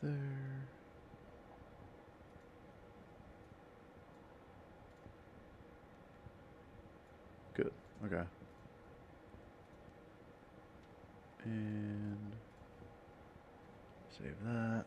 there. Good. Okay. And save that.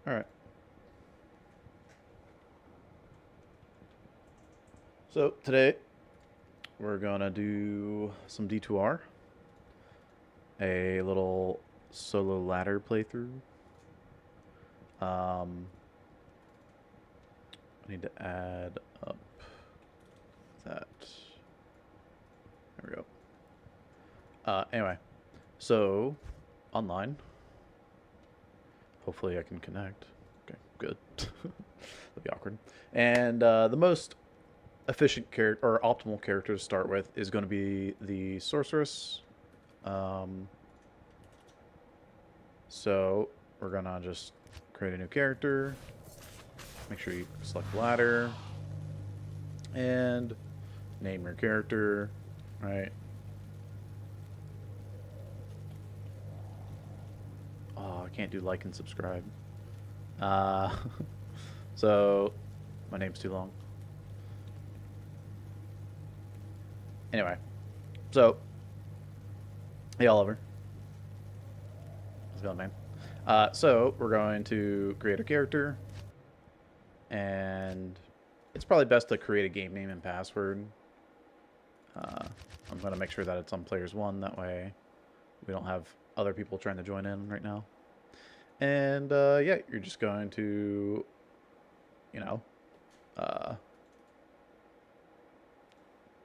All right. So today we're gonna do some D2R, a little solo ladder playthrough. I need to add up that. There we go. Anyway, so online. Hopefully I can connect. Okay, good. That'd be awkward. And the most efficient character or optimal character to start with is going to be the sorceress. So we're gonna just create a new character. Make sure you select ladder and name your character, right? Oh, I can't do like and subscribe. So my name's too long. Anyway, so hey Oliver, how's it going, man? So we're going to create a character, and it's probably best to create a game name and password. I'm going to make sure that it's on players 1, that way we don't have other people trying to join in right now. And yeah, you're just going to, you know,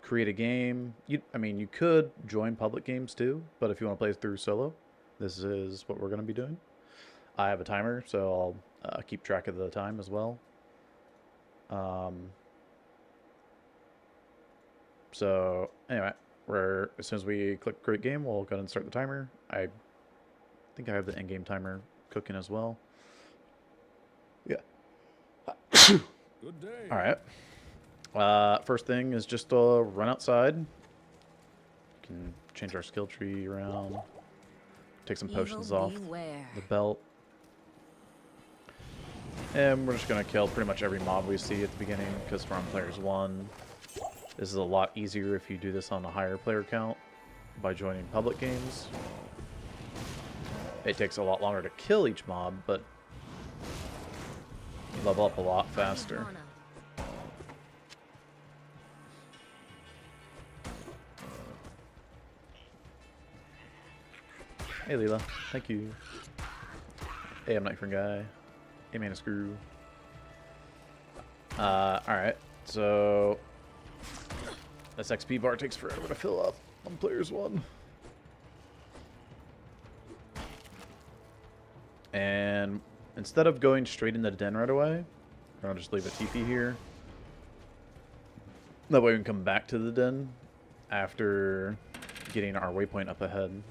create a game. I mean, you could join public games too, but if you want to play through solo, this is what we're going to be doing. I have a timer, so I'll keep track of the time as well. So anyway, as soon as we click create game, we'll go ahead and start the timer. I think I have the in-game timer cooking as well. Yeah. Good day. All right. First thing is just run outside. We can change our skill tree around. Take some potions off the belt. And we're just going to kill pretty much every mob we see at the beginning, because we're on players 1. This is a lot easier if you do this on a higher player count by joining public games. It takes a lot longer to kill each mob, but you level up a lot faster. Hey Leela, thank you. Hey, I'm Nightfern Guy. Hey, man, a screw. Alright, so this XP bar takes forever to fill up on players 1. And instead of going straight into the den right away, we're gonna just leave a TP here. That way we can come back to the den after getting our waypoint up ahead.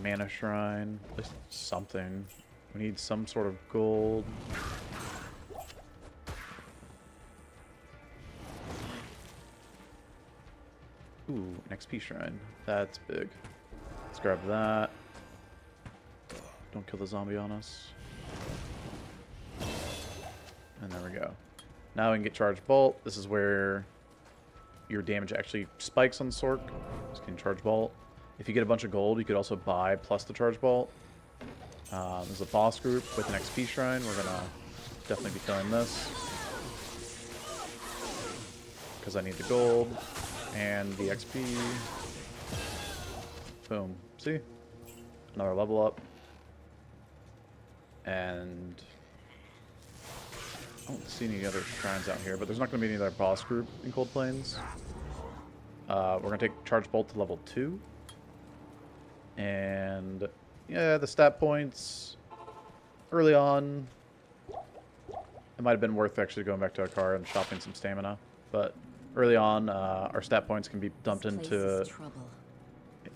Mana shrine, at least something. We need some sort of gold. Ooh, an XP shrine. That's big. Let's grab that. Don't kill the zombie on us. And there we go. Now we can get charged bolt. This is where your damage actually spikes on the Sork. So you can charge bolt. If you get a bunch of gold, you could also buy plus the charge bolt. There's a boss group with an XP shrine. We're gonna definitely be killing this because I need the gold and the XP. Boom. See? Another level up. And I don't see any other shrines out here, but there's not going to be any other boss group in Cold Plains. We're going to take Charge Bolt to level 2. And yeah, the stat points early on, it might have been worth actually going back to our car and shopping some stamina. But early on, our stat points can be dumped into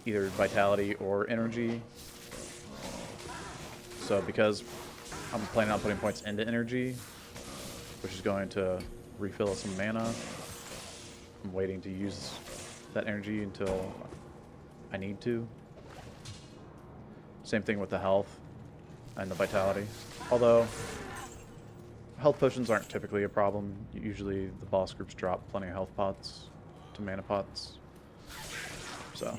either vitality or energy. So because I'm planning on putting points into energy, which is going to refill us some mana, I'm waiting to use that energy until I need to. Same thing with the health and the vitality. Although health potions aren't typically a problem. Usually the boss groups drop plenty of health pots to mana pots. So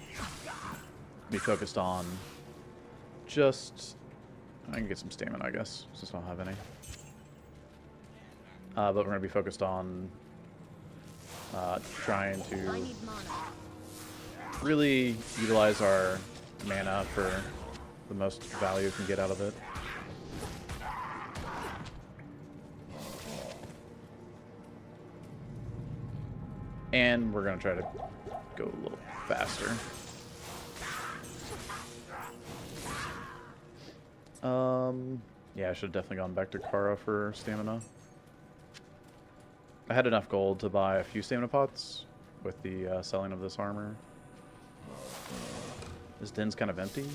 be focused on just... I can get some stamina, I guess, since I don't have any. But we're going to be focused on trying to really utilize our mana for the most value we can get out of it. And we're going to try to go a little faster. Yeah, I should have definitely gone back to Kara for stamina. I had enough gold to buy a few stamina pots with the selling of this armor. This den's kind of empty.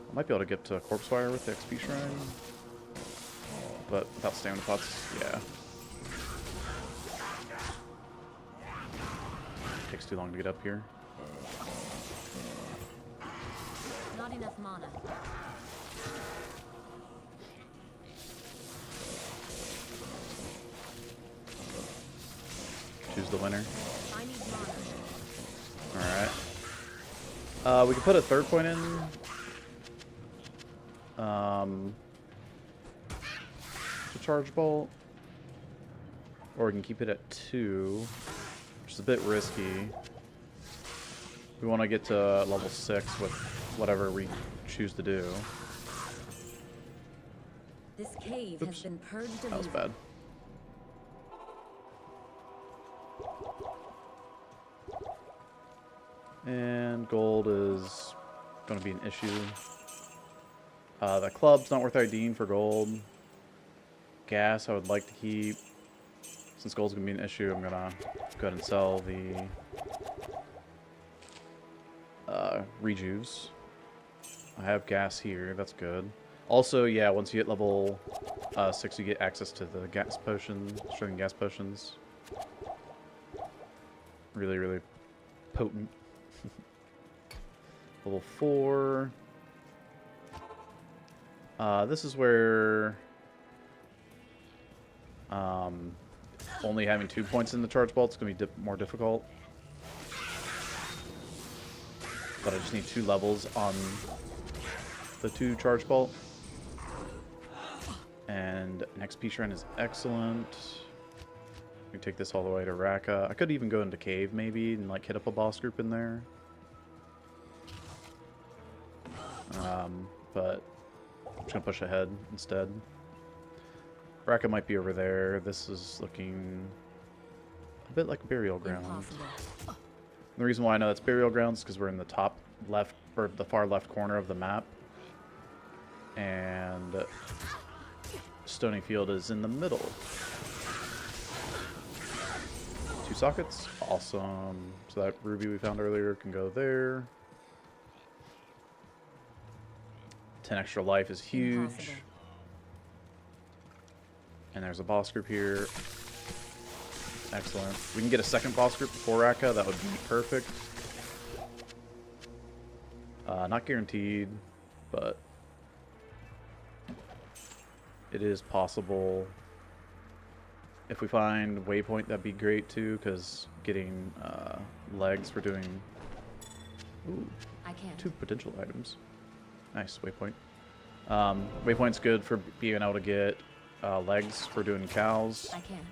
I might be able to get to Corpse Fire with the XP Shrine. But without stamina pots, yeah. Takes too long to get up here. Not enough mana. Choose the winner. I need mana. Alright. We can put a third point in. To charge bolt. Or we can keep it at 2, which is a bit risky. We want to get to level 6 with whatever we choose to do. This cave has been purged of That was evil. bad. And gold is going to be an issue. The club's not worth IDing for gold. Gas I would like to keep. Since gold's going to be an issue, I'm going to go ahead and sell the rejuves. I have gas here, that's good. Also, yeah, once you hit level 6, you get access to the gas potion, strength gas potions. Really, really potent. Level 4. This is where only having 2 points in the charge bolt is going to be more difficult. But I just need 2 levels on the 2 charge bolt. And an XP shrine is excellent. We take this all the way to Raqqa. I could even go into cave maybe and like hit up a boss group in there. But I'm just gonna push ahead instead. Raqqa might be over there. This is looking a bit like burial ground. Impossible. The reason why I know that's burial grounds is because we're in the top left, or the far left corner of the map. And Stony Field is in the middle. 2 sockets. Awesome. So that ruby we found earlier can go there. 10 extra life is huge. Impossible. And there's a boss group here. Excellent. We can get a second boss group before Raqqa. That would be perfect. Not guaranteed, but it is possible. If we find waypoint, that'd be great too, because getting legs for doing I can't. 2 potential items. Nice, waypoint. Waypoint's good for being able to get legs for doing cows. I can't.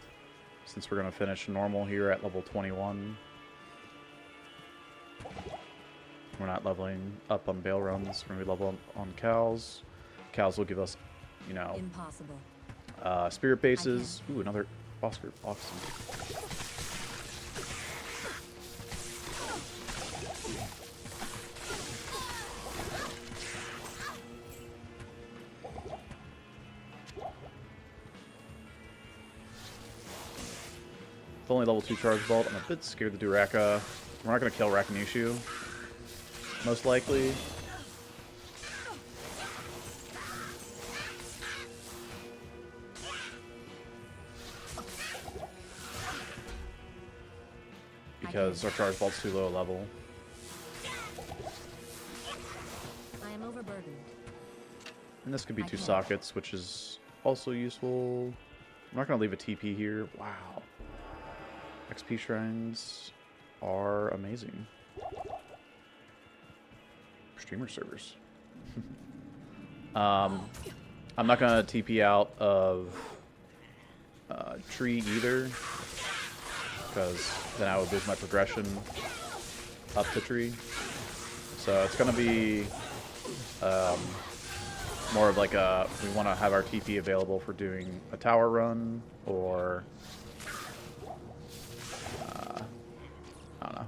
Since we're going to finish normal here at level 21. We're not leveling up on Baal runs. We're going to level up on cows. Cows will give us, you know, Impossible. spirit bases. Ooh, another boss group. Awesome. It's only level 2 charge bolt. I'm a bit scared to do Raka. We're not going to kill Rakanishu, most likely. Because our charge bolt's too low a level. I am overburdened. And this could be 2 sockets, which is also useful. I'm not going to leave a TP here. Wow. XP shrines are amazing. Streamer servers. I'm not going to TP out of tree either, because then I would lose my progression up the tree. So it's going to be more of like a, we want to have our TP available for doing a tower run, or I don't know,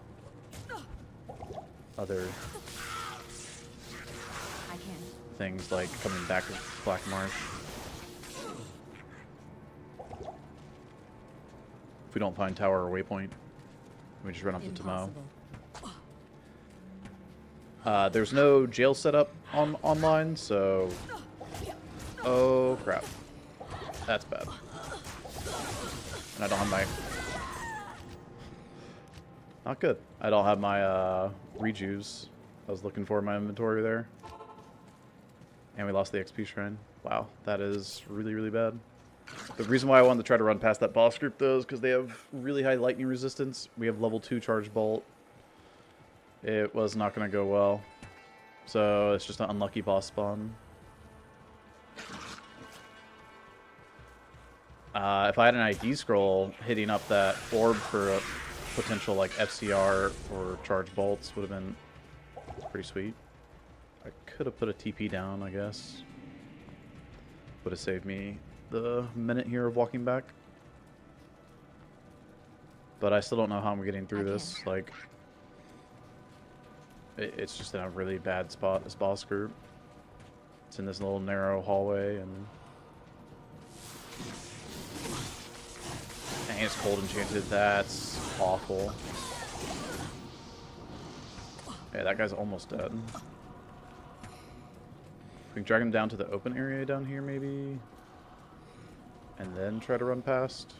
other things like coming back to Black Marsh. If we don't find tower or waypoint, we just run up to Tomo. There's no jail setup online, so... Oh, crap. That's bad. And I don't have my... Not good. I don't have my rejuves I was looking for in my inventory there. And we lost the XP shrine. Wow, that is really, really bad. The reason why I wanted to try to run past that boss group, though, is because they have really high lightning resistance. We have level 2 charge bolt. It was not going to go well. So it's just an unlucky boss spawn. If I had an ID scroll, hitting up that orb for a potential like FCR or charge bolts would have been pretty sweet. I could have put a TP down, I guess. Would have saved me the minute here of walking back. But I still don't know how I'm getting through this. Like, it's just in a really bad spot, this boss group. It's in this little narrow hallway, and dang, it's cold enchanted. That's awful. Yeah, that guy's almost dead. We can drag him down to the open area down here, maybe, and then try to run past.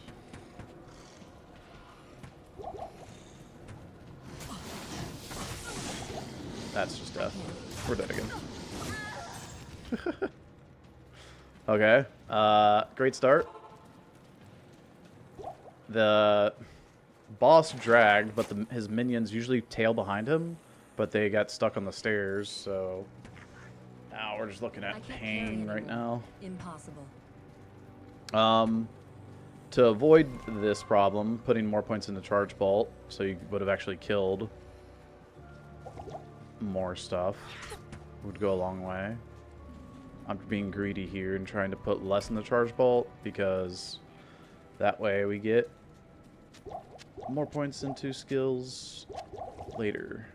That's just death. We're dead again. Okay. Great start. The boss dragged, but his minions usually tail behind him, but they got stuck on the stairs, so now we're just looking at pain right now. Impossible. To avoid this problem, putting more points into charge bolt, so you would have actually killed more stuff, would go a long way. I'm being greedy here and trying to put less in the charge bolt, because that way we get more points into skills later.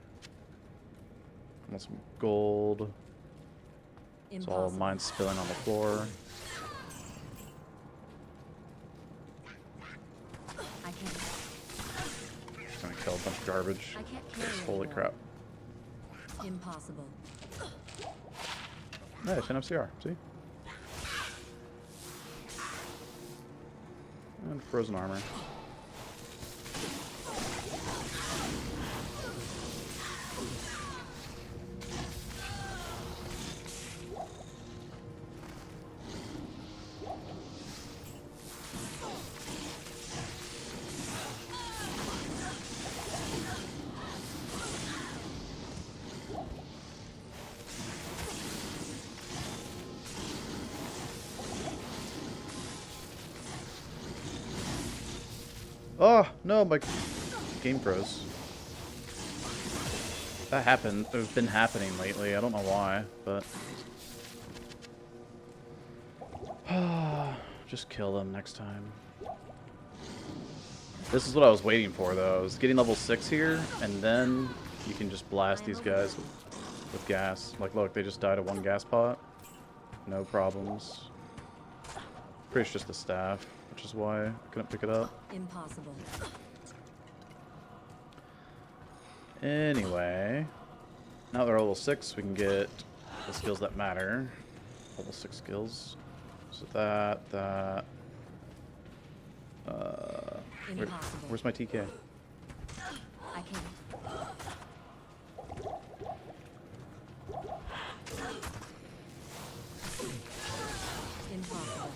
I want some gold. It's all mine spilling on the floor. Just gonna kill a bunch of garbage. Holy crap. Impossible. Nice, an FCR, see? And frozen armor. Oh, no, my game froze. That happened. It's been happening lately. I don't know why, but... just kill them next time. This is what I was waiting for, though. I was getting level 6 here, and then you can just blast these guys with gas. Like, look, they just died of one gas pot. No problems. Pretty sure it's just the staff. which is why I couldn't pick it up. Impossible. Anyway, now that we're level 6, we can get the skills that matter. Level 6 skills. So that. Where's my TK? I can't. Impossible.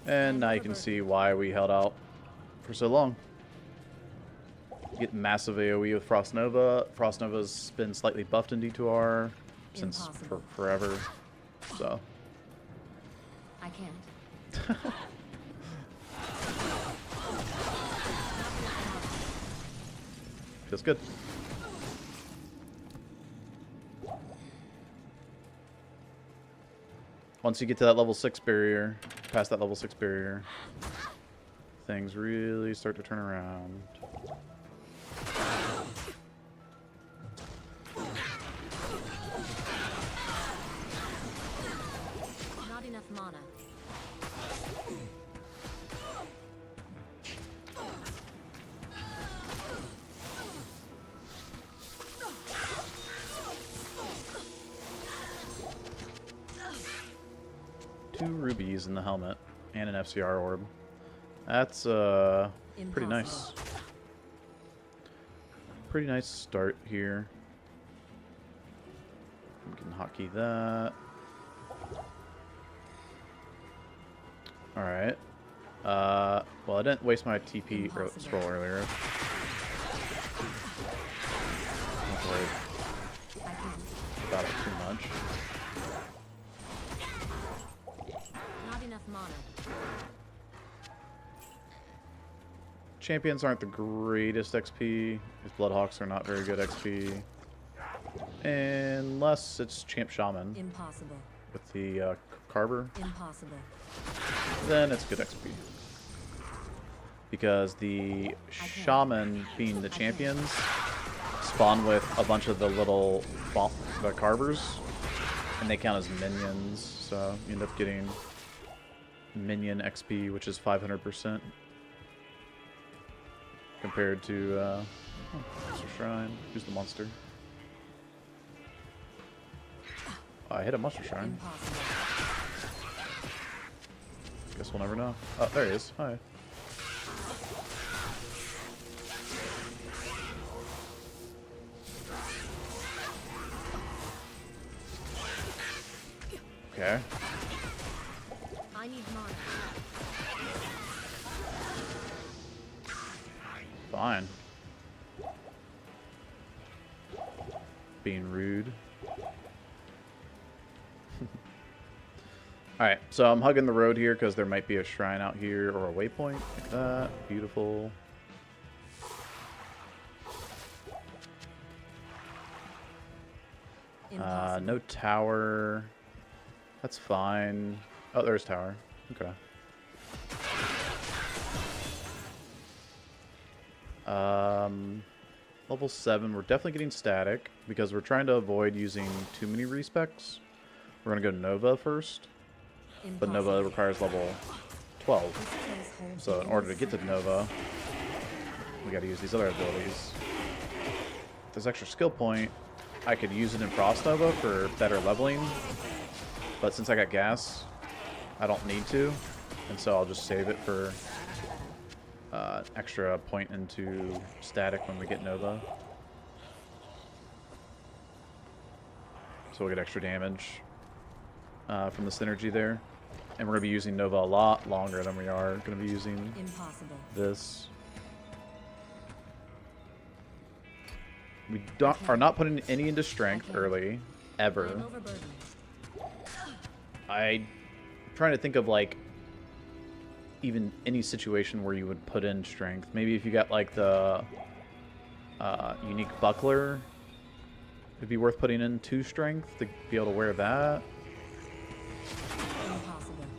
And now you can see why we held out for so long. Get massive AoE with Frost Nova. Frost Nova's been slightly buffed in D2R since forever. So. I can't. Feels good. Once you get to that level 6 barrier, past that level 6 barrier, things really start to turn around. Not enough mana. Two rubies in the helmet and an FCR orb. That's pretty nice. Pretty nice start here. We can hotkey that. Alright. Well, I didn't waste my TP scroll earlier. Don't worry about it too much. Not enough mana. Champions aren't the greatest XP. These Bloodhawks are not very good XP. Unless it's Champ Shaman Impossible. with the Carver. Impossible. Then it's good XP. Because the Shaman, being the champions, spawn with a bunch of the little the Carvers, and they count as minions, so you end up getting minion XP, which is 500%. Compared to Monster Shrine. Who's the monster? Oh, I hit a Monster Shrine. Impossible. Guess we'll never know. Oh, there he is. Hi. Okay. I need mana. Fine. Being rude. Alright, so I'm hugging the road here because there might be a shrine out here or a waypoint like that. Beautiful. No tower. That's fine. Oh, there's tower. Okay. Level 7, we're definitely getting static because we're trying to avoid using too many respecs. We're going to go Nova first, but Nova requires level 12. So in order to get to Nova, we got to use these other abilities. This extra skill point, I could use it in Frost Nova for better leveling, but since I got gas, I don't need to, and so I'll just save it for extra point into static when we get Nova. So we'll get extra damage from the synergy there. And we're going to be using Nova a lot longer than we are going to be using this. We are not putting any into strength early, ever. I'm trying to think of like even any situation where you would put in strength. Maybe if you got like the unique buckler, it'd be worth putting in 2 strength to be able to wear that.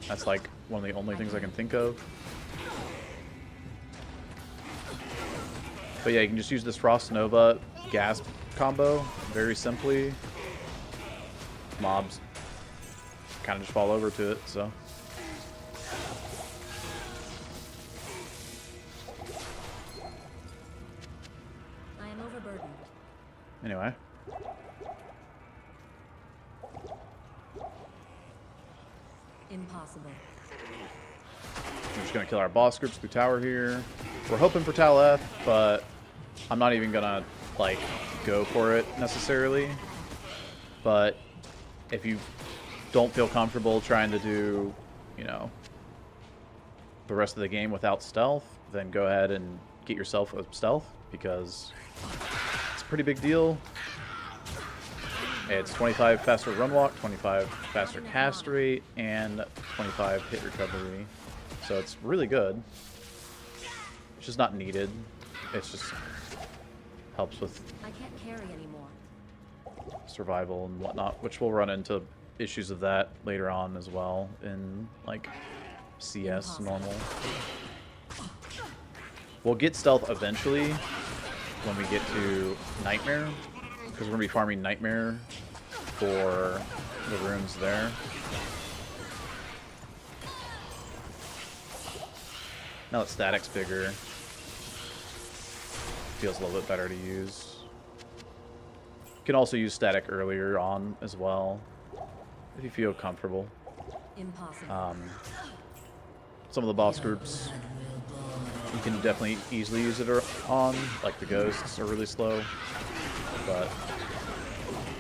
That's like one of the only things I can think of. But yeah, you can just use this Frost Nova gas combo very simply. Mobs kind of just fall over to it, so. I am overburdened. Anyway. Impossible. We're just going to kill our boss groups through tower here. We're hoping for Taleth, but I'm not even going to, like, go for it necessarily. But if you don't feel comfortable trying to do, you know, the rest of the game without stealth, then go ahead and get yourself a stealth, because it's a pretty big deal. It's 25 faster run walk, 25 faster cast rate, and 25 hit recovery. So it's really good. It's just not needed. It's just helps with I can't carry anymore. survival and whatnot, which we'll run into issues of that later on as well in, like, CS normal. We'll get stealth eventually when we get to Nightmare, because we're going to be farming Nightmare for the runes there. Now that static's bigger, feels a little bit better to use. You can also use static earlier on as well, if you feel comfortable. Impossible. Some of the boss groups, you can definitely easily use it on, like the ghosts are really slow, but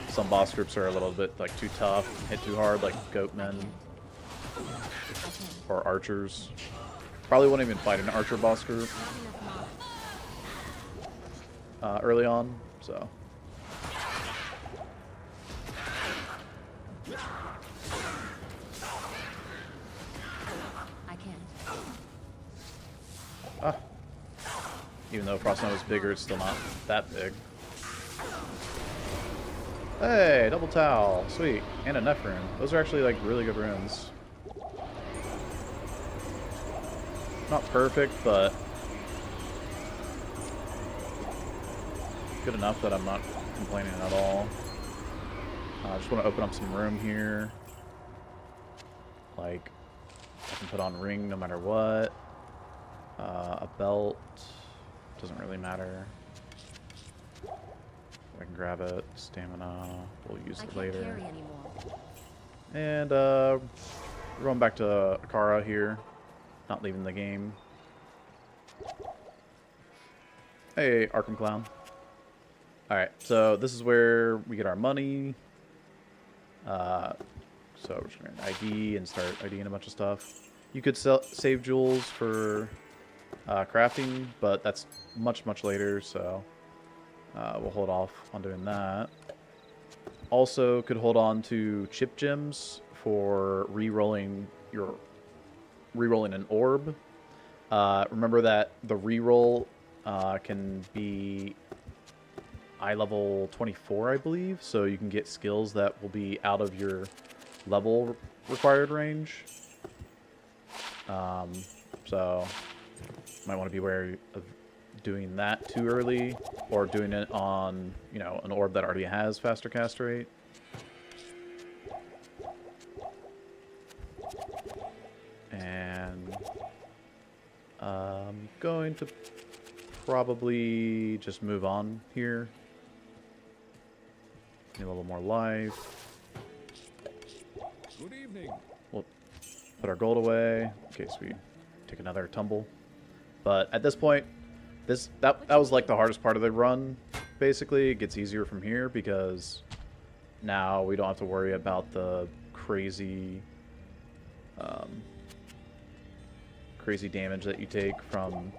some boss groups are a little bit like too tough, hit too hard, like goatmen I can't. or archers. Probably won't even fight an archer boss group Not enough mana. early on, so. I can't. Ah. Even though Frost Nova is bigger, it's still not that big. Hey, double towel, sweet, and a Neph rune. Those are actually like really good runes. Not perfect, but good enough that I'm not complaining at all. I just want to open up some room here. Like, I can put on ring no matter what. A belt doesn't really matter. I can grab it. Stamina, we'll use I it can't later. carry anymore. And we're going back to Akara here. Not leaving the game. Hey, Arkham Clown. Alright, so this is where we get our money. So we're just going to ID and start IDing a bunch of stuff. You could save jewels for crafting, but that's much, much later, so we'll hold off on doing that. Also could hold on to chip gems for re-rolling an orb. Remember that the reroll can be eye level 24, I believe, so you can get skills that will be out of your level required range. So might want to be wary of doing that too early, or doing it on, you know, an orb that already has faster cast rate. And I'm going to probably just move on here. Need a little more life. Good evening. We'll put our gold away in case we take another tumble. But at this point, that was like the hardest part of the run. Basically, it gets easier from here because now we don't have to worry about the crazy crazy damage that you take from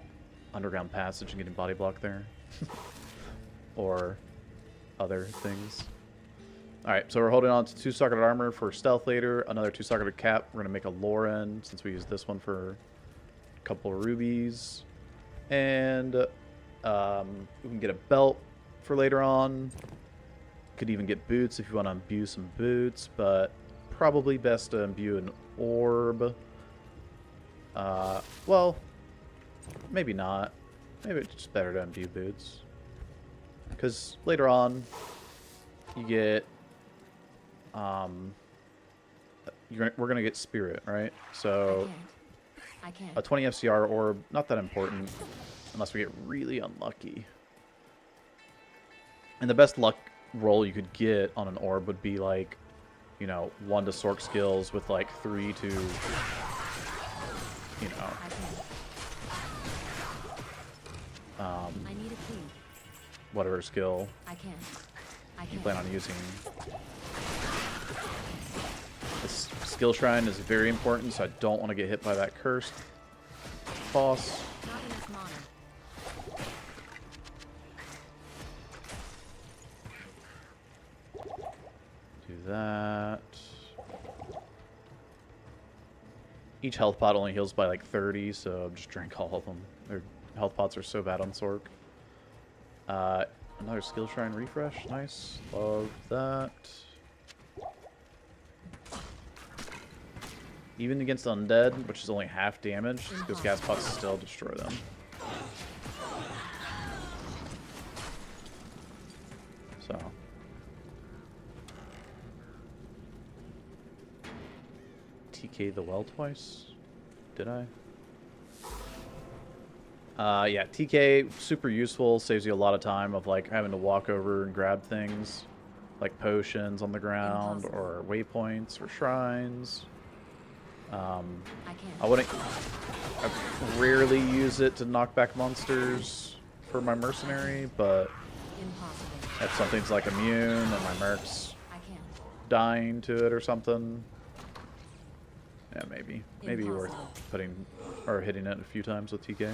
underground passage and getting body blocked there. Or other things. Alright, so we're holding on to 2-socketed armor for stealth later, another 2-socketed cap. We're going to make a Lauren since we used this one for a couple of rubies. And we can get a belt for later on. Could even get boots if you want to imbue some boots, but probably best to imbue an orb. Well, maybe not. Maybe it's just better to imbue boots. Because later on, you get we're gonna get spirit, right? I So can't. I can't. a 20 FCR orb, not that important, unless we get really unlucky. And the best luck roll you could get on an orb would be like, you know, 1 to Sork skills with like 3 to, you know, I can't. I need a key. whatever skill I can't. I you can't. plan on using. This skill shrine is very important, so I don't want to get hit by that cursed boss. Not enough mana. Do that. Each health pot only heals by like 30, so just drink all of them. Their health pots are so bad on Sork. Another skill shrine refresh. Nice. Love that. Even against undead, which is only half damage, those gas pots still destroy them. So. TK the well twice? Did I? Yeah, TK, super useful, saves you a lot of time of like having to walk over and grab things like potions on the ground or waypoints or shrines. I I rarely use it to knock back monsters for my mercenary, but Impossible. if something's like immune and my merc's I can't. dying to it or something, yeah, maybe worth Impossible. putting or hitting it a few times with TK.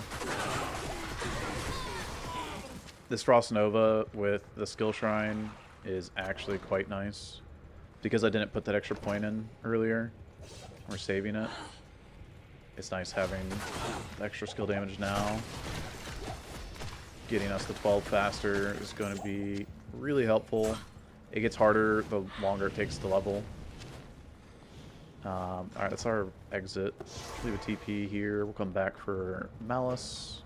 This Frost Nova with the skill shrine is actually quite nice because I didn't put that extra point in earlier. We're saving it. It's nice having the extra skill damage now. Getting us to 12 faster is going to be really helpful. It gets harder the longer it takes to level. Alright, that's our exit. Leave a TP here. We'll come back for Malice.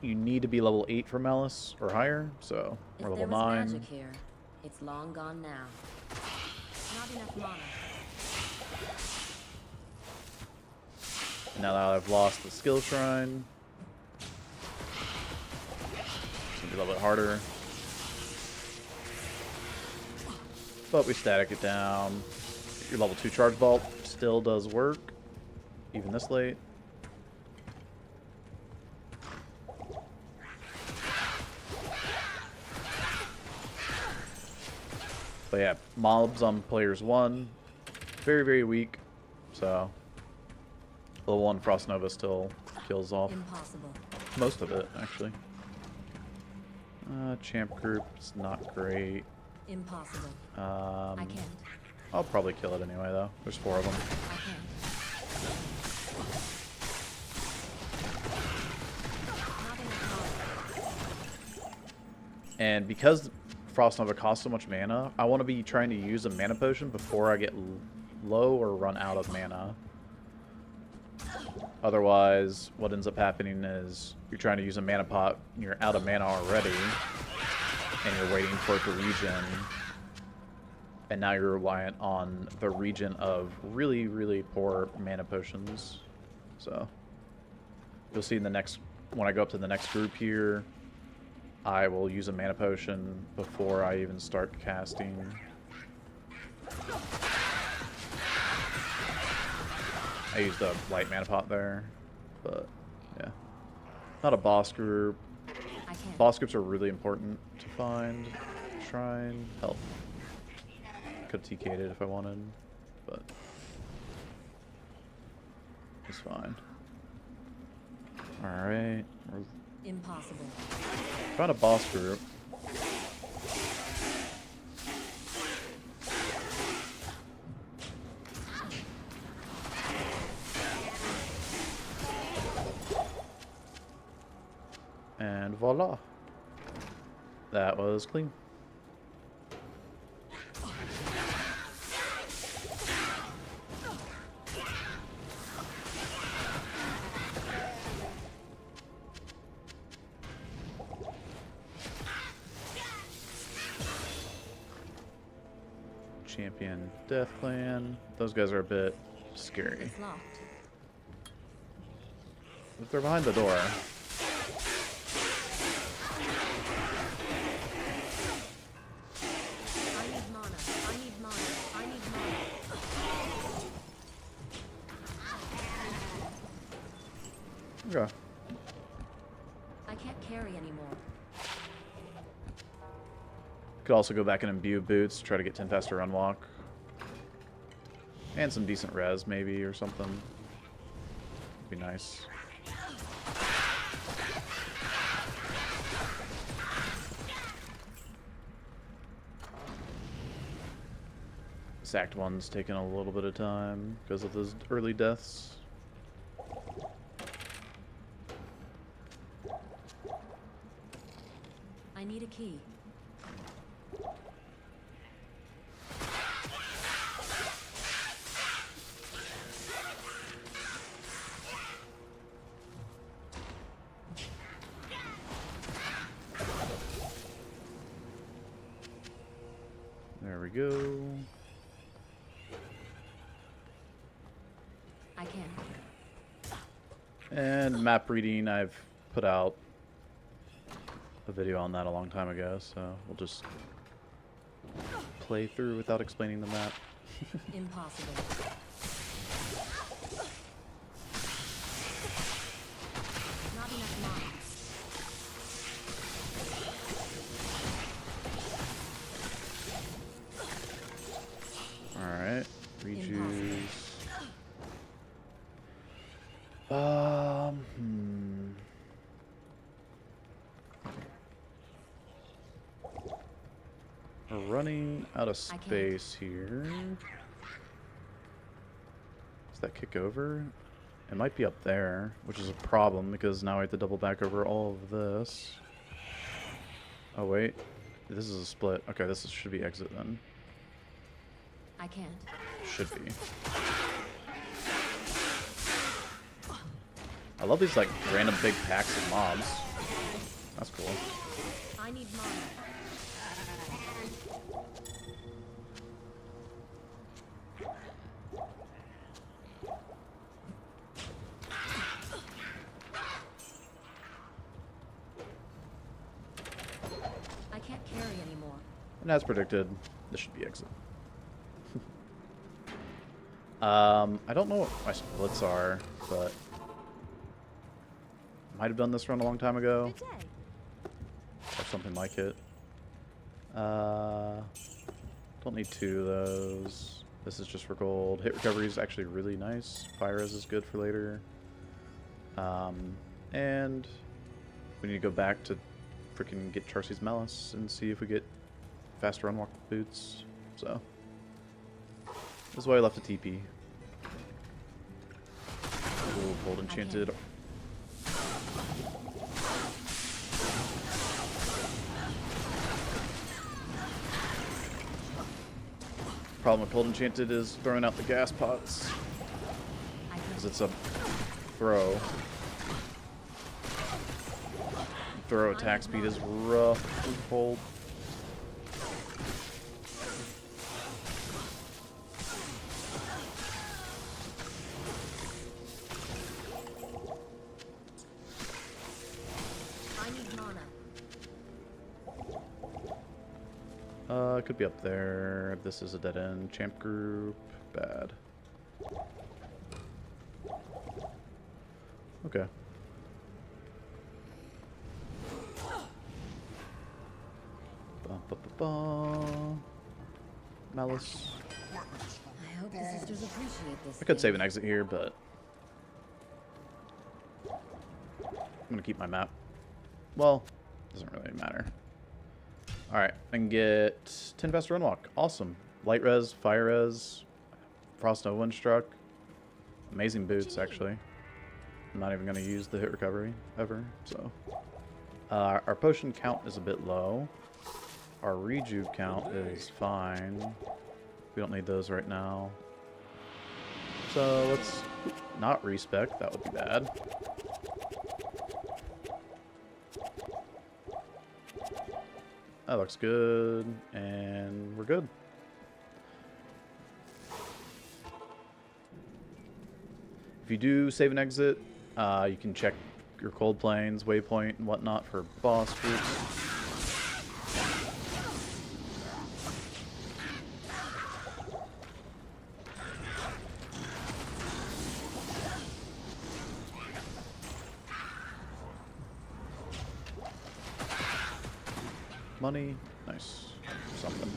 You need to be level 8 for Malice or higher, so we're If level there was 9. magic here, it's long gone now. Not enough mana. Now that I've lost the skill shrine, it's gonna be a little bit harder. But we static it down. Your level 2 charge vault still does work, even this late. But yeah, mobs on players 1, very, very weak. So, level 1 Frost Nova still kills off Impossible. most of it, actually. Champ group is not great. Impossible. I can't. I'll probably kill it anyway, though. There's 4 of them. I can't. Not enough mana. And because Frost Nova costs so much mana, I want to be trying to use a mana potion before I get low or run out of mana. Otherwise, what ends up happening is you're trying to use a mana pot, and you're out of mana already, and you're waiting for it to regen, and now you're reliant on the regen of really, really poor mana potions. So, you'll see in the next, when I go up to the next group here, I will use a mana potion before I even start casting. I used a light mana pot there, but yeah. Not a boss group. I can't. Boss groups are really important to find. Shrine, health. Could have TK'd it if I wanted, but it's fine. Alright. Impossible. Found a boss group. And voila. That was clean. Champion Death Clan. Those guys are a bit scary. It's locked. If they're behind the door. I need mana. I need mana. I need mana. Okay. I can't carry anymore. Could also go back and imbue boots, try to get 10 faster run walk. And some decent res, maybe, or something. Be nice. This Act 1's taking a little bit of time because of those early deaths. I need a key. There we go. I can't. And map reading, I've put out a video on that a long time ago, so we'll just play through without explaining the map. Impossible. Not enough mana. Alright, rejuice. We're running out of space here. Does that kick over? It might be up there, which is a problem because now I have to double back over all of this. Oh wait, this is a split. Okay, this should be exit then. I can't. Should be. I love these like random big packs of mobs. That's cool. I need mana. I can't carry anymore. And as predicted, this should be exit. I don't know what my splits are, but might have done this run a long time ago. Good day. Or something like it. Don't need two of those. This is just for gold. Hit recovery is actually really nice. Fire res is good for later. And we need to go back to freaking get Charcy's Malice and see if we get faster unwalk boots. So this is why I left a TP. Ooh, gold enchanted. Problem with Cold Enchanted is throwing out the gas pots. Because it's a throw. Throw attack speed is rough with Cold. I need mana. It could be up there. This is a dead end. Champ group. Bad. Okay. Malice. I hope the sisters appreciate this. I could thing. save an exit here, but I'm gonna keep my map. Well, doesn't really matter. Alright, I can get 10 faster unwalk. Awesome. Light res, fire res, frost no wind struck. Amazing boots, actually. I'm not even gonna use the hit recovery ever, so. Our potion count is a bit low. Our rejuve count is fine. We don't need those right now. So let's not respec, that would be bad. That looks good, and we're good. If you do save and exit, you can check your cold plains, waypoint, and whatnot for boss groups. Money, nice, something.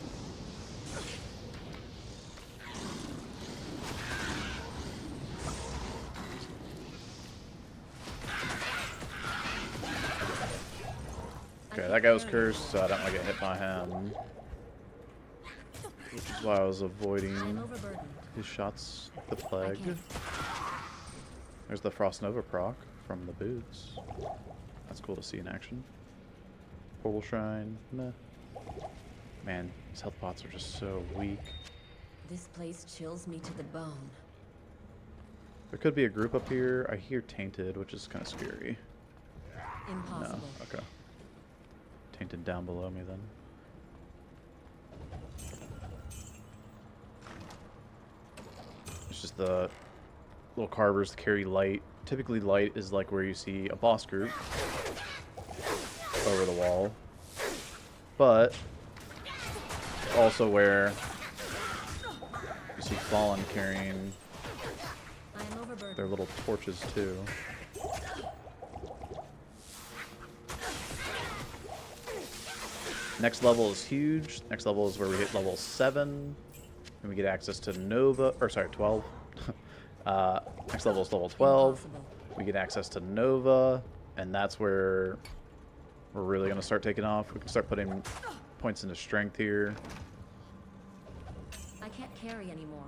Okay, that guy was cursed, so I don't want to get hit by him. Which is why I was avoiding his shots with the plague. There's the Frost Nova proc from the boots. That's cool to see in action. Portal Shrine, meh. Man, these health pots are just so weak. This place chills me to the bone. There could be a group up here. I hear Tainted, which is kind of scary. Impossible. No, okay. Tainted down below me then. It's just the little carvers that carry light. Typically light is like where you see a boss group over the wall. But also where you see Fallen carrying their little torches too. Next level is huge. Next level is where we hit level 7. And we get access to Nova, or sorry, 12. Next level is level 12. We get access to Nova, and that's where we're really going to start taking off. We can start putting points into strength here. I can't carry anymore.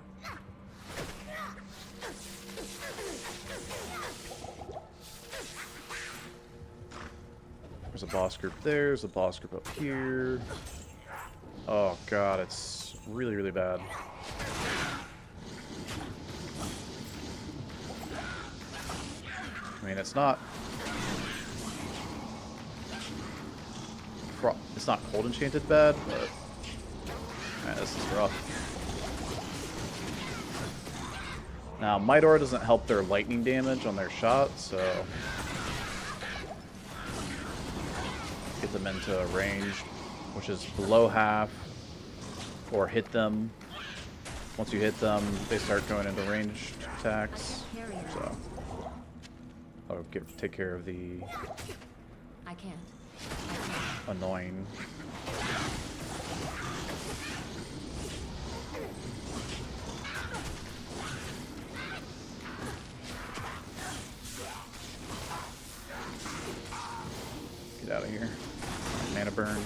There's a boss group there. There's a boss group up here. Oh god, it's really, really bad. I mean, it's not cold enchanted bad, but man, this is rough. Now, Might Aura doesn't help their lightning damage on their shots, so get them into a range which is below half, or hit them. Once you hit them, they start going into ranged attacks. So I'll take care of the I can't. annoying. Get out of here. Mana burn.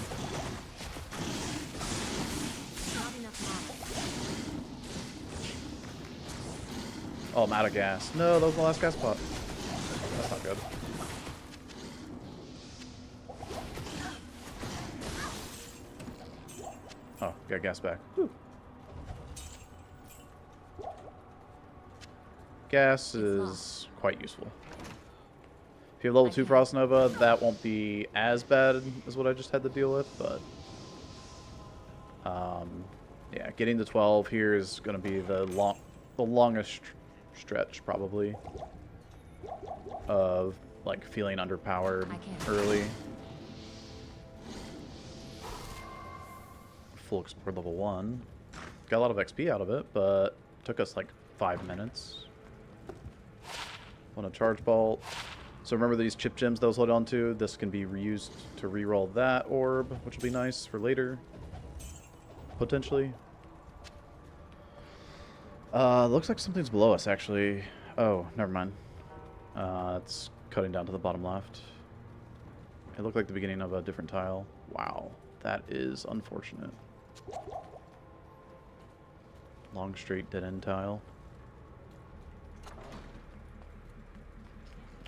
Oh, I'm out of gas. No, that was my last gas pot. That's not good. Oh, got gas back. Whew. Gas is quite useful. If you have level 2 Frost Nova, that won't be as bad as what I just had to deal with, but yeah, getting to 12 here is going to be the longest stretch probably of like feeling underpowered early. Full explore level 1. Got a lot of XP out of it, but took us like 5 minutes. Want a charge bolt. So remember these chip gems that I was holding on to? This can be reused to reroll that orb, which will be nice for later. Potentially. Looks like something's below us, actually. Oh, never mind. It's cutting down to the bottom left. It looked like the beginning of a different tile. Wow, that is unfortunate. Long, straight, dead-end tile.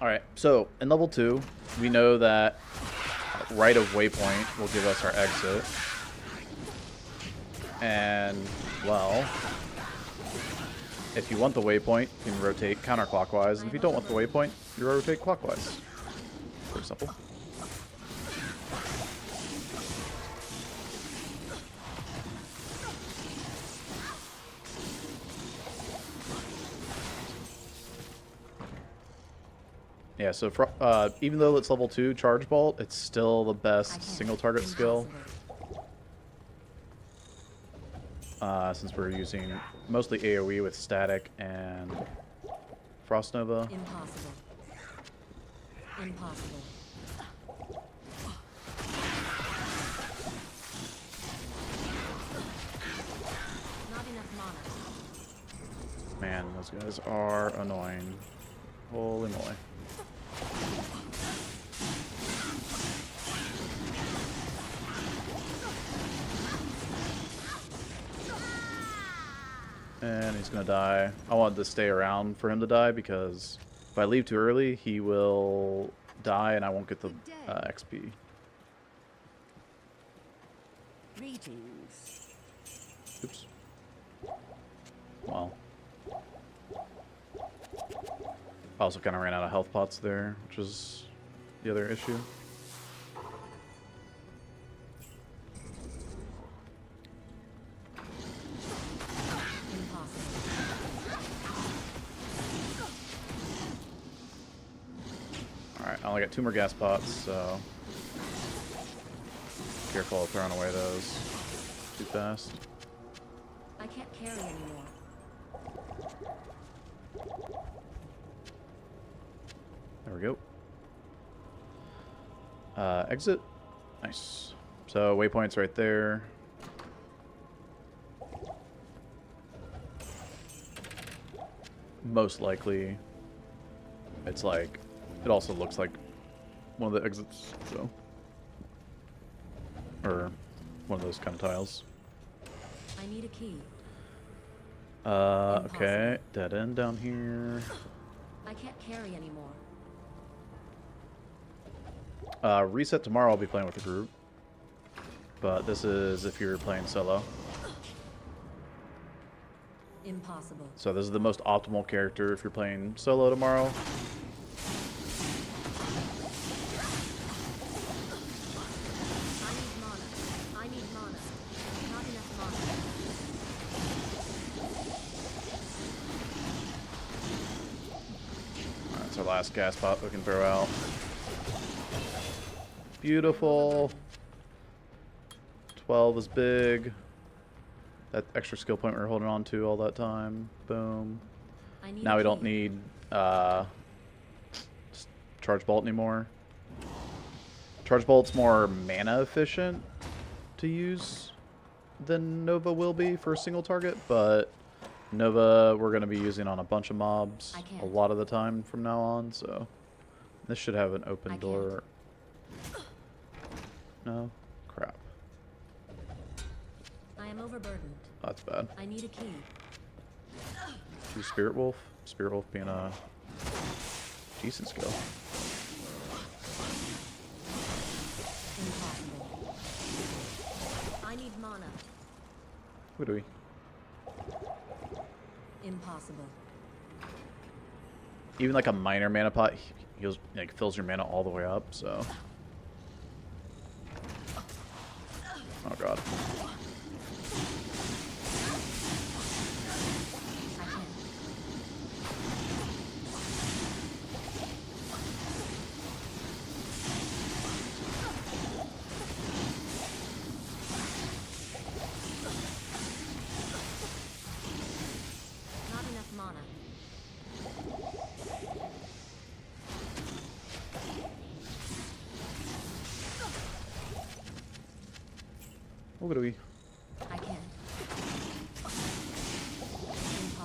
Alright, so in level 2, we know that right of waypoint will give us our exit. And, well, if you want the waypoint, you can rotate counterclockwise, and if you don't want the waypoint, you rotate clockwise. Pretty simple. Yeah, so for, even though it's level 2 Charge Bolt, it's still the best single target skill. Since we're using mostly AoE with Static and Frost Nova. Impossible. Impossible. Not enough mana. Man, those guys are annoying. Holy moly. And he's gonna die. I wanted to stay around for him to die because if I leave too early, he will die and I won't get the XP. Greetings. Oops. Well. I also kind of ran out of health pots there, which is the other issue. Alright, I only got 2 more gas pots, so careful of throwing away those too fast. I can't carry anymore. There we go. Exit. Nice. So waypoint's right there. Most likely, it's like, it also looks like one of the exits, so. Or one of those kind of tiles. I need a key. Okay. Dead end down here. I can't carry anymore. Reset tomorrow, I'll be playing with a group. But this is if you're playing solo. Impossible. So this is the most optimal character if you're playing solo tomorrow. I need mana. I need mana. Not enough mana. That's our last gas pot we can throw out. Beautiful. 12 is big. That extra skill point we were holding on to all that time. Boom. Now we don't need Charge Bolt anymore. Charge Bolt's more mana efficient to use than Nova will be for a single target, but Nova we're going to be using on a bunch of mobs a lot of the time from now on, so this should have an open door. No? Crap. I am overburdened. Oh, that's bad. I need a key. Do Spirit Wolf. Spirit Wolf being a decent skill. Impossible. I need mana. What do we? Impossible. Even like a minor mana pot heals, like fills your mana all the way up, so. Oh god. Not enough mana. What do we? I can't.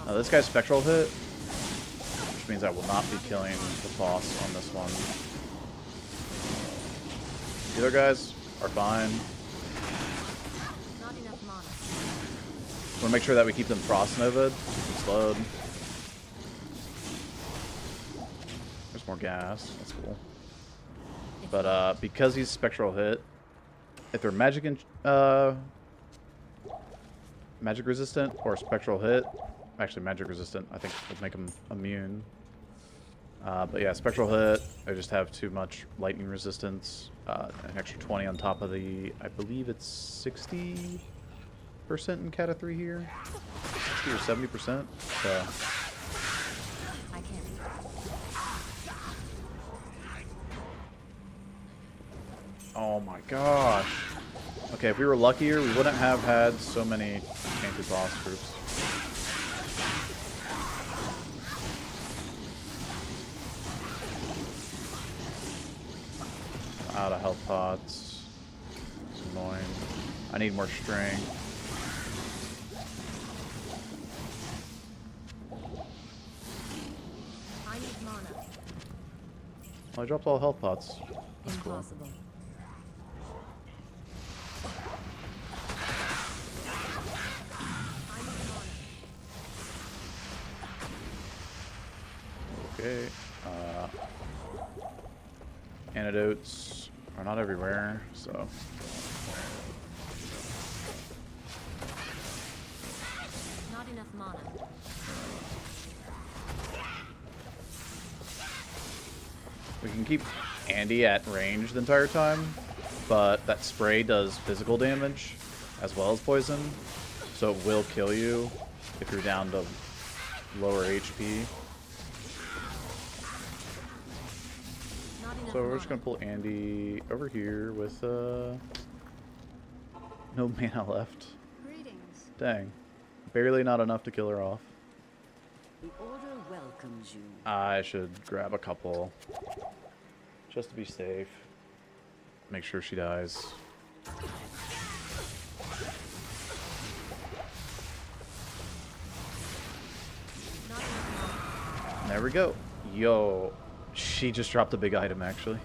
Oh, this guy's spectral hit, which means I will not be killing the boss on this one. The other guys are fine. Not enough mana. Want to make sure that we keep them frost novaed, keep them slowed. There's more gas. That's cool. But because he's spectral hit, if they're magic magic resistant or spectral hit, actually magic resistant, I think would make them immune. But yeah, spectral hit, I just have too much lightning resistance. An extra 20 on top of the, I believe it's 60% in Cata 3 here, 60 or 70%. So I can't. Oh my gosh. Okay, if we were luckier, we wouldn't have had so many tainted boss groups. Out of health pots. It's annoying. I need more strength. I need mana. Well, I dropped all health pots. That's cool. Impossible. I need mana. Okay. Antidotes are not everywhere, so. Not enough mana. We can keep Andy at range the entire time, but that spray does physical damage as well as poison, so it will kill you if you're down to lower HP. Not enough So we're just mana. gonna pull Andy over here with no mana left. Greetings. Dang. Barely not enough to kill her off. The order welcomes you. I should grab a couple. Just to be safe. Make sure she dies. Not enough mana. There we go. Yo. She just dropped a big item, actually.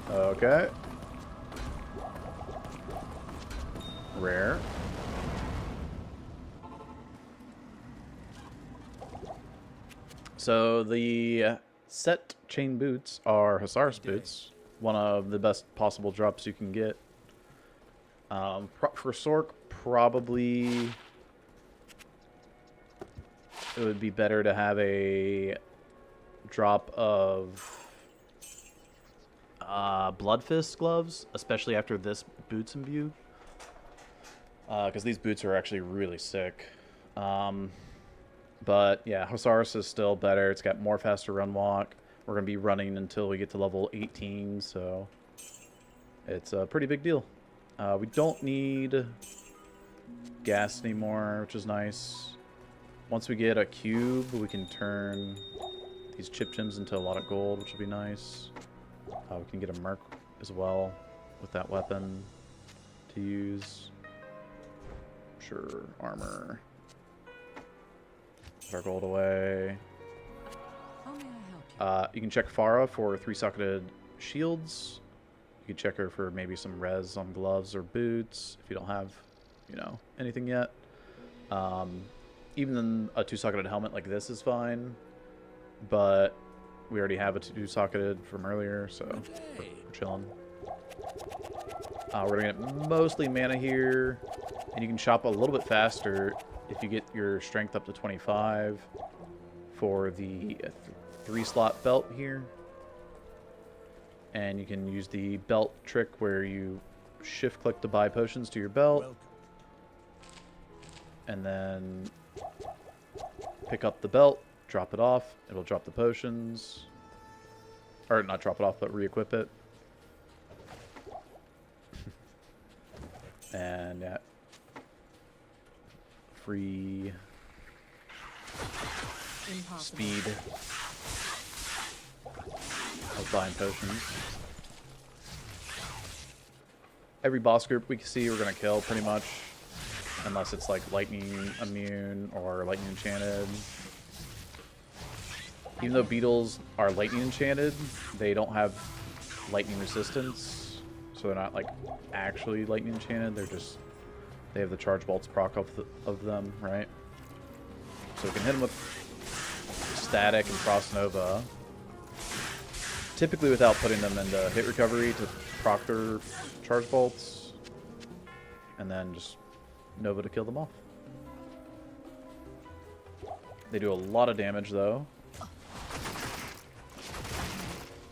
Okay. Rare. So the set chain boots are Hussar's boots, one of the best possible drops you can get. For Sork, probably it would be better to have a drop of Blood Fist gloves, especially after this boots imbue, because these boots are actually really sick. But yeah, Hussar's is still better. It's got more faster run walk. We're going to be running until we get to level 18, so it's a pretty big deal. We don't need gas anymore, which is nice. Once we get a cube, we can turn these chip gems into a lot of gold, which will be nice. We can get a merc as well with that weapon to use. Sure, armor. Put our gold away. How may I help you? You can check Farah for 3-socketed shields. You can check her for maybe some res on gloves or boots if you don't have, you know, anything yet. Even a 2-socketed helmet like this is fine, but we already have a 2-socketed from earlier, so we're chilling. We're gonna get mostly mana here, and you can shop a little bit faster if you get your strength up to 25 for the 3-slot belt here. And you can use the belt trick where you shift click to buy potions to your belt. And then pick up the belt, drop it off, it'll drop the potions. Or not drop it off, but re-equip it. And yeah. Free Impossible. speed of buying potions. Every boss group we can see we're gonna kill pretty much, unless it's like lightning immune or lightning enchanted. Even though beetles are lightning enchanted, they don't have lightning resistance, so they're not like actually lightning enchanted. They're just, they have the charge bolts proc of them, right? So we can hit them with static and frost nova, typically without putting them into hit recovery to proc their charge bolts, and then just nova to kill them off. They do a lot of damage though.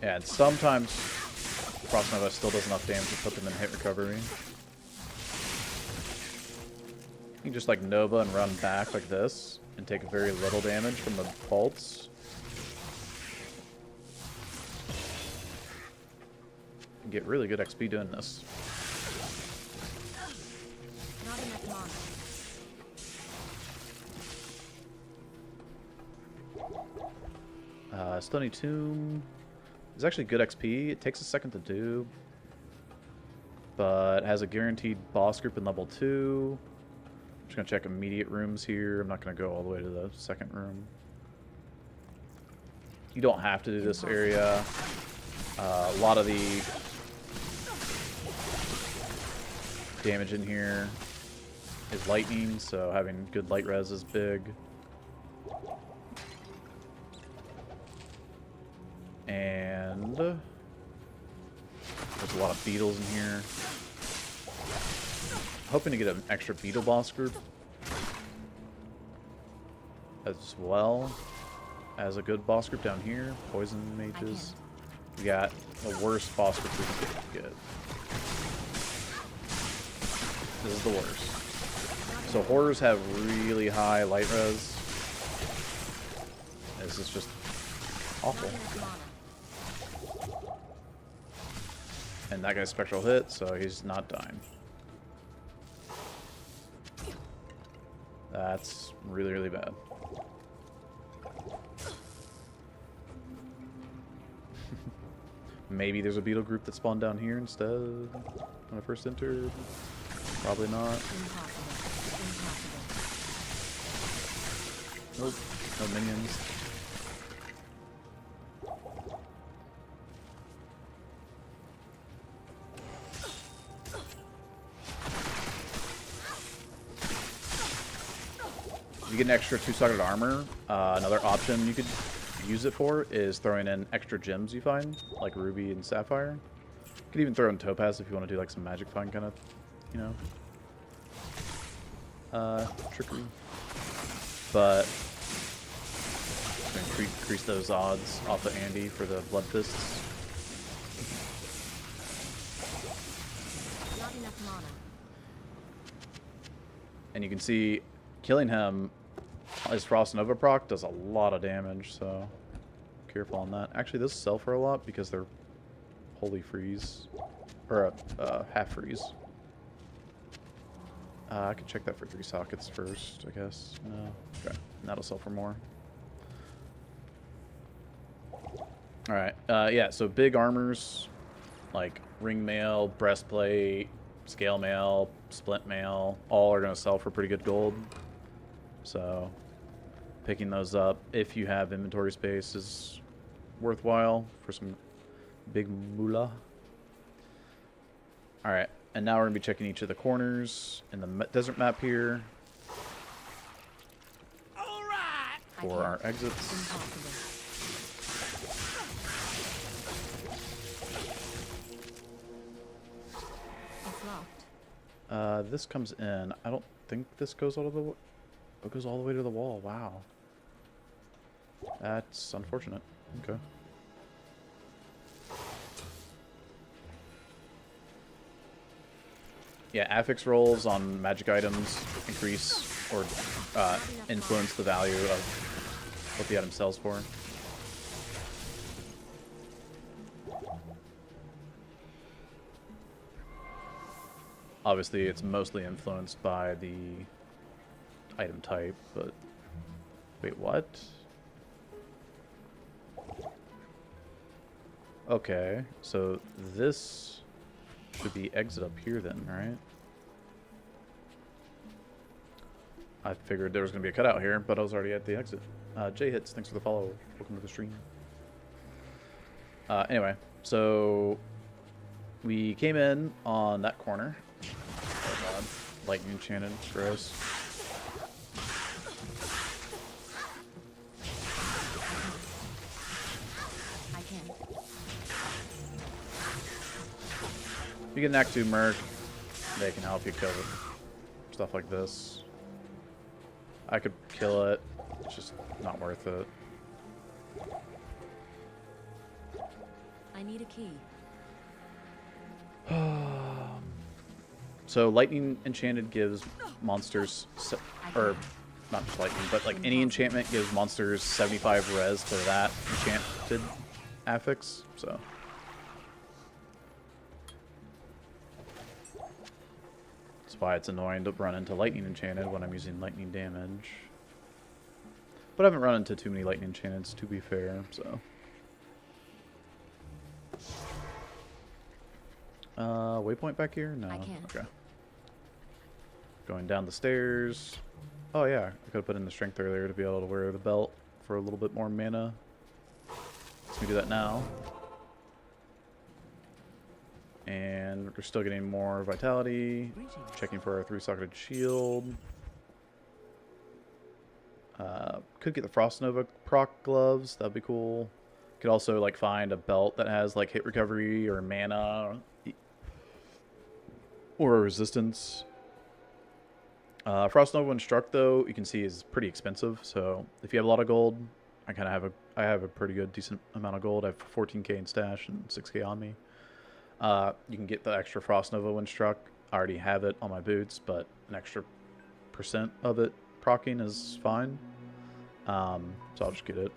Yeah, and sometimes Frost Nova still does enough damage to put them in hit recovery. You can just like Nova and run back like this and take very little damage from the bolts. get really good XP doing this. Not enough mana. Stony Tomb is actually good XP. It takes a second to do, but has a guaranteed boss group in level 2. I'm just going to check immediate rooms here. I'm not going to go all the way to the second room. You don't have to do this area. A lot of the damage in here is lightning, so having good light res is big. And there's a lot of beetles in here. Hoping to get an extra beetle boss group as well as a good boss group down here. Poison mages. We got the worst boss group we can get. This is the worst. So horrors have really high light res. This is just awful. And that guy's spectral hit, so he's not dying. That's really, really bad. Maybe there's a beetle group that spawned down here instead when I first entered. Probably not. Nope. No minions. You get an extra 2-sided armor. Another option you could use it for is throwing in extra gems you find, like ruby and sapphire. You could even throw in topaz if you want to do like some magic find kind of, you know, trickery. But increase those odds off of Andy for the blood fists. Not enough mana. And you can see killing him, his Frost Nova proc does a lot of damage, so careful on that. Actually, those sell for a lot because they're holy freeze, or half freeze. I could check that for 3 sockets first, I guess. No, okay, that'll sell for more. All right, yeah. So big armors like ring mail, breastplate, scale mail, splint mail, all are going to sell for pretty good gold. So picking those up if you have inventory space is worthwhile for some big moolah. All right, and now we're going to be checking each of the corners in the desert map here for our exits. Impossible. It's locked. This comes in. I don't think this goes all the way. It goes all the way to the wall. Wow. That's unfortunate. Okay. Yeah, affix rolls on magic items increase or influence the value of what the item sells for. Obviously, it's mostly influenced by the item type, but wait, what? Okay, so this should be exit up here then, right? I figured there was going to be a cutout here, but I was already at the exit. J-Hits, thanks for the follow. Welcome to the stream. Anyway, so we came in on that corner. Oh god, lightning enchanted, gross. I can. If you get an Act 2 Merc, they can help you kill it. Stuff like this. I could kill it, it's just not worth it. I need a key. So lightning enchanted gives monsters, or not just lightning, but like any enchantment gives monsters 75 res to that enchanted affix. So That's why it's annoying to run into lightning enchanted when I'm using lightning damage. But I haven't run into too many lightning enchanteds, to be fair, so. Waypoint back here? No. I can't. Okay. Going down the stairs. Oh yeah, I could have put in the strength earlier to be able to wear the belt for a little bit more mana. Let me do that now. And we're still getting more vitality. Checking for our 3-socketed shield. Could get the Frost Nova proc gloves. That'd be cool. Could also like find a belt that has like hit recovery or mana or a resistance. Frost Nova when struck though, you can see is pretty expensive. So if you have a lot of gold, I have a pretty good decent amount of gold. I have 14k in stash and 6k on me. You can get the extra Frost Nova when struck. I already have it on my boots, but an extra % of it proccing is fine. So I'll just get it.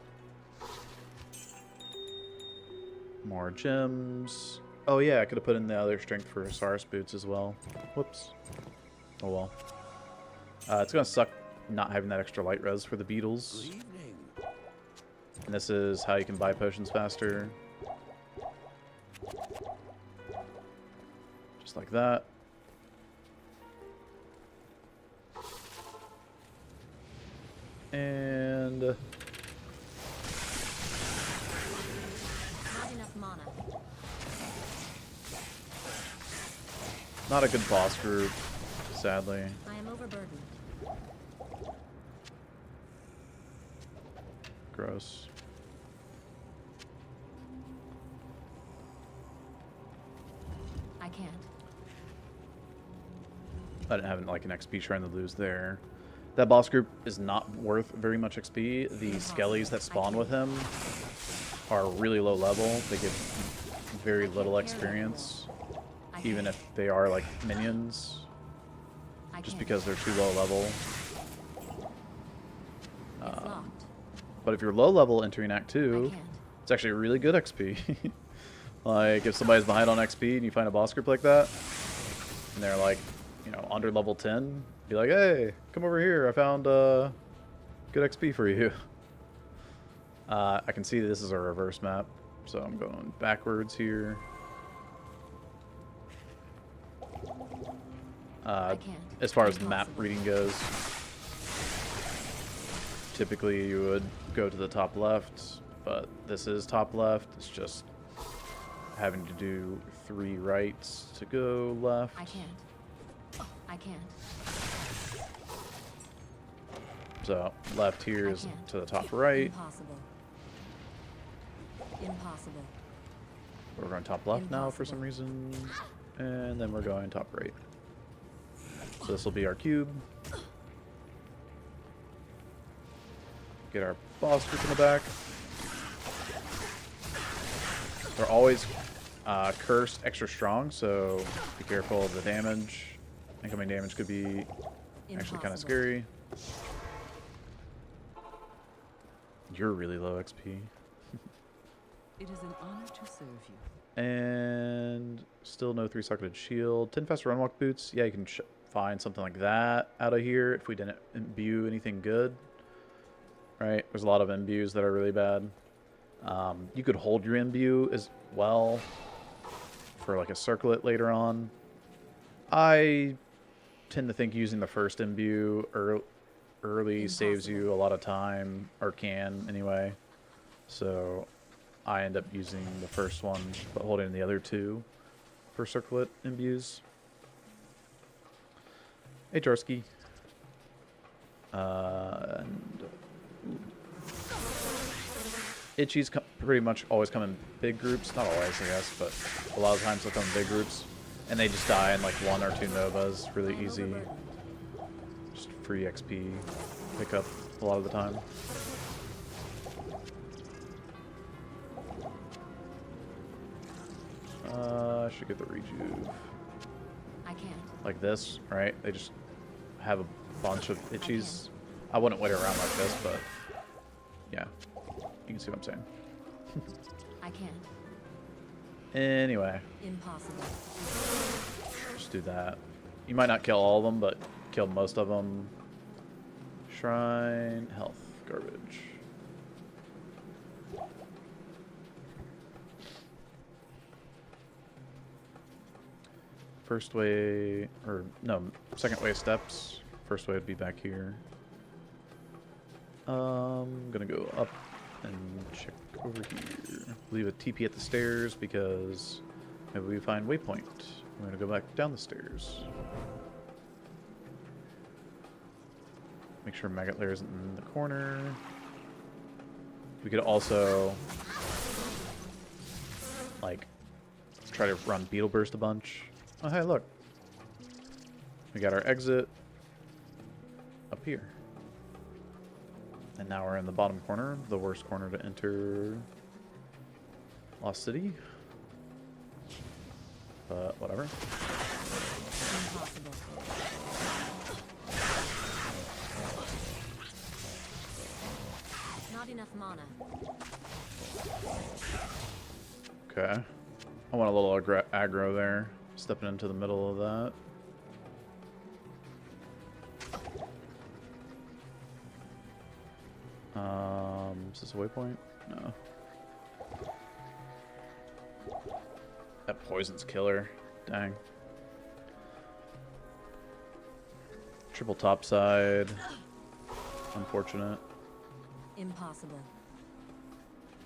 More gems. Oh yeah, I could have put in the other strength for Osiris boots as well. Whoops. Oh well. It's gonna suck not having that extra light res for the beetles. And this is how you can buy potions faster. Just like that. And Not enough mana. not a good boss group, sadly. I am overburdened. Gross. I can't. I didn't have like an XP shrine to lose there. That boss group is not worth very much XP. The skellies that spawn with him are really low level. They give very little experience, even if they are like minions, just because they're too low level. It's locked. But if you're low level entering Act 2, it's actually really good XP. Like if somebody's behind on XP and you find a boss group like that, and they're like, you know, under level 10, be like, hey, come over here, I found good XP for you. I can see this is a reverse map, so I'm going backwards here. As far as map reading goes, typically you would go to the top left, but this is top left. It's just having to do 3 rights to go left. I can't. I can't. So left here is to the top right. Impossible. Impossible. We're going top left now for some reason. And then we're going top right. So this will be our cube. Get our boss group in the back. They're always cursed extra strong, so be careful of the damage. Incoming damage could be actually kind of scary. You're really low XP. It is an honor to serve you. And still no 3-socketed shield. 10 faster runwalk boots. Yeah, you can find something like that out of here if we didn't imbue anything good. Right? There's a lot of imbues that are really bad. You could hold your imbue as well for like a circlet later on. I tend to think using the first imbue early saves you a lot of time, or can anyway. So I end up using the first one, but holding the other 2 for circlet imbues. Hey, Jarsky. And Itchies pretty much always come in big groups. Not always, I guess, but a lot of times they'll come in big groups. And they just die in like 1 or 2 novas. Really easy. Just free XP pickup a lot of the time. I should get the rejuve. I can't. Like this, right? They just have a bunch of itchies. I wouldn't wait around like this, but yeah. You can see what I'm saying. I can't. Anyway. Impossible. Just do that. You might not kill all of them, but kill most of them. Shrine, health, garbage. First way, or no, second way steps. First way would be back here. Gonna go up and check over here. Leave a TP at the stairs because maybe we find waypoint. We're gonna go back down the stairs. Make sure Maggot lair isn't in the corner. We could also like try to run Beetle Burst a bunch. Oh hey, look. We got our exit up here. And now we're in the bottom corner, the worst corner to enter Lost City. But whatever. Impossible. Not enough mana. Okay. I want a little aggro there. Stepping into the middle of that. Is this a waypoint? No. That poison's killer. Dang. Triple topside. Unfortunate. Impossible.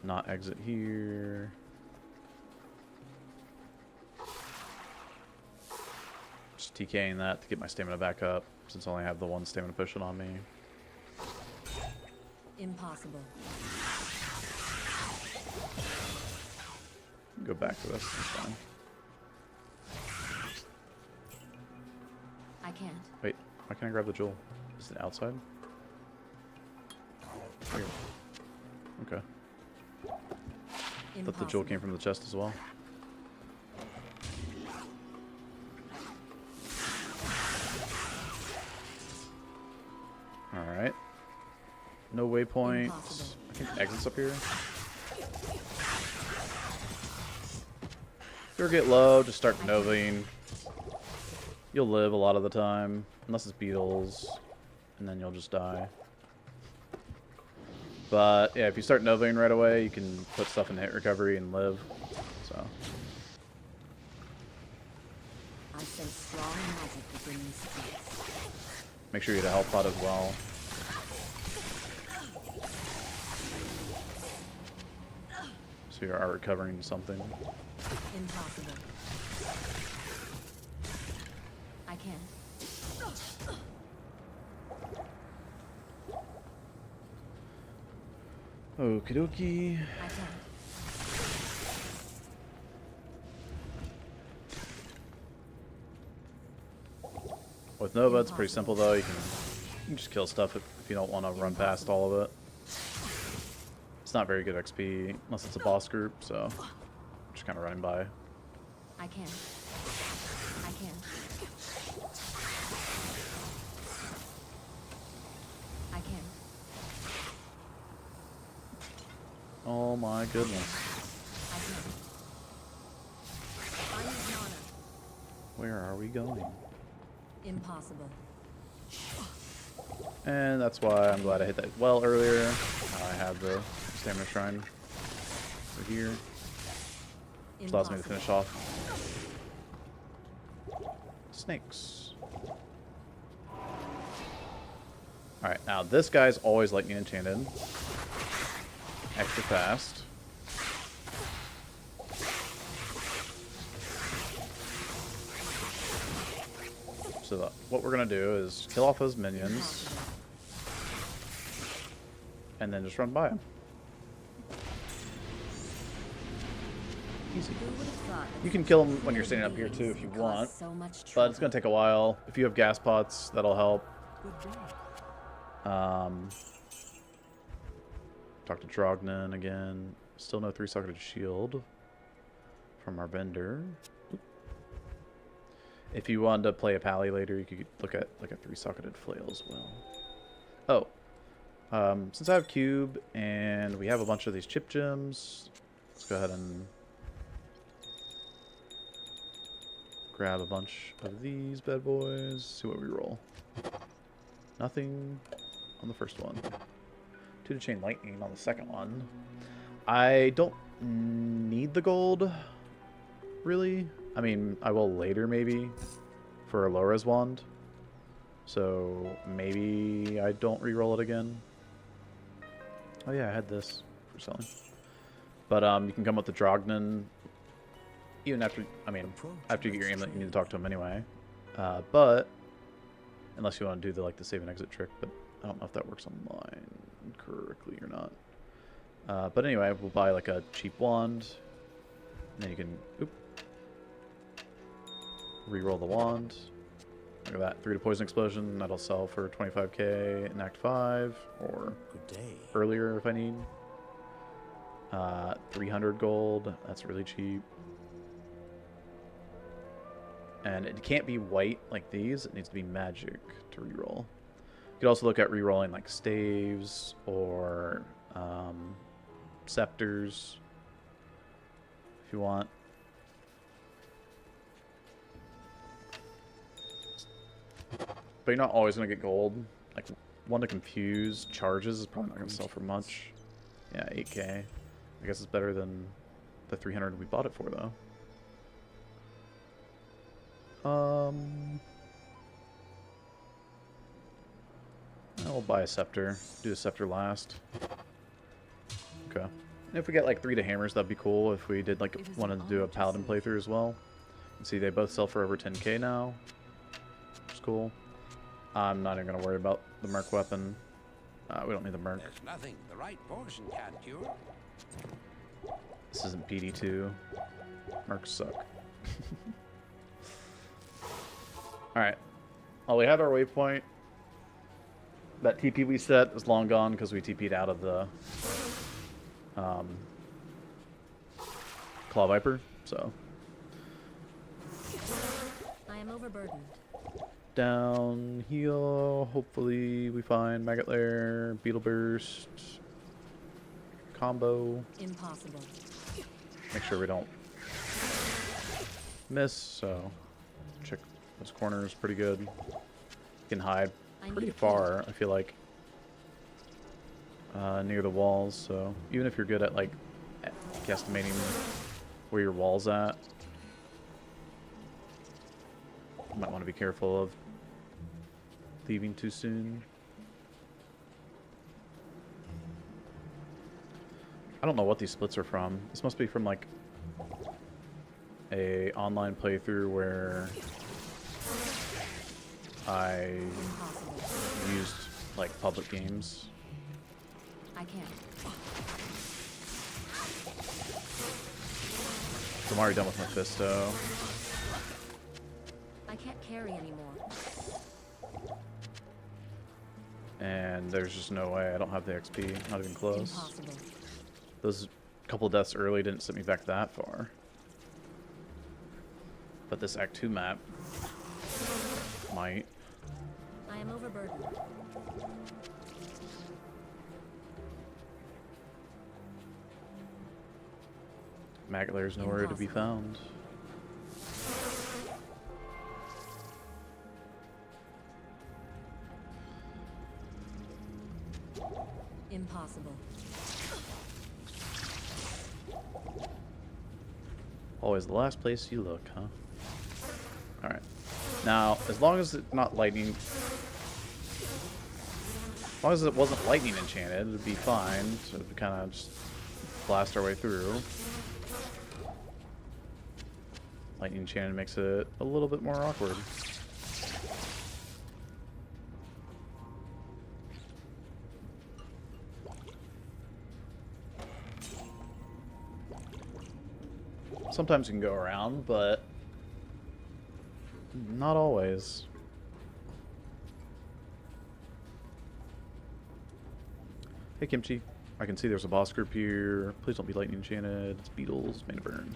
Not exit here. Just TKing that to get my stamina back up, since I only have the one stamina potion on me. Impossible. Go back to this. It's fine. I can't. Wait, why can't I grab the jewel? Is it outside? Weird. Okay. Thought the jewel came from the chest as well. Alright. No waypoints. Impossible. I think exits up here. If you ever get low, just start novaing. You'll live a lot of the time. Unless it's beetles. And then you'll just die. But yeah, if you start novaing right away, you can put stuff in hit recovery and live. So. I sense strong magic within these streets. Make sure you get a health pot as well. So you are recovering something. Impossible. I can't. Okie dokie. I can't. With Nova, it's pretty simple though. You can just kill stuff if you don't want to run past all of it. It's not very good XP unless it's a boss group, so just kind of running by. I can't. I can't. I can't. Oh my goodness. I can't. I need mana. Where are we going? Impossible. And that's why I'm glad I hit that well earlier. I have the stamina shrine over here. Which allows me to finish off. Snakes. Alright, now this guy's always lightning enchanted. Extra fast. So what we're going to do is kill off those minions. And then just run by them. Easy. You can kill them when you're standing up here too if you want. But it's going to take a while. If you have gas pots, that'll help. Talk to Drognan again. Still no 3-socketed shield from our vendor. Oop. If you wanted to play a pally later, you could look at like a 3-socketed flail as well. Oh. Since I have cube and we have a bunch of these chip gems, let's go ahead and Grab a bunch of these bad boys. See what we roll. Nothing on the first one. 2 to chain lightning on the second one. I don't need the gold, really. I mean, I will later maybe for a low-res wand. So maybe I don't re-roll it again. Oh yeah, I had this for selling. But you can come with the Drognan even after, I mean, after you get your amulet, you need to talk to him anyway. But unless you want to do the save and exit trick, but I don't know if that works online correctly or not. But anyway, we'll buy like a cheap wand, and then you can re-roll the wand. Look at that, 3 to poison explosion. That'll sell for 25k in Act 5 or earlier if I need. 300 gold. That's really cheap. And it can't be white like these. It needs to be magic to reroll. You could also look at rerolling like staves or scepters if you want. But you're not always going to get gold. Like, one to confuse charges is probably not going to sell for much. Yeah, 8k. I guess it's better than the 300 we bought it for, though. I'll buy a scepter. Do a scepter last. Okay. And if we get like 3 to hammers, that'd be cool. If we did like wanted to do a paladin playthrough as well. And see, they both sell for over 10k now. Which is cool. I'm not even gonna worry about the merc weapon. We don't need the merc. There's nothing the right portion can't cure. This isn't PD2. Mercs suck. Alright. Well, we have our waypoint. That TP we set is long gone because we TP'd out of the Claw Viper, so. I am overburdened. Down here, hopefully we find Maggot Lair, Beetle Burst, combo. Impossible. Make sure we don't miss, so check those corners pretty good. You can hide pretty far, I feel like, near the walls, so even if you're good at like guesstimating where your wall's at, you might want to be careful of leaving too soon. I don't know what these splits are from. This must be from like a online playthrough where I used like public games. I can't. So I'm already done with Mephisto. I can't carry anymore. And there's just no way. I don't have the XP. Not even close. Impossible. Those couple deaths early didn't set me back that far. But this Act 2 map might. I am overburdened. Maggot Lair's nowhere to be found. Impossible. Always the last place you look, huh? Alright. Now, as long as it's not lightning... As long as it wasn't lightning enchanted, it'd be fine. So we kind of just blast our way through. Lightning enchanted makes it a little bit more awkward. Sometimes you can go around, but not always. Hey Kimchi, I can see there's a boss group here. Please don't be lightning enchanted. It's beetles, main burn.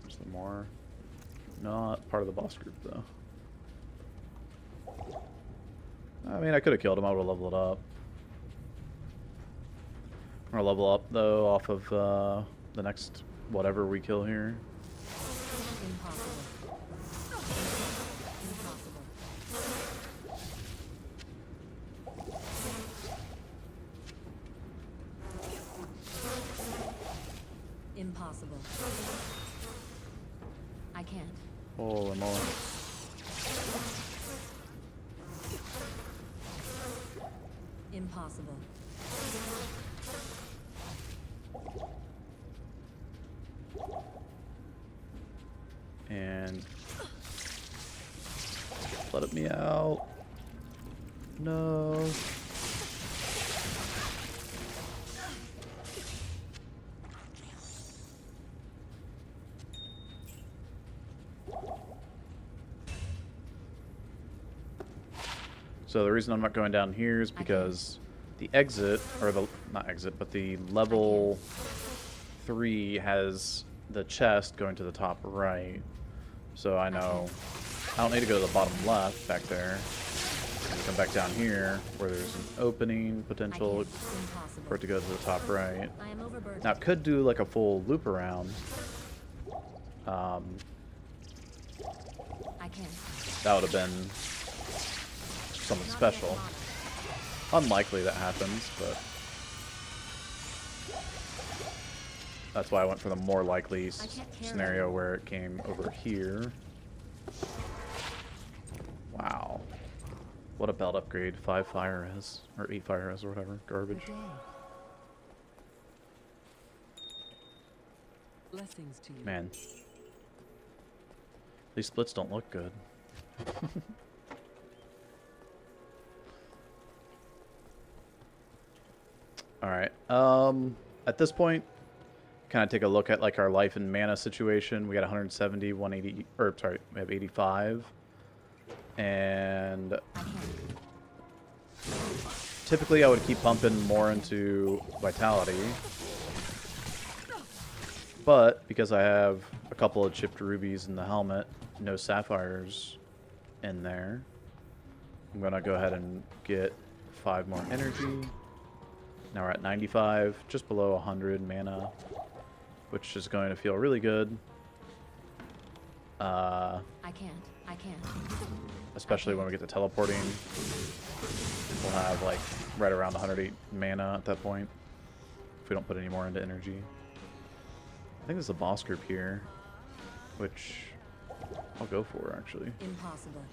There's some more. Not part of the boss group though. I mean, I could have killed him. I would have leveled up. Or level up, though, off of the next whatever we kill here. Impossible. Impossible. Impossible. I can't. Holy moly. Impossible. And let me out. No. So the reason I'm not going down here is because the exit, or the, not exit, but the level 3 has the chest going to the top right. So I know I don't need to go to the bottom left back there. And come back down here where there's an opening potential for it to go to the top right. I am overburdened. Now it could do like a full loop around. I can't. That would have been something special. Unlikely that happens, but that's why I went for the more likely scenario where it came over here. Wow. What a belt upgrade. 5 fire res, or 8 fire res, or whatever. Garbage. Blessings to you. Man. These splits don't look good. Alright. At this point, kind of take a look at like our life and mana situation. We got 170, 180, or sorry, we have 85. And typically I would keep pumping more into vitality. But because I have a couple of chipped rubies in the helmet, no sapphires in there, I'm going to go ahead and get 5 more energy. Now we're at 95, just below 100 mana, which is going to feel really good. I can't. Especially when we get to teleporting. We'll have like right around 108 mana at that point, if we don't put any more into energy. I think there's a boss group here, which I'll go for actually. Impossible.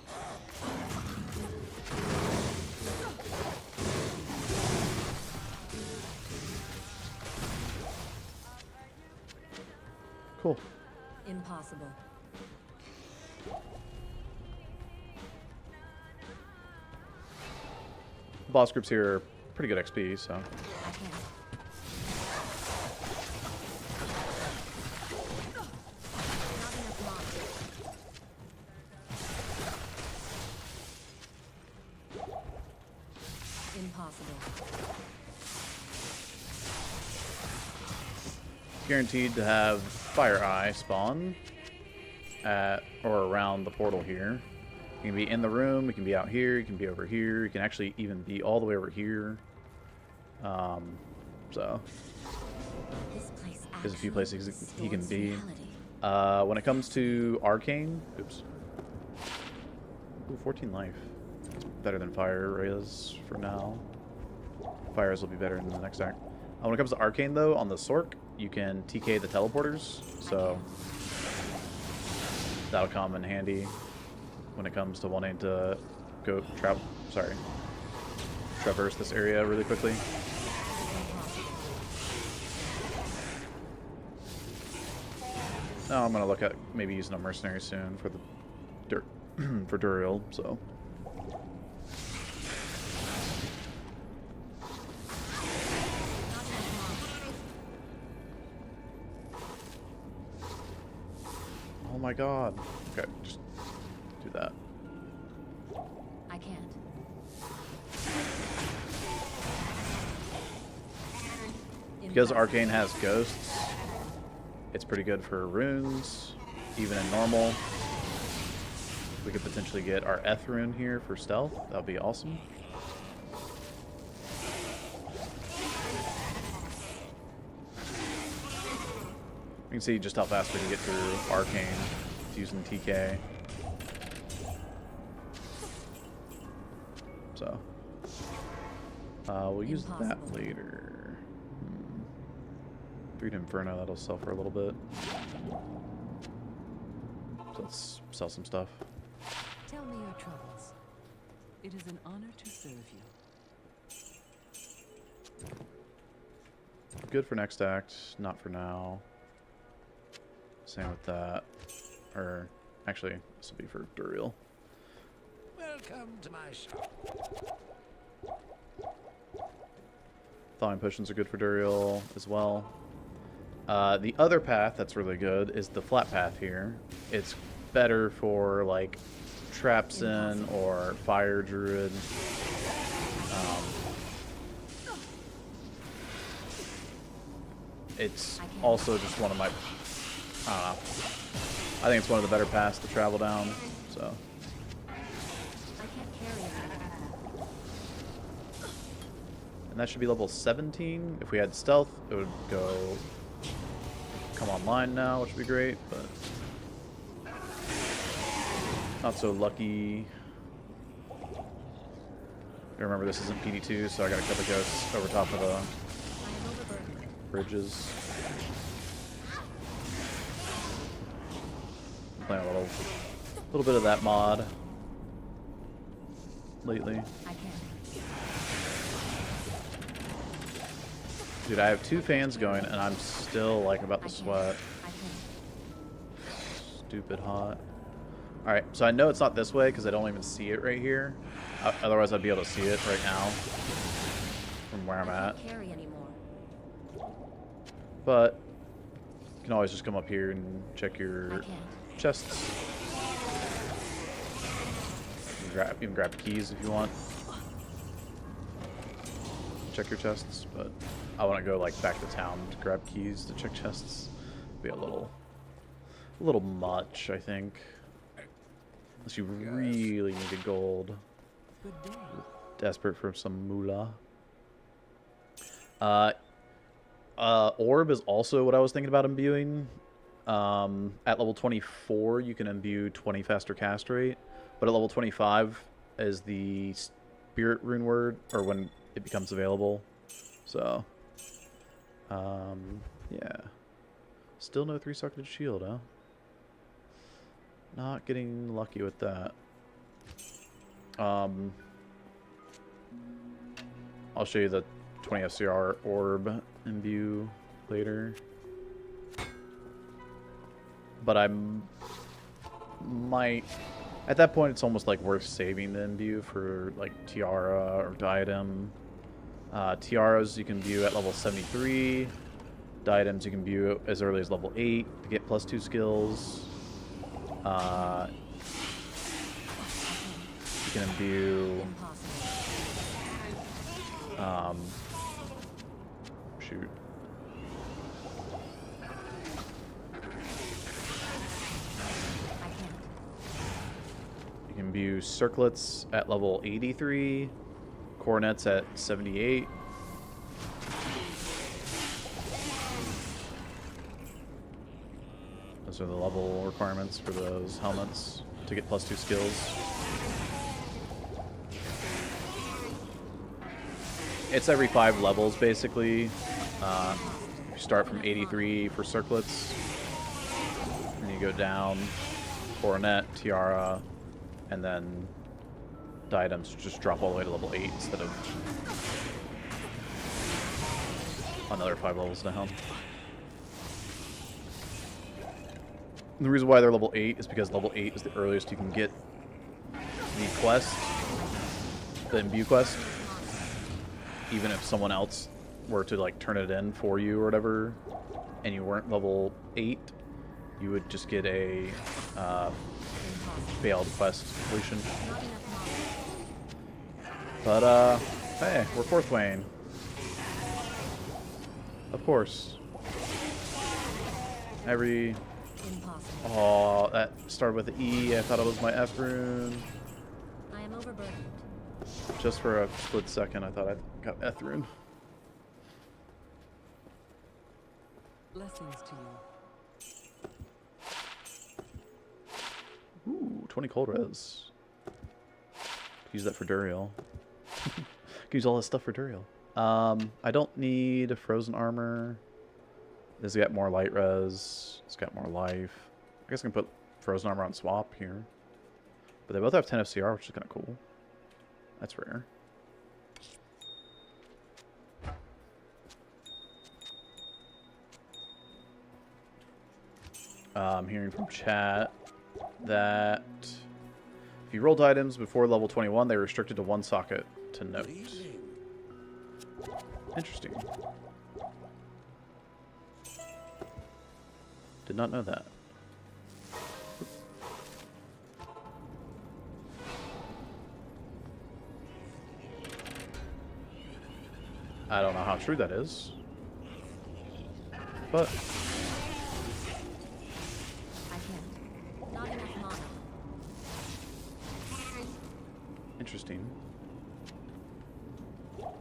Cool. Impossible. Boss groups here are pretty good XP, so. I can't. Not enough mana. Impossible. Guaranteed to have Fire Eye spawn at or around the portal here. You can be in the room, you can be out here, you can be over here, you can actually even be all the way over here. So This place there's a few places he can distorts be. reality. When it comes to Arcane, oops. Ooh, 14 life. It's better than Fire Res for now. Fire Res will be better in the next act. When it comes to Arcane though, on the Sork, you can TK the teleporters, so that'll come in handy when it comes to wanting to go traverse this area really quickly. Now I'm gonna look at maybe using a mercenary soon for the for Duriel, so. Oh my god. Okay, just do that. I can't. Because Arcane has ghosts, it's pretty good for runes, even in normal. We could potentially get our Eth rune here for stealth. That would be awesome. can see just how fast we can get through Arcane using TK. So, we'll use that later. 3 to Inferno, that'll sell for a little bit. So let's sell some stuff. Tell me your troubles. It is an honor to serve you. Good for next act, not for now. Same with that. Or, actually, this will be for Duriel. Welcome to my shop. Thawing potions are good for Duriel as well. The other path that's really good is the flat path here. It's better for like Trapsin or Fire Druid. It's also just one of my, I don't know. I think it's one of the better paths to travel down. So. I can't carry it. And that should be level 17. If we had stealth, it would come online now, which would be great, but not so lucky. Remember, this isn't PD2, so I gotta kill the ghosts over top of the bridges. Playing a little bit of that mod lately. Dude, I have 2 fans going, and I'm still like about to sweat. Stupid hot. All right, so I know it's not this way because I don't even see it right here. Otherwise, I'd be able to see it right now from where I'm at. But you can always just come up here and check your chests. You can grab keys if you want. Check your chests, but I want to go like back to town to grab keys to check chests. Be a little much, I think. Unless you really needed gold. Desperate for some moolah. Orb is also what I was thinking about imbuing. At level 24, you can imbue 20 faster cast rate, but at level 25 is the spirit rune word, or when it becomes available. So, yeah. Still no 3-socketed shield, huh? Not getting lucky with that. I'll show you the 20 FCR orb imbue later. But I might... At that point, it's almost like worth saving the imbue for like Tiara or Diadem. Tiaras you can imbue at level 73. Diadems you can imbue as early as level 8 to get +2 skills. You can imbue... shoot. You can imbue circlets at level 83, coronets at 78. Those are the level requirements for those helmets to get +2 skills. It's every 5 levels, basically. You start from 83 for circlets, and you go down, coronet, tiara, and then diadems just drop all the way to level 8 instead of another 5 levels down. And the reason why they're level 8 is because level 8 is the earliest you can get the quest, the imbue quest. Even if someone else were to like turn it in for you or whatever, and you weren't level 8, you would just get a failed quest completion. But hey, we're 4th Wayne. Of course. Oh, that started with the E. I thought it was my F rune. I am overburdened. Just for a split second, I thought I got F rune. Blessings to you. 20 cold res. Use that for Duriel. Use all this stuff for Duriel. I don't need a frozen armor. This got more light res. It's got more life. I guess I can put frozen armor on swap here. But they both have 10 FCR, which is kind of cool. That's rare. I'm hearing from chat that if you rolled items before level 21, they were restricted to one socket to note. Interesting. Did not know that. I don't know how true that is, but I can't. Not enough mana. interesting. Not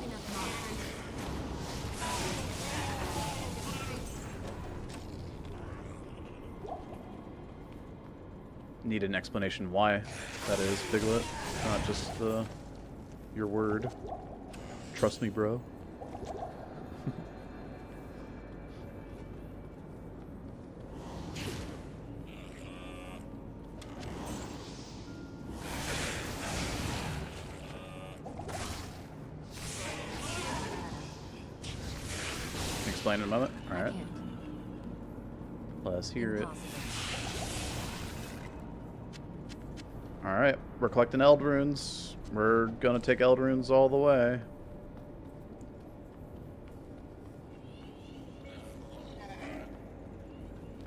enough mana. Need an explanation why that is, Piglet. Not just your word. Trust me, bro. Explain in a moment. All right. Let's hear it. Alright, we're collecting Eld Runes. We're gonna take Eld Runes all the way.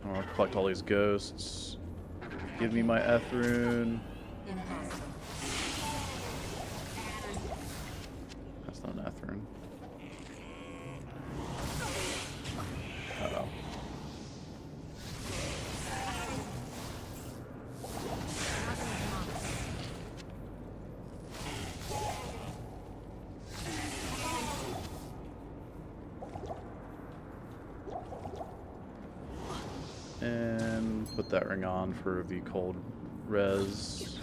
I'll collect all these ghosts. Give me my Eth Rune. Impossible. That's not an Eth Rune. Uh-oh. And put that ring on for the cold res.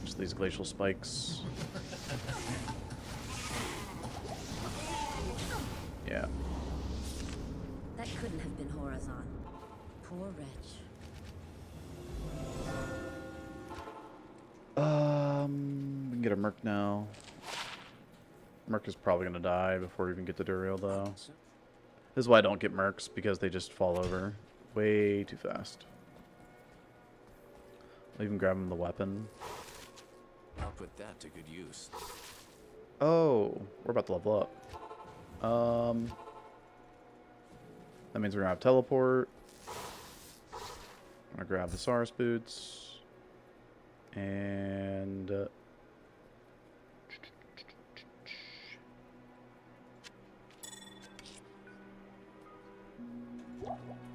Just these glacial spikes. Yeah. That couldn't have been Horazon. Poor wretch. We can get a Merc now. Merc is probably gonna die before we even get to Duriel though. This is why I don't get Mercs, because they just fall over way too fast. I'll even grab him the weapon. I'll put that to good use. Oh, we're about to level up. That means we're gonna have teleport. I'm gonna grab the Saurus boots. And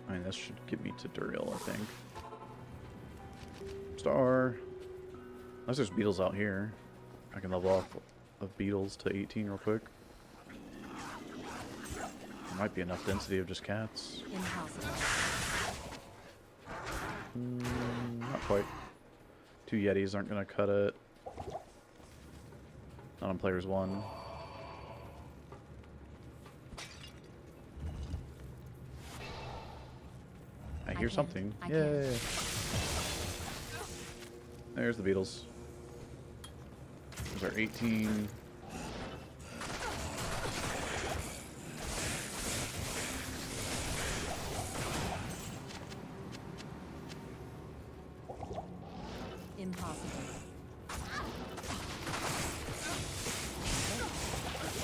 I mean, this should get me to Duriel, I think. Star. Unless there's beetles out here. I can level off of beetles to 18 real quick. There might be enough density of just cats. Impossible. Not quite. 2 Yetis aren't going to cut it. Not on players 1. I hear something. Yay! There's the beetles. There's our 18. Impossible.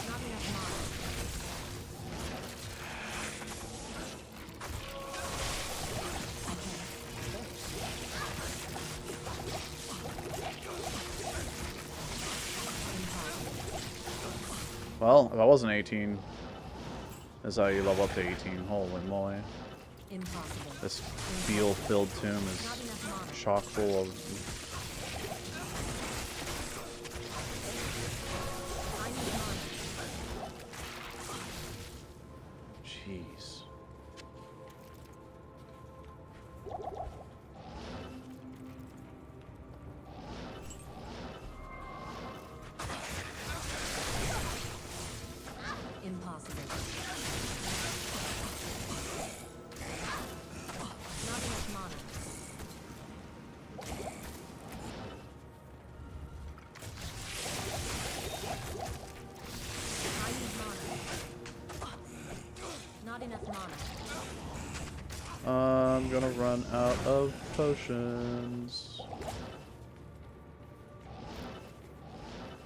Not enough mana. Well, if I wasn't 18, this is how you level up to 18. Holy moly. Impossible. This beetle-filled tomb Not is enough mana. chock full of... I need mana. run out of potions.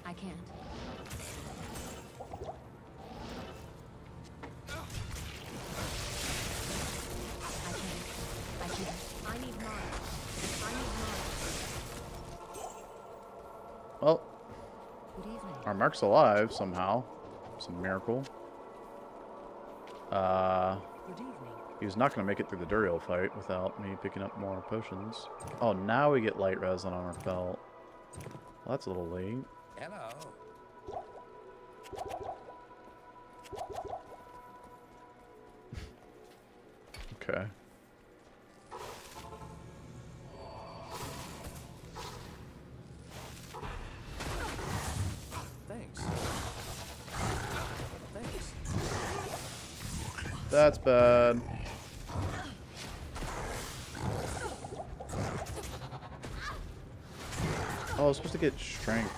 I can't. I can't. I need mana. I need mana. Well, Good evening. our Mark's alive somehow. Some miracle. Good evening. He was not going to make it through the Duriel fight without me picking up more potions. Oh, now we get light res on our belt. Well, that's a little late. Hello. Okay. Thanks. Thanks. That's bad. Oh, I was supposed to get strength.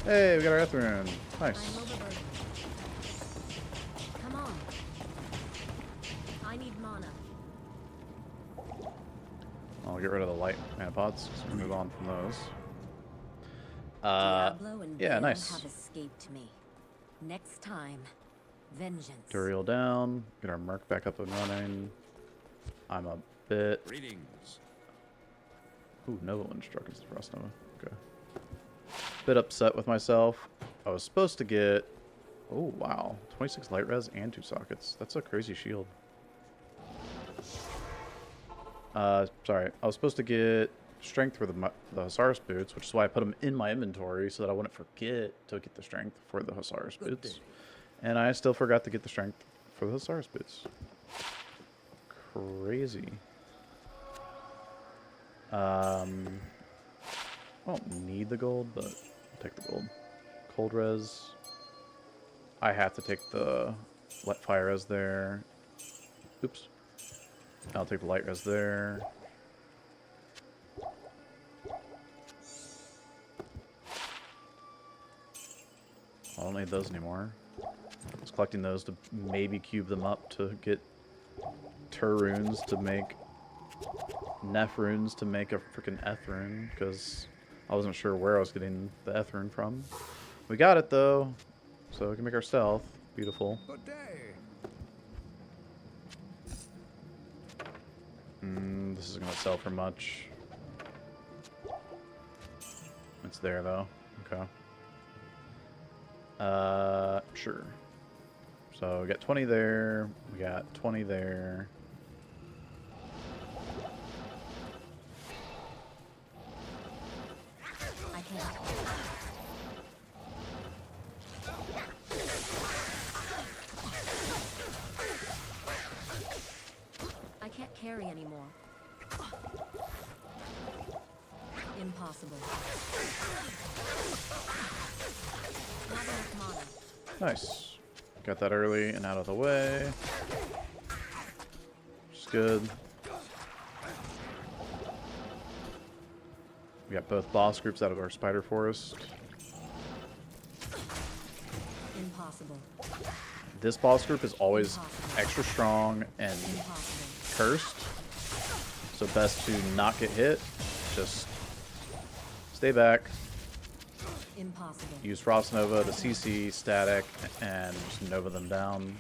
Hey, we got our Ethrune. Nice. I'm overburdened. Come on. I need mana. I'll get rid of the light mana pots. So we move on from those. Diablo and Yeah, Baal nice. have escaped me. Next time, vengeance. Duriel down. Get our Merc back up and running. I'm a bit. Greetings. Ooh, Nova one struck as the Frost Nova. Okay. Bit upset with myself. I was supposed to get. Oh wow, 26 light res and 2 sockets. That's a crazy shield. Sorry. I was supposed to get strength for the Hussar's boots, which is why I put them in my inventory so that I wouldn't forget to get the strength for the Hussar's boots. And I still forgot to get the strength for the Hussar's boots. Crazy. I don't need the gold, but I'll take the gold. Cold res. I have to take the fire res there. Oops. I'll take the light res there. I don't need those anymore. I was collecting those to maybe cube them up to get runes to make Neph runes to make a freaking Eth rune, because I wasn't sure where I was getting the Eth rune from. We got it though, so we can make our stealth. Beautiful. Good day. This is gonna sell for much. It's there though. Okay. Sure. So we got 20 there. We got 20 there. I can't. I can't carry anymore. Impossible. Not enough mana. Nice. Got that early and out of the way. Which is good. We got both boss groups out of our spider forest. Impossible. This boss group is always extra strong and Impossible. cursed. So best to not get hit. Just stay back. Impossible. Use Frost Nova to CC static and just Nova them down.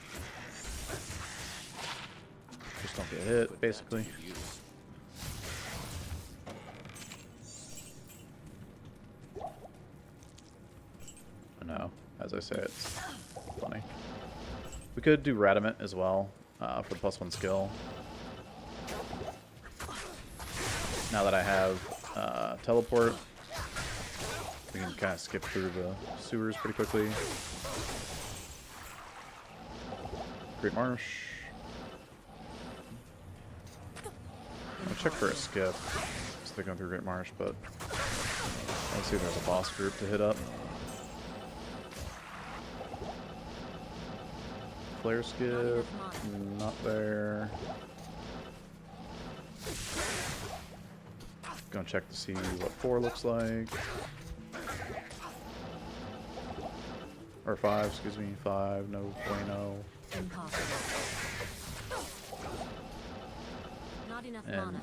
Just don't get hit, basically. Good use. I know, as I say, it's funny. We could do Radament as well for the +1 skill. Now that I have teleport, we can kind of skip through the sewers pretty quickly. Great Marsh. I'll check for a skip. So they're going through Great Marsh, but let's see if there's a boss group to hit up. Flare skip, not there. Gonna check to see what 4 looks like. Or 5, excuse me. 5, no bueno. Impossible. Not enough And mana.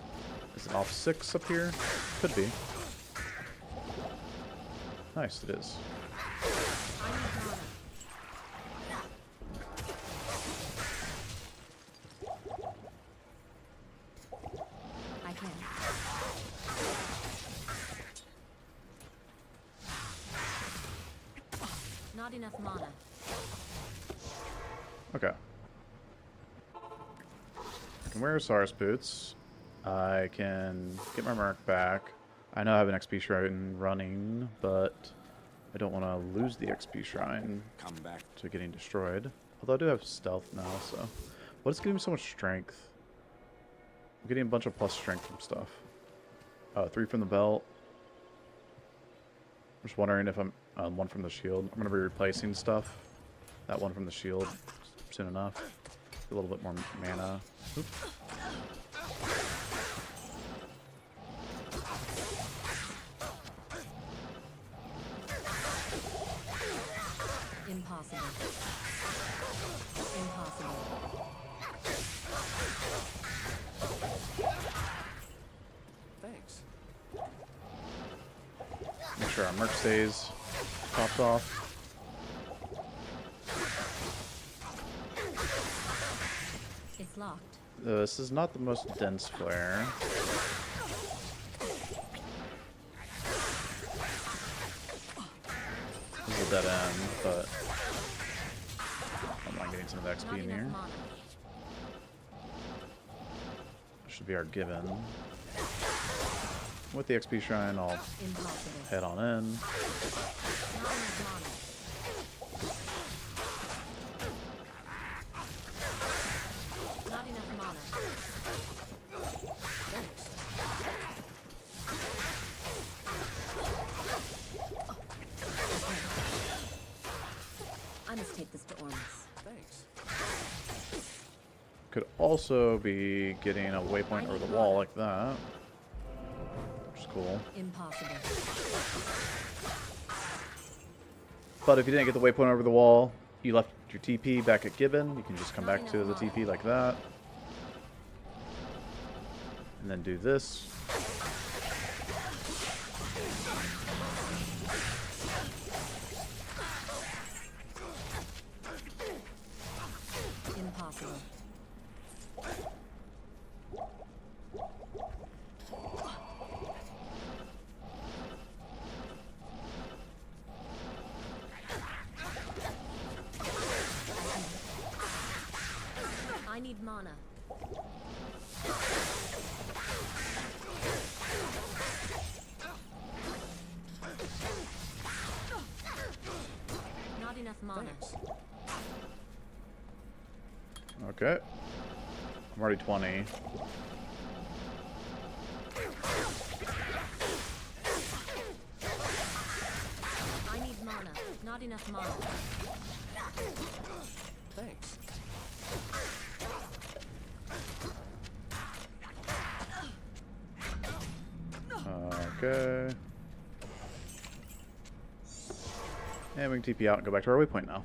is it off 6 up here? Could be. Nice, it is. I need mana. I can. Not enough mana. Okay. I can wear Osiris boots. I can get my mark back. I know I have an XP shrine running, but I don't want to lose the XP shrine Come back. to getting destroyed. Although I do have stealth now, so... What is giving me so much strength? I'm getting a bunch of plus strength from stuff. 3 from the belt. I'm just wondering if I'm... 1 from the shield. I'm going to be replacing stuff. That 1 from the shield soon enough. A little bit more mana. Oop. Impossible. Impossible. Thanks. Make sure our merc stays topped off. It's locked. This is not the most dense flare. This is a dead end, but I'm not getting some of the Not XP in enough here. mana. This should be our given. With the XP shrine, I'll Impossible. head on in. Not enough mana. Not enough mana. I must take this to Ormus. Thanks. Could also be getting a waypoint over the wall like that. Which is cool. Impossible. But if you didn't get the waypoint over the wall, you left your TP back at Gibbon, you can just come back to the TP like that. And then do this. Impossible. I need mana. Not enough mana. Thanks. Okay. I'm already 20. I need mana. Not enough mana. Thanks. Okay. And we can TP out and go back to our waypoint now.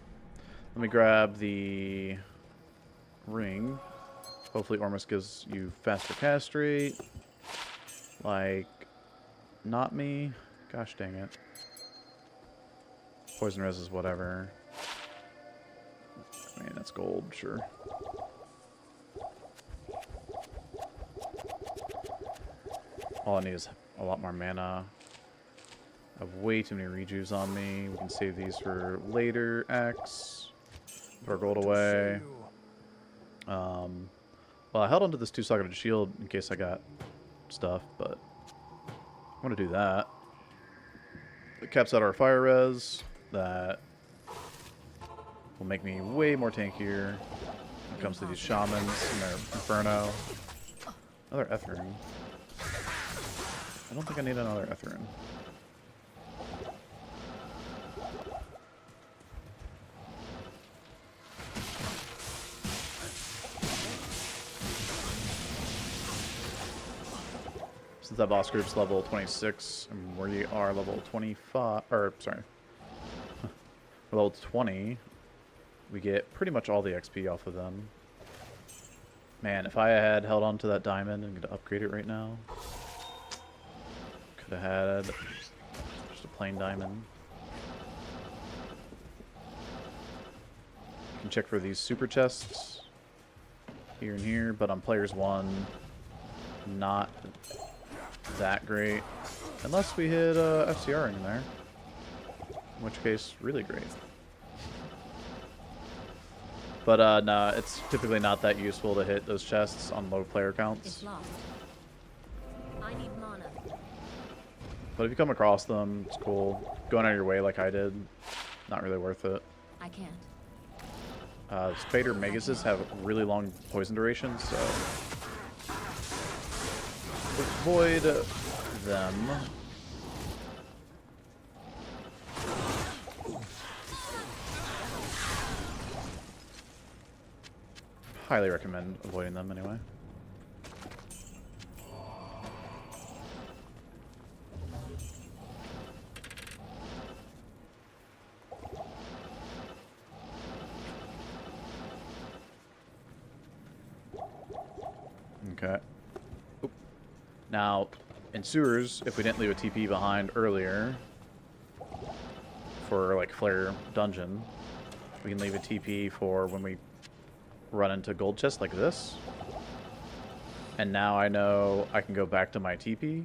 Let me grab the ring. Hopefully Ormus gives you faster cast rate. Like, not me. Gosh dang it. Poison res is whatever. I mean, that's gold, sure. All I need is a lot more mana. I have way too many rejuves on me. We can save these for later acts. Put our gold away. Well, I held onto this two-socketed shield in case I got stuff, but I want to do that. It caps out our fire res. That will make me way more tankier when it comes to these shamans and their inferno. Another Etherin. I don't think I need another Etherin. Since that boss group's level 26, and we are level 25, or sorry, level 20, we get pretty much all the XP off of them. Man, if I had held on to that diamond and could upgrade it right now, could have had just a plain diamond. You can check for these super chests here and here, but on players 1, not that great. Unless we hit FCR in there. In which case, really great. But no, it's typically not that useful to hit those chests on low player counts. It's lost. I need mana. But if you come across them, it's cool. Going out of your way like I did, not really worth it. I can't. Spader Megases have really long poison durations, so avoid them. Highly recommend avoiding them anyway. Okay. Oop. Now, in sewers, if we didn't leave a TP behind earlier for like Flare Dungeon, we can leave a TP for when we run into gold chests like this. And now I know I can go back to my TP,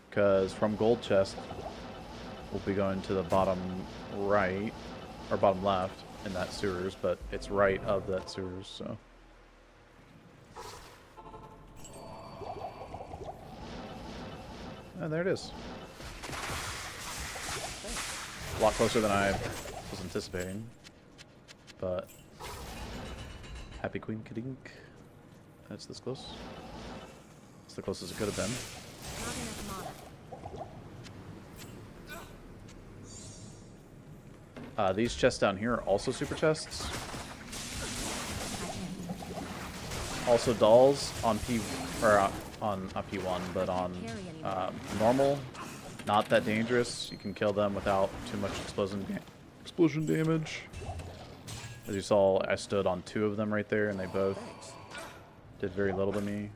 because from gold chest we'll be going to the bottom right, or bottom left in that sewers, but it's right of that sewers, so. And there it is. A lot closer than I was anticipating, but happy Queen Kadink. That's this close. It's the closest it could have been. Not enough mana. These chests down here are also super chests. I can't. Also dolls on P, or on not P1, but on normal. Not that dangerous. You can kill them without too much explosion damage. As you saw, I stood on 2 of them right there, and they both did very little to me.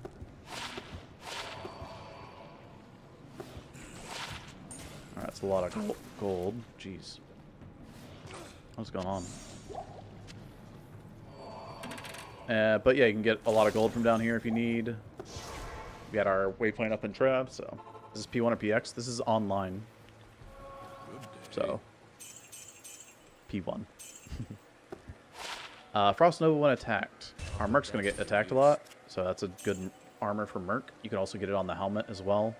Alright, that's a lot of gold. Jeez. What's going on? But yeah, you can get a lot of gold from down here if you need. We got our waypoint up in Trav, so this is P1 or PX. This is online. So P1. Frost Nova when attacked. Our Merc's going to get attacked a lot, so that's a good armor for Merc. You can also get it on the helmet as well,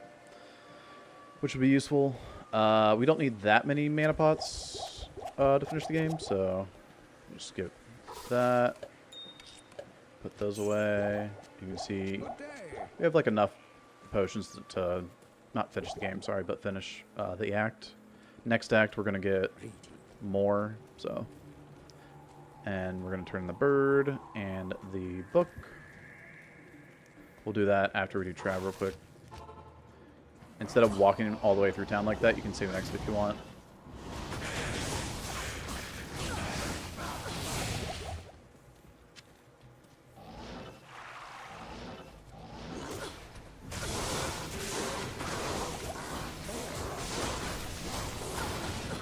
which would be useful. We don't need that many mana pots to finish the game, so just skip that. Put those away. You can see we have like enough potions to not finish the game, sorry, but finish the act. Next act, we're going to get more, so. And we're going to turn the bird and the book. We'll do that after we do Trav real quick. Instead of walking all the way through town like that, you can save an exit if you want.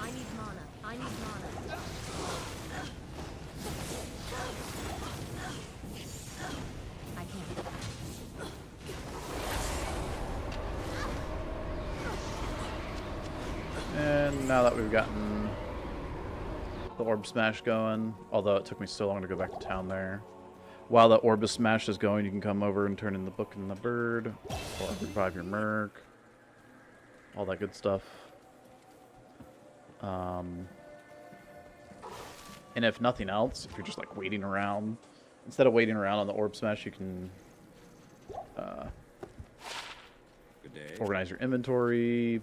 I need mana. I need mana. I can't. And now that we've gotten the orb smash going, although it took me so long to go back to town there. While the orb smash is going, you can come over and turn in the book and the bird, or revive your Merc, all that good stuff. And if nothing else, if you're just like waiting around, instead of waiting around on the orb smash, you can organize your inventory.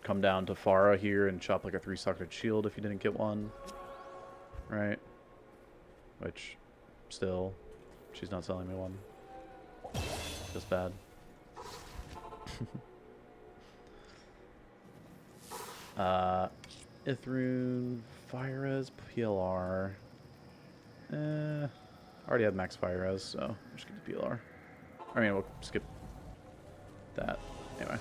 Come down to Farah here and chop like a 3-socketed shield if you didn't get one. Right? Which, still, she's not selling me one. this bad. Ithru, Fire Res, PLR. I already have max Fire Res, so I'm just gonna PLR. I mean, we'll skip that. Anyway.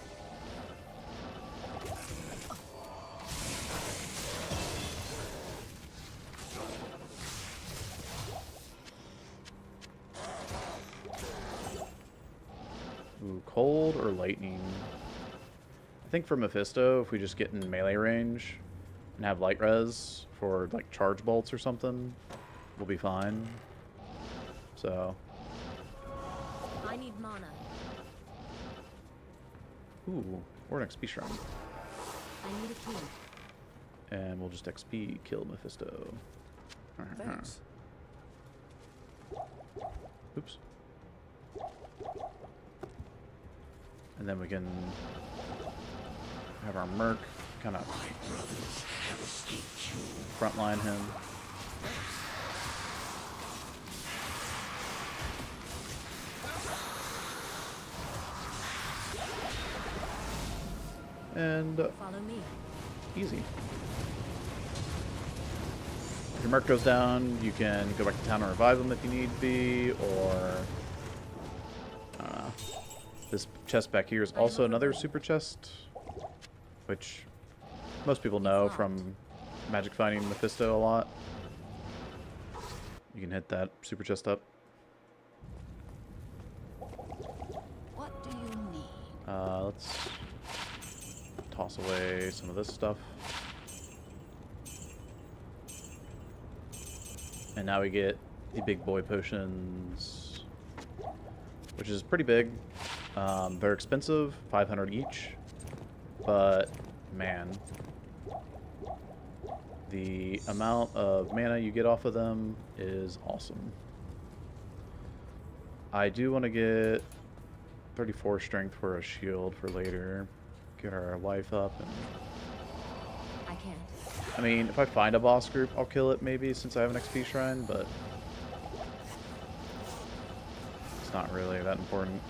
Ooh, cold or lightning? I think for Mephisto, if we just get in melee range and have light res for like charge bolts or something, we'll be fine. So. I need mana. Ooh, or an XP shrine. I need a key. And we'll just XP kill Mephisto. Thanks. Oops. And then we can have our Merc kind of frontline him. And Follow me. easy. If your Merc goes down, you can go back to town and revive him if you need be, or I don't know. This chest back here is also another super chest, which most people know from magic finding Mephisto a lot. You can hit that super chest up. What do you need? Let's toss away some of this stuff. And now we get the big boy potions, which is pretty big. They're expensive, 500 each, but man, the amount of mana you get off of them is awesome. I do want to get 34 strength for a shield for later. Get our life up. And I can't. I mean, if I find a boss group, I'll kill it maybe since I have an XP shrine, but it's not really that important.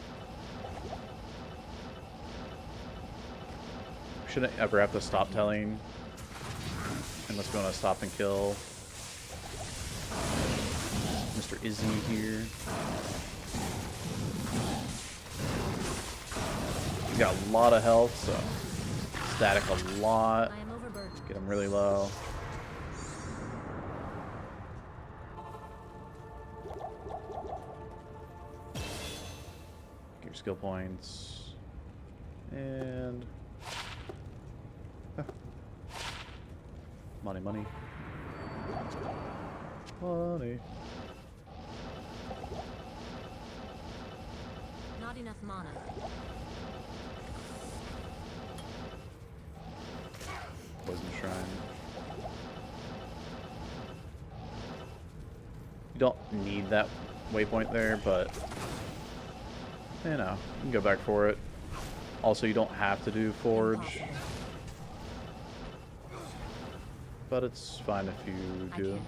Shouldn't ever have to stop telling unless we want to stop and kill Mr. Izzy here. He's got a lot of health, so static a lot. I am overburdened. Get him really low. Get your skill points. And money, money. Money. Not enough mana. Poison Shrine. You don't need that waypoint there, but you know, you can go back for it. Also, you don't have to do Forge, but it's fine if you do.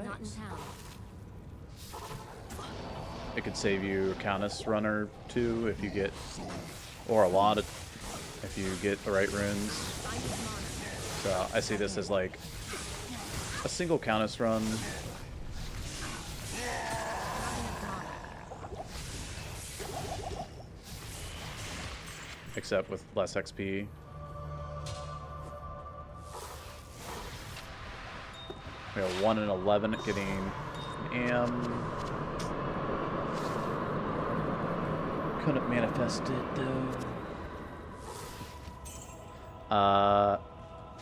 Not in town. It could save you a Countess run or two if you get, or a lot if you get the right runes. I need mana. So I see this as like a single Countess run. Not enough mana. Except with less XP. We have 1 in 11 at getting an AM. Couldn't manifest it though.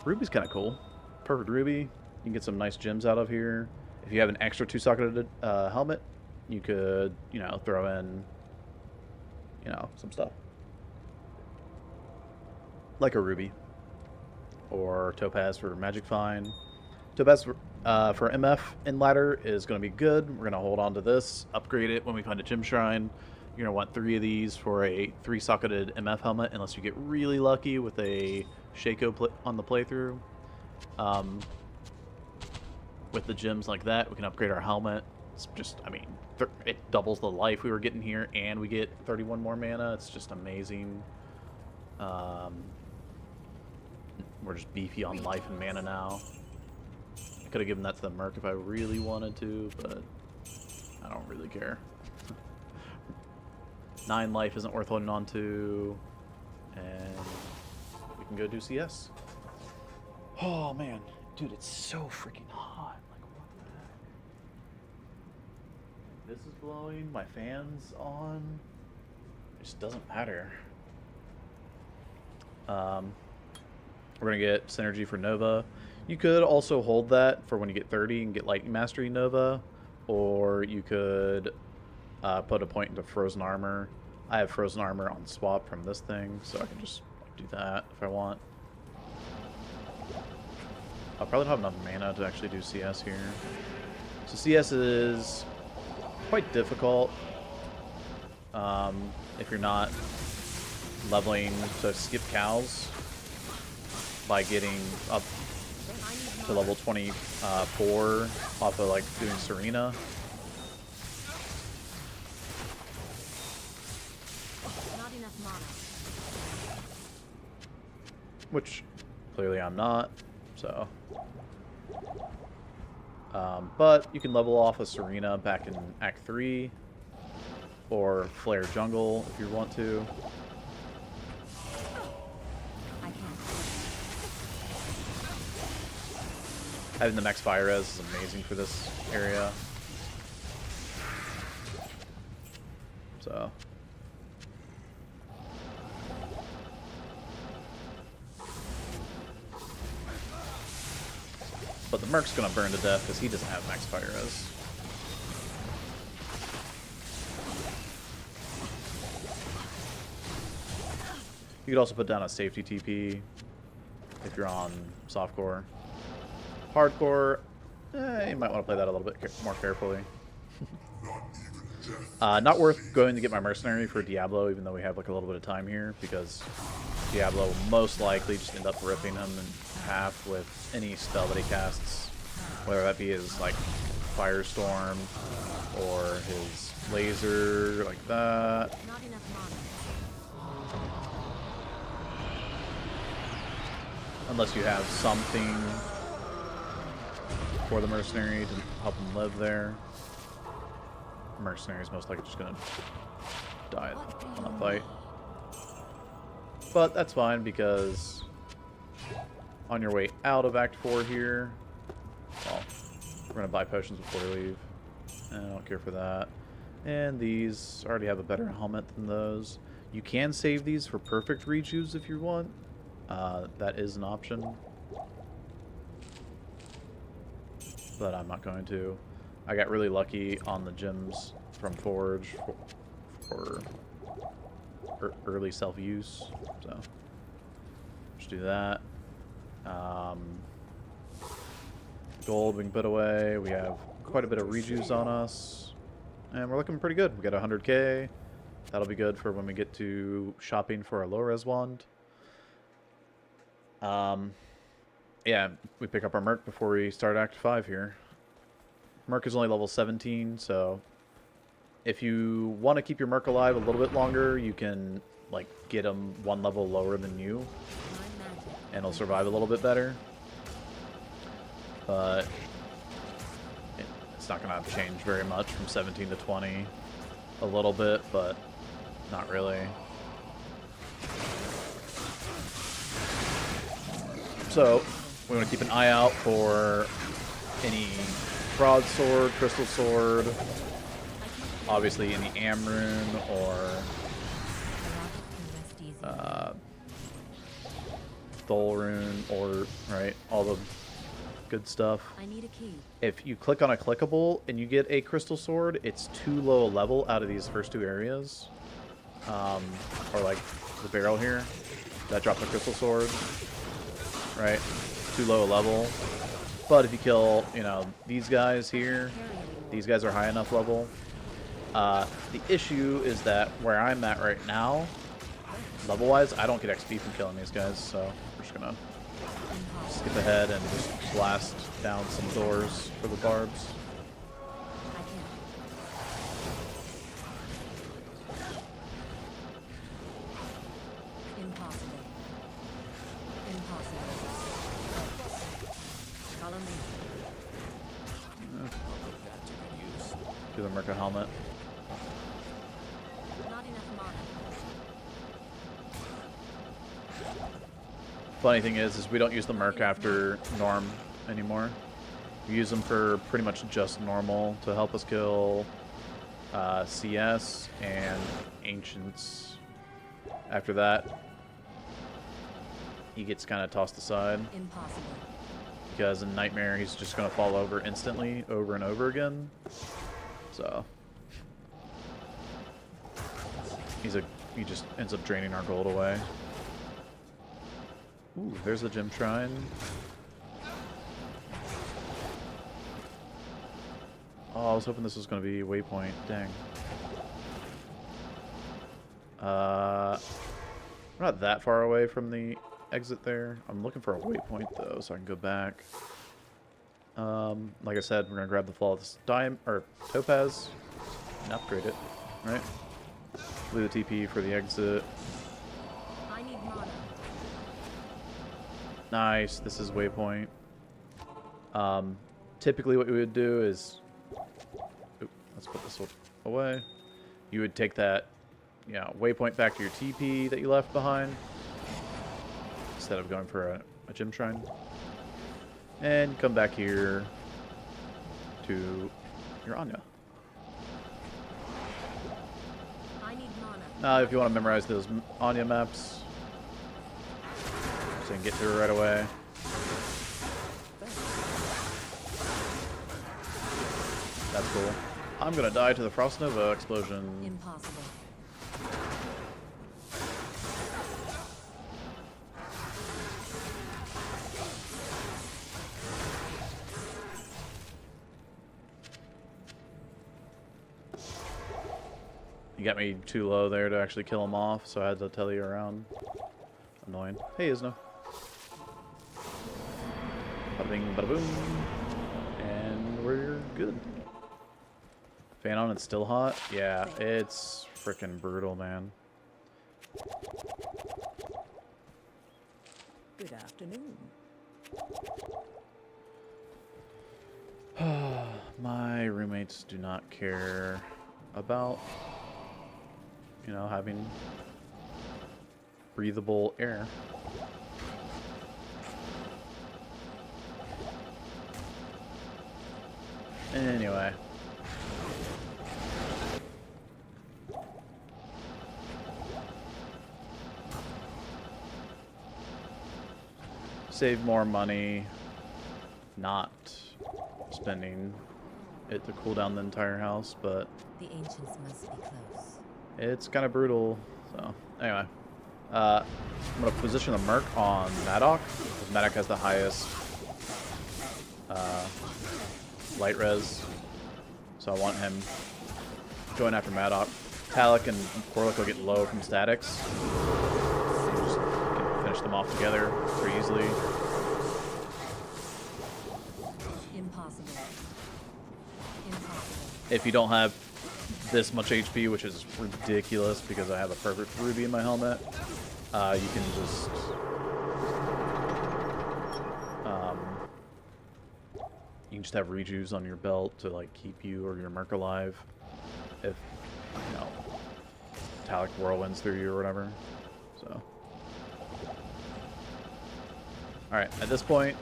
Ruby's kind of cool. Perfect Ruby. You can get some nice gems out of here. If you have an extra 2-socketed helmet, you could, you know, throw in, you know, some stuff. Like a Ruby. Or Topaz for Magic Find. Topaz for MF in ladder is going to be good. We're going to hold on to this, upgrade it when we find a gem shrine. You're going to want 3 of these for a 3-socketed MF helmet, unless you get really lucky with a Shaco on the playthrough. with the gems like that, we can upgrade our helmet. It's just, I mean, it doubles the life we were getting here, and we get 31 more mana. It's just amazing. We're just beefy on life and mana now. I could have given that to the Merc if I really wanted to, but I don't really care. 9 life isn't worth holding on to, and we can go do CS. Oh man, dude, it's so freaking hot. Like, what the heck? This is blowing, my fan's on. It just doesn't matter. We're gonna get synergy for Nova. You could also hold that for when you get 30 and get Lightning Mastery Nova, or you could put a point into Frozen Armor. I have Frozen Armor on swap from this thing, so I can just do that if I want. I'll probably don't have enough mana to actually do CS here. So CS is quite difficult if you're not leveling to skip cows by getting up to level 24 off of like doing Serena. Not enough mana. Which clearly I'm not, so. But you can level off a Serena back in Act 3, or Flare Jungle if you want to. I can't. Having the max fire res is amazing for this area. So. But the Merc's gonna burn to death because he doesn't have max fire res. You could also put down a safety TP if you're on softcore. Hardcore, you might want to play that a little bit more carefully. Not worth going to get my mercenary for Diablo, even though we have like a little bit of time here, because Diablo will most likely just end up ripping him in half with any spell that he casts, whether that be his like Firestorm or his laser like that. Not enough mana. Unless you have something for the mercenary to help him live there. Mercenary is most likely just gonna die on a fight. But that's fine, because on your way out of Act 4 here, well, we're gonna buy potions before we leave. I don't care for that. And these already have a better helmet than those. You can save these for perfect rejuves if you want. That is an option. But I'm not going to. I got really lucky on the gems from Forge for early self-use, so just do that. Gold we can put away. We have quite a bit of rejuves on us, and we're looking pretty good. We got 100k. That'll be good for when we get to shopping for a low-res wand. Yeah, we pick up our Merc before we start Act 5 here. Merc is only level 17, so if you want to keep your Merc alive a little bit longer, you can like get him one level lower than you, and he'll survive a little bit better. But it's not going to change very much from 17 to 20. A little bit, but not really. So we want to keep an eye out for any broadsword, crystal sword, obviously any Amrune or Thulrune, or right, all the good stuff. I need a key. If you click on a clickable and you get a crystal sword, it's too low a level out of these first two areas, or like the barrel here that dropped the crystal sword, right? Too low a level. But if you kill, you know, these guys here, these guys are high enough level. The issue is that where I'm at right now, level-wise, I don't get XP from killing these guys, so we're just gonna skip ahead and just blast down some doors for the barbs. I can't. Impossible. Impossible. Follow me. Give the Merca helmet. Not enough mana. Funny thing is we don't use the Merc after Norm anymore. We use them for pretty much just normal to help us kill CS and Ancients. After that, he gets kind of tossed aside. Impossible. Because in Nightmare, he's just going to fall over instantly, over and over again. So, he just ends up draining our gold away. Ooh, there's the gem shrine. Oh, I was hoping this was going to be waypoint. Dang. We're not that far away from the exit there. I'm looking for a waypoint though, so I can go back. Like I said, we're gonna grab the flawless diamond or topaz and upgrade it. Right? Leave the TP for the exit. I need mana. Nice. This is waypoint. Typically, what we would do is, let's put this away. You would take that, waypoint back to your TP that you left behind, instead of going for a gem shrine, and come back here to your Anya. I need mana. Now, if you want to memorize those Anya maps, so you can get to her right away. That's cool. I'm gonna die to the Frost Nova explosion. Impossible. You got me too low there to actually kill him off, so I had to tell you around. Annoying. Hey, Isno. Bada bing, bada boom. And we're good. Fan on, it's still hot? Yeah, it's freaking brutal, man. Good afternoon. My roommates do not care about, having breathable air. Anyway. Save more money, not spending it to cool down the entire house, but The ancients must be close. it's kind of brutal. So anyway, I'm gonna position the Merc on Maddock, because Maddock has the highest light res, so I want him going after Maddock. Talik and Corlick will get low from statics. So you just can finish them off together pretty easily. Impossible. Impossible. If you don't have this much HP, which is ridiculous because I have a perfect ruby in my helmet, you can just have rejuves on your belt to keep you or your Merc alive if Talik whirlwinds through you or whatever. So alright, at this point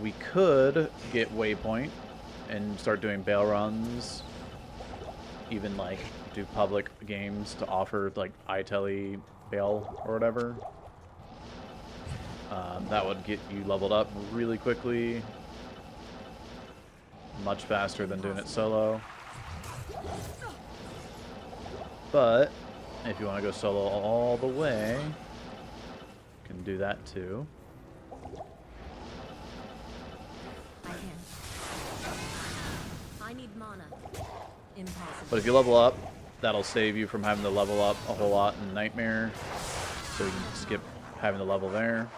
we could get waypoint and start doing Baal runs, even do public games to offer iTele Baal or whatever. That would get you leveled up really quickly, much faster than doing it solo. But if you want to go solo all the way, you can do that too. I can. I need mana. Impossible. But if you level up, that'll save you from having to level up a whole lot in Nightmare, so you can skip having to level there.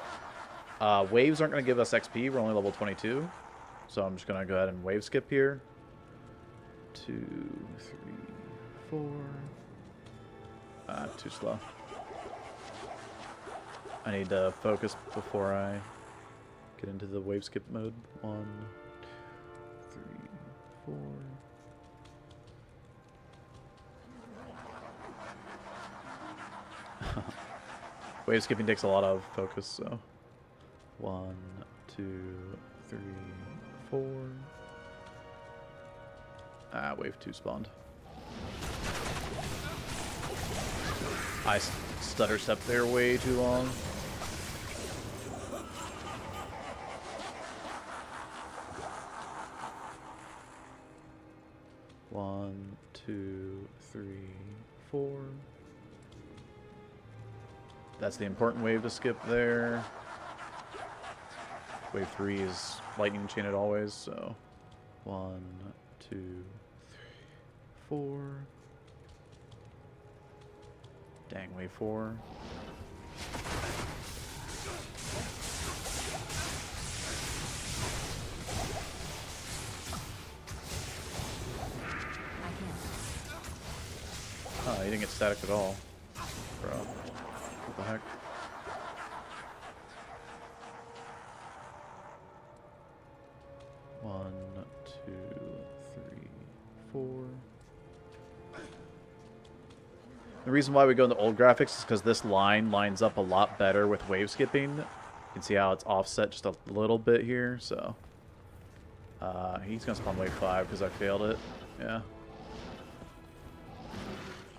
Waves aren't going to give us XP. We're only level 22. So I'm just going to go ahead and wave skip here. 2, 3, 4. Too slow. I need to focus before I get into the wave skip mode. 1, 3, 4. Wave skipping takes a lot of focus, so 1, 2, 3, 4. Wave 2 spawned. I stutter stepped there way too long. One, 2, 3, 4. That's the important wave to skip there. Wave 3 is lightning chained always, so 1, 2, 3, 4. Dang, wave 4. Oh, he didn't get static at all. Bro. What the heck? One, 2, 3, 4. The reason why we go into old graphics is because this line lines up a lot better with wave skipping. You can see how it's offset just a little bit here, so he's gonna spawn wave 5 because I failed it. Yeah.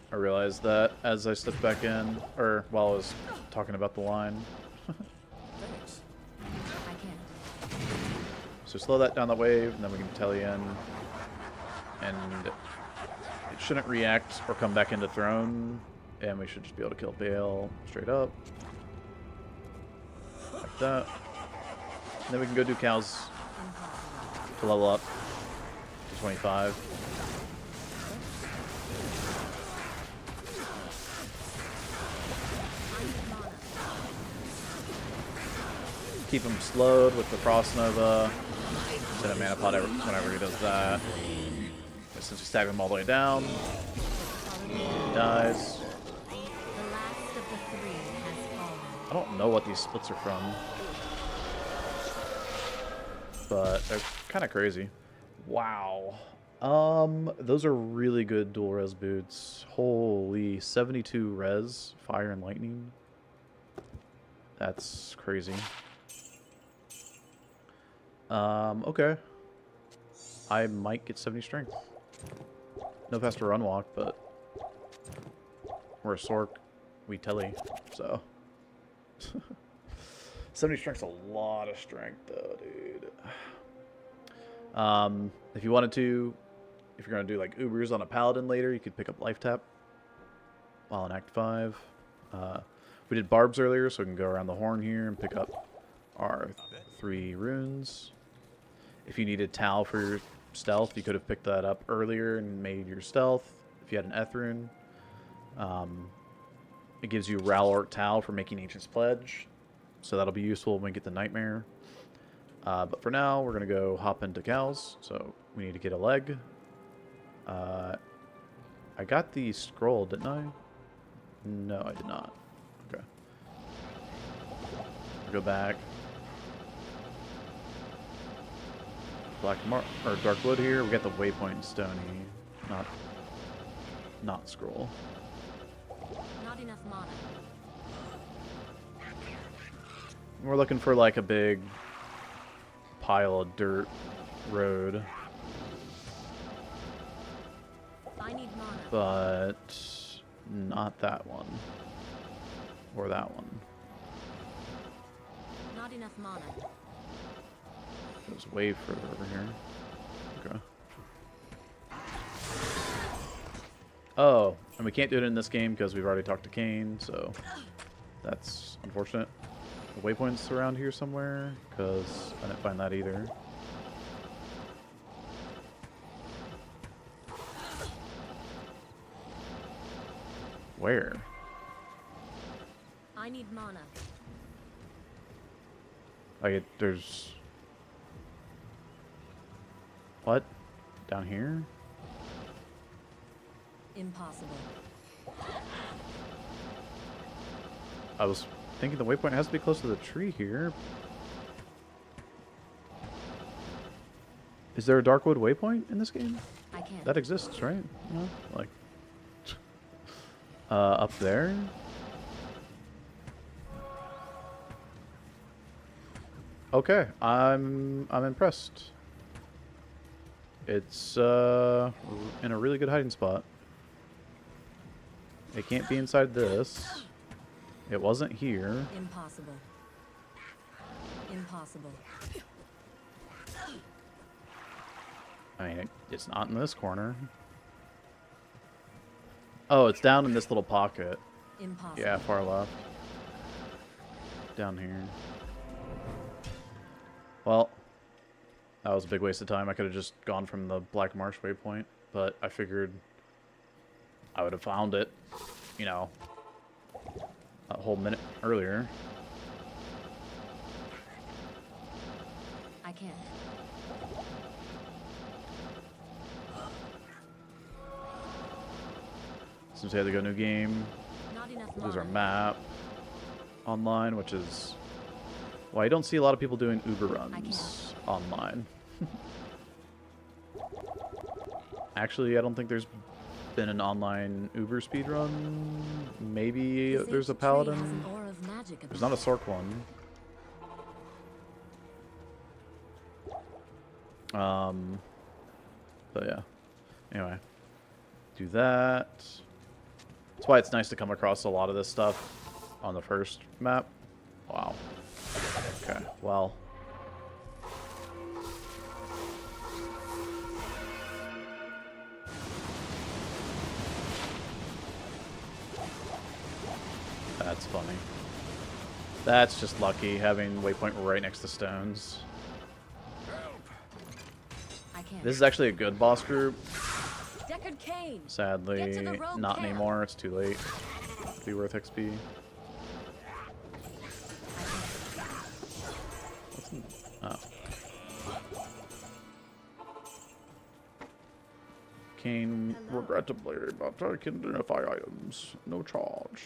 I realized that as I stepped back in, or while I was talking about the line. Thanks. I can't. So slow that down the wave, and then we can tele in. And it shouldn't react or come back into throne, and we should just be able to kill Baal straight up. Like that. And then we can go do cows to level up to 25. Keep him slowed with the Frost Nova. Set a mana pot whenever he does that. But since we stagger him all the way down, he dies. The last of the 3 has fallen. I don't know what these splits are from, but they're kind of crazy. Wow. Those are really good dual res boots. Holy, 72 res, fire and lightning. That's crazy. Okay. I might get 70 strength. No faster run walk, but we're a Sork. We telly, so. 70 strength's a lot of strength, though, dude. If you wanted to, if you're going to do like Ubers on a Paladin later, you could pick up Life Tap while in Act 5. We did Barbs earlier, so we can go around the horn here and pick up our 3 runes. If you needed Tal for your stealth, you could have picked that up earlier and made your stealth. If you had an Eth rune, it gives you Ralorc Tal for making Ancient's Pledge, so that'll be useful when we get the Nightmare. But for now, we're going to go hop into cows, so we need to get a leg. I got the scroll, didn't I? No, I did not. Okay. Go back. Dark Wood here. We got the waypoint stony, not scroll. Not enough mana. We're looking for like a big pile of dirt road, I need mana. but not that one or that one. Not enough mana. There's way further over here. Okay. Oh, and we can't do it in this game because we've already talked to Kane, so that's unfortunate. The waypoint's around here somewhere, because I didn't find that either. Where? I need mana. Like, there's... What? Down here? Impossible. I was thinking the waypoint has to be close to the tree here. Is there a Darkwood waypoint in this game? I can't. That exists, right? Yeah, like... up there? Okay, I'm impressed. It's in a really good hiding spot. It can't be inside this. It wasn't here. Impossible. Impossible. I mean, it's not in this corner. Oh, it's down in this little pocket. Impossible. Yeah, far left. Down here. Well, that was a big waste of time. I could have just gone from the Black Marsh waypoint, but I figured I would have found it, you know, a whole minute earlier. I can't. Since we had to go new game, Not enough lose our mana. map online, which is... Well, I don't see a lot of people doing Uber runs online. Actually, I don't think there's been an online Uber speedrun. Maybe This there's a ancient tree has paladin. an aura of magic There's about not a Sork one. But yeah. Anyway. Do that. That's why it's nice to come across a lot of this stuff on the first map. Wow. Okay, well. That's funny. That's just lucky, having waypoint right next to stones. I can't. This is actually a good boss group. Deckard Cain. Sadly, Get to the rogue not camp. anymore. It's too late to be worth XP. What's in... Oh. Kane, regrettably, but I can identify items. No charge.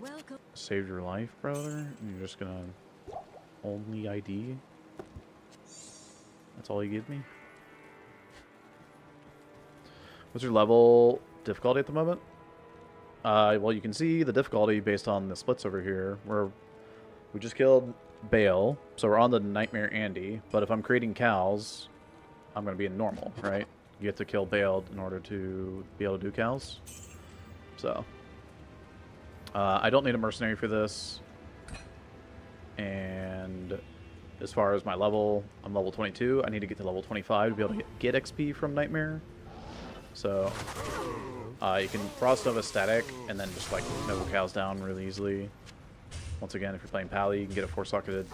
Welcome. Saved your life, brother? And you're just gonna only ID? That's all you give me? What's your level difficulty at the moment? Well, you can see the difficulty based on the splits over here, where we just killed Baal, so we're on the Nightmare Andy, but if I'm creating cows, I'm going to be in normal, right? You have to kill Baal in order to be able to do cows. So, I don't need a mercenary for this, and as far as my level, I'm level 22. I need to get to level 25 to be able to get XP from Nightmare. So, you can Frost Nova static and then just like Nova cows down really easily. Once again, if you're playing Pally, you can get a 4-socketed...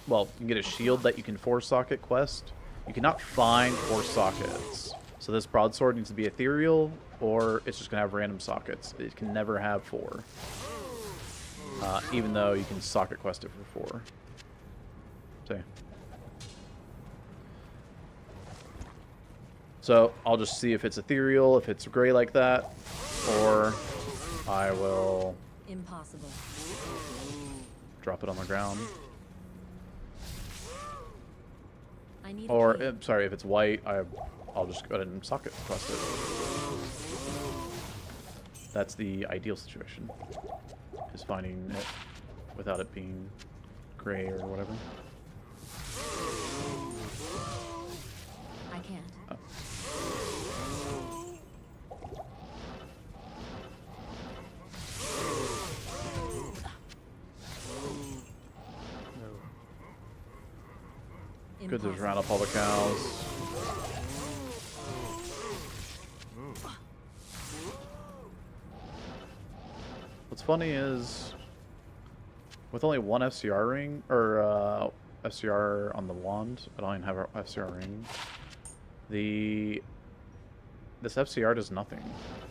Well, you can get a shield that you can 4-socket quest. You cannot find 4 sockets. So this broadsword needs to be ethereal, or it's just going to have random sockets. It can never have 4. Even though you can socket quest it for 4. See. So I'll just see if it's ethereal, if it's gray like that, or I will Impossible. drop it on the ground. I need Or, a key. sorry, if it's white, I'll just go ahead and socket quest it. That's the ideal situation, is finding it without it being gray or whatever. I can't. Oh. Good to just round up all the cows. What's funny is, with only one FCR ring, or FCR on the wand, I don't even have an FCR ring, this FCR does nothing,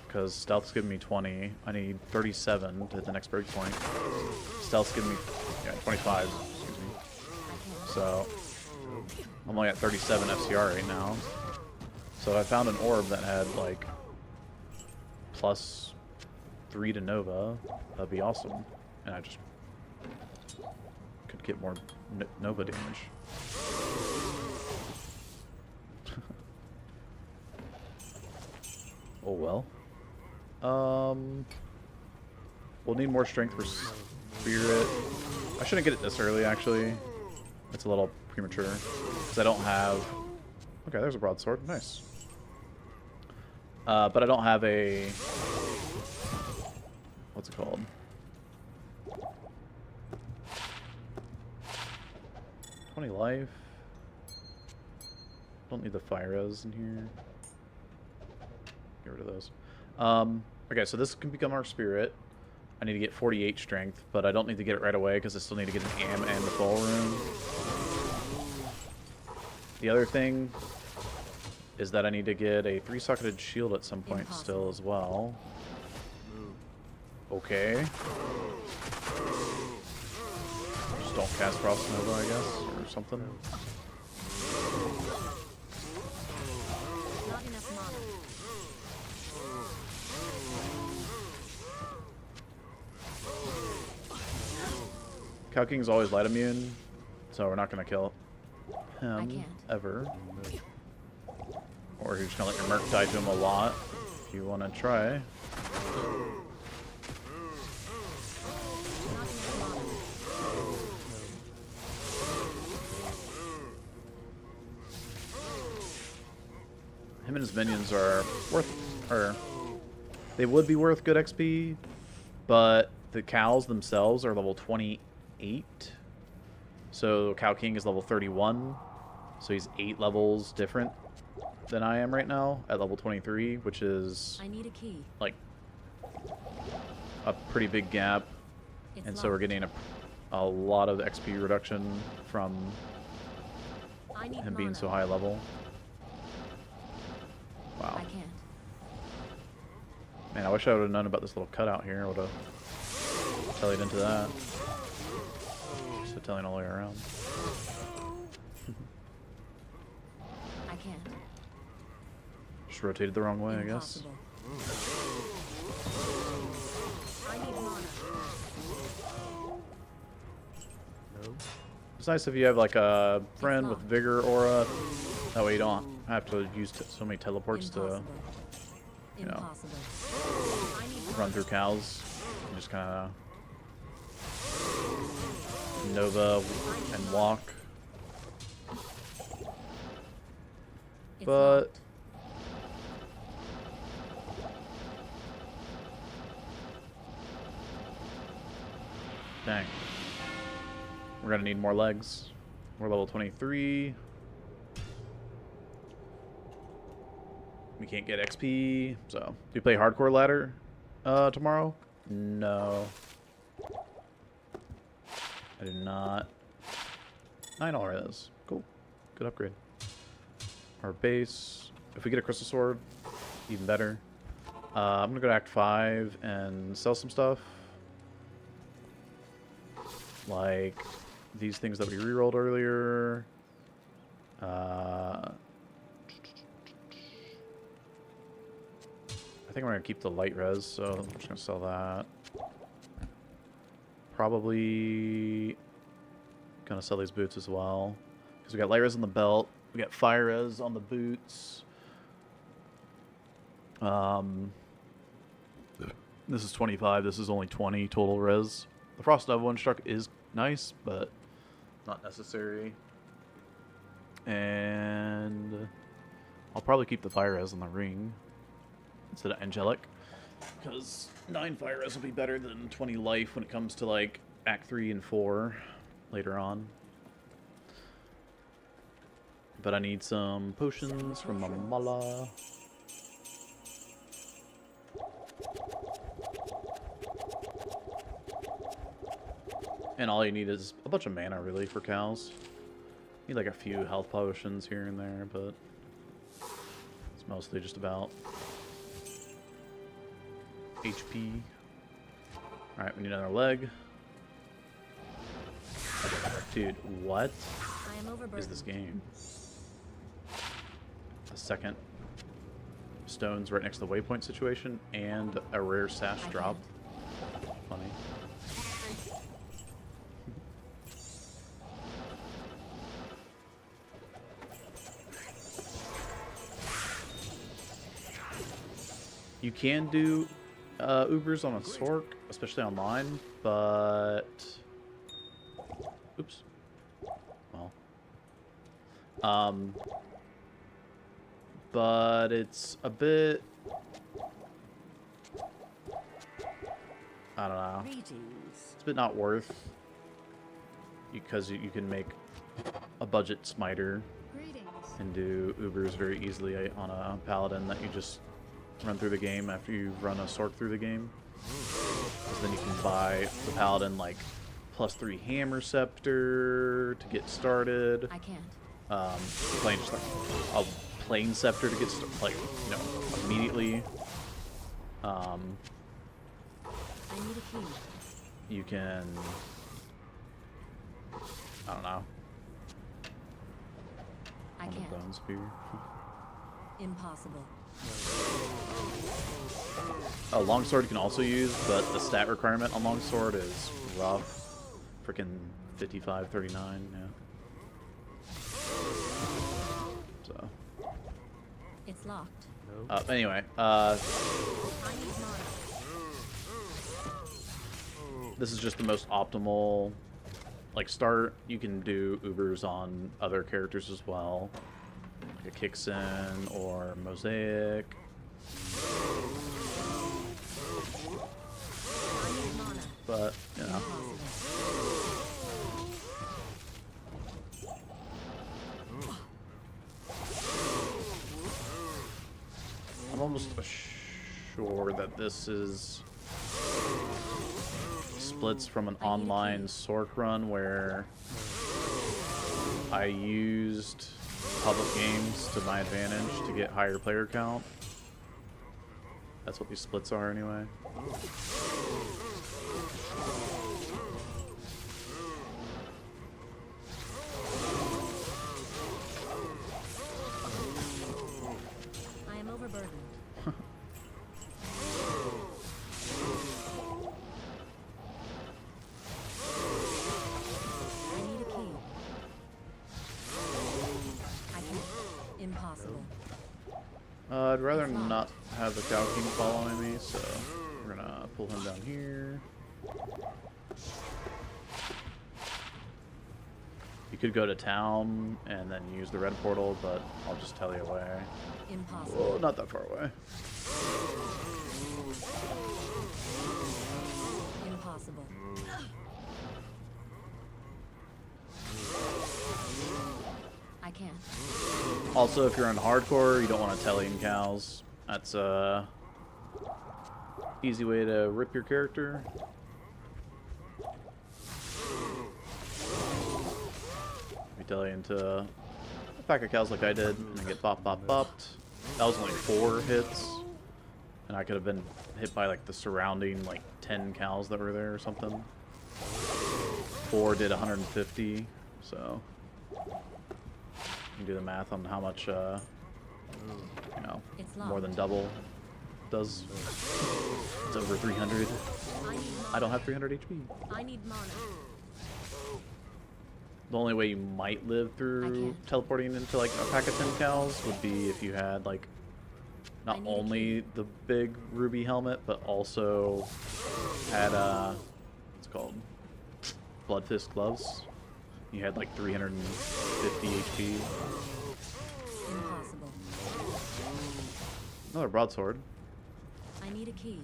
because stealth's giving me 20, I need 37 to hit the next breakpoint. Stealth's giving me 25, excuse me. So I'm only at 37 FCR right now. So if I found an orb that had like +3 to Nova, that'd be awesome. And I just could get more Nova damage. Oh well. We'll need more strength for Spirit. I shouldn't get it this early, actually. It's a little premature. Because I don't have... Okay, there's a broadsword. Nice. But I don't have a... What's it called? $20 life. Don't need the fire res in here. Get rid of those. Okay, so this can become our spirit. I need to get 48 strength, but I don't need to get it right away because I still need to get an am and the full rune. The other thing is that I need to get a 3-socketed shield at some point still as well. Okay. Just don't cast Frost Nova, I guess, or something. Not enough mana. Cow King's always light immune, so we're not going to kill him ever. Or you're just going to let your Merc die to him a lot if you want to try. Not enough mana. Him and his minions are worth, or they would be worth good XP, but the cows themselves are level 28. So Cow King is level 31, so he's 8 levels different than I am right now at level 23, which is I need a key. like a pretty big gap, It's and so we're locked. getting a lot of XP reduction from I need him being mana. so high level. Wow. I can't. Man, I wish I would have known about this little cutout here. I would have tallied into that. Just telling all the way around. I can't. Just rotated the wrong way, I guess. Impossible. I need mana. It's nice if you have like a friend with Vigor Aura. That way you don't have to use so many teleports to you know, Impossible. I need run through cows. You just kind of Nova and walk. It's But locked. dang. We're gonna need more legs. We're level 23. We can't get XP, so do you play hardcore ladder tomorrow? No. I do not. 9 all res. Cool. Good upgrade. Our base. If we get a crystal sword, even better. I'm gonna go to Act 5 and sell some stuff. Like these things that we rerolled earlier. I think we're gonna keep the light res, so I'm just gonna sell that. Probably gonna sell these boots as well, because we got light res on the belt, we got fire res on the boots. This is 25. This is only 20 total res. The Frost Nova one struck is nice, but not necessary. And I'll probably keep the fire res on the ring instead of angelic, because 9 fire res will be better than 20 life when it comes to like Act 3 and 4 later on. But I need some potions from Mamala. And all you need is a bunch of mana, really, for cows. Need like a few health potions here and there, but it's mostly just about HP. Alright, we need another leg. Dude, what I am overburdened. is this game? A second stones right next to the waypoint situation and a rare sash drop. Funny. You can do Ubers on a Sork, especially online, but... Oops. Well. But it's a bit... I don't know. Greetings. It's a bit not worth, because you can make a budget smiter Greetings. and do Ubers very easily on a paladin that you just run through the game after you run a Sork through the game. Because then you can buy the paladin like +3 hammer scepter to get started. I can't. Playing just like a plain scepter to get immediately. I need a key. You can, I don't know. I On the can't. bone spear. Impossible. A longsword you can also use, but the stat requirement on longsword is rough. Freaking 55, 39, yeah. So. It's locked. Anyway, I need mana. this is just the most optimal, like, start. You can do Ubers on other characters as well. Like a Kixen or Mosaic. I need mana. But, you know. I'm almost sure that this is splits from an online Sork run where I used public games to my advantage to get higher player count. That's what these splits are anyway. I am overburdened. I need a key. I can't. Impossible. I'd rather not have the Cow King following me, so we're gonna pull him down here. You could go to town and then use the red portal, but I'll just tell you away. Impossible. Whoa, not that far away. Impossible. I can't. Also, if you're on hardcore, you don't want to Tellian cows. That's a easy way to rip your character. If you Tellian to a pack of cows like I did, and then get bopped. That was only 4 hits, and I could have been hit by like the surrounding like 10 cows that were there or something. 4 did 150, so you can do the math on how much, It's more than locked. double does. It's over 300. I need mana. I don't have 300 HP. I need mana. The only way you might live through can't. teleporting into like a pack of 10 cows would be if you had like not I need a only the big ruby helmet, but also had what's it called? Blood Fist gloves. You had like 350 HP. Impossible. Another broadsword. I need a key.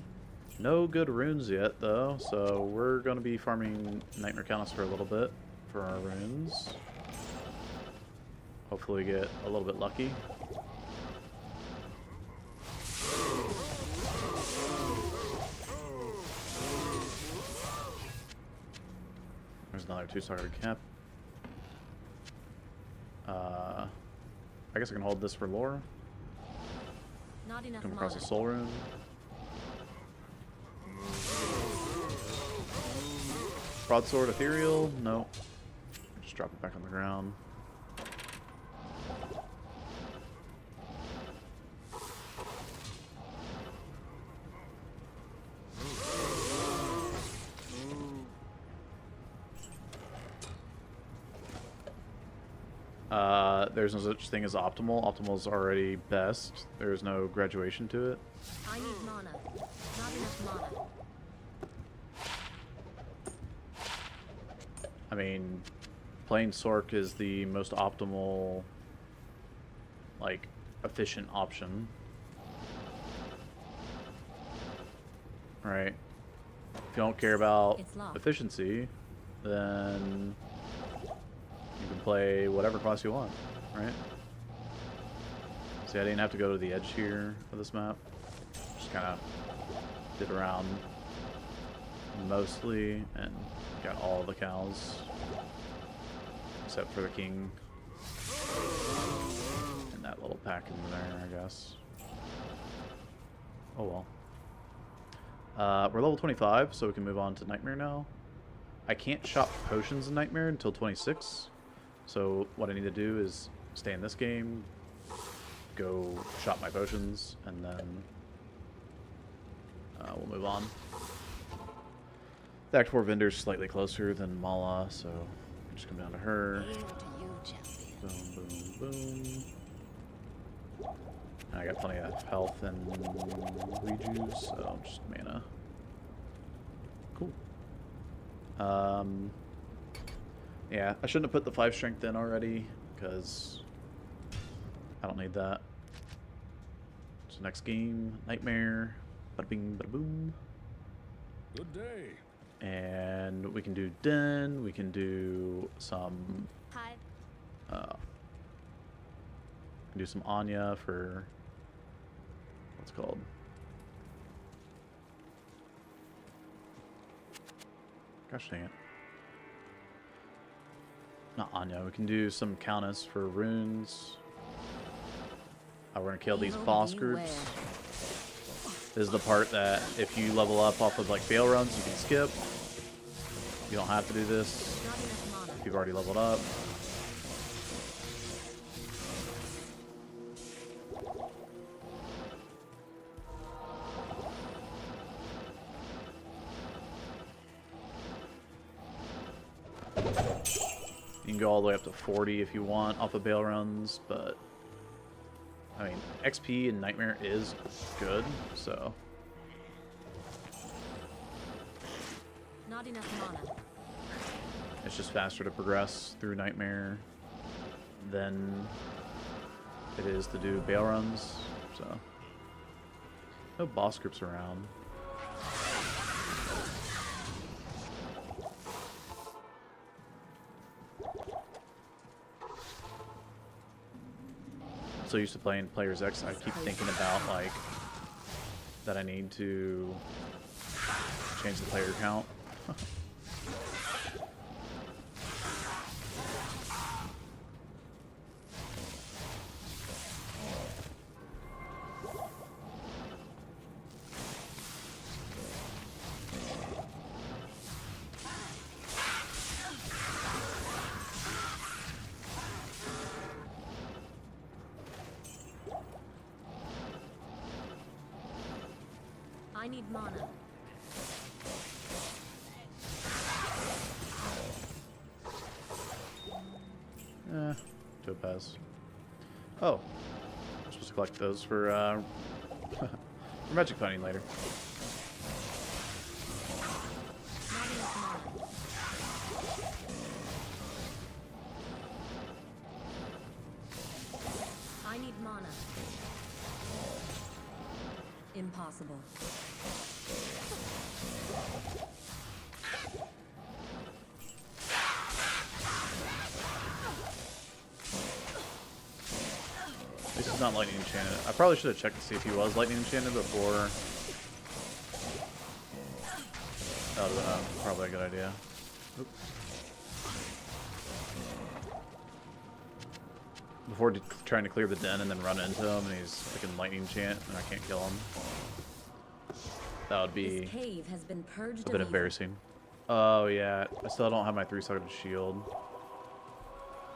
No good runes yet though, so we're gonna be farming Nightmare Countess for a little bit for our runes. Hopefully get a little bit lucky. There's another 2-star cap. I guess I can hold this for lore. Not enough Come mana. across a soul rune. Broadsword ethereal? No. drop it back on the ground. There's no such thing as optimal. Optimal is already best. There's no graduation to it. I need mana. Not enough mana. I mean, playing Sork is the most optimal, like, efficient option. Right? If you don't care about It's locked. efficiency, then you can play whatever class you want, right? See, I didn't have to go to the edge here of this map. Just kind of did around mostly and got all the cows except for the king and that little pack in there, I guess. Oh well. We're level 25, so we can move on to Nightmare now. I can't shop potions in Nightmare until 26, so what I need to do is stay in this game, go shop my potions, and then we'll move on. The Act 4 vendor's slightly closer than Mala, so we'll just come down to her. Hail to you, champion. Boom, boom, boom. And I got plenty of health and rejuice, so just mana. Cool. Yeah, I shouldn't have put the 5 strength in already, because I don't need that. So next game, Nightmare. Bada bing, bada boom. Good day. And we can do Den, we can do some Hi. we can do some Anya for what's it called? Gosh dang it. Not Anya, we can do some Countess for runes. We're gonna kill these Evil boss beware. groups. This is the part that if you level up off of like Baal runs, you can skip. You don't have to do this Not enough mana. if you've already leveled up. You can go all the way up to 40 if you want off of Baal runs, but I mean, XP in Nightmare is good, so Not enough mana. it's just faster to progress through Nightmare than it is to do Baal runs, so no boss groups around. So used to playing Players X, I keep thinking about like that I need to change the player count. I need mana. Topaz. Oh, I'm supposed to collect those for for magic finding later. Not enough mana. I need mana. Impossible. This is not lightning enchanted. I probably should have checked to see if he was lightning enchanted before. That would have been probably a good idea. Oop. Before trying to clear the den and then run into him and he's freaking lightning enchant and I can't kill him. That would be This cave has been purged a bit of evil. embarrassing. Oh yeah, I still don't have my 3-sided shield.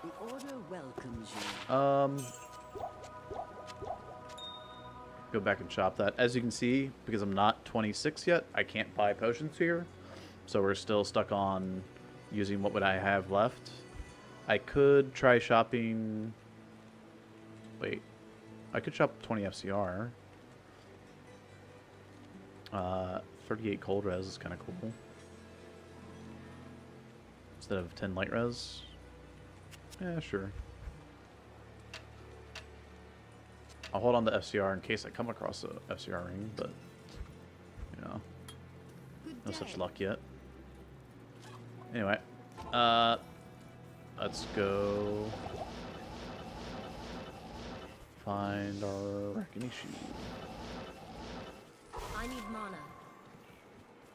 The order welcomes you. Go back and shop that. As you can see, because I'm not 26 yet, I can't buy potions here. So we're still stuck on using what would I have left. I could try shopping... Wait. I could shop 20 FCR. 38 cold res is kind of cool. Instead of 10 light res. Yeah, sure. I'll hold on to FCR in case I come across a FCR ring, but, you know, no such luck yet. Anyway, let's go find our Reckoning Shoe. I need mana.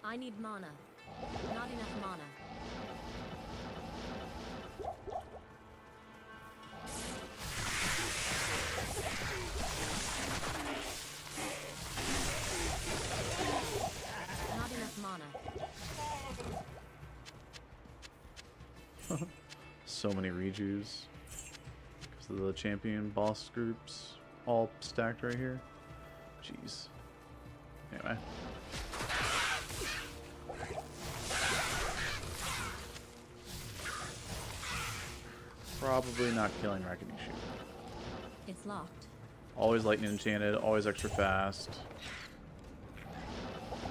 I need mana. Not enough mana. Not enough mana. So many rejues because of the champion boss groups all stacked right here. Jeez. Anyway. Probably not killing Reckoning Shoe. It's locked. Always lightning enchanted, always extra fast.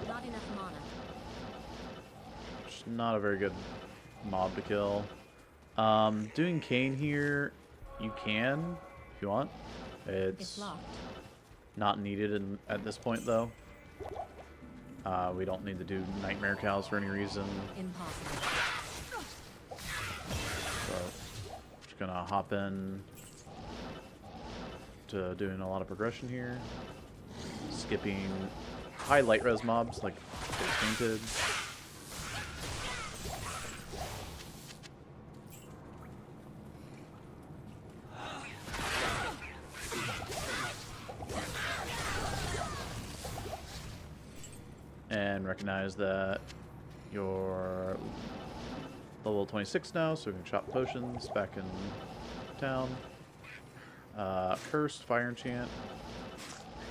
Not enough mana. Just not a very good mob to kill. Doing Kane here, you can if you want. It's locked. Not needed at this point though. We don't need to do Nightmare Cows for any reason. Impossible. So just gonna hop in to doing a lot of progression here. Skipping high light res mobs like Painted. And recognize that you're level 26 now, so we can shop potions back in town. Cursed Fire Enchant.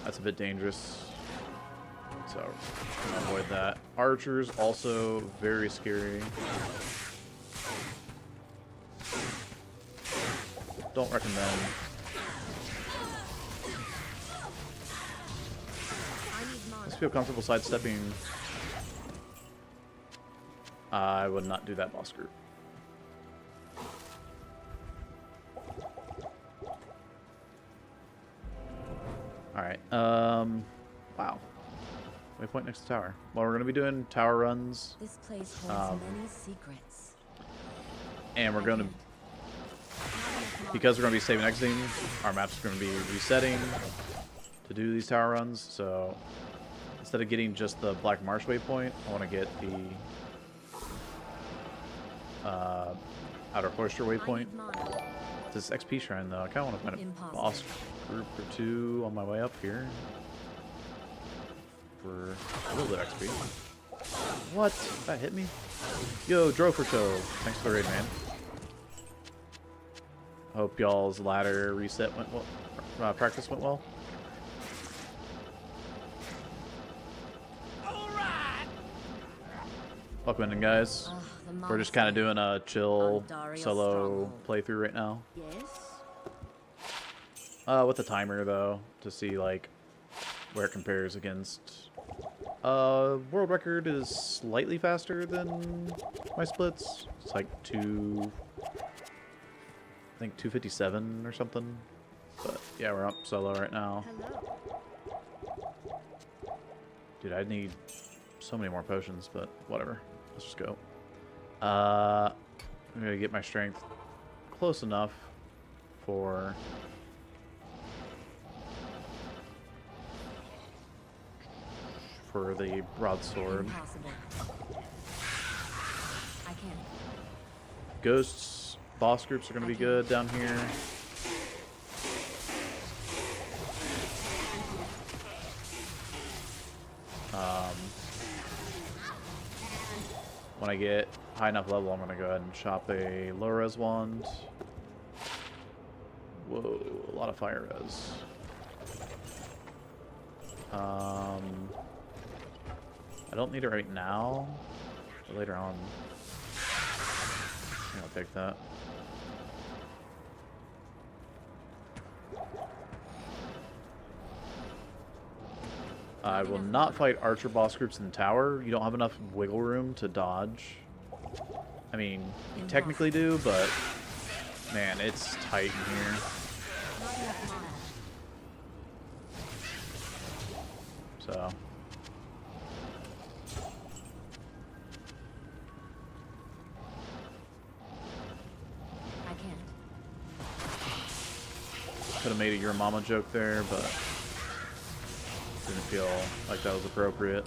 That's a bit dangerous, so I'm gonna avoid that. Archers also very scary. Don't recommend. Just feel comfortable sidestepping. I would not do that boss group. Alright, wow. Waypoint next to tower. Well, we're going to be doing tower runs. This place holds many secrets. And we're going to, because we're going to be saving exiting, our map's going to be resetting to do these tower runs. So instead of getting just the Black Marsh waypoint, I want to get the Outer Cloister waypoint. This XP shrine though, I kind of want to find a boss group or two on my way up here for a little bit of XP. What? That hit me? Yo, Droferto. Thanks for the raid, man. Hope y'all's ladder reset went well. Practice went well. Welcome in, guys. We're just kind of doing a chill solo playthrough right now. Yes. With the timer though, to see like where it compares against. World record is slightly faster than my splits. It's like I think 257 or something. But yeah, we're up solo right now. Hello. Dude, I need so many more potions, but whatever. Let's just go. I'm gonna get my strength close enough for the broadsword. Impossible. I can't. Ghosts, boss groups are gonna be good down here. When I get high enough level, I'm gonna go ahead and shop a low res wand. Whoa, a lot of fire res. I don't need it right now, but later on. I'll take that. I will not fight archer boss groups in the tower. You don't have enough wiggle room to dodge. I mean, you technically do, but man, it's tight in here. So. I can't. Could have made a your mama joke there, but didn't feel like that was appropriate.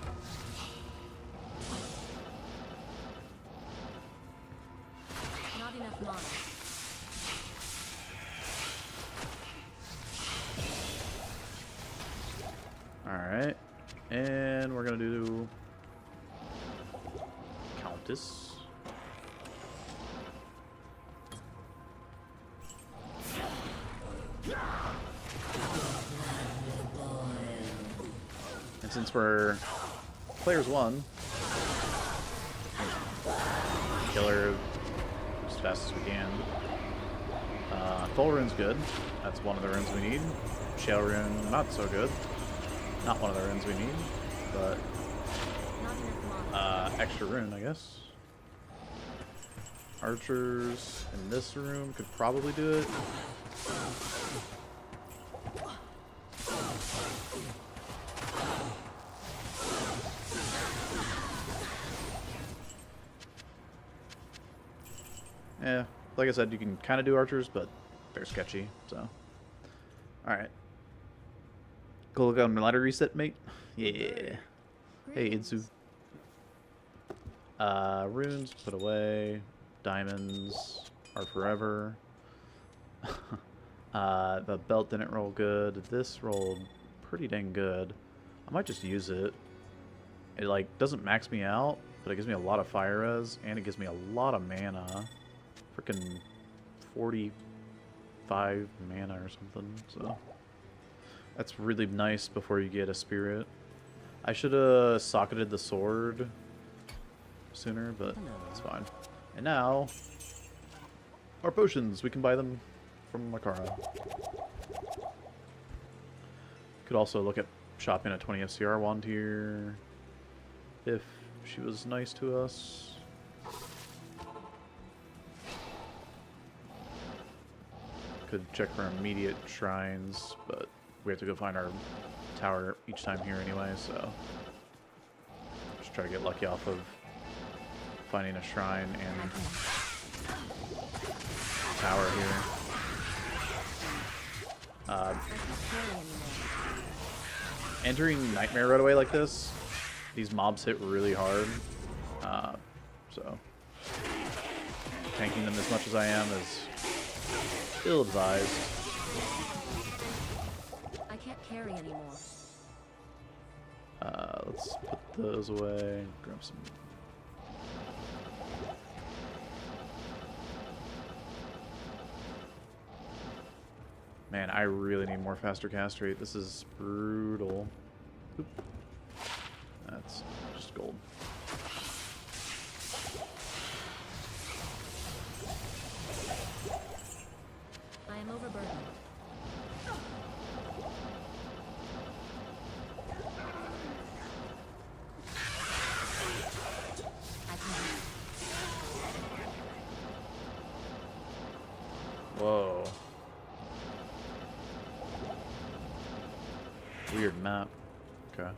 Not enough mana. Alright. And we're gonna do Countess. And since we're players one, kill her as fast as we can. Full rune's good. That's one of the runes we need. Shell rune, not so good. Not one of the runes we need, but extra rune, I guess. Archers in this room could probably do it. Yeah, like I said, you can kind of do archers, but they're sketchy, so. Alright. Go look on the ladder reset, mate. Yeah. Hey, Idzu. Runes, put away. Diamonds are forever. The belt didn't roll good. This rolled pretty dang good. I might just use it. It, like, doesn't max me out, but it gives me a lot of fire res, and it gives me a lot of mana. Freaking 45 mana or something, so. That's really nice before you get a spirit. I should have socketed the sword sooner, but it's fine. And now, our potions. We can buy them from Makara. Could also look at shopping a 20 FCR wand here if she was nice to us. Could check for immediate shrines, but we have to go find our tower each time here anyway, so just try to get lucky off of finding a shrine and tower here. Entering Nightmare right away like this, these mobs hit really hard, so tanking them as much as I am is ill-advised. I can't carry anymore. Let's put those away. Grab some. Man, I really need more faster cast rate. This is brutal. Oop. That's just gold. I am overburdened. I can't. Whoa. Weird map. Okay.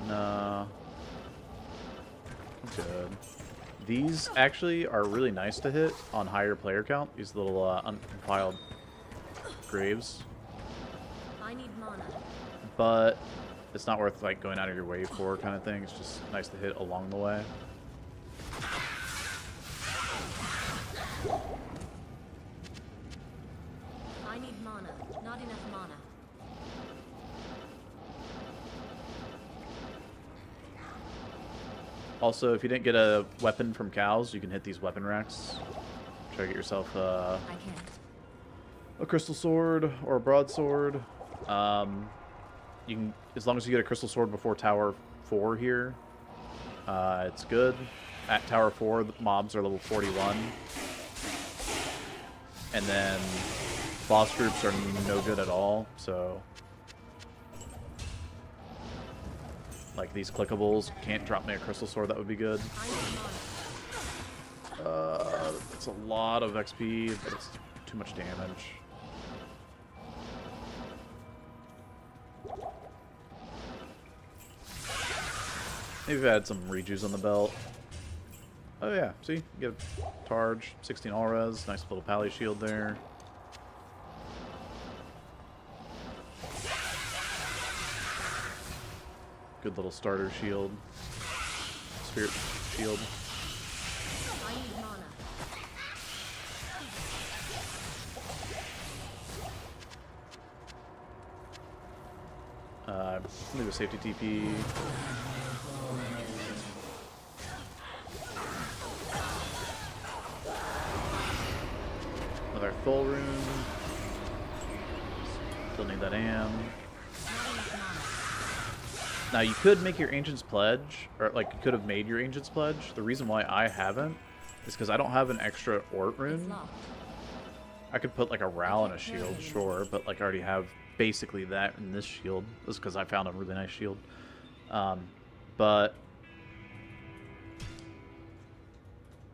No. Good. These actually are really nice to hit on higher player count. These little uncompiled graves. I need mana. But it's not worth like going out of your way for kind of thing. It's just nice to hit along the way. I need mana. Not enough mana. Also, if you didn't get a weapon from cows, you can hit these weapon racks, which Try to get yourself I can't. a crystal sword or a broadsword. You can, as long as you get a crystal sword before Tower 4 here, it's good. At Tower 4, the mobs are level 41. And then boss groups are no good at all, so... Like, these clickables can't drop me a crystal sword, that would be good. I need mana. It's a lot of XP, but it's too much damage. Maybe if I had some rejuice on the belt. Oh yeah, see? You get a Targe, 16 all res, nice little pally shield there. Good little starter shield. Spirit shield. I need mana. Leave a safety TP. Another full rune. Still need that am. Now you could make your Ancient's Pledge, or like you could have made your Ancient's Pledge. The reason why I haven't is because I don't have an extra Ort It's rune. locked. I could put like a Ral in a shield, sure, but like I already have basically that in this shield. This is because I found a really nice shield. But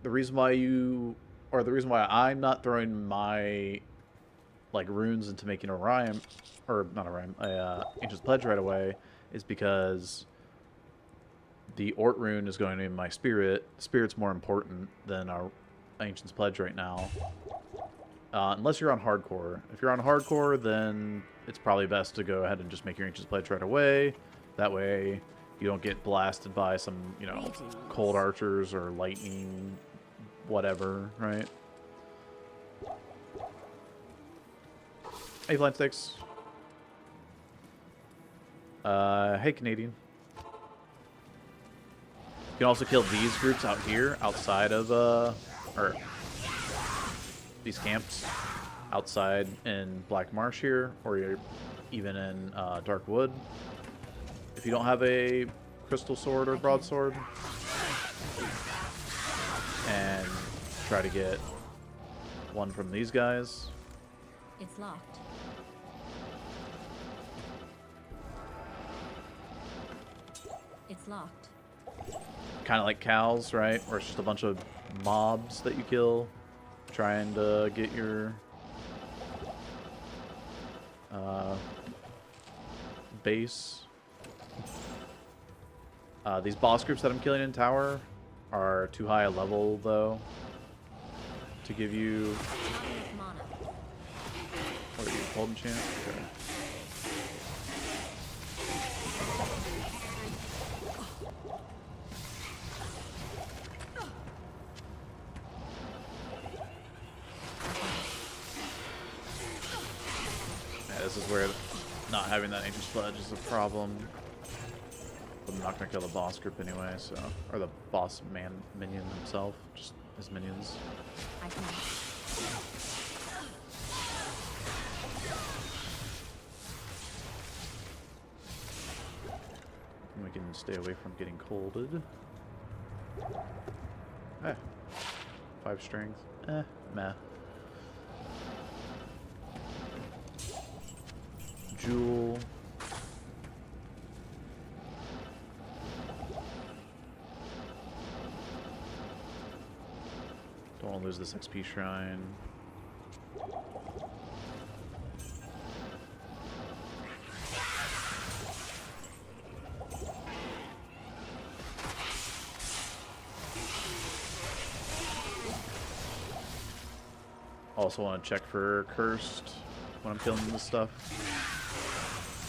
the reason why the reason why I'm not throwing my like runes into making a rhyme, or not a rhyme, Ancient's Pledge right away, is because the Ort rune is going in my Spirit. Spirit's more important than our Ancient's Pledge right now. Unless you're on Hardcore. If you're on Hardcore, then it's probably best to go ahead and just make your Ancient's Pledge right away. That way you don't get blasted by some, you know, cold archers or lightning, whatever, right? Hey, Flying Sticks. Hey, Canadian. You can also kill these groups out here, outside of, or these camps, outside in Black Marsh here, or you're even in Dark Wood. If you don't have a crystal sword or broadsword, and try to get one from these guys. It's locked. It's locked. Kind of like cows, right? Where it's just a bunch of mobs that you kill, trying to get your base. These boss groups that I'm killing in tower are too high a level, though, to give you... Not enough mana. What are you, Golden Chance? Okay. Yeah, this is where not having that Ancient's Pledge is a problem. I'm not gonna kill the boss group anyway, so... Or the boss minion himself, just his minions. I can. And we can stay away from getting colded. Eh. 5 strength. Eh, meh. Jewel. Don't want to lose this XP shrine. Also want to check for cursed when I'm killing this stuff.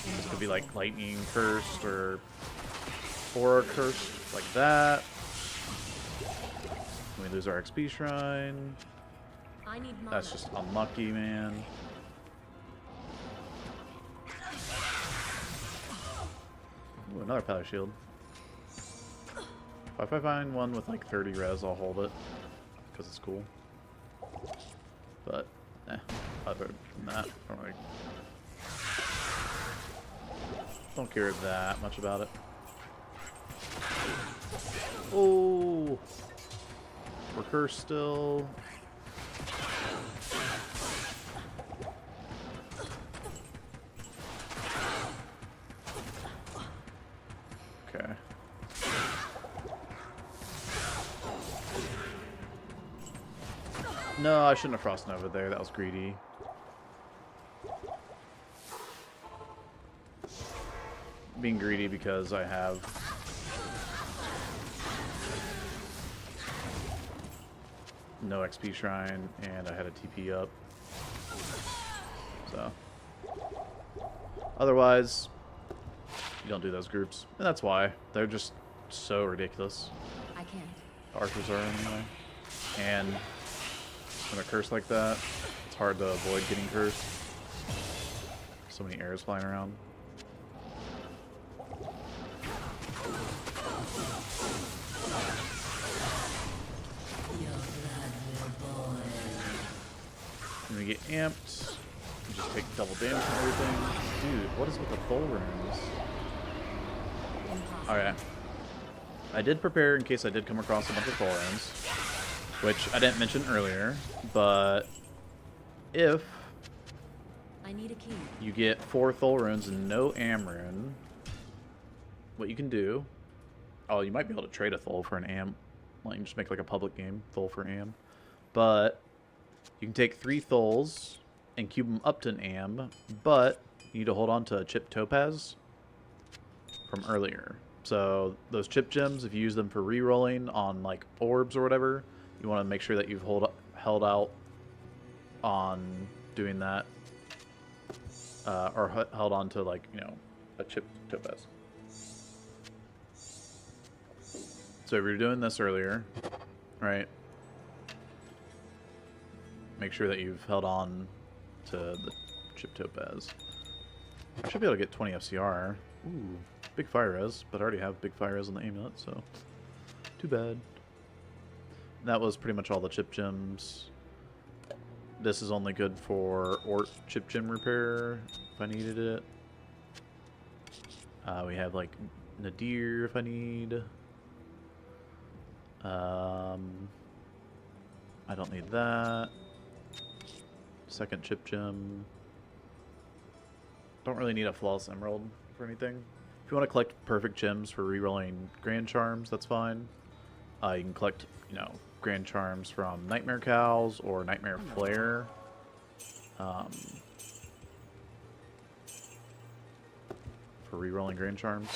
This could be like lightning cursed or aura cursed, like that. We lose our XP shrine. I need mana. That's just unlucky, man. Ooh, another power shield. If I find one with like 30 res, I'll hold it because it's cool. than that. Don't care that much about it. Oh, we're cursed still. Okay. No, I shouldn't have frost over there. That was greedy. Being greedy because I have no XP shrine and I had a TP up. So otherwise you don't do those groups. And that's why. They're just so ridiculous. I can't. The archers are anyway. And when they're cursed like that, it's hard to avoid getting cursed. So many arrows flying around. When we get amped, we just take double damage and everything. Dude, what is with the full runes? Alright. I did prepare in case I did come across a bunch of full runes, which I didn't mention earlier, but if I need a key. you get 4 Thul runes and no Am rune, what you can do... Oh, you might be able to trade a Thul for an Am. Like, just make like a public game, Thul for Am. But you can take 3 Thuls and cube them up to an Am, but you need to hold on to a chipped topaz from earlier. So those chip gems, if you use them for re-rolling on like orbs or whatever, you want to make sure that you've held out on doing that, or held on to, like, you know, a chipped topaz. So if you're doing this earlier, right, make sure that you've held on to the chipped topaz. I should be able to get 20 FCR. Ooh, big fire res, but I already have big fire res on the amulet, so too bad. That was pretty much all the chip gems. This is only good for Ort chip gem repair if I needed it. We have like Nadir if I need. I don't need that. Second chip gem. Don't really need a flawless emerald for anything. If you want to collect perfect gems for rerolling grand charms, that's fine. You can collect, you know, grand charms from Nightmare Cows or Nightmare Flare. For rerolling grand charms.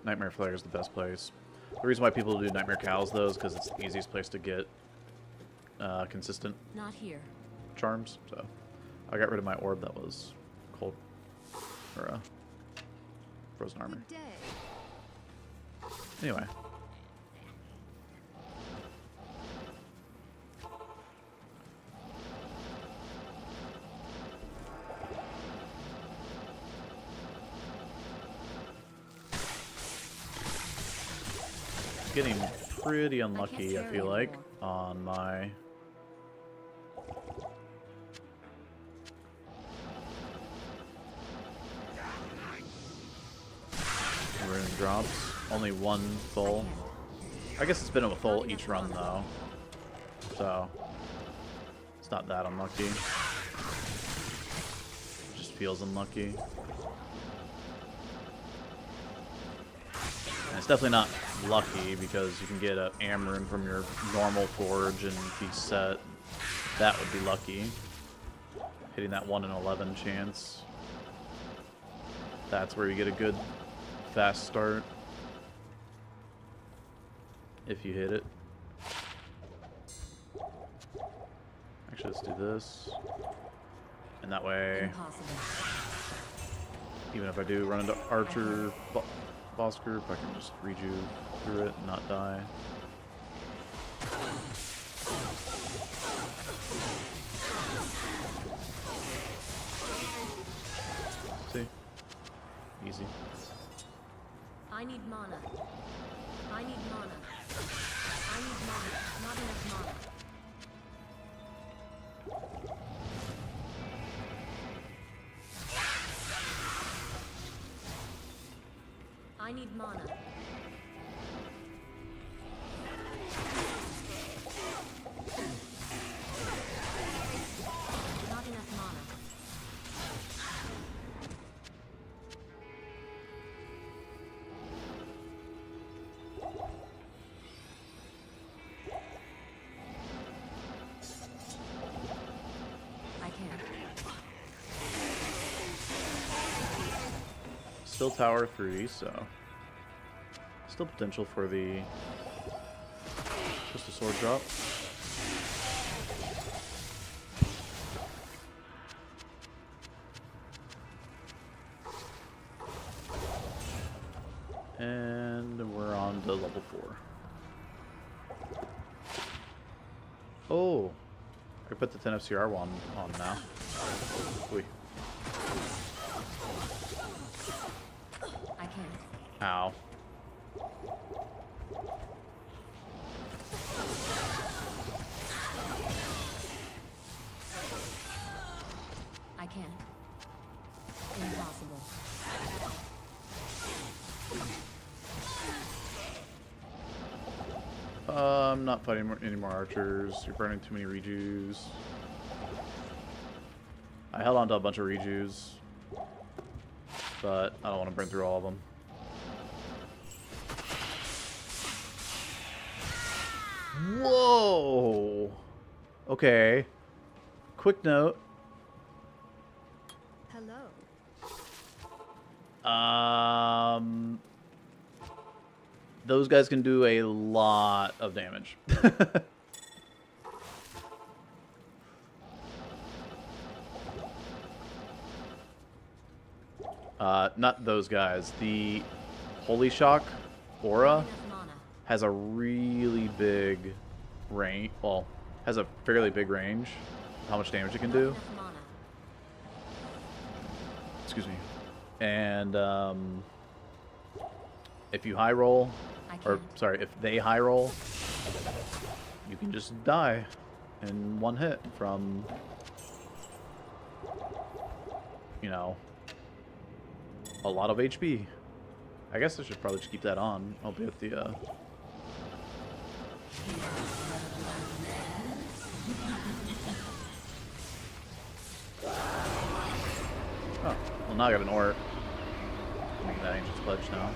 Nightmare Flare is the best place. The reason why people do Nightmare Cows, though, is because it's the easiest place to get consistent Not here. charms. So I got rid of my orb that was cold, or frozen armor. Good day. Anyway. Getting pretty unlucky, I feel like, on my rune drops. Only one full. I guess it's been a full each run though, so it's not that unlucky. It just feels unlucky. And it's definitely not lucky because you can get an Am rune from your normal forge and be set. That would be lucky. Hitting that 1 in 11 chance. That's where you get a good fast start. If you hit it. Actually, let's do this. And that way, Impossible. even if I do run into Archer boss group, I can just reju through it and not die. See? Easy. I need mana. I need mana. I need mana. Not enough mana. mana. Not enough mana. I can't. Still tower 3, so still potential for the just a sword drop. And we're on to level 4. Oh, I put the 10 FCR one on now. Oy. I can't. Ow. I can't. Impossible. I'm not fighting any more archers. You're burning too many rejues. I held on to a bunch of rejues, but I don't want to burn through all of them. Whoa! Okay. Quick note. Hello. Those guys can do a lot of damage. Not those guys. The Holy Shock aura Enough mana. has a really big range. Well, has a fairly big range. How much damage it can Not do. enough mana. Excuse me. And if you high roll, I or can't. sorry, if they high roll, you can just die in one hit from, you know, a lot of HP. I guess I should probably just keep that on. I'll be at the oh, well now I got an ort. Make that Angel's Pledge now.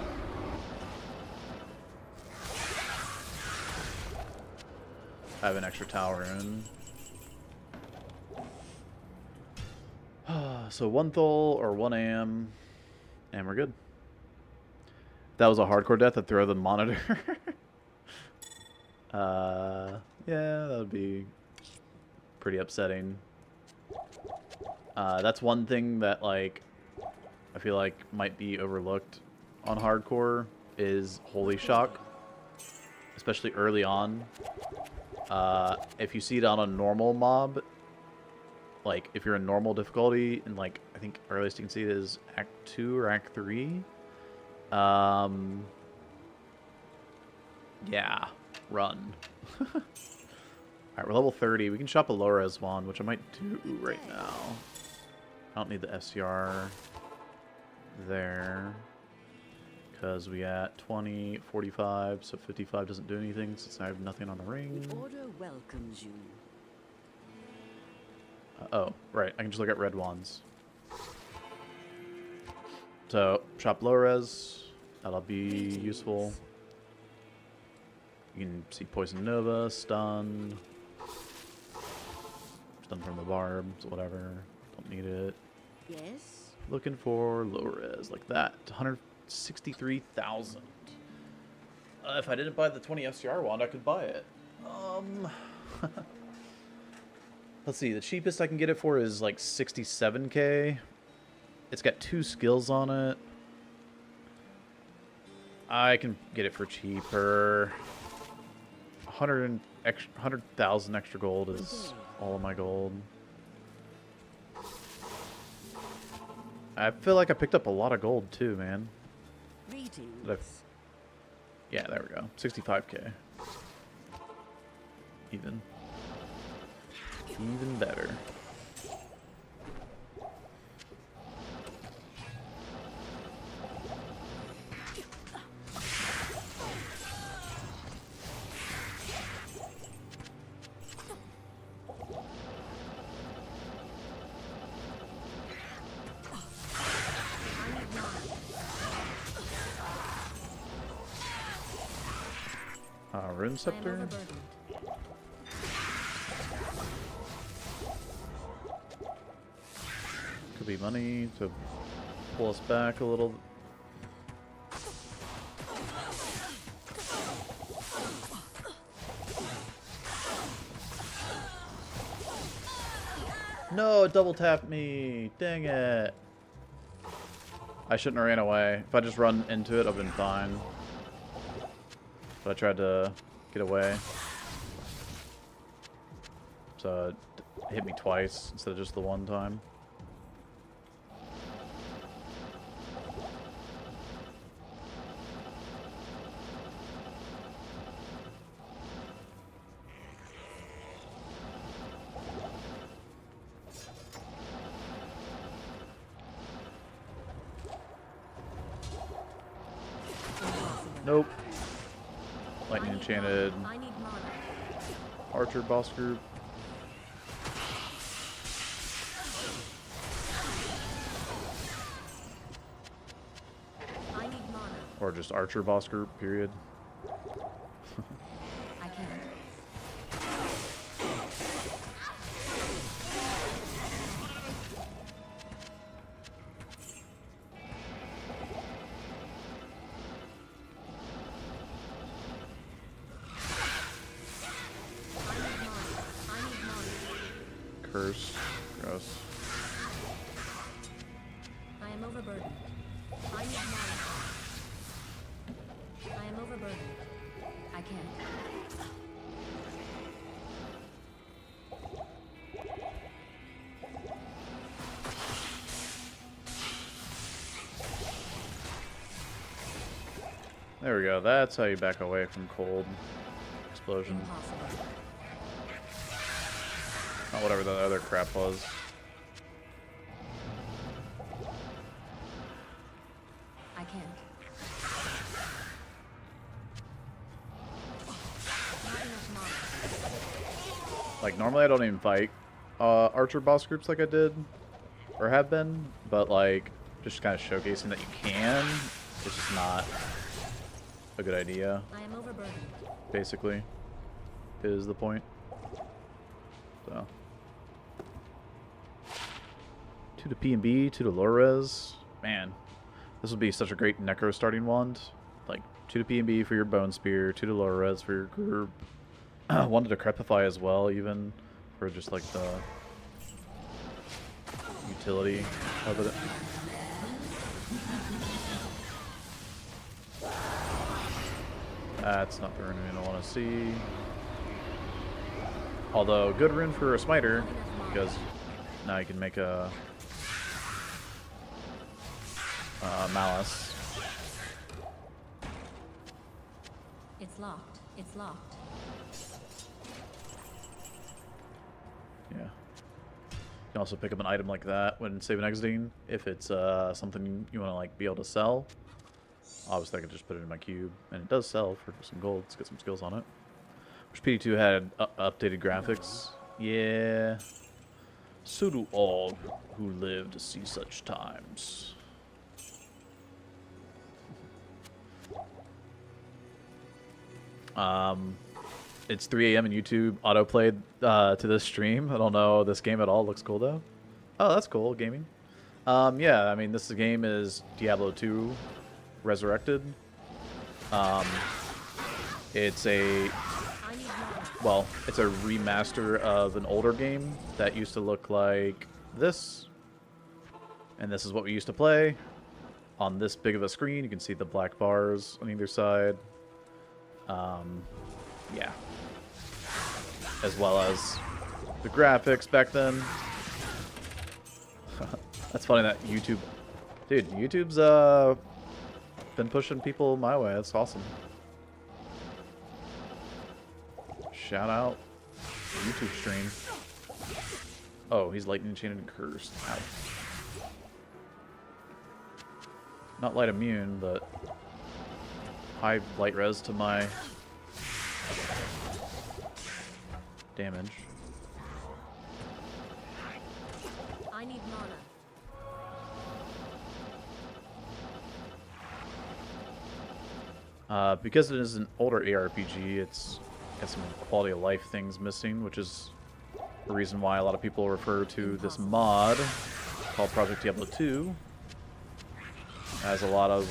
I have an extra tower in. So 1 Thol or 1 Am, and we're good. That was a hardcore death. I'd throw the monitor. Yeah, that would be pretty upsetting. That's one thing that, like, I feel like might be overlooked on hardcore is Holy Shock, especially early on. If you see it on a normal mob, like if you're in normal difficulty, and like I think earliest you can see it is Act 2 or Act 3. Yeah, run. Alright, we're level 30. We can shop a low res wand, which I might do right now. I don't need the FCR there. Because we at 20, 45, so 55 doesn't do anything since I have nothing on the ring. The order welcomes you. Oh, right. I can just look at red wands. So, shop low res. That'll be useful. You can see Poison Nova, stun. Stun from the barbs, whatever. Don't need it. Yes. Looking for low res, like that. 163,000. If I didn't buy the 20 FCR wand, I could buy it. Let's see, the cheapest I can get it for is like 67k. It's got 2 skills on it. I can get it for cheaper. 100,000 extra gold is all of my gold. I feel like I picked up a lot of gold too, man. Greetings. Yeah, there we go. 65k. Even better. Rune I am Scepter. overburdened. Could be money to pull us back a little. No, it double tapped me. Dang it. I shouldn't have ran away. If I just run into it, I've been fine. But I tried to get away. So it hit me twice instead of just the one time. Nope. Lightning enchanted I need mana. archer boss group. I need mana. Or just archer boss group, period. I can't. I need mana. Curse. Gross. I am overburdened. I need mana. I am overburdened. I can't. There we go. That's how you back away from cold explosion. Impossible. Not whatever the other crap was. I can't. Not enough mana. Like, normally I don't even fight archer boss groups like I did, or have been, but like, just kind of showcasing that you can, it's just not a good idea, I am overburdened. basically, is the point. So. 2 to P and B, 2 to low res. Man, this would be such a great necro starting wand. Like, 2 to P and B for your bone spear, 2 to low res for your group. 1 to decrepify as well, even, for just like the utility of it. That's not the rune I want to see. Although, good rune for a smiter, because now you can make a malice. It's locked. It's locked. Yeah. You can also pick up an item like that when saving exiting, if it's something you want to like be able to sell. Obviously, I could just put it in my cube, and it does sell for some gold. Let's get some skills on it. Wish PD2 had updated graphics. Yeah. So do all who live to see such times. It's 3 a.m. and YouTube autoplayed to this stream. I don't know this game at all. Looks cool though. Oh, that's cool. Gaming. Yeah, I mean, this game is Diablo 2 Resurrected. It's a well, it's a remaster of an older game that used to look like this. And this is what we used to play on this big of a screen. You can see the black bars on either side. Yeah. As well as the graphics back then. That's funny that YouTube... Dude, YouTube's been pushing people my way. That's awesome. Shout out YouTube stream. Oh, he's lightning enchanted and cursed. Ow. Not light immune, but high light res to my damage. I need mana. Because it is an older ARPG, it's got some quality of life things missing, which is the reason why a lot of people refer to this mod called Project Diablo 2. Has a lot of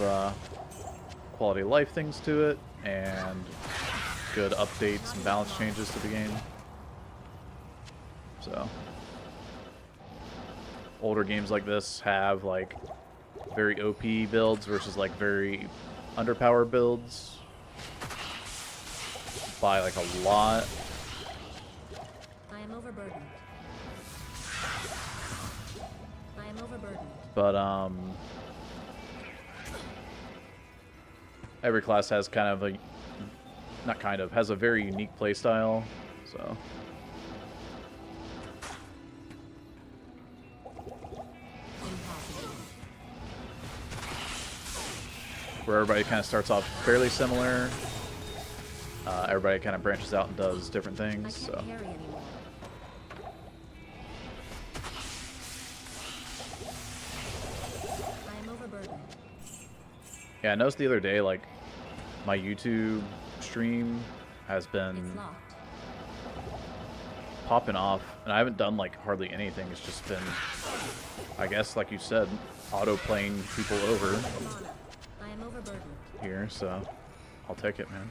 quality of life things to it, and good updates and balance changes to the game. So, older games like this have like very OP builds versus like very underpowered builds by like a lot. I am overburdened. I am overburdened. But every class has kind of a, not kind of, has a very unique play style, so. Where everybody kind of starts off fairly similar. Everybody kind of branches out and does different I things, can't so. carry anymore. I am overburdened. Yeah, I noticed the other day, like, my YouTube stream has been It's locked. popping off, and I haven't done, like, hardly anything. It's just been, I guess, like you said, auto-playing people over Mana. I am overburdened. here, so I'll take it, man.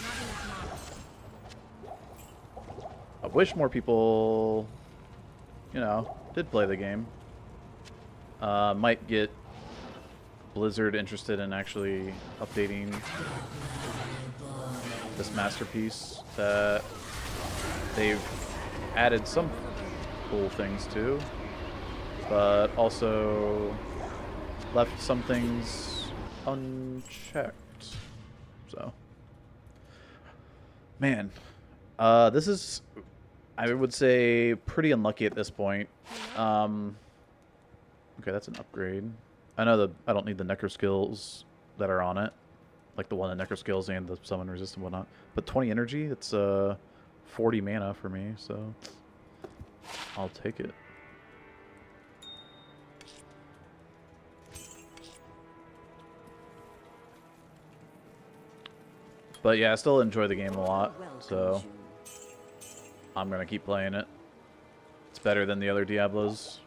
Not enough mana. I wish more people, you know, did play the game. Might get Blizzard interested in actually updating this masterpiece that they've added some cool things to, but also left some things unchecked. So, man, this is, I would say, pretty unlucky at this point. Okay, that's an upgrade. I know that I don't need the necro skills that are on it, like the one, the necro skills and the summon resist and whatnot. But 20 energy, it's 40 mana for me, so I'll take it. But yeah, I still enjoy the game a lot, so I'm gonna keep playing it. It's better than the other Diablos,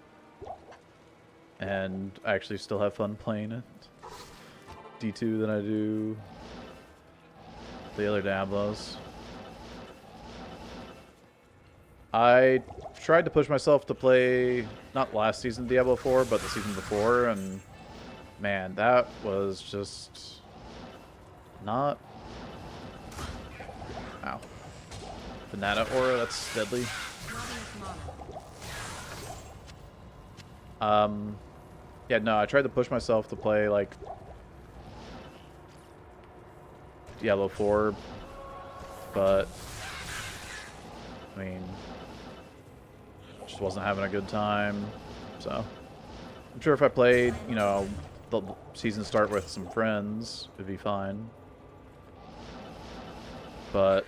and I actually still have fun playing it. D2 than I do the other Diablos. I tried to push myself to play, not last season Diablo 4, but the season before, and man, that was just not... Ow. Banana Aura, that's deadly. Not enough mana. Yeah, no, I tried to push myself to play, like, Diablo 4, but, I mean, just wasn't having a good time, so. I'm sure if I played, you know, the season start with some friends, it'd be fine. But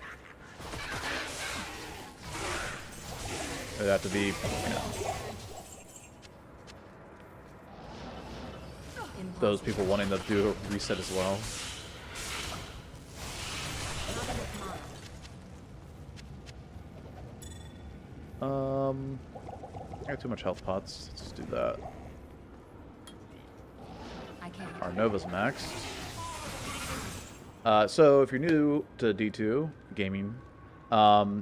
it'd have to be, you know, those people wanting to do a reset as well. Not enough I got too much health pots. Let's just do that. mana. I can't. Our Nova's maxed. So if you're new to D2 gaming,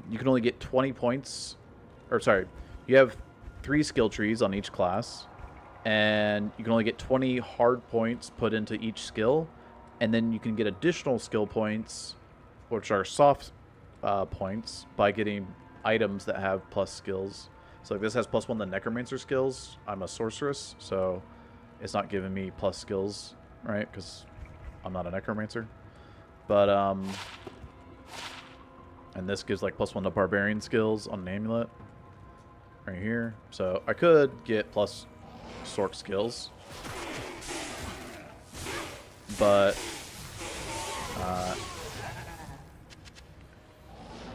you can only get 20 points, or sorry, you have 3 skill trees on each class, and you can only get 20 hard points put into each skill, and then you can get additional skill points, which are soft points, by getting items that have plus skills. So like this has +1 the Necromancer skills. I'm a sorceress, so it's not giving me plus skills, right? Because I'm not a Necromancer. But, and this gives like +1 to Barbarian skills on an amulet. Right here. So I could get plus Sorc skills. But,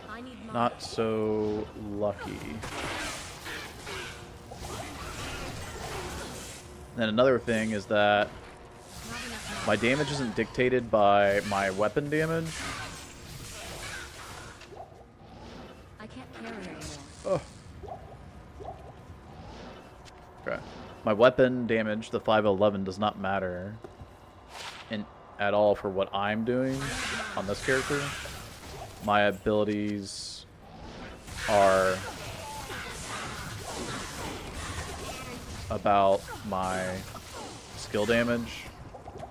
I need not so lucky. Then another thing is that Not enough my damage isn't dictated by my weapon damage. I can't carry anymore. Oh. Okay. My weapon damage, the 511, does not matter at all for what I'm doing on this character. My abilities are about my skill damage,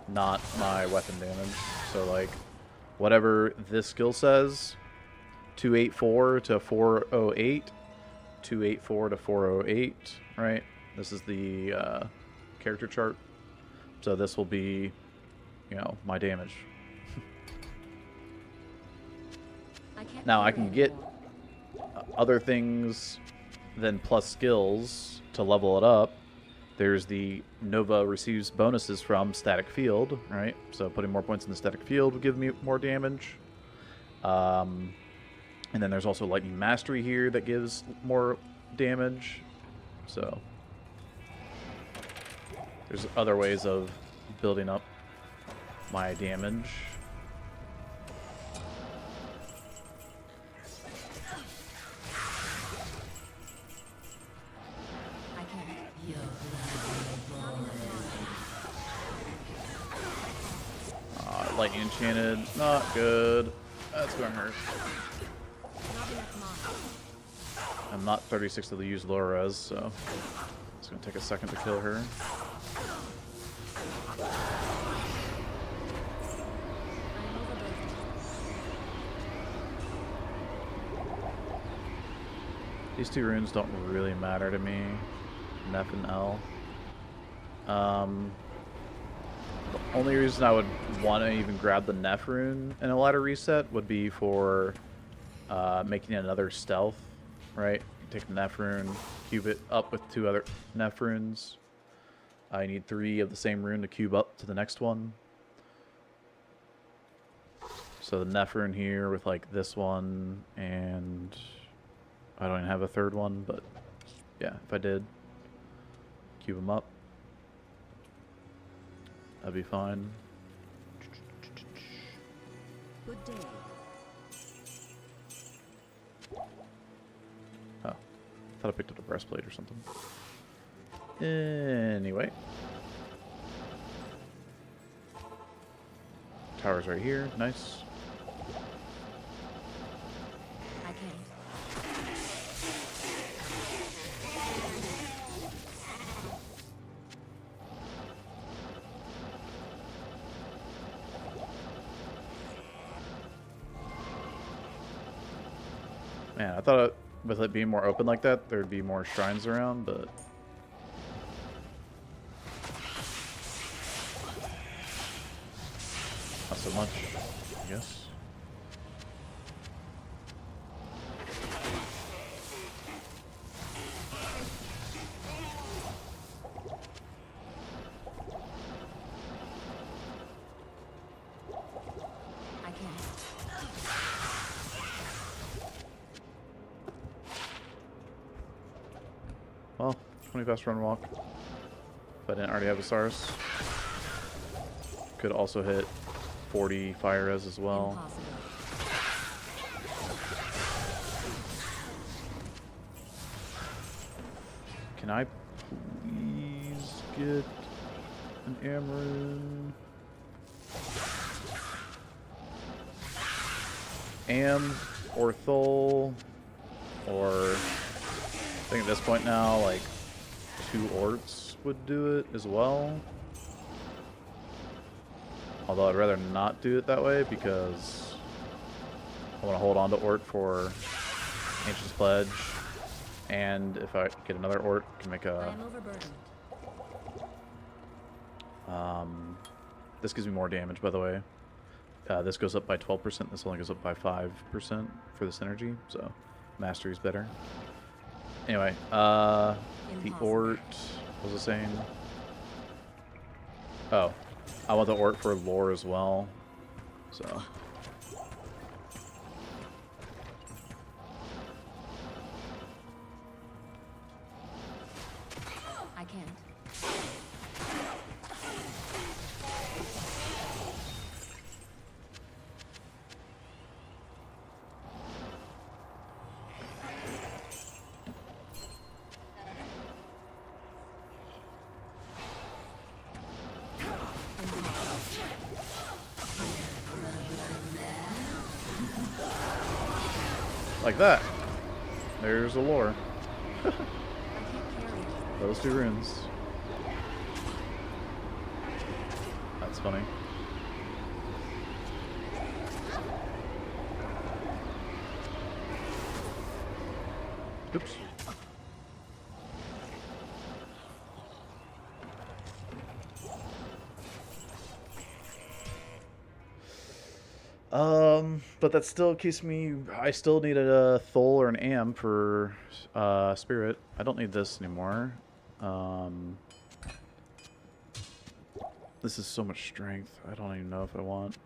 not my weapon damage. So like, whatever this skill says, 284 to 408, 284 to 408, right? This is the character chart. So this will be, you know, my damage. I can't Now I carry can get anymore. other things than plus skills to level it up. There's the Nova receives bonuses from static field, right? So putting more points in the static field will give me more damage. And then there's also Lightning Mastery here that gives more damage. So there's other ways of building up my damage. I can't. Lightning Enchanted, not good. That's gonna hurt. Not enough mana. I'm not 36 to use low res, so it's gonna take a second to kill her. I am overburdened. These two runes don't really matter to me, Nef and L. The only reason I would want to even grab the Nef rune in a ladder reset would be for making another stealth, right? Take the Nef rune, cube it up with 2 other Nef runes. I need 3 of the same rune to cube up to the next one. So the Nef rune here with like this one, and I don't even have a third one, but yeah, if I did, cube them up. That'd be fine. Good day. Oh, thought I picked up a breastplate or something. Anyway. Tower's right here. Nice. I can't. Man, I thought with it being more open like that, there'd be more shrines around, but... not so much, I guess. I can't. Well, 20 fast run walk. If I didn't already have a Saurus. Could also hit 40 fire res as well. Impossible. Can I please get an Amarin? Am or Thol, or I think at this point now, like 2 Orts would do it as well. Although I'd rather not do it that way because I want to hold on to Ort for Ancient's Pledge, and if I get another Ort, I can make I a. am overburdened. This gives me more damage, by the way. This goes up by 12%. This only goes up by 5% for the synergy, so mastery's better. Anyway, the Impossible. Ort, what was I saying? Oh, I want the Ort for lore as well, so. Like that. There's a lore. I can't carry it. Those 2 runes. That's funny. Oops. But that still keeps me. I still need a Thol or an Am for Spirit. I don't need this anymore. This is so much strength. I don't even know if I want.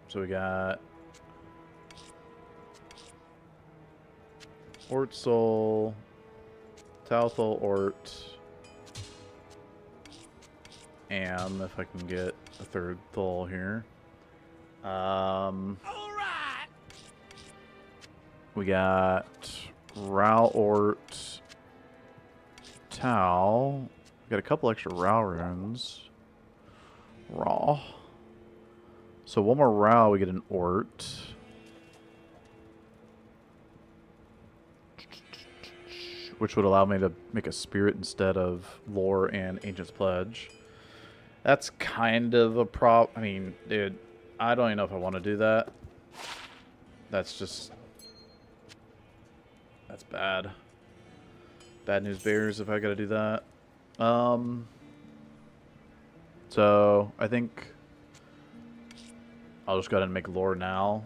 So we got Ort Soul, Talthol Ort, Am, if I can get a 3rd Thol here. We got Rao Ort, Tau. We got a couple extra Rao runes. Raw. So 1 more Rao, we get an Ort. Which would allow me to make a Spirit instead of Lore and Ancient's Pledge. That's kind of a prop. I mean, dude, I don't even know if I want to do that. That's just... That's bad. Bad news bears if I gotta do that. So, I think I'll just go ahead and make lore now.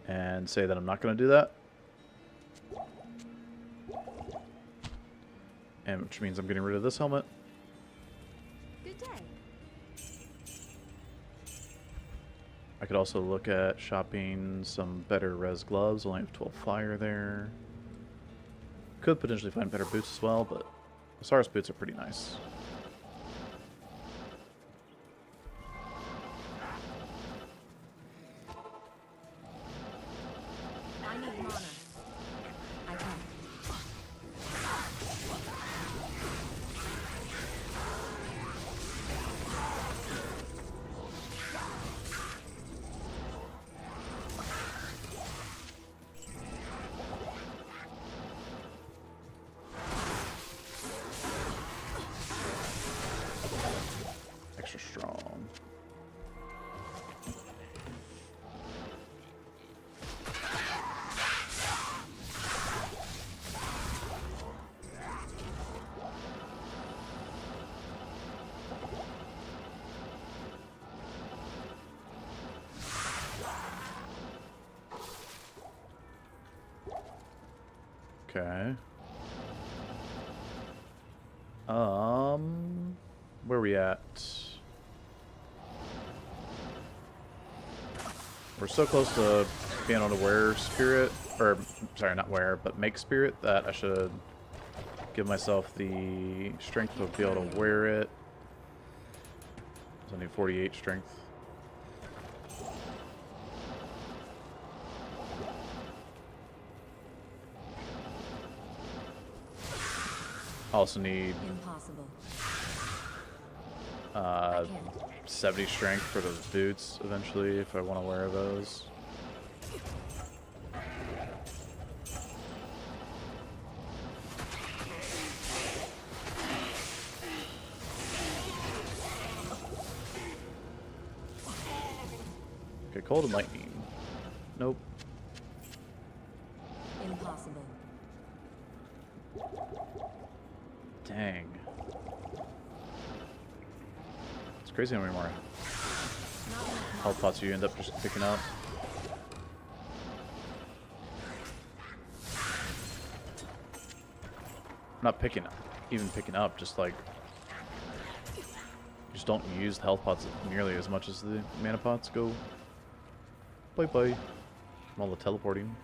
And say that I'm not gonna do that. And which means I'm getting rid of this helmet. Good day. I could also look at shopping some better res gloves. Only have 12 fire there. Could potentially find better boots as well, but Osiris boots are pretty nice. I need mana. I can. Extra strong. Okay. Where are we at? We're so close to being able to wear Spirit, or sorry, not wear, but make Spirit, that I should give myself the strength to be able to wear it. So I need 48 strength. I also need Impossible. uh, I can't. 70 strength for those boots eventually if I want to wear those. Okay, cold and lightning. Nope. Impossible. Dang. It's crazy how many more Not enough health pots you end up just picking up. Not picking up, even picking up, just like you just don't use the health pots nearly as much as the mana pots go. Bye bye. From all the teleporting.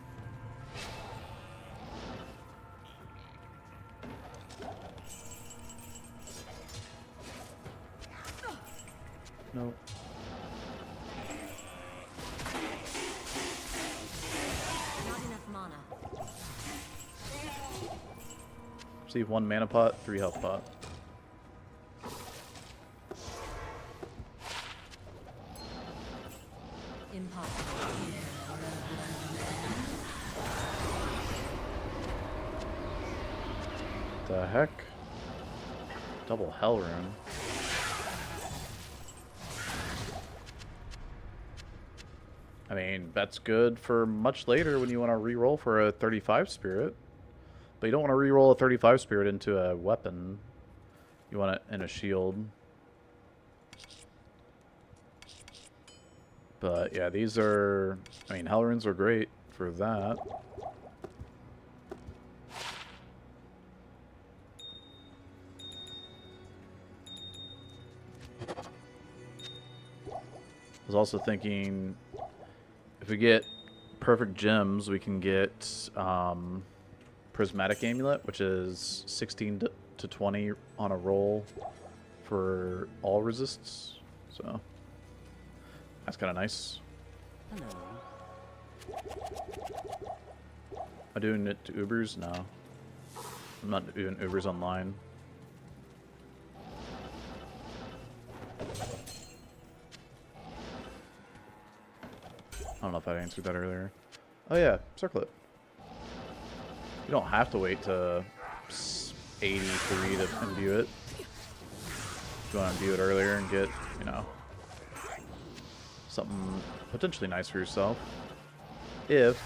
Nope. Not enough mana. Receive 1 mana pot, 3 health pot. Impossible. The heck? Double hell rune. I mean, that's good for much later when you want to re-roll for a 35 spirit. But you don't want to re-roll a 35 spirit into a weapon. You want it in a shield. But yeah, these are... I mean, hell runes are great for that. I was also thinking... If we get perfect gems, we can get Prismatic Amulet, which is 16 to 20 on a roll for all resists. So that's kind of nice. Hello. Am I doing it to Ubers? No. I'm not doing Ubers online. I don't know if I answered that earlier. Oh yeah, circlet. You don't have to wait to 83 to imbue it. If you want to imbue it earlier and get, you know, something potentially nice for yourself. If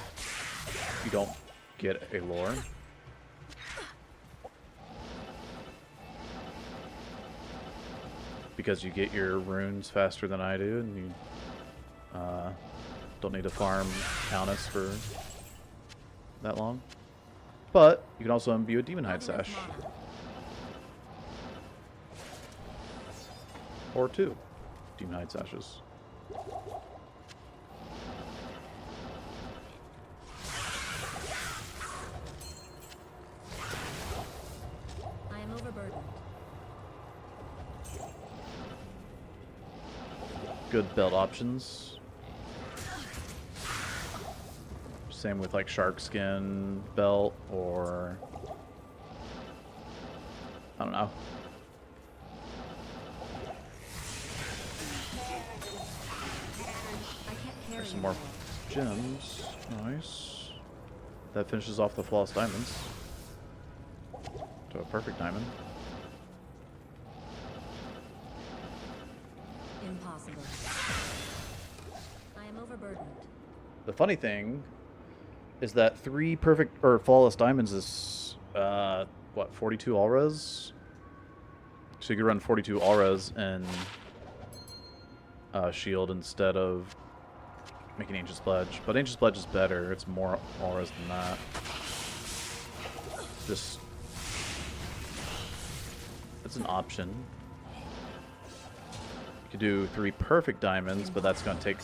you don't get a lore. Because you get your runes faster than I do, and you don't need to farm Countess for that long. But you can also imbue a Demon Hide Sash. Or 2 Demon Hide Sashes. I am overburdened. Good belt options. Same with like shark skin belt or I don't know. I can't carry There's some more anymore. gems. Nice. That finishes off the flawless diamonds. To a perfect diamond. Impossible. I am overburdened. The funny thing is that 3 perfect or flawless diamonds is what, 42 all res? So you could run 42 all res and shield instead of making Ancient's Pledge. But Ancient's Pledge is better. It's more all res than that. Just it's an option. You could do 3 perfect diamonds, but that's going to take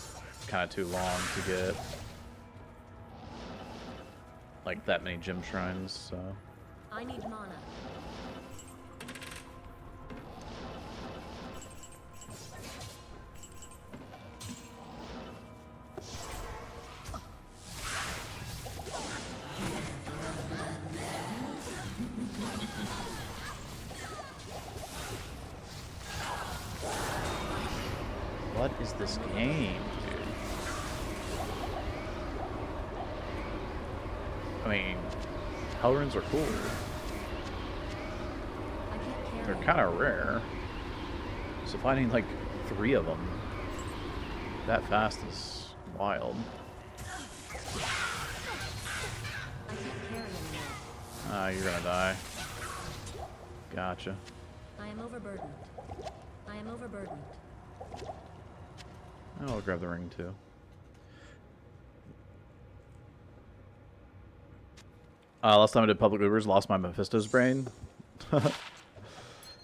kind of too long to get like that many gem shrines, so I need mana. what is this game, dude? I mean, hell runes are cool. I can't carry. They're kind of rare. So finding like 3 of them that fast is wild. I can't carry anymore. Ah, you're gonna die. Gotcha. I am overburdened. I am overburdened. I'll grab the ring too. Last time I did public Ubers, lost my Mephisto's brain.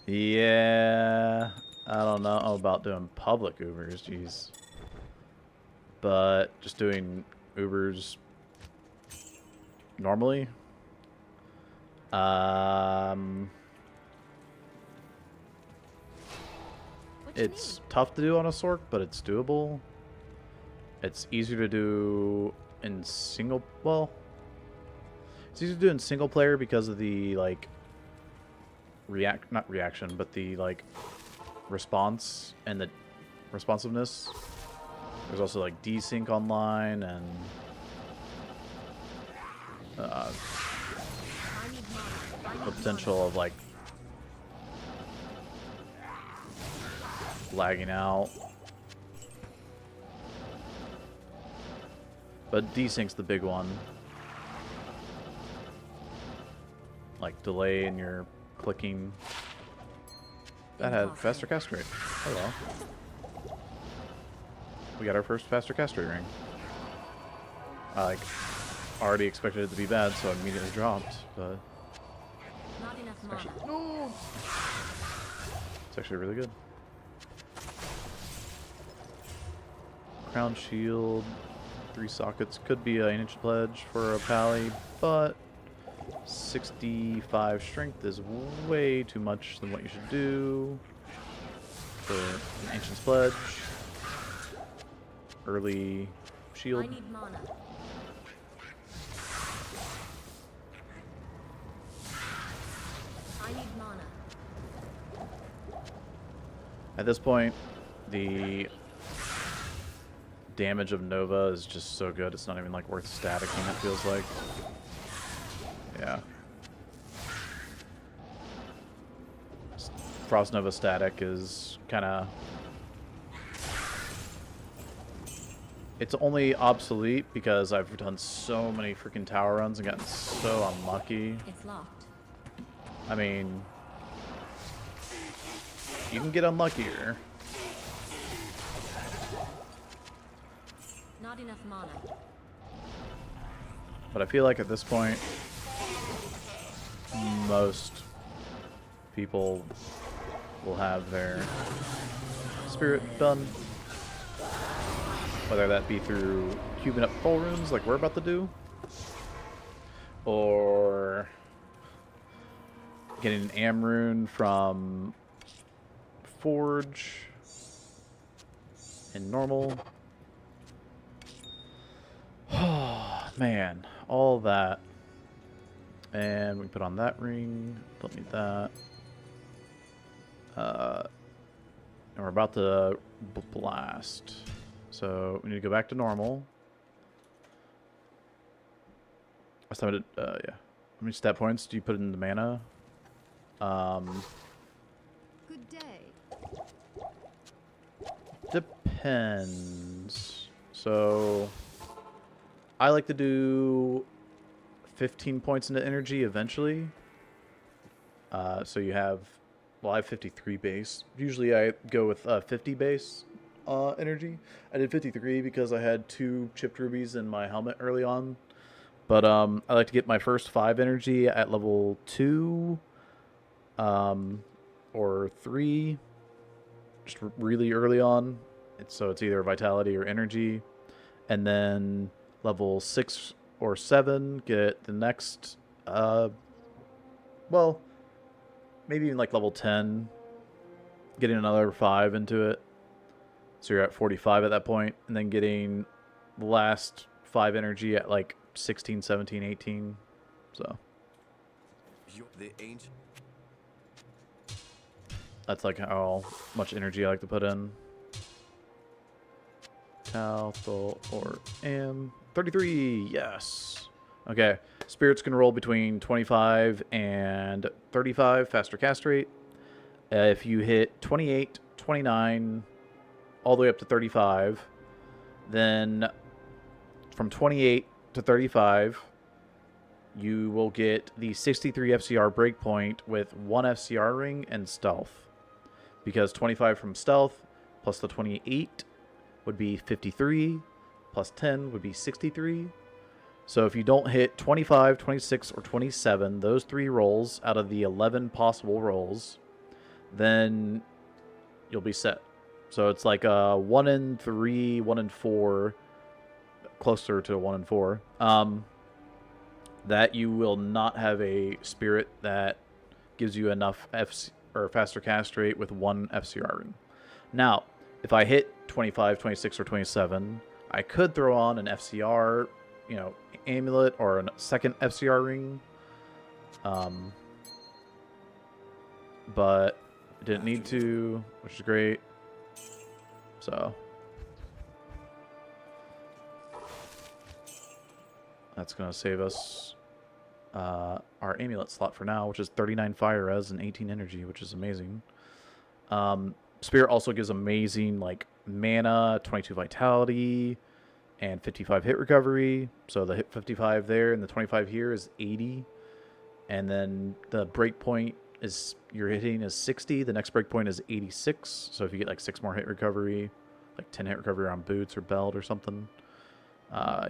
Yeah, I don't know about doing public Ubers, jeez. But just doing Ubers normally. What do you It's tough to do on a Sork, but it's doable. It's easier to do in single... Well, it's easier to do in single player because of the, like, not reaction, but the like response and the responsiveness. There's also like desync online and I need mana. I the need potential of like lagging out. But desync's the big one. Like delay in your clicking. That had faster cast rate. Oh well. We got our first faster cast rate ring. I like already expected it to be bad, so I immediately dropped, but Not enough mana. actually, no. It's actually really good. Crown shield, 3 sockets could be an ancient pledge for a pally, but 65 strength is way too much than what you should do for an ancient's pledge. Early shield. I need mana. I need mana. At this point, the damage of Nova is just so good, it's not even like worth staticking, it feels like. Yeah. Frost Nova static is kind of... It's only obsolete because I've done so many freaking tower runs and gotten so unlucky. It's locked. I mean, you can get unluckier. Not enough mana. But I feel like at this point, most people will have their spirit done. Whether that be through cubing up full rooms like we're about to do, or getting an Am rune from Forge in normal. Oh man, all that. And we put on that ring. Don't need that. And we're about to blast. So we need to go back to normal. Last time I did, yeah. How many stat points do you put in the mana? Good day. Depends. So I like to do 15 points into energy eventually. So you have, well, I have 53 base. Usually I go with 50 base energy. I did 53 because I had 2 chipped rubies in my helmet early on. But I like to get my first 5 energy at level 2 or 3, just really early on. So it's either vitality or energy. And then level 6 or 7, get the next, well, maybe even like level 10, getting another 5 into it. So you're at 45 at that point, and then getting the last 5 energy at like 16, 17, 18. So You're the ancient. that's like how much energy I like to put in. Talthal or Am. 33, yes. Okay, spirits can roll between 25 and 35 faster cast rate. If you hit 28, 29, all the way up to 35, then from 28 to 35, you will get the 63 FCR breakpoint with 1 FCR ring and stealth. Because 25 from stealth plus the 28 would be 53, plus 10 would be 63. So if you don't hit 25, 26, or 27, those 3 rolls out of the 11 possible rolls, then you'll be set. So it's like a 1 in 3, 1 in 4, closer to 1 in 4, that you will not have a spirit that gives you enough or faster cast rate with 1 FCR ring. Now, if I hit 25, 26, or 27, I could throw on an FCR, amulet or a second FCR ring. but didn't need to, which is great. So that's going to save us our amulet slot for now, which is 39 fire res and 18 energy, which is amazing. Spirit also gives amazing like mana, 22 vitality, and 55 hit recovery. So the hit 55 there and the 25 here is 80. And then the breakpoint is you're hitting is 60. The next breakpoint is 86. So if you get like 6 more hit recovery, like 10 hit recovery on boots or belt or something,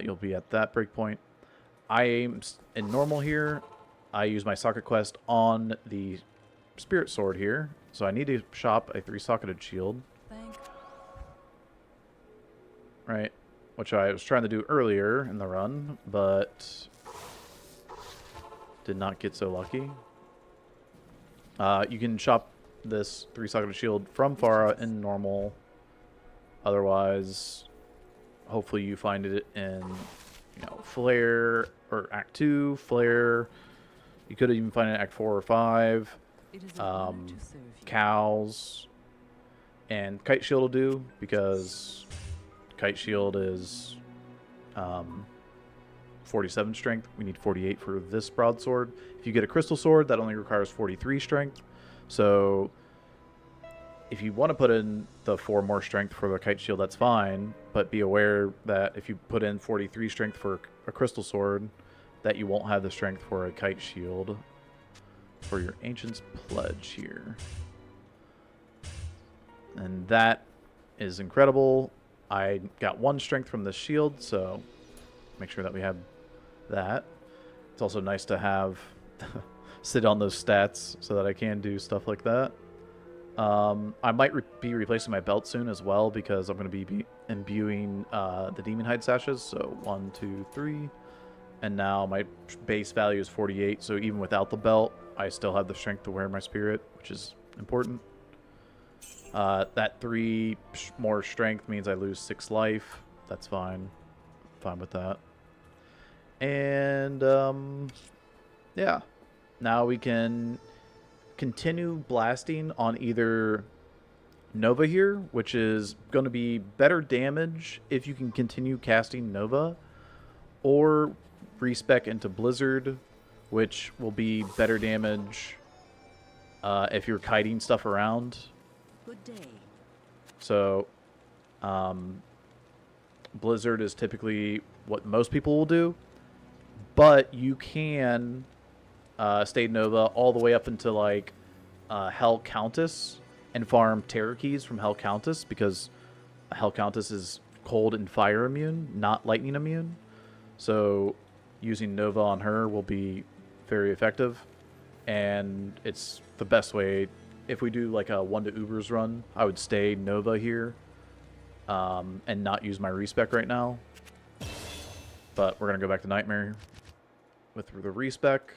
you'll be at that breakpoint. I'm in normal here. I use my socket quest on the spirit sword here. So I need to shop a 3-socketed shield. Thank. Right. Which I was trying to do earlier in the run, but did not get so lucky. You can shop this 3-socketed shield from Farah in normal. Otherwise, hopefully you find it in, Flare or Act 2, Flare. You could even find it in Act 4 or 5. It is an honor to serve you. Cows. And Kite Shield will do, because Kite Shield is 47 strength. We need 48 for this broadsword. If you get a crystal sword, that only requires 43 strength. So if you want to put in the 4 more strength for the Kite Shield, that's fine. But be aware that if you put in 43 strength for a crystal sword, that you won't have the strength for a Kite Shield for your Ancient's Pledge here. And that is incredible. I got 1 strength from the shield, so make sure that we have that. It's also nice to have sit on those stats so that I can do stuff like that. I might be replacing my belt soon as well, because I'm going to be imbuing the Demon Hide sashes. So 1, 2, 3. And now my base value is 48, so even without the belt, I still have the strength to wear my spirit, which is important. That 3 more strength means I lose 6 life. That's fine. Fine with that. And, yeah. Now we can continue blasting on either Nova here, which is going to be better damage if you can continue casting Nova, or respec into Blizzard, which will be better damage if you're kiting stuff around. Good day. So, Blizzard is typically what most people will do, but you can stay Nova all the way up into like Hell Countess and farm Terror Keys from Hell Countess, because Hell Countess is cold and fire immune, not lightning immune. So using Nova on her will be very effective, and it's the best way. If we do like a 1 to Ubers run, I would stay Nova here and not use my respec right now. But we're going to go back to Nightmare with the respec.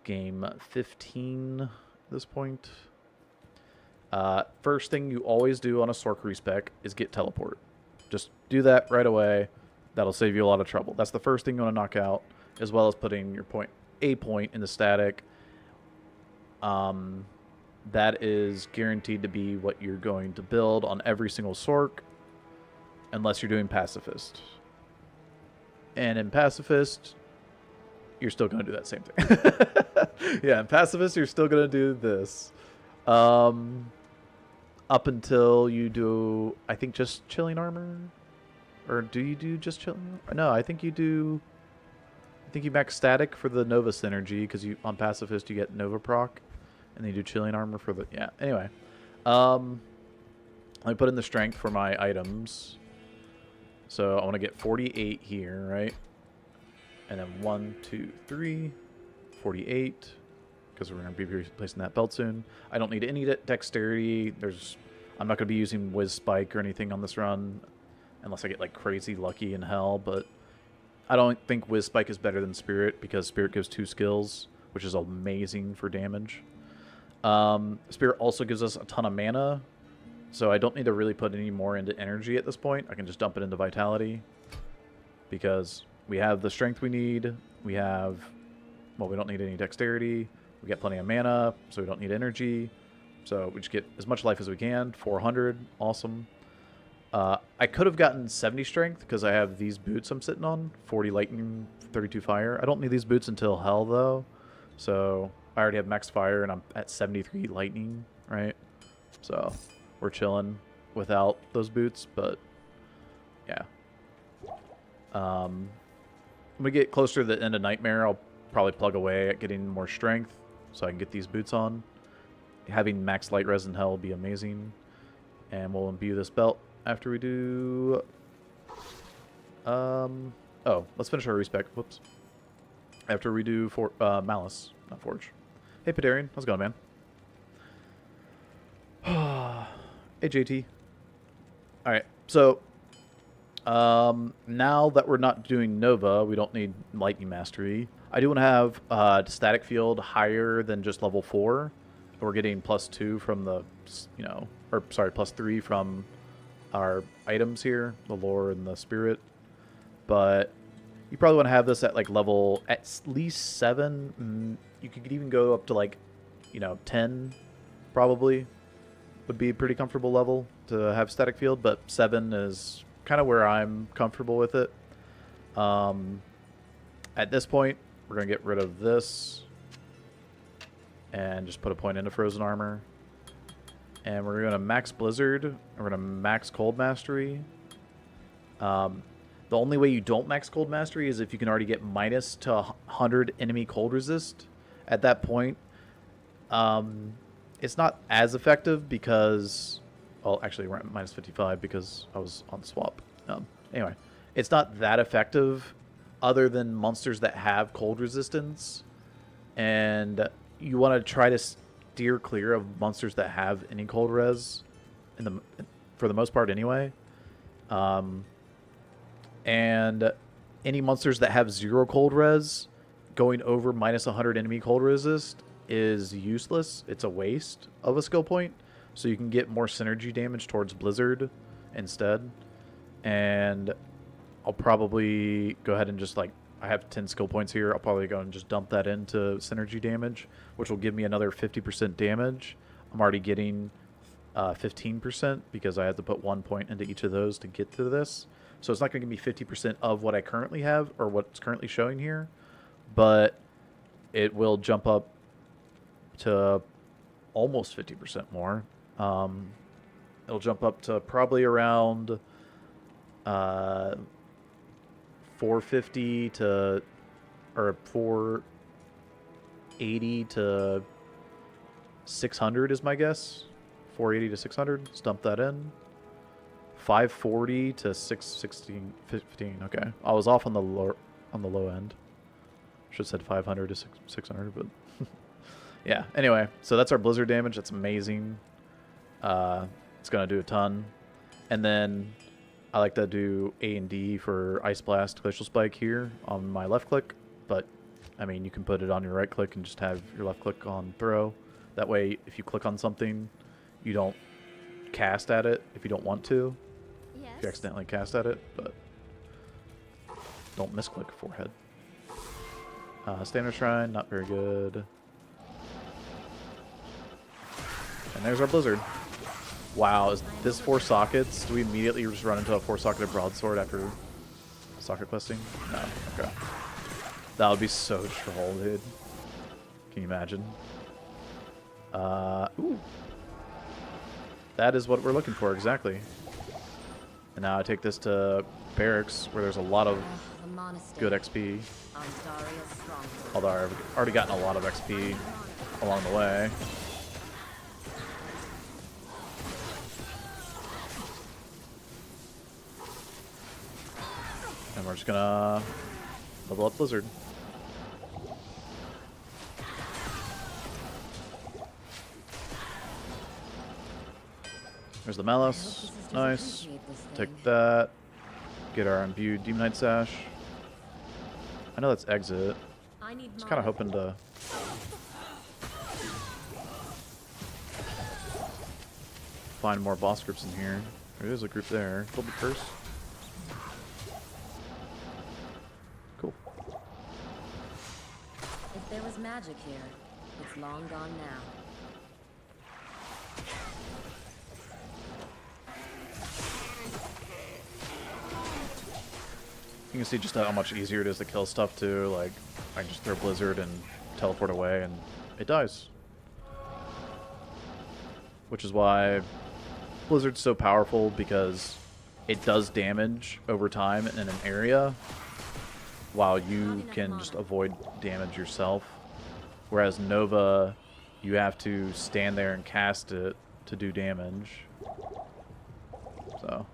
Game 15 at this point. First thing you always do on a Sork respec is get teleport. Just do that right away. That'll save you a lot of trouble. That's the first thing you want to knock out, as well as putting your a point in the static. That is guaranteed to be what you're going to build on every single Sork, unless you're doing Pacifist. And in Pacifist, you're still going to do that same thing. Yeah, in Pacifist, you're still going to do this. Up until you do, I think, just Chilling Armor. Or do you do just Chilling Armor? No, I think you do. I think you max static for the Nova synergy, because you on Pacifist you get Nova proc. And then you do Chilling Armor for the... Yeah, anyway. Let me put in the strength for my items. So I want to get 48 here, right? And then 1, 2, 3, 48. Because we're going to be replacing that belt soon. I don't need any dexterity. I'm not going to be using Whiz Spike or anything on this run. Unless I get like crazy lucky in hell. But I don't think Whiz Spike is better than Spirit, because Spirit gives 2 skills, which is amazing for damage. Spirit also gives us a ton of mana, so I don't need to really put any more into energy at this point. I can just dump it into vitality, because we have the strength we need. We have, well, we don't need any dexterity. We get plenty of mana, so we don't need energy. So we just get as much life as we can. 400, awesome. I could have gotten 70 strength because I have these boots I'm sitting on. 40 lightning, 32 fire. I don't need these boots until hell though. So I already have max fire and I'm at 73 lightning, right? So we're chilling without those boots, but yeah. When we get closer to the end of Nightmare, I'll probably plug away at getting more strength so I can get these boots on. Having max light res in hell would be amazing. And we'll imbue this belt after we do... Oh, let's finish our respec. Whoops. After we do Malice, not Forge. Hey, Padarian. How's it going, man? Hey, JT. Alright, so... now that we're not doing Nova, we don't need Lightning Mastery. I do want to have Static Field higher than just level 4. We're getting +2 from the, you know, or sorry, +3 from our items here, the lore and the spirit. But you probably want to have this at like level at least 7. You could even go up to like, you know, 10 probably would be a pretty comfortable level to have Static Field, but 7 is kind of where I'm comfortable with it. At this point, we're going to get rid of this and just put a point into Frozen Armor. And we're going to max Blizzard, and we're going to max Cold Mastery. The only way you don't max Cold Mastery is if you can already get minus to 100 enemy cold resist. At that point, it's not as effective because... Well, actually, we're at minus 55 because I was on swap. Anyway, it's not that effective other than monsters that have cold resistance. And you want to try to steer clear of monsters that have any cold res for the most part anyway. And any monsters that have 0 cold res, going over minus 100 enemy cold resist is useless. It's a waste of a skill point. So you can get more synergy damage towards Blizzard instead. And I'll probably go ahead and just like, I have 10 skill points here. I'll probably go and just dump that into synergy damage, which will give me another 50% damage. I'm already getting 15% because I had to put 1 point into each of those to get to this. So it's not going to give me 50% of what I currently have or what's currently showing here, but it will jump up to almost 50% more. It'll jump up to probably around 450 to, or 480 to 600 is my guess. 480 to 600. Let's dump that in. 540 to 616, 15. Okay, I was off on the low end. Should have said 500 to 600, but yeah. Anyway, so that's our blizzard damage. That's amazing. It's gonna do a ton, and then I like to do A and D for Ice Blast, Glacial Spike here on my left click. But I mean, you can put it on your right click and just have your left click on throw. That way, if you click on something, you don't cast at it if you don't want to. Yes. If you accidentally cast at it, but don't misclick forehead. Standard Shrine, not very good. And there's our Blizzard. Wow, is this 4 sockets? Do we immediately just run into a 4-socketed broadsword after socket questing? No, okay. That would be so troll, dude. Can you imagine? Ooh. That is what we're looking for, exactly. And now I take this to Barracks, where there's a lot of good XP. Although I've already gotten a lot of XP along the way. And we're just gonna level up Blizzard. There's the Malice. Nice. Take that. Get our imbued Demonite Sash. I know that's exit. I was kind of hoping to find more boss groups in here. There is a group there. Double Curse. Cool. If there was magic here, It's long gone now. You can see just how much easier it is to kill stuff too. Like, I can just throw Blizzard and teleport away and it dies. Which is why Blizzard's so powerful, because it does damage over time in an area while you can just avoid damage yourself. Whereas Nova, you have to stand there and cast it to do damage. So...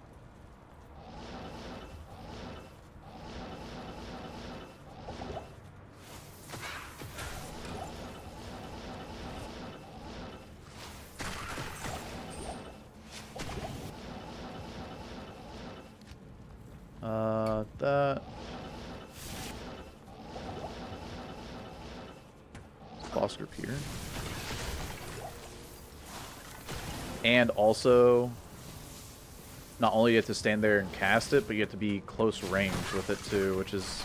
that boss group here, and also not only you have to stand there and cast it, but you have to be close range with it too, which is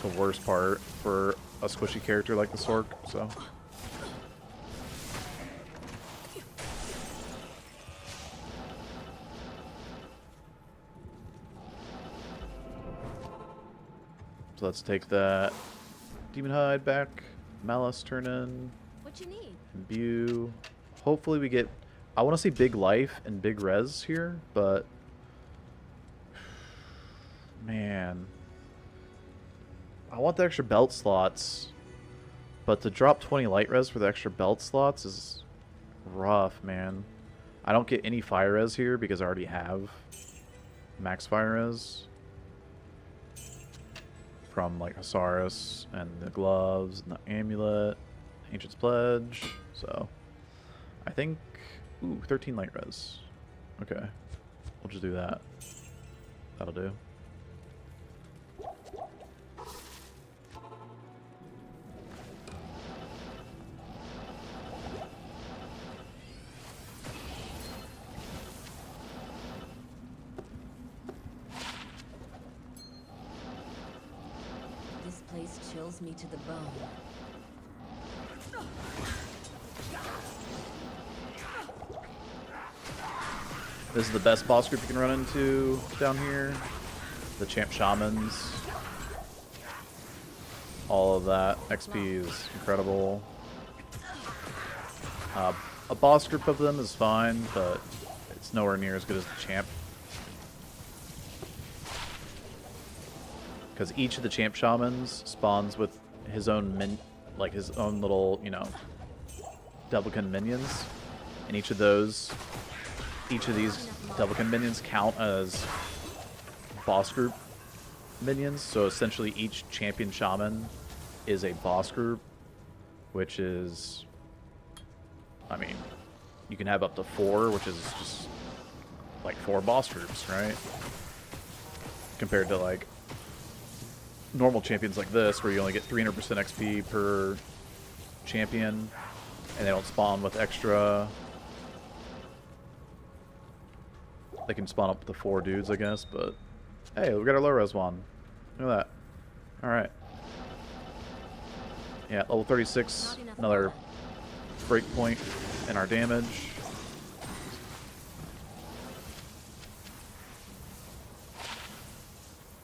the worst part for a squishy character like the Sork. So. So let's take that Demon Hide back, Malice turn in, What you need? Imbue. Hopefully we get... I want to see big life and big res here, but... Man. I want the extra belt slots, but to drop 20 light res for the extra belt slots is rough, man. I don't get any fire res here because I already have max fire res from like Osiris and the gloves and the amulet, Ancient's Pledge. So I think, ooh, 13 light res. Okay, we'll just do that. That'll do. This place chills me to the bone. This is the best boss group you can run into down here. The Champ Shamans. All of that XP is incredible. A boss group of them is fine, but it's nowhere near as good as the Champ. Because each of the Champ Shamans spawns with his own his own little, you know, Doublekin minions, and each of these Doublekin minions count as boss group minions. So essentially, each champion shaman is a boss group, which is, I mean, you can have up to 4, which is just like 4 boss groups, right? Compared to like normal champions like this, where you only get 300% XP per champion, and they don't spawn with extra. They can spawn up to 4 dudes, I guess, but hey, we got our low res one. Look at that. Alright. Yeah, level 36, another breakpoint in our damage.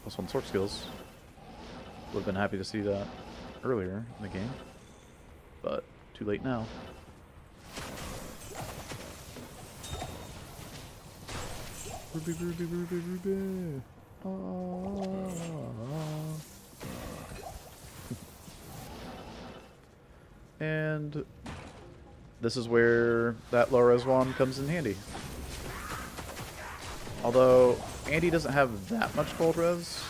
+1 sword skills. Would have been happy to see that earlier in the game, but too late now. Ruby, Ruby, Ruby, Ruby. And this is where that low res wand comes in handy. Although Andy doesn't have that much gold res.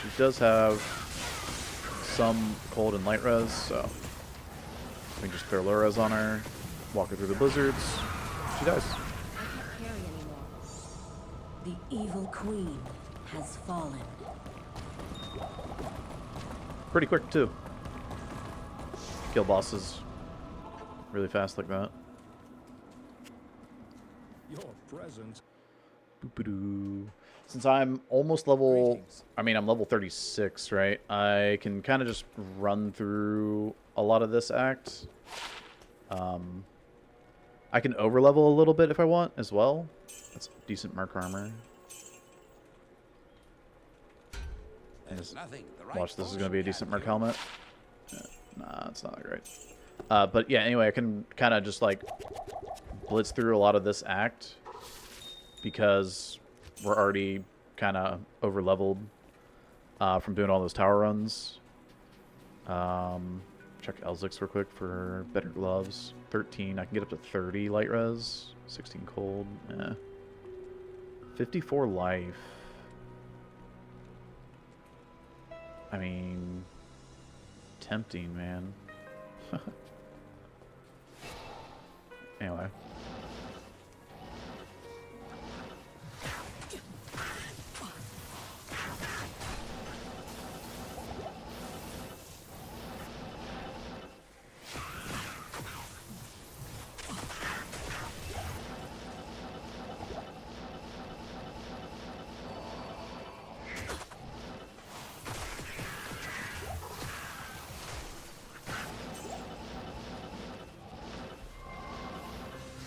She does have some cold and light res, so we can just throw low res on her, walk her through the blizzards. She dies. I can't carry anymore. The evil queen has fallen. Pretty quick too. Kill bosses really fast like that. Your presence. Boop-a-doo. Since I'm almost level, I mean, I'm level 36, right? I can kind of just run through a lot of this act. I can overlevel a little bit if I want as well. That's decent merc armor. Watch, this is going to be a decent merc helmet. Yeah, nah, it's not that great. But yeah, anyway, I can kind of just like blitz through a lot of this act because we're already kind of over leveled from doing all those tower runs. Check Elzix real quick for better gloves. 13. I can get up to 30 light res. 16 cold. 54 life. I mean, tempting, man. Anyway.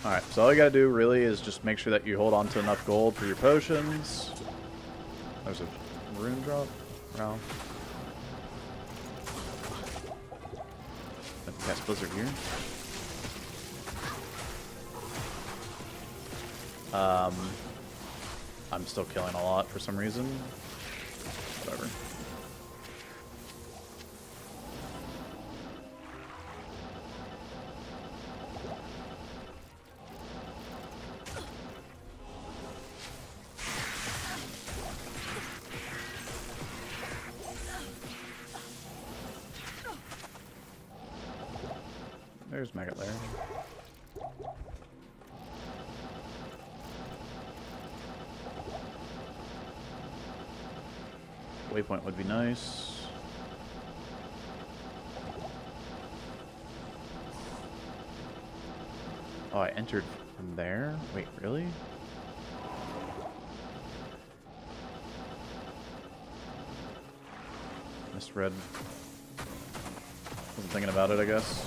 Alright, so all you gotta do really is just make sure that you hold on to enough gold for your potions. There's a rune drop. Wow. I can cast Blizzard here. I'm still killing a lot for some reason. Whatever. There's Maggot lair. Waypoint would be nice. Oh, I entered from there? Wait, really? Misread. Wasn't thinking about it, I guess.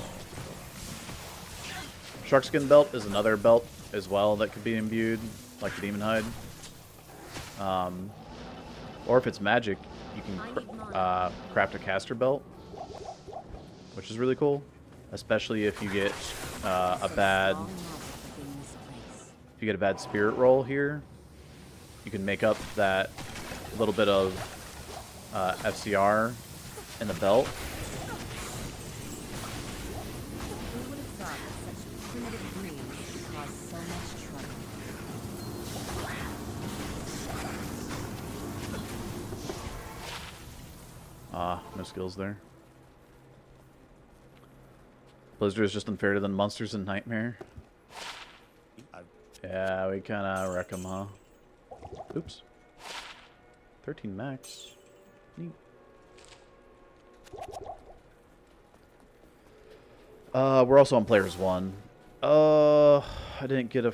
Sharkskin belt is another belt as well that could be imbued, like the demon hide. Or if it's magic, you can craft a caster belt, which is really cool, especially if you get a bad spirit roll here. You can make up that little bit of FCR in the belt. No skills there. Blizzard is just unfair to the monsters in Nightmare. Yeah, we kind of wreck them, huh? Oops. 13 max. Neat. We're also on players 1. I didn't get a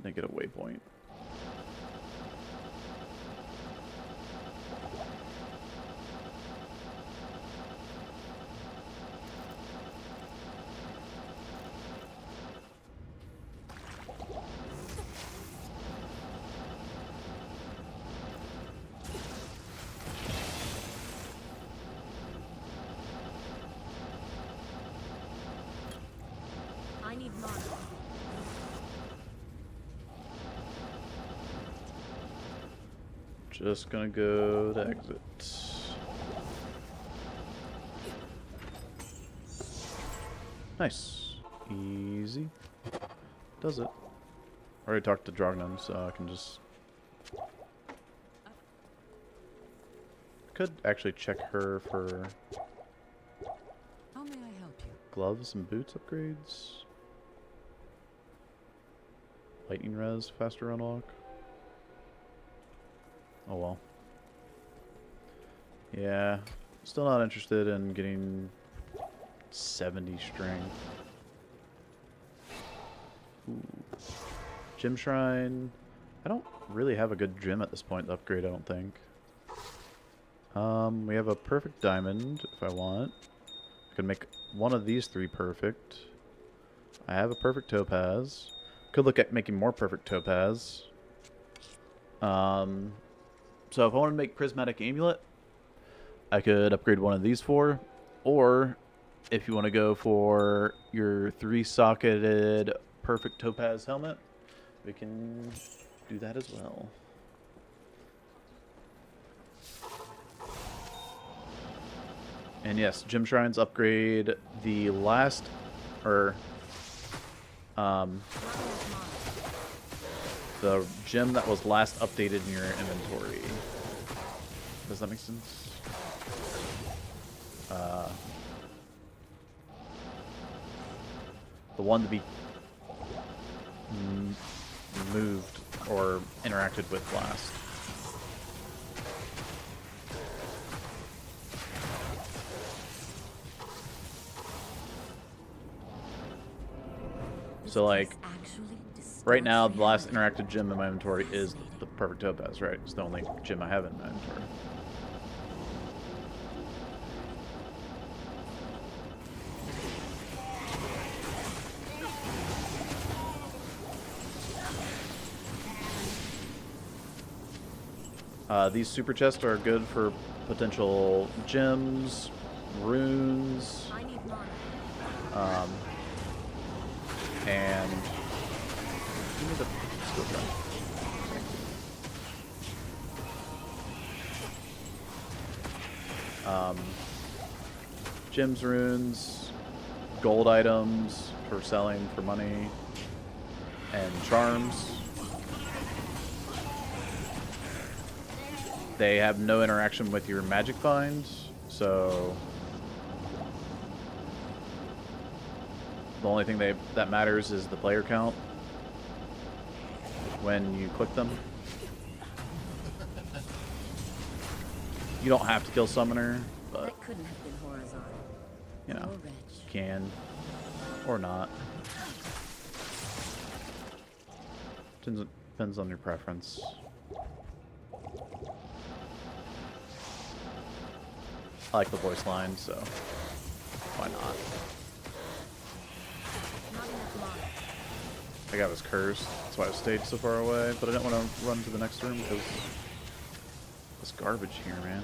waypoint. Just gonna go to exit. Nice. Easy. Does it. I already talked to Drognon, so I can just... Could actually check her for... How may I help you? Gloves and boots upgrades. Lightning res, faster unlock. Oh well. Yeah, still not interested in getting 70 strength. Ooh. Gym Shrine. I don't really have a good gem at this point to upgrade, I don't think. We have a perfect diamond, if I want. I could make one of these 3 perfect. I have a perfect topaz. Could look at making more perfect topaz. So if I want to make prismatic amulet, I could upgrade one of these 4. Or if you want to go for your 3-socketed perfect topaz helmet, we can do that as well. And yes, gem shrines upgrade the last, or the gem that was last updated in your inventory. Does that make sense? The one to be moved or interacted with last. So like, right now the last interacted gem in my inventory is the perfect topaz, right? It's the only gem I have in my inventory. These super chests are good for potential gems, runes, and give me the skill trap. Gems, runes, gold items for selling for money, and charms. They have no interaction with your magic finds, so the only thing that matters is the player count when you click them. You don't have to kill summoner, but That couldn't have been horizontal. you know, Oh, wretch. can or not. Depends on your preference. I like the voice line, so why not? Not enough mana. I think I was cursed, that's why I stayed so far away, but I didn't want to run to the next room because this garbage here, man.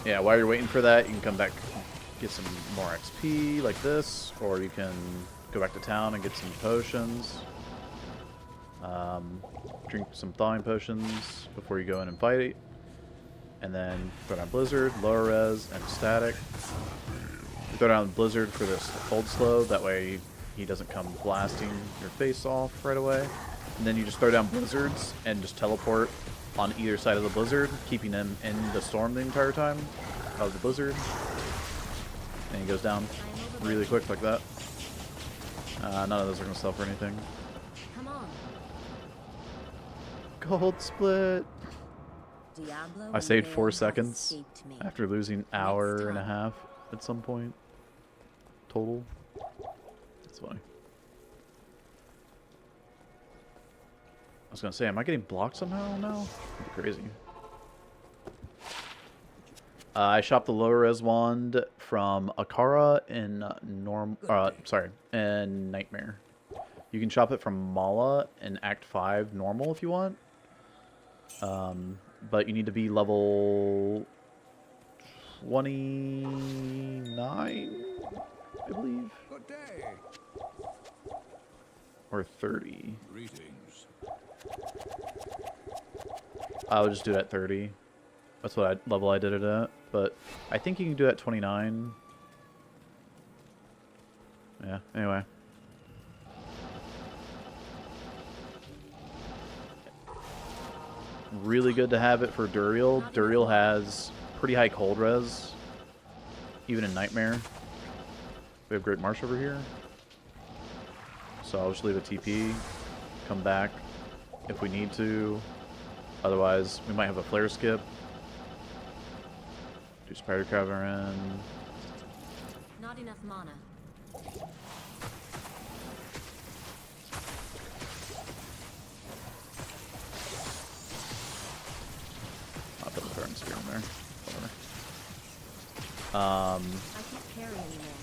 Yeah, while you're waiting for that, you can come back, get some more XP like this, or you can go back to town and get some potions. Drink some thawing potions before you go in and fight. And then throw down Blizzard, lower res, and static. You throw down Blizzard for this hold slow, that way he doesn't come blasting your face off right away. And then you just throw down Blizzards and just teleport on either side of the blizzard, keeping him in the storm the entire time of the blizzard. And he goes down really quick like that. None of those are going to sell for anything. Come on. Gold split! Diablo I saved and 4 Baal have seconds escaped me. after losing an hour and a half at some point. Total. That's funny. I was gonna say, am I getting blocked somehow now? That'd be crazy. I shopped the lower res wand from Akara in in Nightmare. You can shop it from Mala in Act 5 normal if you want. But you need to be level 29, I believe. Good day. Or 30. Greetings. I would just do it at 30. That's what level I did it at. But I think you can do it at 29. Yeah, anyway. Really good to have it for Duriel. Duriel has pretty high cold res, even in Nightmare. We have Great March over here. So I'll just leave a TP, come back if we need to. Otherwise, we might have a flare skip. Do Spider Cavern. Not enough mana. I'll put the Thorn Spear in there. Whatever. I can't carry anymore.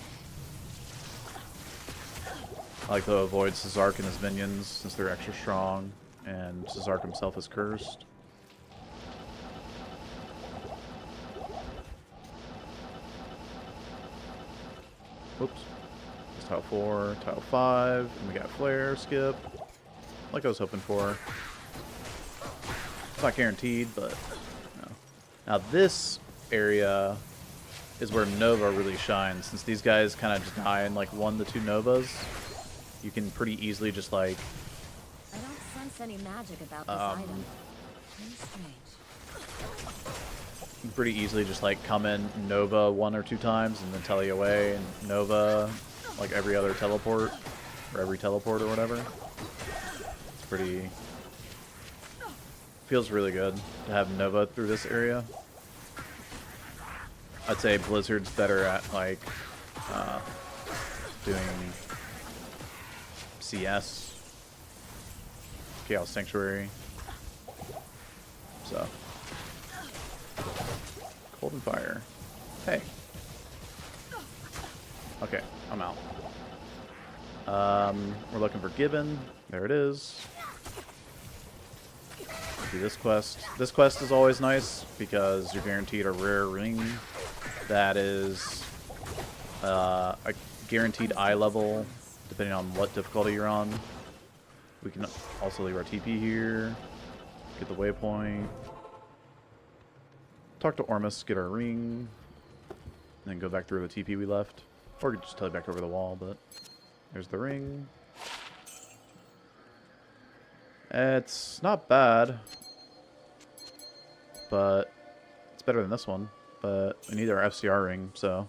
I like to avoid Cesark and his minions since they're extra strong, and Cesark himself is cursed. Oops. It's tile 4, tile 5, and we got flare, skip. Like I was hoping for. It's not guaranteed, but no. Now this area is where Nova really shines, since these guys kind of just die in like 1 to 2 Novas. You can pretty easily just like... I don't sense any magic about this item. Very strange. You can pretty easily just like come in Nova 1 or 2 times and then tele away, and Nova like every other teleport, or every teleport or whatever. It's pretty... Feels really good to have Nova through this area. I'd say Blizzard's better at like doing CS, Chaos Sanctuary. So, Cold and Fire. Hey. Okay, I'm out. We're looking for Gibbon. There it is. Do this quest. This quest is always nice because you're guaranteed a rare ring that is a guaranteed eye level depending on what difficulty you're on. We can also leave our TP here, get the waypoint, talk to Ormus, get our ring, and then go back through the TP we left. Or we could just tele back over the wall, but there's the ring. It's not bad, but it's better than this one. But we need our FCR ring, so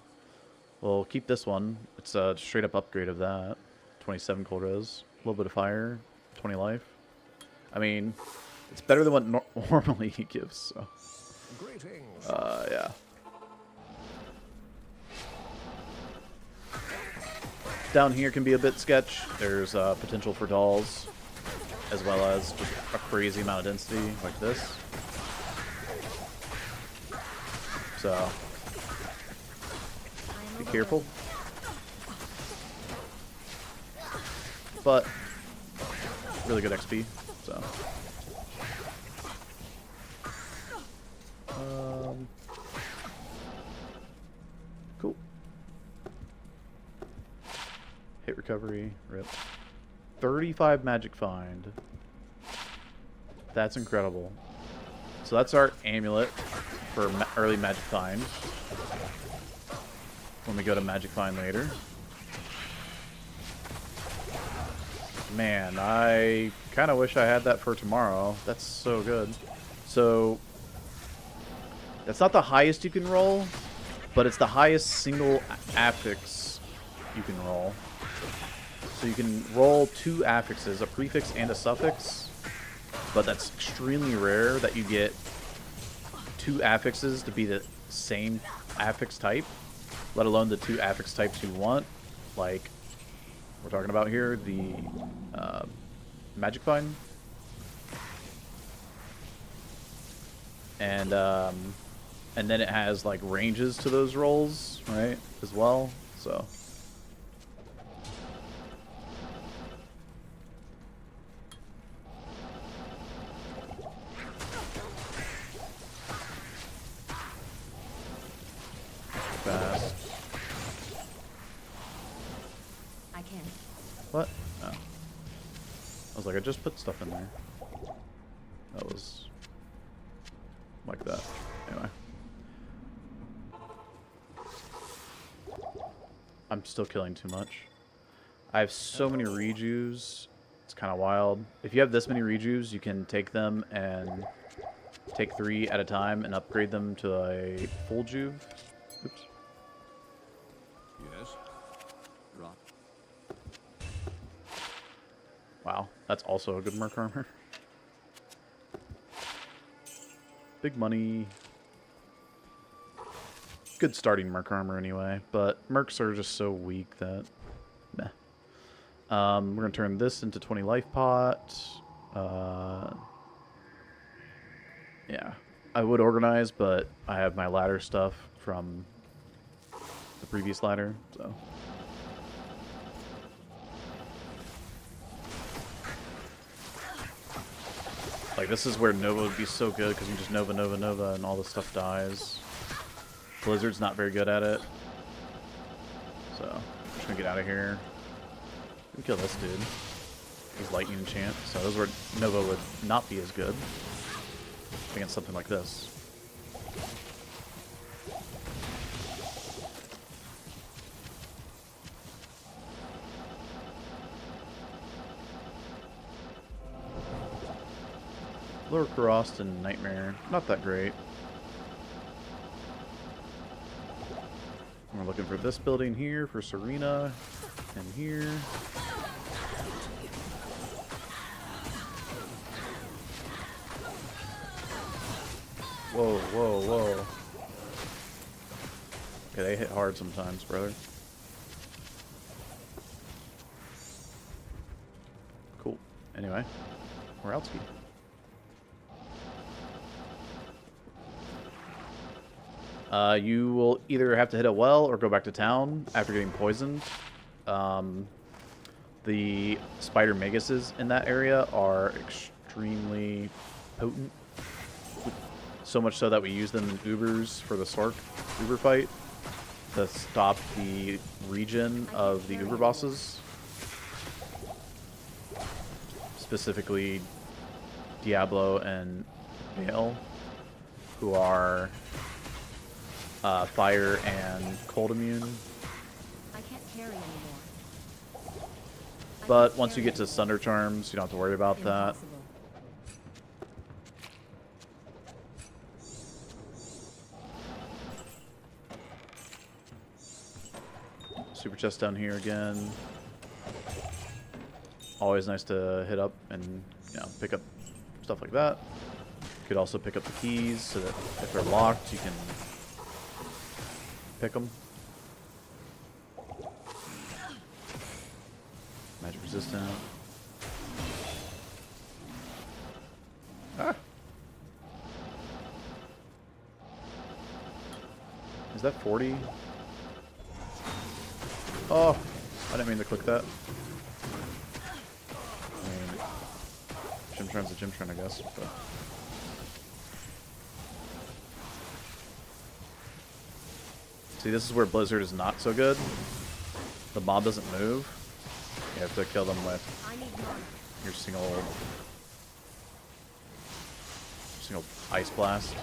we'll keep this one. It's a straight up upgrade of that. 27 cold res, a little bit of fire, 20 life. I mean, it's better than what normally he gives, so. Greetings. Yeah. Down here can be a bit sketch. There's potential for dolls, as well as just a crazy amount of density like this. So, be careful. But, really good XP, so. Cool. Hit recovery, rip. 35 magic find. That's incredible. So that's our amulet for early magic find. When we go to magic find later. Man, I kind of wish I had that for tomorrow. That's so good. So, that's not the highest you can roll, but it's the highest single affix you can roll. So you can roll 2 affixes, a prefix and a suffix, but that's extremely rare that you get 2 affixes to be the same affix type, let alone the 2 affix types you want, like we're talking about here, the Magic Find. And then it has like ranges to those rolls, right, as well, so. Fast. I can. What? Oh. I was like, I just put stuff in there. That was like that. Anyway. I'm still killing too much. I have so many rejues. It's kind of wild. If you have this many rejues, you can take them and take 3 at a time and upgrade them to a full juve. Oops. Yes. Rock. Wow, that's also a good merc armor. Big money. Good starting merc armor anyway, but mercs are just so weak that meh. We're gonna turn this into 20 life pot. Yeah, I would organize, but I have my ladder stuff from the previous ladder, so. Like, this is where Nova would be so good, because you just Nova, Nova, Nova, and all this stuff dies. Blizzard's not very good at it. So, I'm just gonna get out of here. We can kill this dude. He's lightning enchant, so this is where Nova would not be as good against something like this. Lower Crossed and Nightmare, not that great. We're looking for this building here for Serena, and here. Whoa, whoa, whoa. Okay, they hit hard sometimes, brother. Cool. Anyway, we're outski. You will either have to hit a well or go back to town after getting poisoned. The spider maguses in that area are extremely potent. So much so that we use them in Ubers for the Sork Uber fight to stop the regen of the Uber bosses. Specifically Diablo and Baal, who are fire and cold immune. I can't carry anymore. But once you get to Sunder Charms, you don't have to worry about that. Impossible. Super chest down here again. Always nice to hit up and, you know, pick up stuff like that. You could also pick up the keys so that if they're locked, you can pick them. Magic resistant. Ah! Is that 40? Oh! I didn't mean to click that. I mean, Gymtron's a Gymtron, I guess. But. See, this is where Blizzard is not so good. The mob doesn't move. You have to kill them with your single ice blast.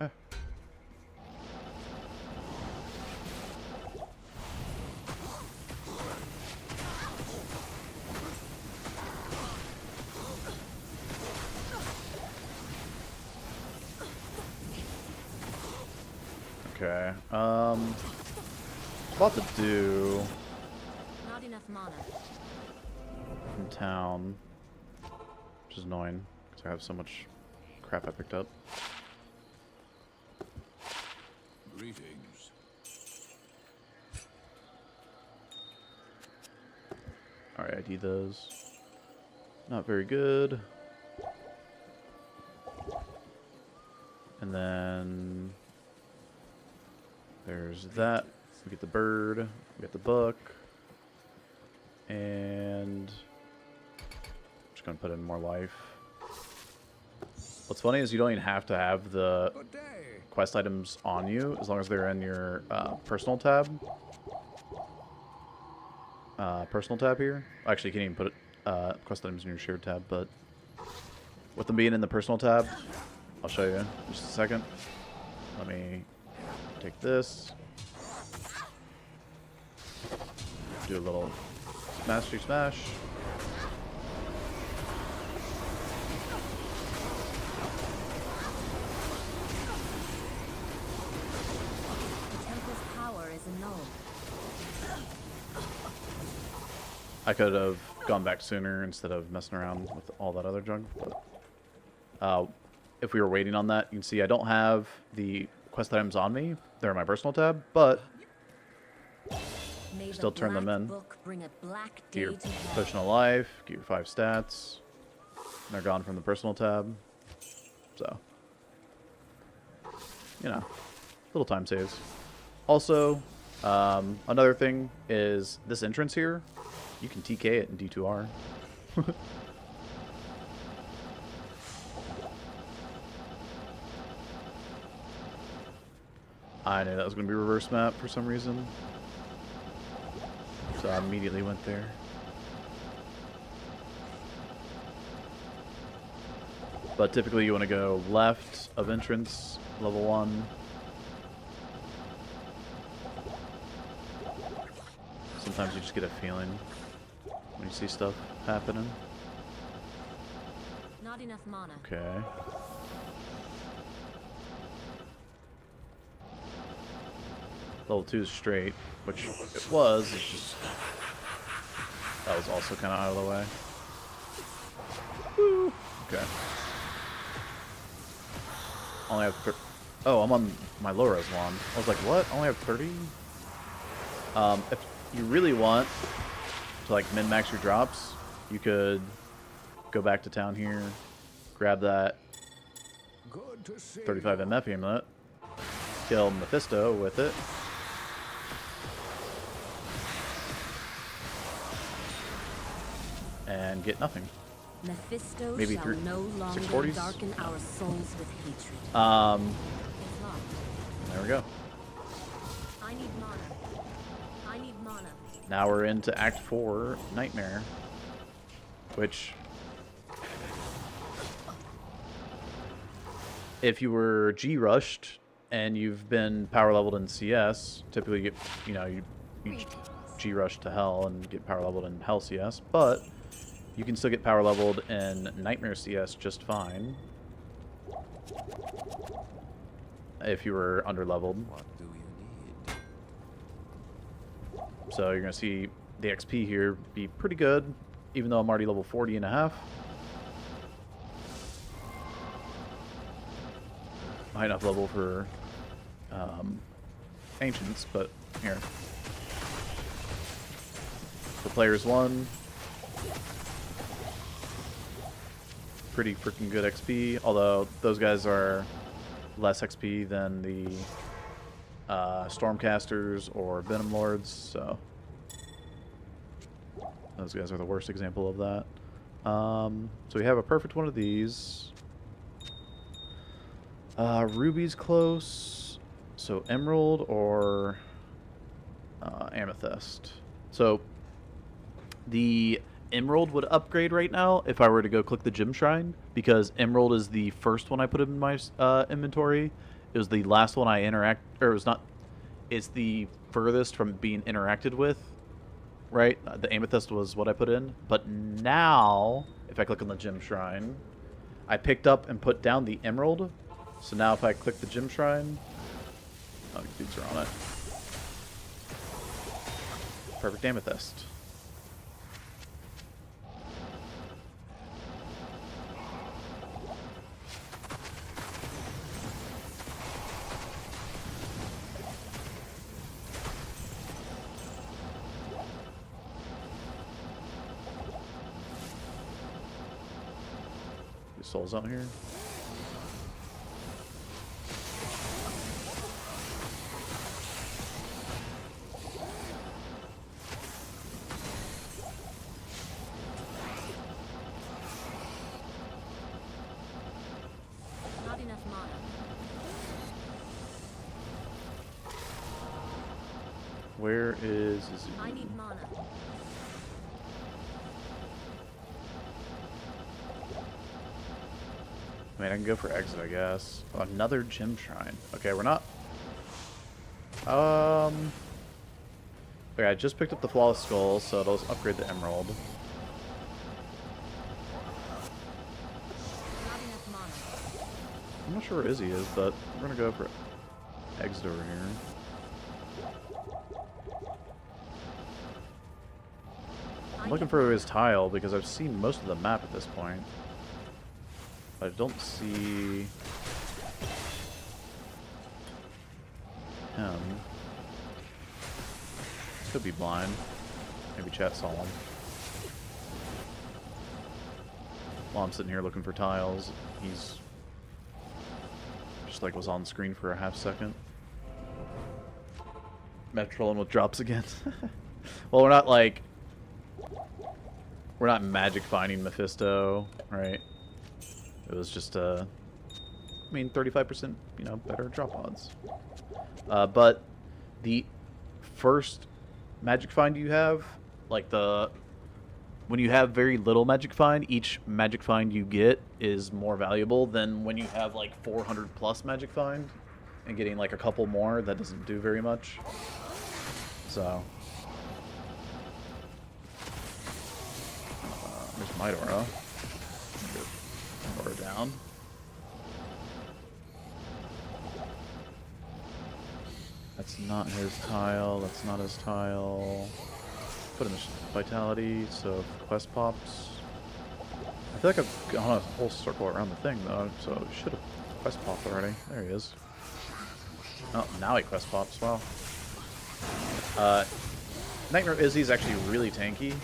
Ah. Okay. About to do Not enough mana. in town, which is annoying because I have so much crap I picked up. Greetings. Alright, ID those. Not very good. And then there's that. We get the bird, we get the book, and I'm just gonna put in more life. What's funny is you don't even have to have the Good day. quest items on you as long as they're in your personal tab. Personal tab here. Actually, you can't even put quest items in your shared tab, but with them being in the personal tab, I'll show you in just a second. Let me take this. Do a little Smash, smash. The temple's power is annulled. I could have gone back sooner instead of messing around with all that other junk. But, if we were waiting on that, you can see I don't have the quest items on me. They're in my personal tab, but May the still turn them Black in. Book bring a black Get day your to hell. potion of life, get your 5 stats. And they're gone from the personal tab. So, you know, little time saves. Also, another thing is this entrance here, you can TK it in D2R. I knew that was going to be reverse map for some reason. So I immediately went there. But typically you want to go left of entrance, level 1. Sometimes you just get a feeling when you see stuff happening. Not enough mana. Okay. Level 2 is straight, which it was, it's just... That was also kind of out of the way. Woo! Okay. Only have... Oh, I'm on my low res wand. I was like, what? I only have 30? If you really want to, like, min-max your drops, you could go back to town here, grab that 35 MF amulet, kill Mephisto with it, and get nothing. Mephisto Maybe shall no longer 640s? darken our souls with hatred. It's locked. There we go. I need mana. I need mana. Now we're into Act 4, Nightmare, which, if you were G-rushed and you've been power leveled in CS, typically you get, you G-rush to Hell and get power leveled in Hell CS, but you can still get power leveled in Nightmare CS just fine if you were under leveled. What do you need? So you're going to see the XP here be pretty good, even though I'm already level 40 and a half. High enough level for Ancients, but here. For players 1, pretty freaking good XP, although those guys are less XP than the Stormcasters or Venom Lords, so those guys are the worst example of that. So we have a perfect one of these. Ruby's close, so Emerald or Amethyst. So the Emerald would upgrade right now if I were to go click the Gem Shrine, because Emerald is the first one I put in my inventory. It was the last one I it's the furthest from being interacted with, right? The Amethyst was what I put in. But now, if I click on the Gem Shrine, I picked up and put down the Emerald. So now if I click the Gem Shrine, oh, dudes are on it. Perfect Amethyst. Souls out here. Not enough mana. Where is Izuku? I need mana. I mean, I can go for exit, I guess. Another Gem Shrine. Okay, we're not... Okay, I just picked up the Flawless Skull, so it'll upgrade the Emerald. Not enough mana. I'm not sure where Izzy is, but we're gonna go for exit over here. I'm looking for his tile because I've seen most of the map at this point. But I don't see him. Could be blind. Maybe chat saw him. While I'm sitting here looking for tiles, he's just like was on screen for a half second. Map trolling with drops again. Well, we're not like... We're not magic finding Mephisto, right? It was just, I mean, 35%, you know, better drop odds. But the first magic find you have, like when you have very little magic find, each magic find you get is more valuable than when you have like 400 plus magic find and getting like a couple more. That doesn't do very much. So there's Midora. Midora down. That's not his tile. That's not his tile. Put in the vitality, so quest pops. I feel like I've gone a whole circle around the thing though, so it should have quest popped already. There he is. Oh, now he quest pops. Wow. Nightmare Izzy is actually really tanky.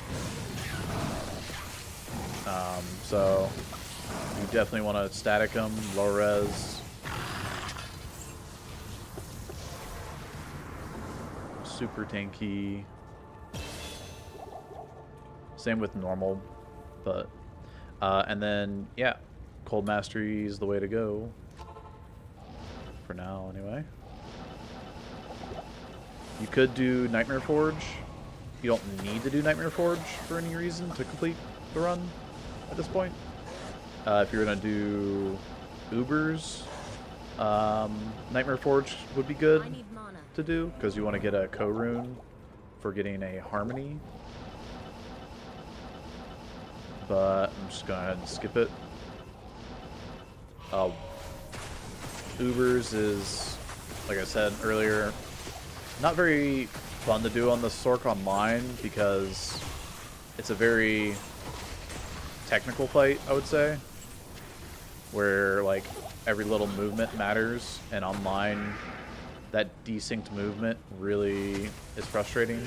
So you definitely want to static him, low res. Super tanky. Same with normal, but and then yeah, Cold Mastery is the way to go. For now, anyway. You could do Nightmare Forge. You don't need to do Nightmare Forge for any reason to complete the run at this point. If you're gonna do Ubers, Nightmare Forge would be good I need mana. to do because you want to get a co-rune for getting a Harmony. But I'm just going to go ahead and skip it. Ubers is, like I said earlier, not very fun to do on the Sork Online because it's a very technical fight, I would say, where like every little movement matters, and online that desynced movement really is frustrating.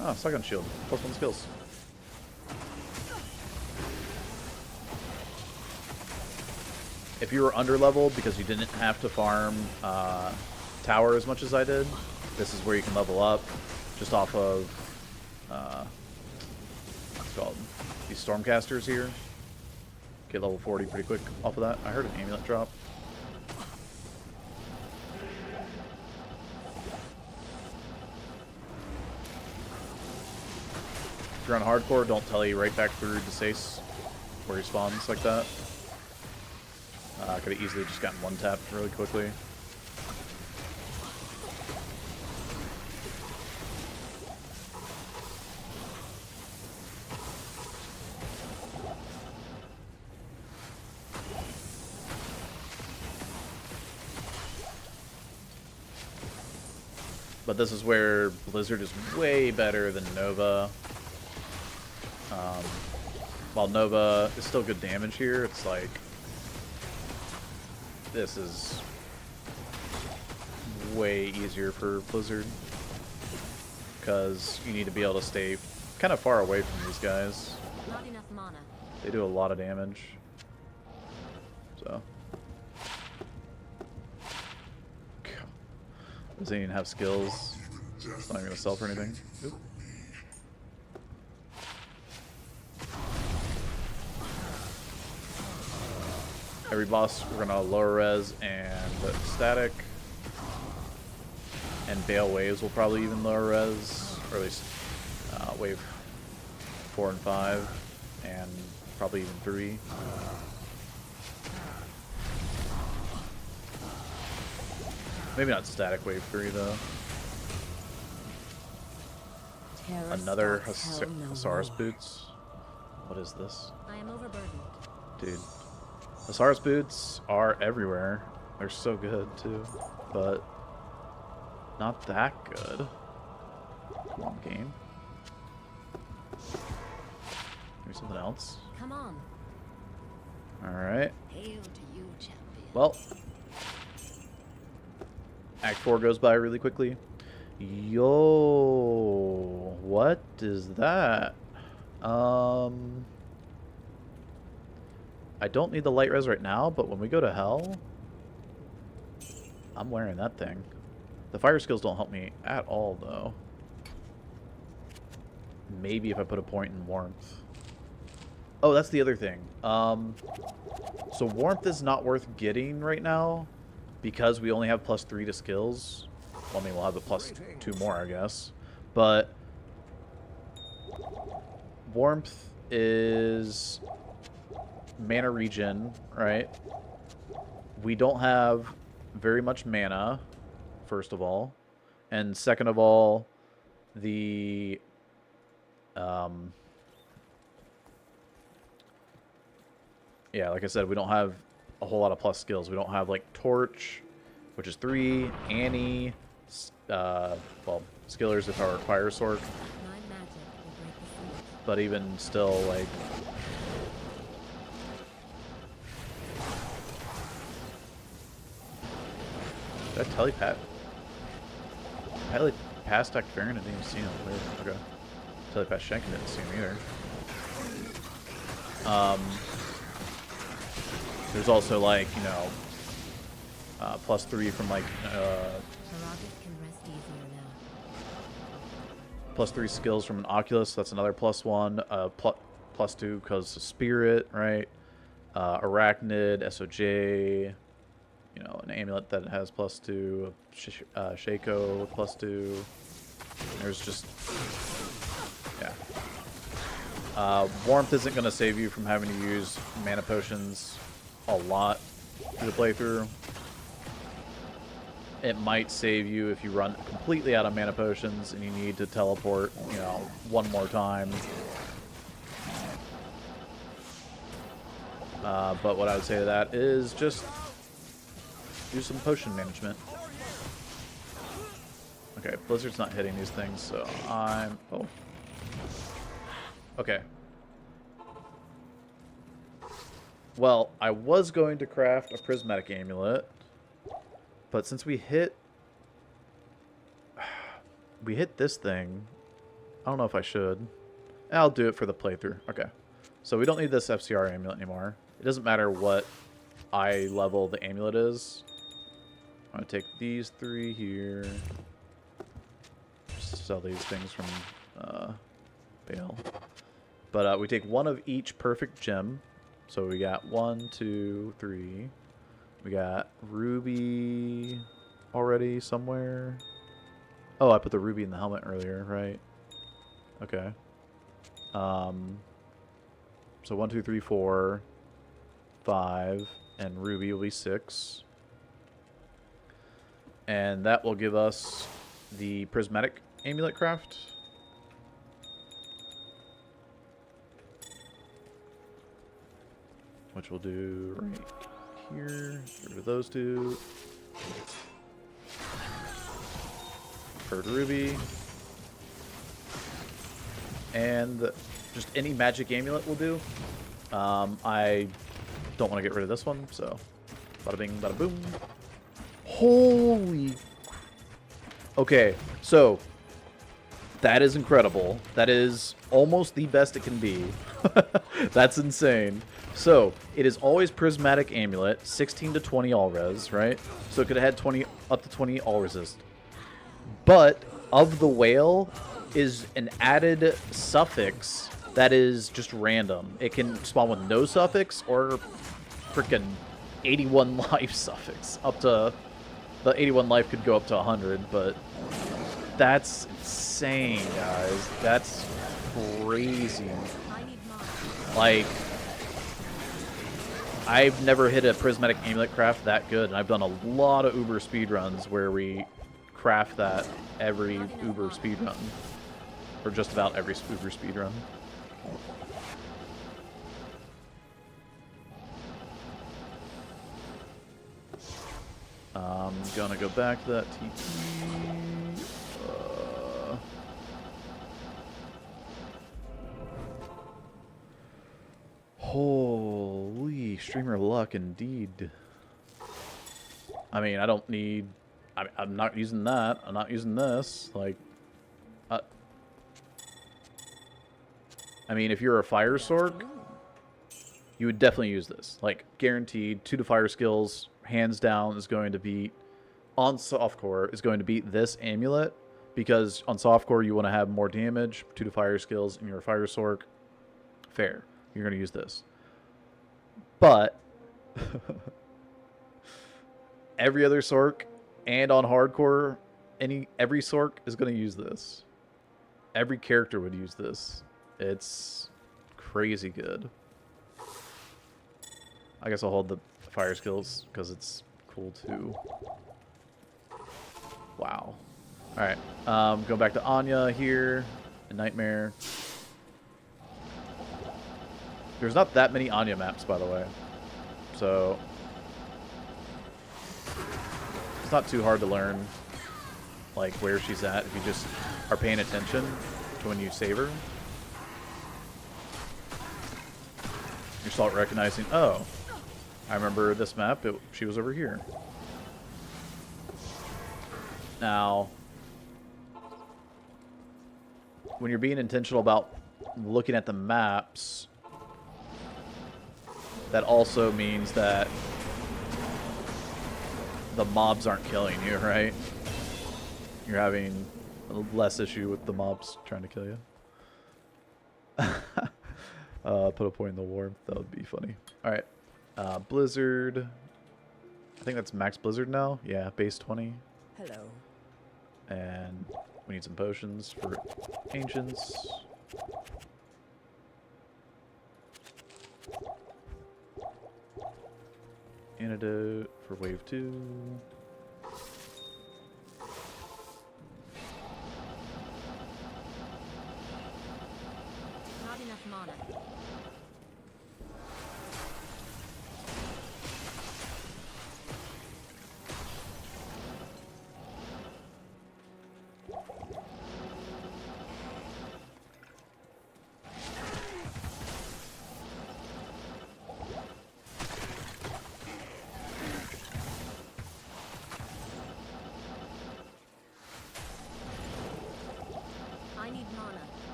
Oh, second shield. +1 skills. If you were under-leveled because you didn't have to farm tower as much as I did, this is where you can level up just off of what's it called? These Stormcasters here. Get level 40 pretty quick off of that. I heard an amulet drop. If you're on hardcore, don't tell you right back through to Sace where he spawns like that. Could have easily just gotten one tapped really quickly. But this is where Blizzard is way better than Nova. While Nova is still good damage here, it's like this is way easier for Blizzard because you need to be able to stay kind of far away from these guys. Not enough mana. They do a lot of damage. So doesn't even have skills. It's not even gonna sell for anything. Oop. Every boss we're gonna lower res and static, and Baal waves will probably even lower res, or at least wave 4 and 5, and probably even 3. Maybe not static wave 3 though. Terror Another stalks hell no Hasaurus more. boots. What is this? I am overburdened. Dude. Hasaurus boots are everywhere. They're so good too. But not that good. Come on, game. Maybe something else. Come on. Alright. Hail to you, champion. Well, Act 4 goes by really quickly. Yo, what is that? I don't need the light res right now, but when we go to hell, I'm wearing that thing. The fire skills don't help me at all, though. Maybe if I put a point in warmth. Oh, that's the other thing. So warmth is not worth getting right now because we only have +3 to skills. Well, I mean, we'll have a +2 more, I guess. But warmth is mana regen, right? We don't have very much mana, first of all. And second of all, the... yeah, like I said, we don't have a whole lot of plus skills. We don't have, like, Torch, which is 3, Annie, well, Skillers if our Fire Sword. My magic will break the seal. But even still, like... Did I telepath? I passed Actarian and didn't even see him. Weird. Okay. Telepath Shank and didn't see him either. There's also, like, you know, +3 from, like, Prerogative can rest easier now. +3 skills from an Oculus. That's another +1. +2 because of Spirit, right? Arachnid, SOJ. You know, an amulet that has +2. Shaco with +2. There's just... yeah. Warmth isn't going to save you from having to use mana potions a lot through the playthrough. It might save you if you run completely out of mana potions and you need to teleport, you know, one more time. But what I would say to that is just do some potion management. Okay, Blizzard's not hitting these things, so I'm... oh. Okay. Well, I was going to craft a prismatic amulet, but since we hit this thing, I don't know if I should. I'll do it for the playthrough. Okay. So we don't need this FCR amulet anymore. It doesn't matter what eye level the amulet is. I'm going to take these 3 here. Just sell these things from Baal. But we take 1 of each perfect gem. So we got 1, 2, 3. We got ruby already somewhere. Oh, I put the ruby in the helmet earlier, right? Okay. So 1, 2, 3, 4, 5, and ruby will be 6. And that will give us the prismatic amulet craft. Which we'll do right here. Get rid of those 2. Third ruby. And just any magic amulet will do. I don't want to get rid of this one, so bada bing, bada boom. Holy... okay, so that is incredible. That is almost the best it can be. That's insane. So, it is always Prismatic Amulet, 16 to 20 all res, right? So it could have had up to 20 all resist. But, of the whale is an added suffix that is just random. It can spawn with no suffix or freaking 81 life suffix. Up to... the 81 life could go up to 100, but that's insane, guys. That's crazy. I need mine. Like, I've never hit a prismatic amulet craft that good, and I've done a lot of Uber speedruns where we craft that every Uber speedrun. Or just about every Uber speedrun. I'm gonna go back to that TP. Holy streamer luck indeed. I mean, I don't need... I'm not using that. I'm not using this. Like... I mean, if you're a fire sork, you would definitely use this. Like, guaranteed, 2 to fire skills, hands down, is going to beat... On softcore, is going to beat this amulet. Because on softcore, you want to have more damage, 2 to fire skills, and you're a fire sork. Fair. You're going to use this. But... every other sork, and on hardcore, every sork is going to use this. Every character would use this. It's crazy good. I guess I'll hold the fire skills because it's cool too. Wow. Alright. Going back to Anya here. A Nightmare. There's not that many Anya maps, by the way. So... it's not too hard to learn, like, where she's at if you just are paying attention to when you save her. You start recognizing, oh, I remember this map, she was over here. Now, when you're being intentional about looking at the maps, that also means that the mobs aren't killing you, right? You're having less issue with the mobs trying to kill you. Put a point in the warmth. That would be funny. Alright. Blizzard. I think that's max Blizzard now. Yeah, base 20. Hello. And we need some potions for Ancients. Antidote for wave 2. Not enough mana.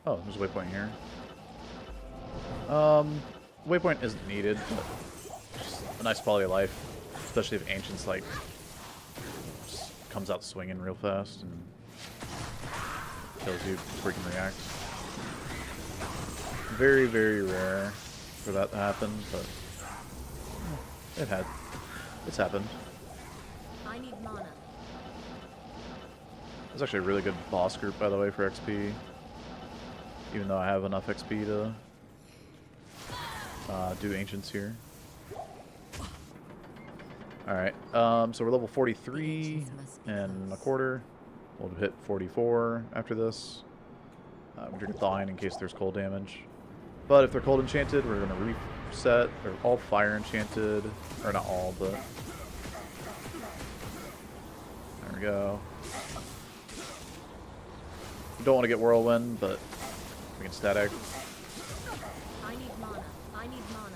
Oh, there's a waypoint here. Waypoint isn't needed, but just a nice quality of life, especially if Ancients like just comes out swinging real fast and kills you before you can react. Very, very rare for that to happen, but it's happened. I need mana. It's actually a really good boss group, by the way, for XP. Even though I have enough XP to do Ancients here. Alright, so we're level 43 and a quarter. We'll hit 44 after this. We drink a Thawing in case there's cold damage. But if they're cold enchanted, we're going to reset. They're all fire enchanted. Or not all, but... there we go. We don't want to get Whirlwind, but we can static. I need mana. I need mana.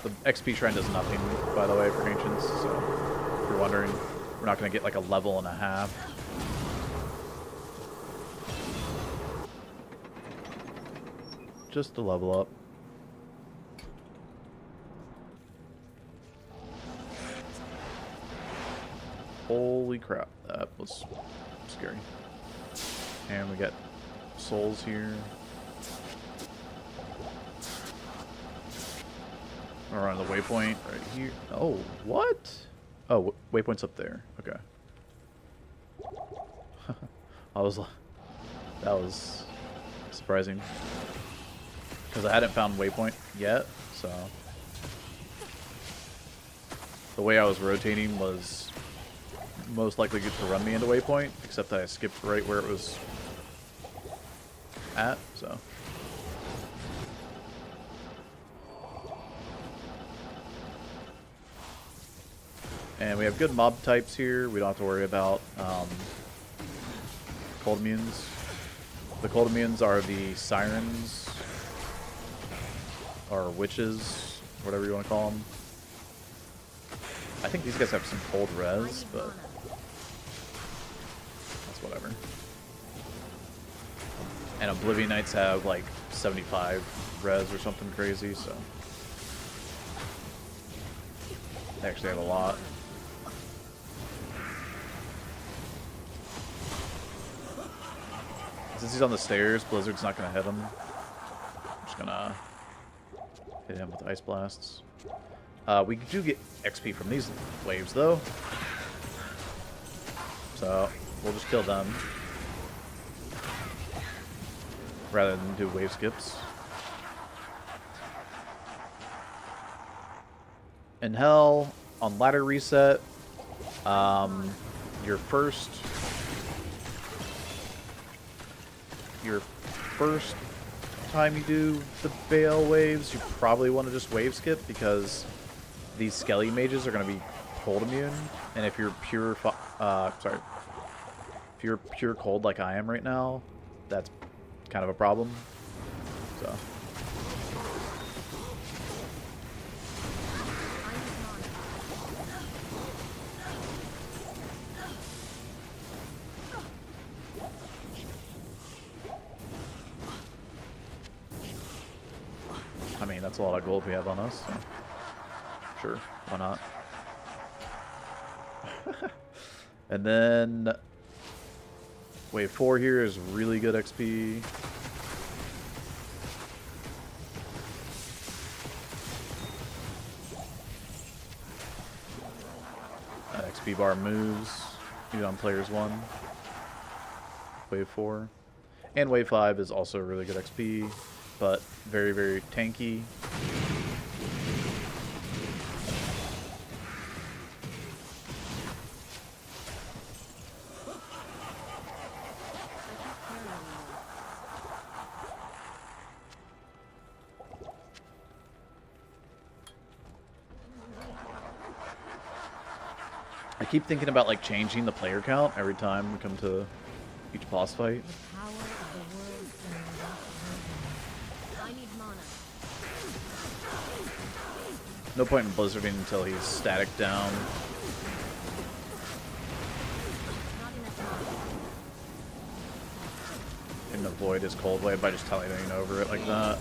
The XP trend is nothing, by the way, for Ancients, so if you're wondering, we're not going to get like a level and a half. Just to level up. Holy crap, that was scary. And we got souls here. We're on the waypoint right here. Oh, what? Oh, waypoint's up there. Okay. I was That was surprising. Because I hadn't found Waypoint yet, so... The way I was rotating was most likely to run me into Waypoint, except I skipped right where it was at, so... And we have good mob types here. We don't have to worry about cold immunes. The cold immunes are the sirens, or witches, whatever you want to call them. I think these guys have some cold res, but that's whatever. And Oblivion Knights have like 75 res or something crazy, so they actually have a lot. Since he's on the stairs, Blizzard's not going to hit him. I'm just going to hit him with Ice Blasts. We do get XP from these waves, though. So, we'll just kill them. Rather than do wave skips. In Hell, on ladder reset, your first time you do the Baal waves, you probably want to just wave skip because these Skelly mages are going to be cold immune, and if you're pure, if you're pure cold like I am right now, that's kind of a problem. So. I mean, that's a lot of gold we have on us, so sure, why not? And then wave 4 here is really good XP. XP bar moves, even on players 1. Wave 4. And wave 5 is also really good XP, but very, very tanky. I keep thinking about like changing the player count every time we come to each boss fight. Power of the world I need mana. No point in blizzarding until he's static down. Not enough mana. And avoid his cold wave by just teleporting over it like that.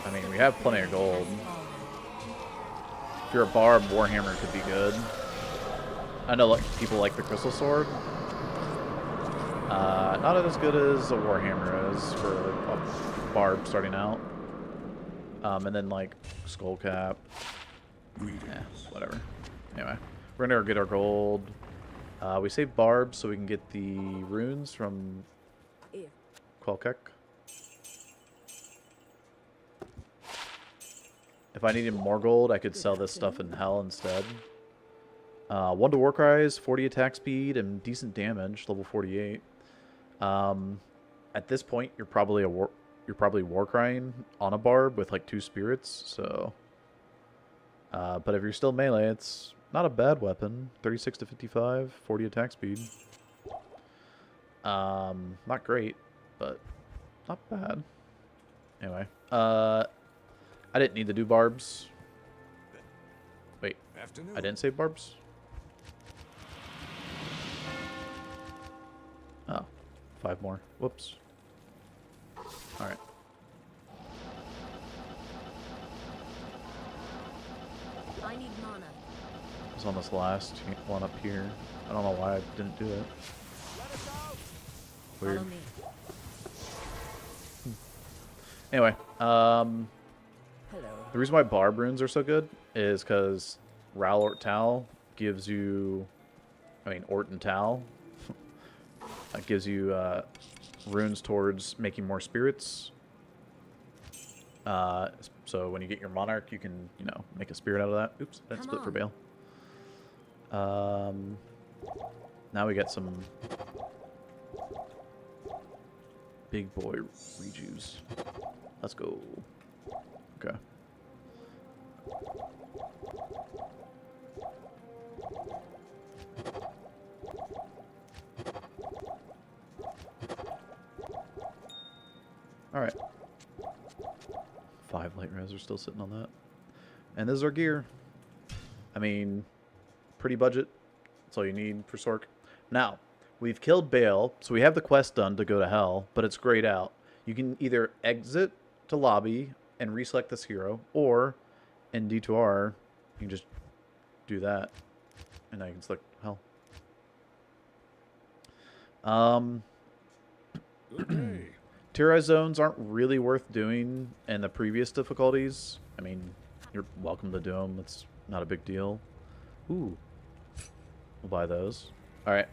I mean, we have plenty of gold. If you're a barb, Warhammer could be good. I know like people like the Crystal Sword. Not as good as a Warhammer is for a barb starting out. And then like Skullcap. Yeah, whatever. Anyway, we're gonna get our gold. We save barbs so we can get the runes from Qualkek. If I needed more gold, I could sell this stuff in Hell instead. 1 to Warcries, 40 attack speed, and decent damage, level 48. At this point, you're probably Warcrying on a barb with like 2 spirits. So, but if you're still melee, it's not a bad weapon. 36 to 55, 40 attack speed. Not great, but not bad. Anyway, I didn't need to do barbs. Wait, I didn't save barbs? Oh, 5 more. Whoops. Alright. I need mana. I was on this last one up here. I don't know why I didn't do it. Weird. Follow me. Anyway, Hello. the reason why barb runes are so good is because Ral Ort Tal gives you, I mean, Ort and Tal That gives you runes towards making more spirits. So when you get your monarch, you can, you know, make a spirit out of that. Oops, that's split for Baal. Now we got some big boy rejuice. Let's go. Okay. All right. 5 light res are still sitting on that. And this is our gear. I mean, pretty budget. That's all you need for Sork. Now, we've killed Baal, so we have the quest done to go to hell, but it's grayed out. You can either exit to lobby and reselect this hero, or in D2R, you can just do that, and now you can select hell. Good day. Terra zones aren't really worth doing in the previous difficulties. I mean, you're welcome to do them. It's not a big deal. Ooh. We'll buy those. Alright.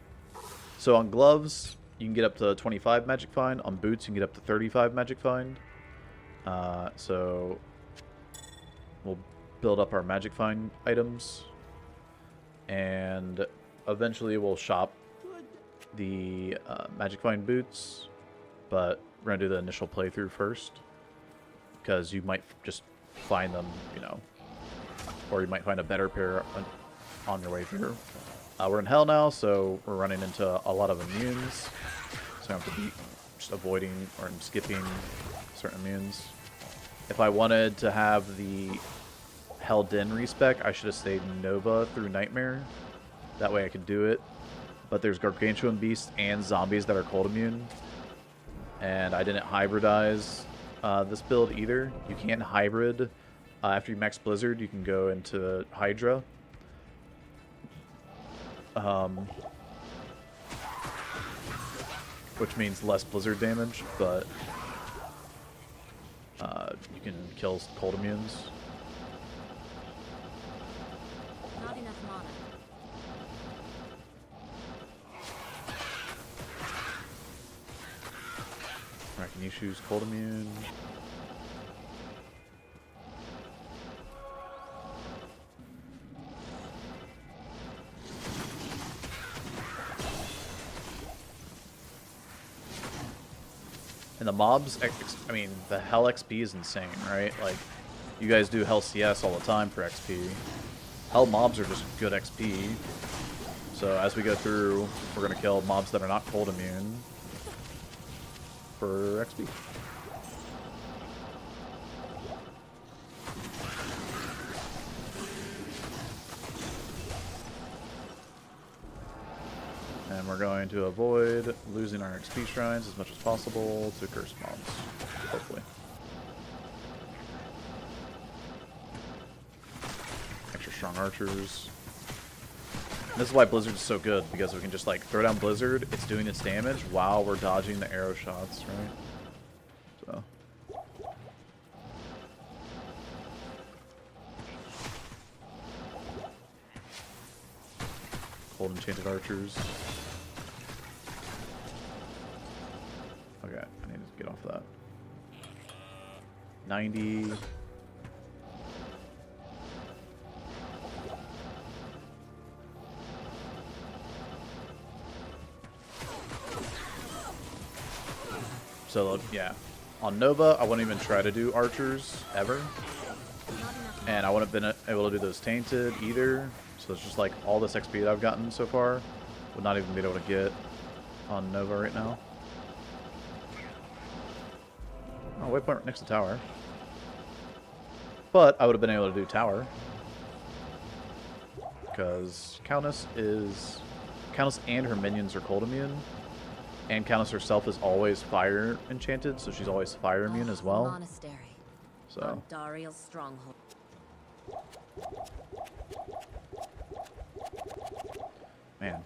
So on gloves, you can get up to 25 magic find. On boots, you can get up to 35 magic find. So we'll build up our magic find items. And eventually we'll shop the magic find boots. But we're going to do the initial playthrough first, because you might just find them, you know, or you might find a better pair on your way through. We're in hell now, so we're running into a lot of immunes, so I have to be just avoiding or skipping certain immunes. If I wanted to have the Hell Den respec, I should have stayed Nova through Nightmare. That way I could do it. But there's Gargantuan Beasts and zombies that are cold immune. And I didn't hybridize this build either. You can't hybrid. After you max Blizzard, you can go into Hydra. Which means less Blizzard damage, but you can kill cold immunes. Not enough mana. Alright, can you choose cold immune? And the mobs, I mean, the Hell XP is insane, right? Like, you guys do Hell CS all the time for XP. Hell mobs are just good XP. So as we go through, we're going to kill mobs that are not cold immune for XP. And we're going to avoid losing our XP shrines as much as possible to curse mobs, hopefully. Extra strong archers. And this is why Blizzard is so good, because we can just like throw down Blizzard, it's doing its damage while we're dodging the arrow shots, right? So. Cold enchanted archers. Okay, I need to get off that. 90. So, yeah. On Nova, I wouldn't even try to do archers, ever. And I wouldn't have been able to do those tainted, either. So it's just like, all this XP that I've gotten so far, would not even be able to get on Nova right now. Oh, waypoint next to tower. But I would have been able to do tower. Because Countess and her minions are cold immune. And Countess herself is always fire enchanted, so she's always fire immune as well. Monastery. So On Duriel's stronghold. man,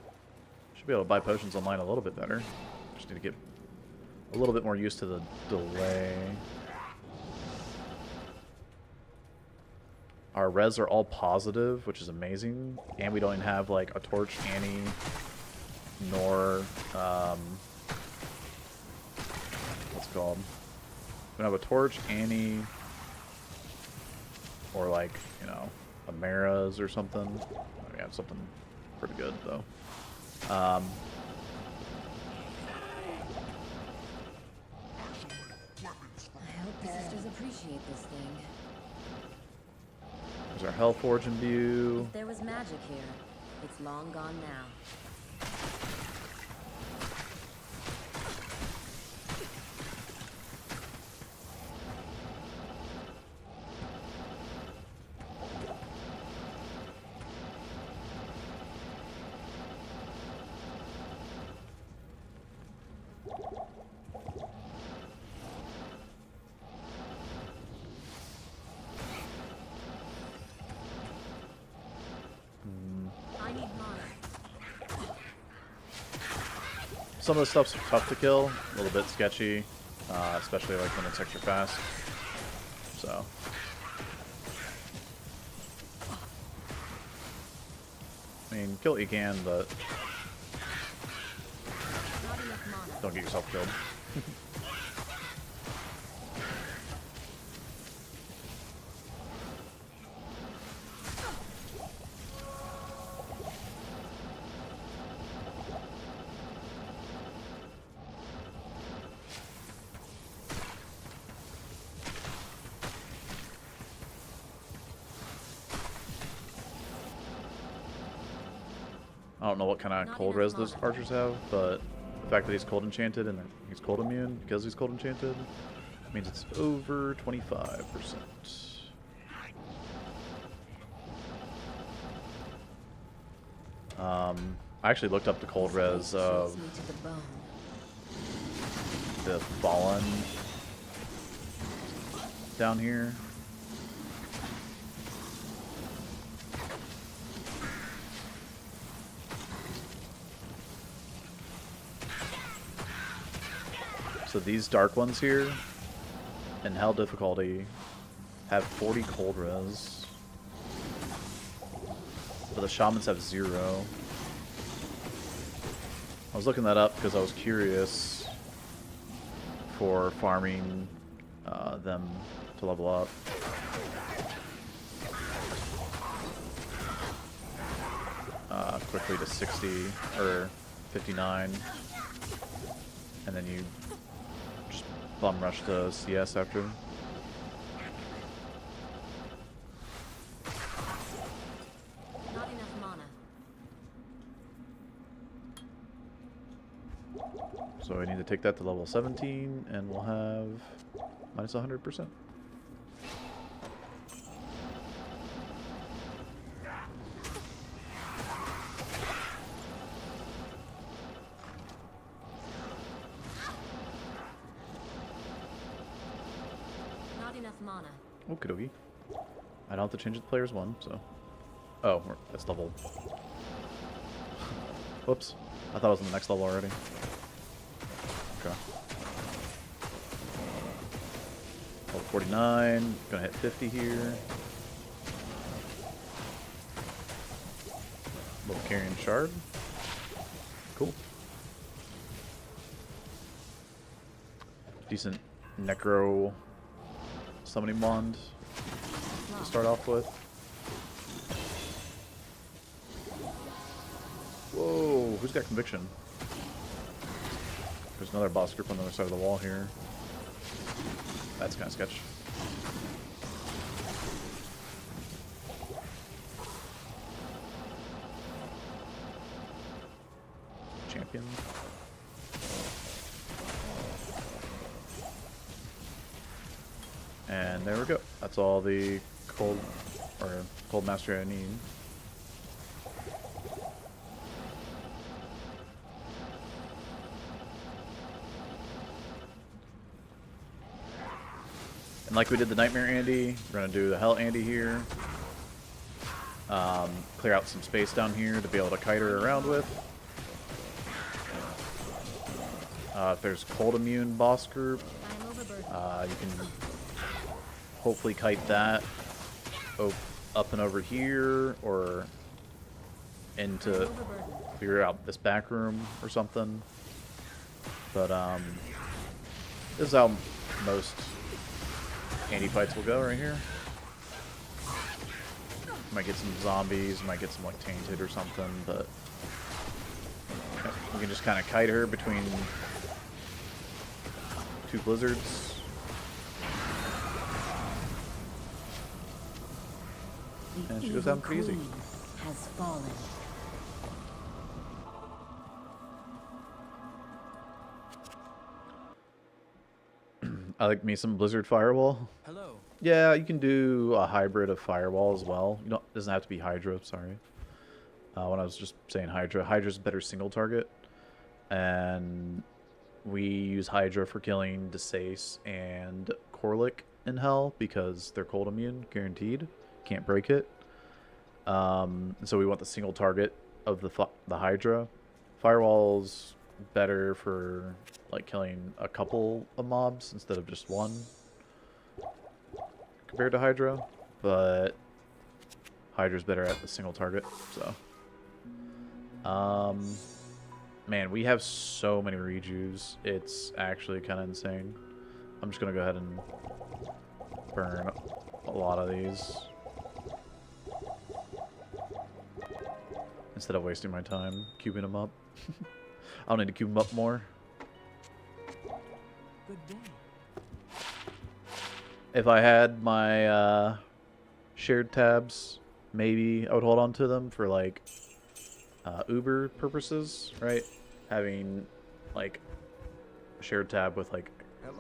should be able to buy potions online a little bit better. Just need to get a little bit more used to the delay. Our res are all positive, which is amazing, and we don't even have like a torch, Annie, nor what's it called? We don't have a torch, Annie, or like, you know, a Mara's or something. We have something pretty good though. I hope the sisters appreciate this thing. There's our Hellforge in view. If there was magic here, it's long gone now. I need mine. Some of the stuff's tough to kill, a little bit sketchy, especially like when it's extra fast. So. I mean, kill what you can, but Not enough mana. don't get yourself killed. I don't know what kind of cold res those archers have, but the fact that he's cold enchanted and he's cold immune because he's cold enchanted means it's over 25%. I actually looked up the cold res of Chills me to the bone. the Fallen down here. So these dark ones here in hell difficulty have 40 cold res, but the shamans have 0. I was looking that up because I was curious for farming them to level up. Quickly to 60 or 59, and then you just bum rush to CS after. Not enough mana. So we need to take that to level 17, and we'll have minus 100%. Not enough mana. Okie dokie. I don't have to change it to players 1, so. Oh, that's level. Whoops. I thought I was on the next level already. Okay. Level 49. Gonna hit 50 here. Little carrion shard. Cool. Decent necro summoning wand to start off with. Whoa, who's got conviction? There's another boss group on the other side of the wall here. That's kind of sketch. Champion. And there we go. That's all the cold mastery I need. And like we did the Nightmare Andy, we're gonna do the Hell Andy here. Clear out some space down here to be able to kite her around with. If there's cold immune boss group, I'm overburdened. you can hopefully kite that up and over here, or into figure out this back room or something. But this is how most anti-fights will go right here. Might get some zombies, might get some like tainted or something, but we can just kind of kite her between two blizzards. And she goes down pretty easy. Has fallen. I like me some Blizzard Firewall. Hello. Yeah, you can do a hybrid of Firewall as well. You don't, it doesn't have to be Hydra, sorry. When I was just saying Hydra, Hydra's a better single target. And we use Hydra for killing Desace and Corlic in Hell because they're cold immune, guaranteed. Can't break it. So we want the single target of the Hydra. Firewall's better for like killing a couple of mobs instead of just one compared to Hydra, but Hydra's better at the single target. So man, we have so many rejues, it's actually kind of insane. I'm just gonna go ahead and burn a lot of these instead of wasting my time cubing them up. I don't need to cube them up more. Good day. If I had my shared tabs, maybe I would hold on to them for like Uber purposes, right? Having like a shared tab with like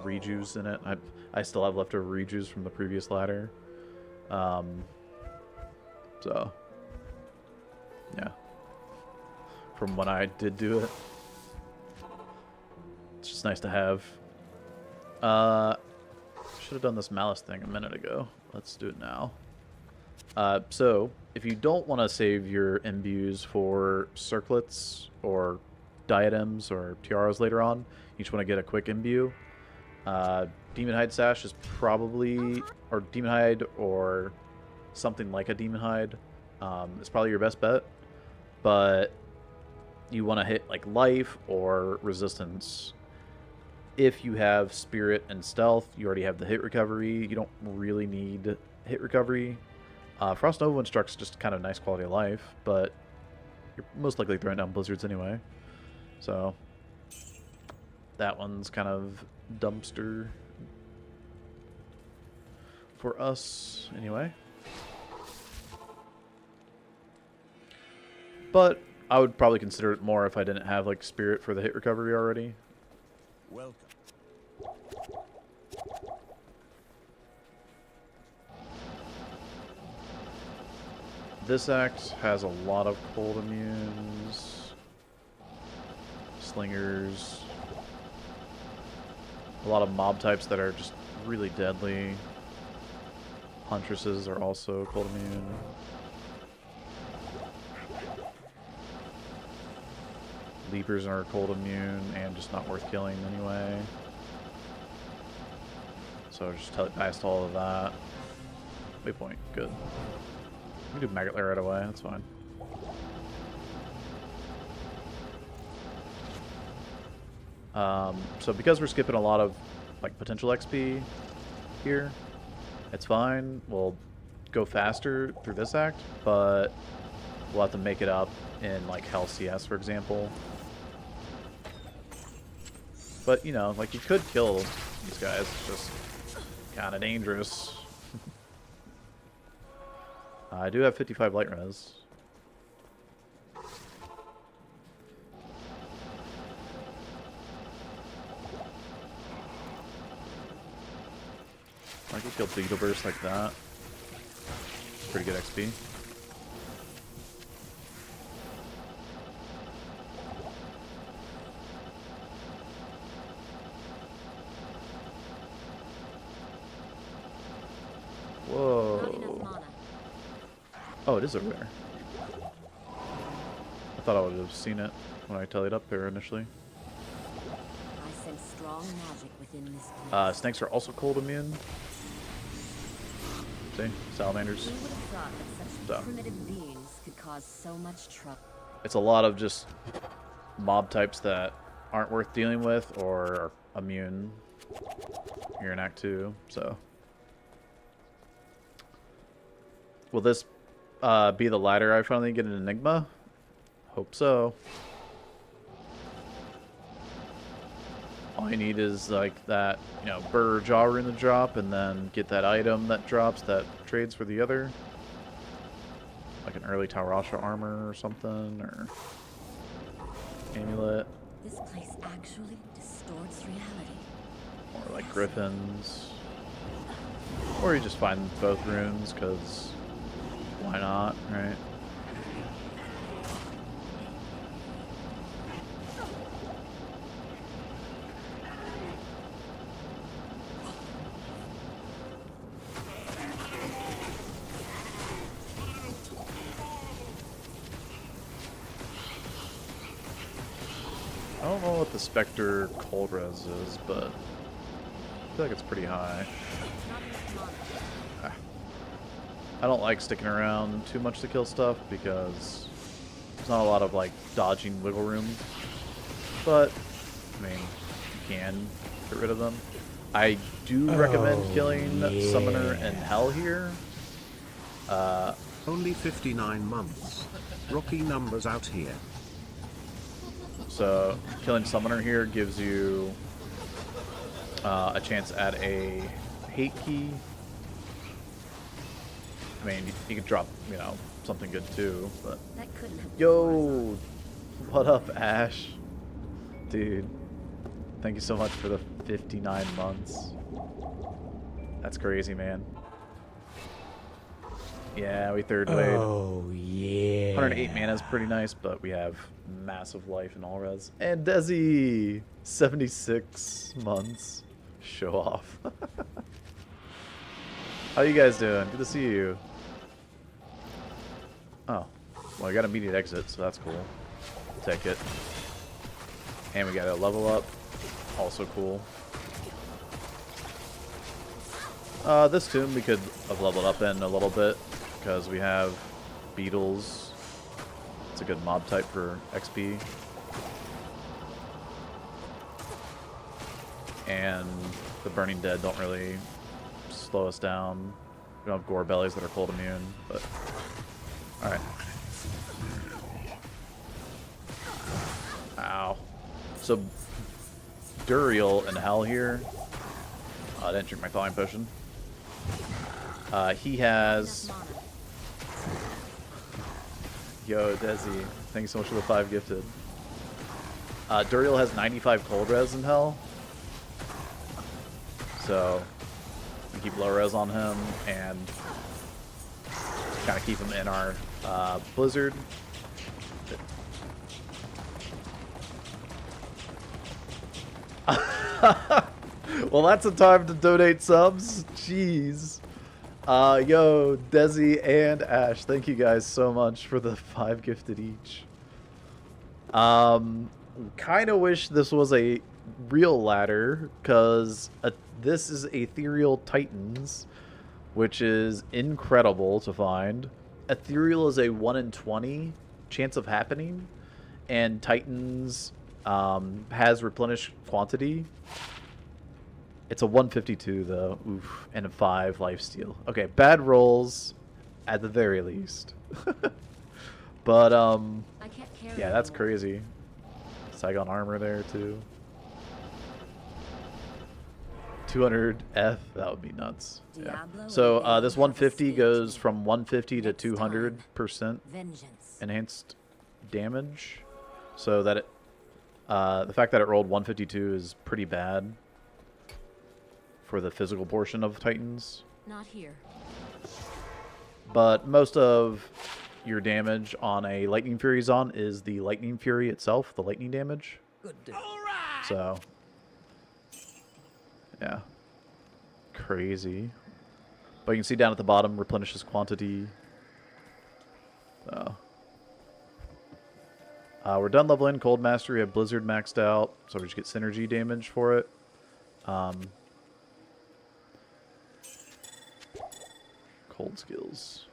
rejuice in it. I still have leftover rejuice from the previous ladder. So yeah, from when I did do it, it's just nice to have. Should have done this malice thing a minute ago. Let's do it now. So if you don't want to save your imbues for circlets or diadems or tiaras later on, you just want to get a quick imbue. Demon Hide Sash is probably, or Demon Hide or something like a Demon Hide, is probably your best bet. But you want to hit like life or resistance. If you have Spirit and Stealth, you already have the hit recovery. You don't really need hit recovery. Frost Nova Instruct's just kind of nice quality of life, but you're most likely throwing down blizzards anyway. So that one's kind of dumpster for us anyway. But I would probably consider it more if I didn't have like Spirit for the hit recovery already. Welcome. This act has a lot of cold immunes, slingers, a lot of mob types that are just really deadly. Huntresses are also cold immune. Leapers are cold immune and just not worth killing anyway. So just telepast all of that. Waypoint, good. We can do Maggot lair right away, that's fine. So because we're skipping a lot of like potential XP here, it's fine. We'll go faster through this act, but we'll have to make it up in like Hell CS, for example. But you know, like you could kill these guys, it's just kind of dangerous. I do have 55 light res. I could kill Beetle Burst like that. Pretty good XP. Whoa. Oh, it is over there. I thought I would have seen it when I tallied up there initially. I sense strong magic within this place. Snakes are also cold immune. See? Salamanders. Who would have thought that such So. primitive beings could cause so much trouble. It's a lot of just mob types that aren't worth dealing with or are immune here in Act 2, so. Will this be the ladder I finally get an Enigma? Hope so. All you need is like that, you know, Burr Jaw Rune to drop, and then get that item that drops that trades for the other. Like an early Taurasha armor or something, or amulet. This place actually distorts reality. Or like griffins. Or you just find both runes, because why not, right? I don't know what the Spectre cold res is, but I feel like it's pretty high. I don't like sticking around too much to kill stuff because there's not a lot of like dodging wiggle room. But I mean, you can get rid of them. I do recommend killing Summoner and Hell here. Only 59 months. Rocky numbers out here. So killing Summoner here gives you a chance at a hate key. I mean, you could drop, you know, something good too, but... That couldn't have Yo! What up, Ash? Dude. Thank you so much for the 59 months. That's crazy, man. Yeah, we third wave. Oh, yeah. 108 mana is pretty nice, but we have massive life in all res. And Desi! 76 months. Show off. How you guys doing? Good to see you. Oh. Well, I got immediate exit, so that's cool. Take it. And we got a level up. Also cool. This tomb we could have leveled up in a little bit, because we have beetles. It's a good mob type for XP. And the Burning Dead don't really slow us down. We don't have gore bellies that are cold immune, but alright. Ow. So Duriel and Hell here. I didn't drink my thawing potion. He has... Yo, Desi, thank you so much for the 5 gifted. Duriel has 95 cold res in Hell. So, we keep low res on him and kind of keep him in our Blizzard. Well, that's a time to donate subs. Jeez. Yo, Desi and Ash, thank you guys so much for the 5 gifted each. Kind of wish this was a real ladder, because this is Ethereal Titans, which is incredible to find. Ethereal is a 1 in 20 chance of happening, and Titans has replenished quantity. It's a 152 though, oof, and a 5 lifesteal. Okay, bad rolls at the very least. But I can't carry yeah, that's anymore. crazy. Saigon armor there too. 200 F, that would be nuts. Yeah. Diablo So and this Baal have 150 escaped goes me. from 150 to Next time, 200% vengeance. enhanced damage. So that it, the fact that it rolled 152 is pretty bad for the physical portion of Titans. Not here. But most of your damage on a Lightning Fury Zon is the Lightning Fury itself, the lightning damage. Good day. So, yeah. Crazy. But you can see down at the bottom, replenishes quantity. So. We're done leveling Cold Mastery. We have Blizzard maxed out, so we just get synergy damage for it. Cold skills.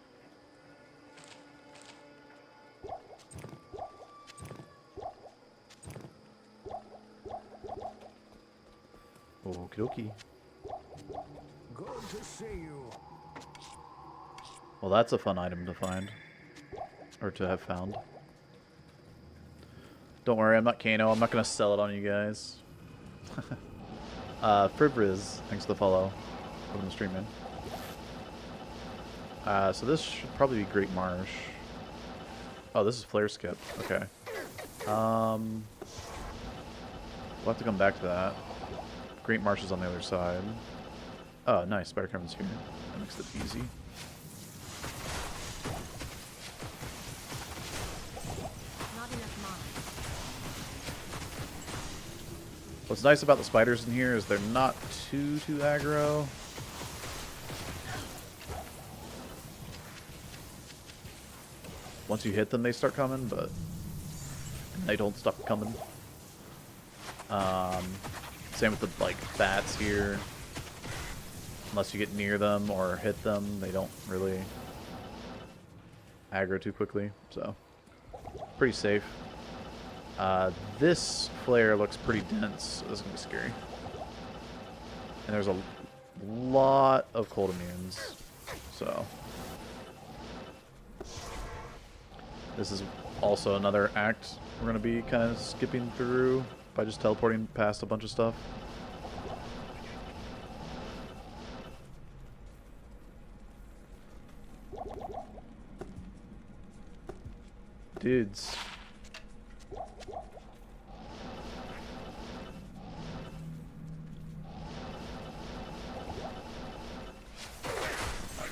Okie dokie. Good to see you. Well, that's a fun item to find. Or to have found. Don't worry, I'm not Kano. I'm not going to sell it on you guys. Fribriz, thanks for the follow. Welcome to the stream, man. So this should probably be Great Marsh. Oh, this is Flare Skip. Okay. We'll have to come back to that. Great Marsh is on the other side. Oh, nice. Spider Craven's here. That makes it easy. Not enough mana. What's nice about the spiders in here is they're not too aggro. Once you hit them, they start coming, but they don't stop coming. Same with the like bats here. Unless you get near them or hit them, they don't really aggro too quickly. So pretty safe. This flare looks pretty dense. So this is gonna be scary. And there's a lot of cold immunes. So this is also another act we're going to be kind of skipping through by just teleporting past a bunch of stuff. Dudes.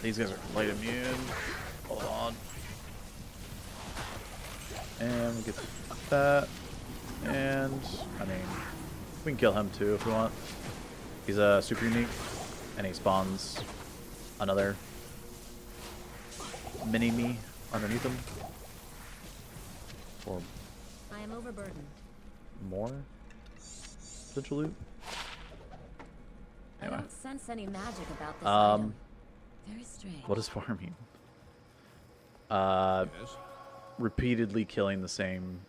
These guys are light immune. Hold on. And we get that. And, I mean, we can kill him too if we want. He's super unique. And he spawns another mini-me underneath him. Or I am overburdened. more potential loot. I Anyway. don't sense any magic about this item. Very strange. What does farming? Yes. Repeatedly killing the same,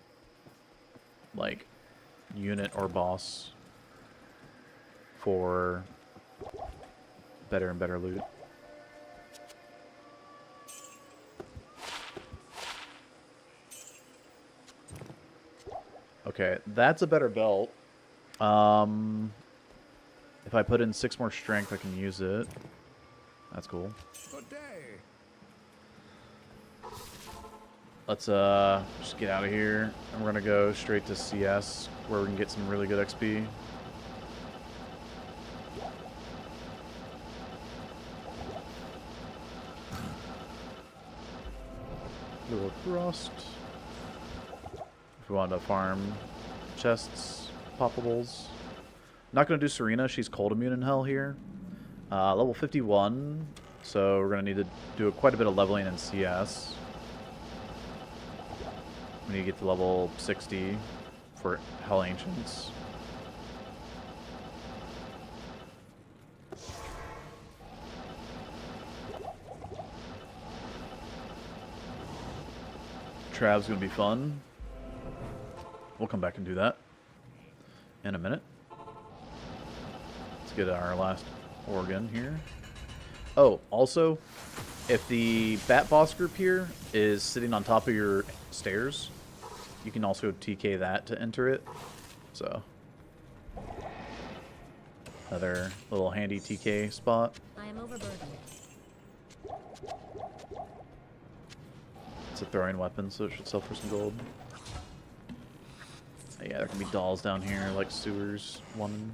like, unit or boss for better and better loot. Okay, that's a better belt. If I put in 6 more strength, I can use it. That's cool. Good day. Let's just get out of here, and we're gonna go straight to CS, where we can get some really good XP. Little rust. If we want to farm chests, poppables. Not gonna do Serena. She's cold immune in hell here. Level 51, so we're gonna need to do quite a bit of leveling in CS. We need to get to level 60 for Hell Ancients. Trav's gonna be fun. We'll come back and do that in a minute. Let's get our last organ here. Oh, also, if the Bat Boss group here is sitting on top of your stairs, you can also TK that to enter it. So, another little handy TK spot. I am overburdened. It's a throwing weapon, so it should sell for some gold. Yeah, there can be dolls down here, like sewers, one.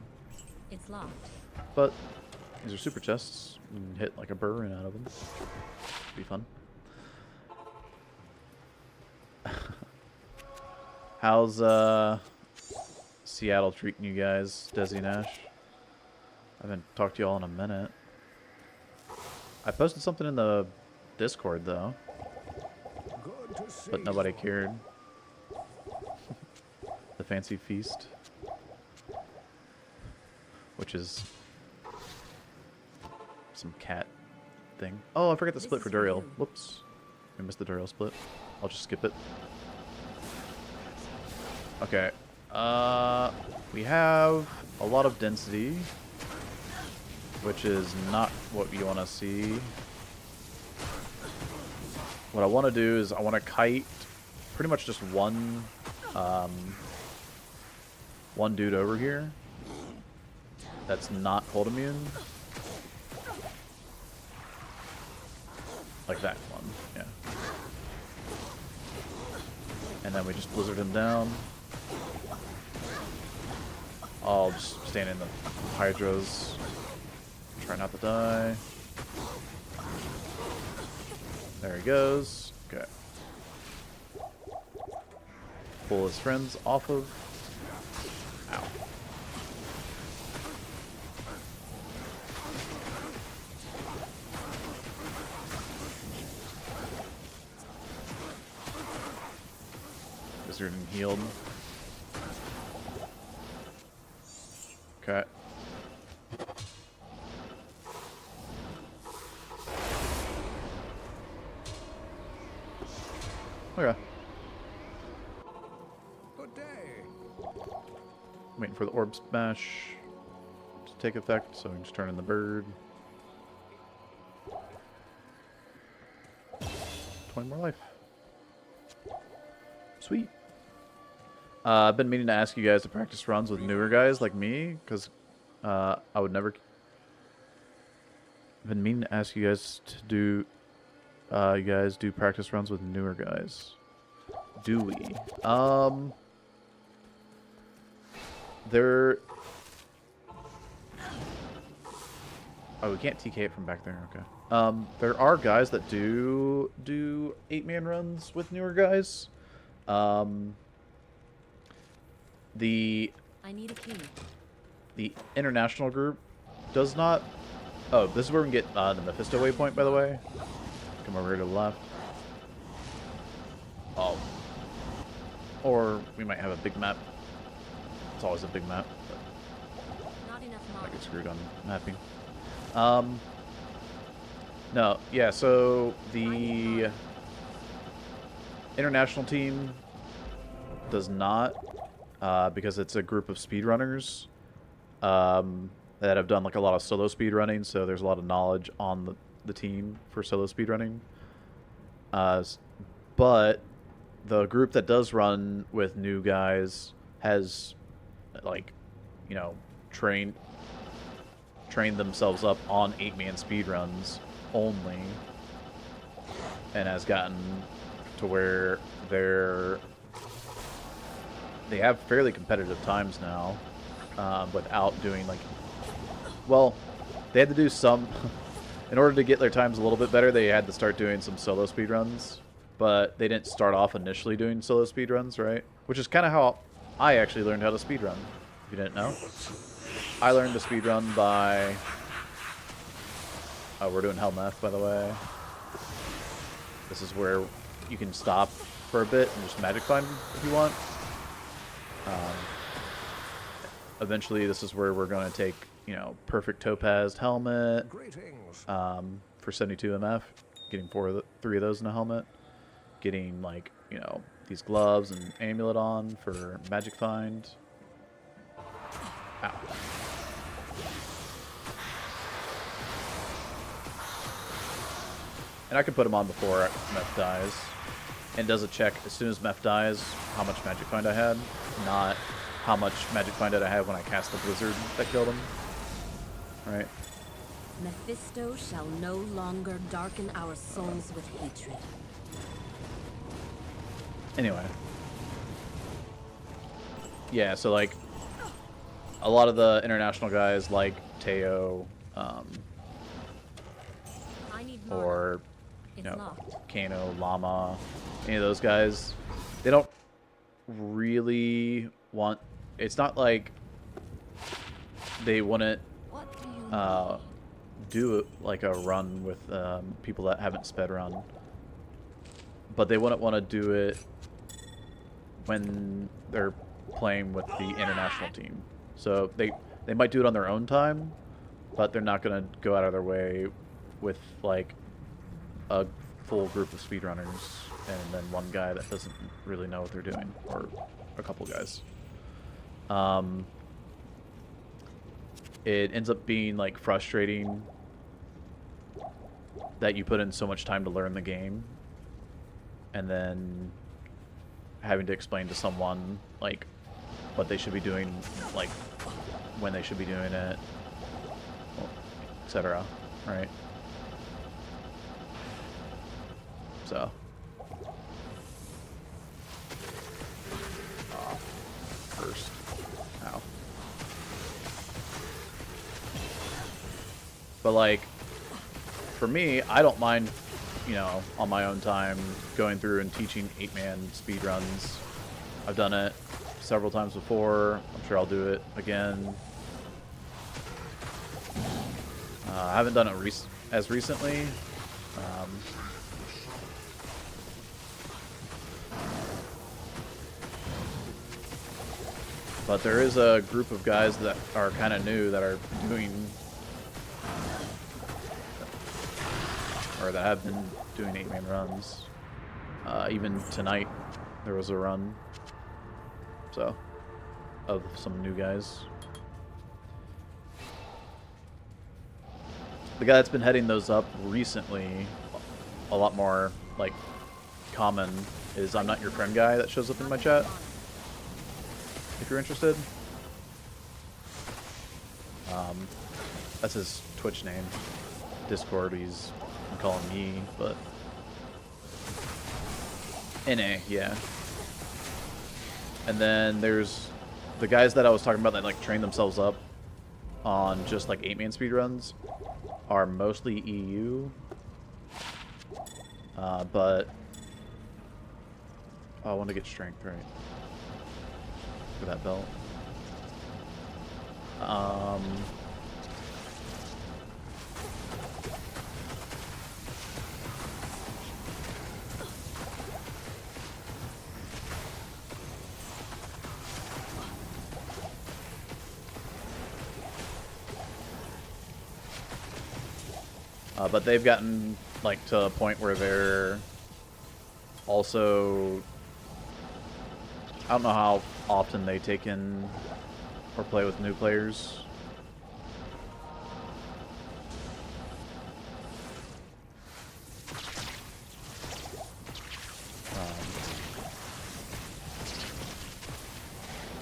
It's locked. But these are super chests. You can hit like a burn out of them. Be fun. How's Seattle treating you guys, Desi Nash? I haven't talked to y'all in a minute. I posted something in the Discord though, Good to see but nobody cared. The fancy feast, which is some cat thing. Oh, I forgot the split for Duriel. Whoops, I missed the Duriel split. I'll just skip it. Okay, we have a lot of density. which is not what you want to see. What I want to do is I want to kite pretty much just one dude over here that's not cold immune. Like that one, yeah. And then we just blizzard him down. I'll just stand in the hydras. Try not to die. There he goes. Okay. Pull his friends off of. Ow. Wizard and healed. Okay. Okay. Good day. Waiting for the orb smash to take effect, so we can just turn in the bird. 20 more life. Sweet. I've been meaning to ask you guys to practice runs with newer guys like me, because I would never... I've been meaning to ask you guys to do... you guys do practice runs with newer guys. Do we? There... Oh, we can't TK it from back there, okay. There are guys that do 8-man runs with newer guys. I need a key. The international group does not... Oh, this is where we can get the Mephisto waypoint, by the way. Come over here to the left. Oh. Or we might have a big map. It's always a big map. Not enough I knowledge. get screwed on mapping. No, yeah, so the international team does not, because it's a group of speedrunners that have done like a lot of solo speedrunning, so there's a lot of knowledge on the team for solo speedrunning. But the group that does run with new guys has, like, you know, trained themselves up on 8-man speedruns only, and has gotten to where they have fairly competitive times now, without doing, like, well, they had to do some in order to get their times a little bit better. They had to start doing some solo speedruns, but they didn't start off initially doing solo speedruns, right? Which is kind of how I actually learned how to speedrun, if you didn't know. I learned to speedrun by... Oh, we're doing Hell Meth, by the way. This is where you can stop for a bit and just magic find if you want. Eventually, this is where we're going to take, you know, perfect topazed helmet. Greetings. For 72 MF, getting 3 of those in a helmet. Getting, like, you know, these gloves and amulet on for magic find. Ow. And I can put them on before Meph dies. And does a check as soon as Meph dies how much magic find I had, not how much magic find did I have when I cast the blizzard that killed him. Right? Mephisto shall no longer darken our souls with hatred. Anyway. Yeah, so like a lot of the international guys like Teo, I need more. or you It's know, locked. Kano, Llama, any of those guys, they don't really want... It's not like they wouldn't What do you do like a run with people that haven't sped run, but they wouldn't want to do it when they're playing with the international team. So they might do it on their own time, but they're not going to go out of their way with like a full group of speedrunners and then one guy that doesn't really know what they're doing, or a couple guys. it ends up being like frustrating that you put in so much time to learn the game, and then having to explain to someone like what they should be doing, like when they should be doing it, etc. Right? So. First. Ow. But like, for me, I don't mind, you know, on my own time going through and teaching 8-man speedruns. I've done it several times before. I'm sure I'll do it again. I haven't done it as recently. But there is a group of guys that are kind of new that are doing, or that have been doing 8-man runs. Even tonight, there was a run, so, of some new guys. The guy that's been heading those up recently, a lot more, like, common, is I'm Not Your Friend guy that shows up in my chat. If you're interested. That's his Twitch name. Discord, he's calling me, but NA, yeah. And then there's the guys that I was talking about that like train themselves up on just like 8-man speedruns are mostly EU. But oh, I want to get strength, right? For that belt. But they've gotten like to a point where they're also, I don't know how often they take in or play with new players.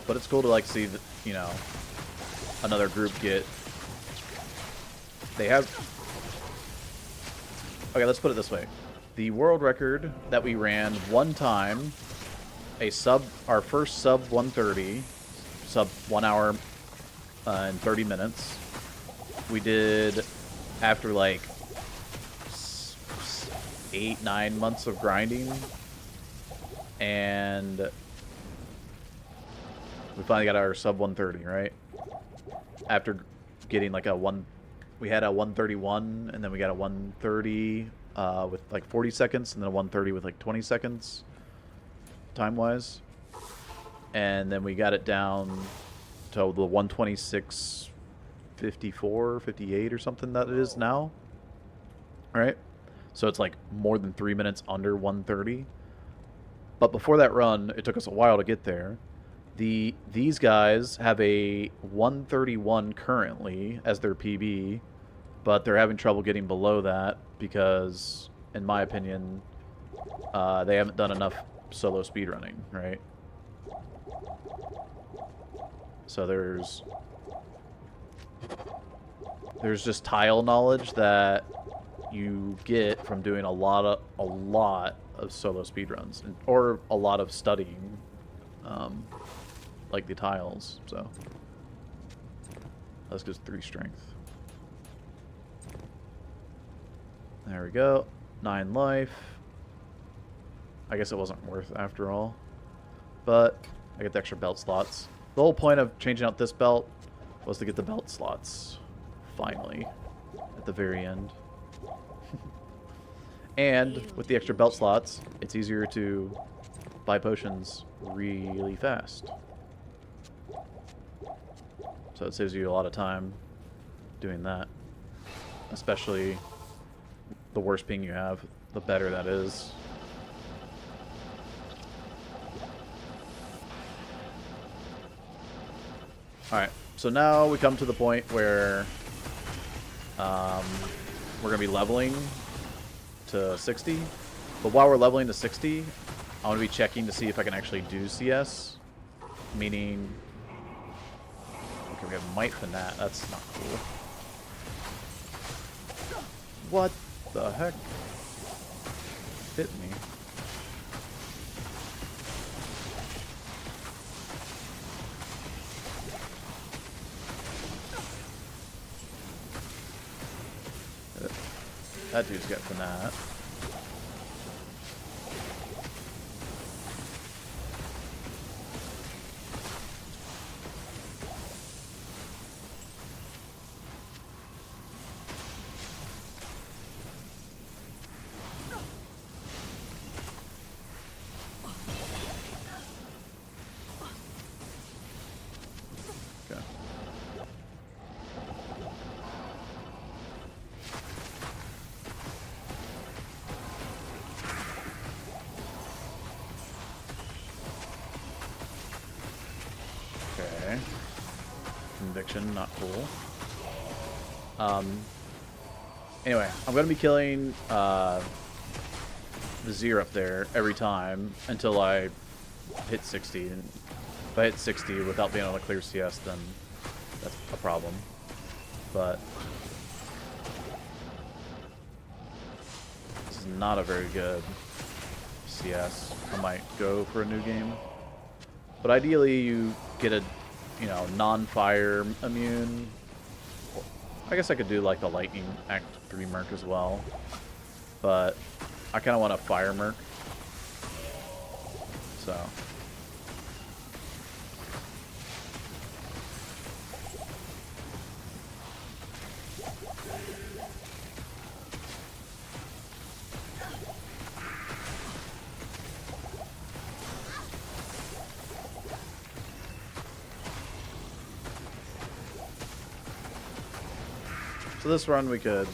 But it's cool to like see that, you know, another group get, they have, okay, let's put it this way. The world record that we ran one time, our first sub 130, sub 1 hour and 30 minutes. We did after like 8-9 months of grinding, and we finally got our sub 130, right? After getting like we had a 131, and then we got a 130 with like 40 seconds, and then a 130 with like 20 seconds time-wise. And then we got it down to the 126, 54, 58 or something that it is now. All right? So it's like more than 3 minutes under 130. But before that run, it took us a while to get there. These guys have a 131 currently as their PB, but they're having trouble getting below that because, in my opinion, they haven't done enough solo speedrunning, right? So there's just tile knowledge that you get from doing a lot of solo speedruns, or a lot of studying, like the tiles. So let's go 3 strength. There we go. 9 life. I guess it wasn't worth it after all, but I get the extra belt slots. The whole point of changing out this belt was to get the belt slots finally at the very end. And with the extra belt slots, it's easier to buy potions really fast. So it saves you a lot of time doing that. Especially the worse ping you have, the better that is. Alright, So now we come to the point where we're going to be leveling to 60. But while we're leveling to 60, I want to be checking to see if I can actually do CS. Meaning... Okay, we have Might Fanat. That's not cool. What the heck? Hit me. That dude's got Fanat. Okay. Conviction, not cool. Anyway, I'm going to be killing the Vizier up there every time until I hit 60. And if I hit 60 without being able to clear CS, then that's a problem. But this is not a very good CS. I might go for a new game. But ideally, you get a, non-fire immune. I guess I could do like the Lightning Act 3 Merc as well. But I kind of want a Fire Merc. So. So this run we could,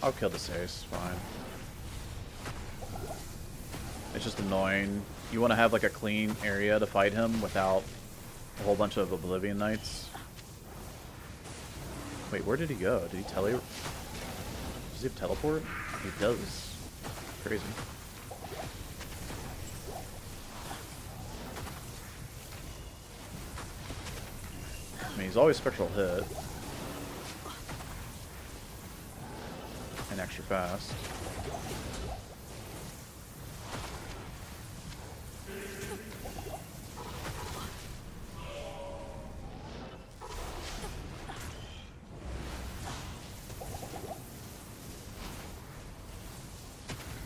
I'll kill the Sace, fine. It's just annoying. You want to have like a clean area to fight him without a whole bunch of Oblivion Knights. Wait, where did he go? Did he Does he have teleport? He does. Crazy. I mean, he's always spectral hit. And extra fast.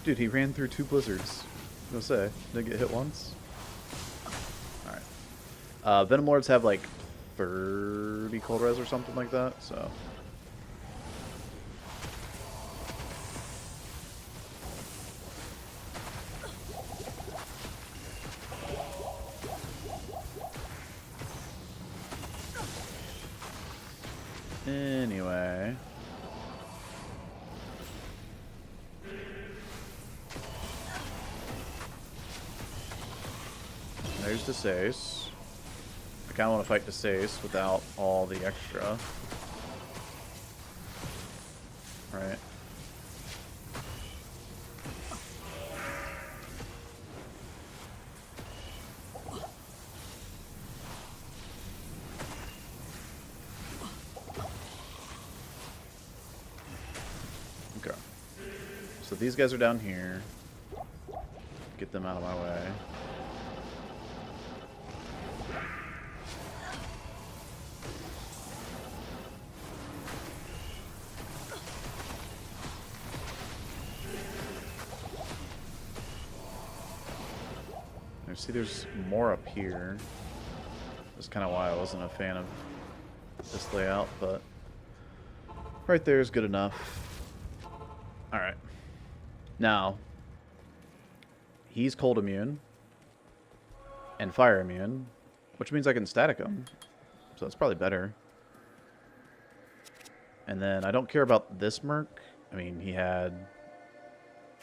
Dude, he ran through 2 blizzards. I was gonna say, didn't get hit once. Alright. Venom Lords have like 30 cold res or something like that, so. Anyway. There's the Sace. I kind of want to fight the Sace without all the extra. Right. Okay. So these guys are down here. Get them out of my way. See, there's more up here. That's kind of why I wasn't a fan of this layout, but right there is good enough. Alright. Now, he's cold immune and fire immune, which means I can static him. So that's probably better. And then I don't care about this Merc. I mean, he had,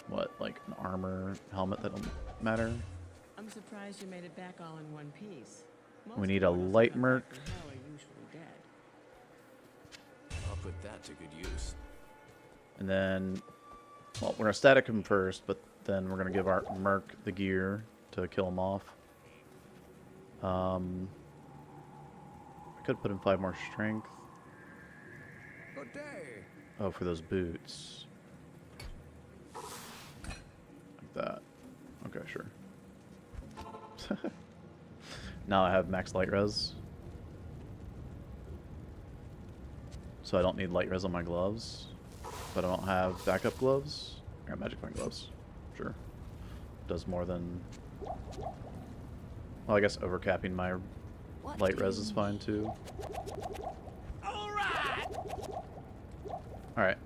what, like an armor helmet that don't matter? I'm surprised you made it back all in one piece. We need a light merc. I'll put that to good use. And then, well, we're going to static him first, but then we're going to give our merc the gear to kill him off. I could put in 5 more strength. Good day. Oh, for those boots. Like that. Okay, sure. Now I have max light res. So I don't need light res on my gloves. But I don't have backup gloves. I got magic fine gloves. Sure. Does more than... Well, I guess overcapping my light res is fine too. Alright.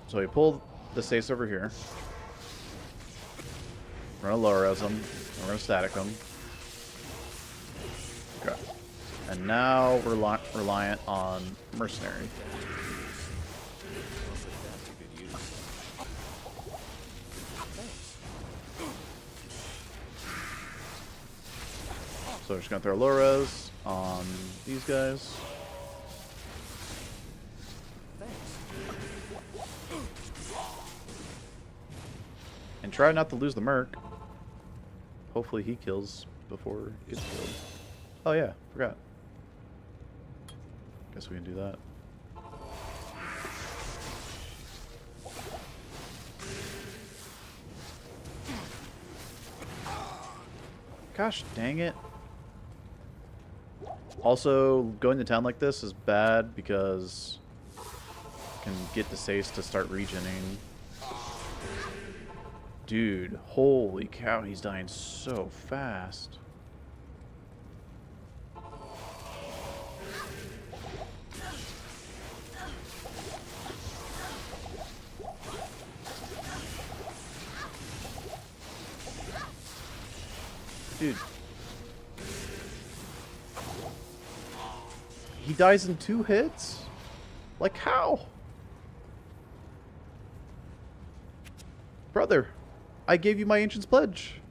So we pull the stace over here. We're going to lower res them. We're going to static them. Okay. And now we're reliant on mercenary. So we're just going to throw low res on these guys. And try not to lose the merc. Hopefully he kills before he gets killed. Oh yeah, forgot. Guess we can do that. Gosh dang it. Also, going to town like this is bad because you can get the Sace to start regening. Dude, holy cow, he's dying so fast. Dude. He dies in 2 hits? Like how? Brother, I gave you my Ancient's Pledge.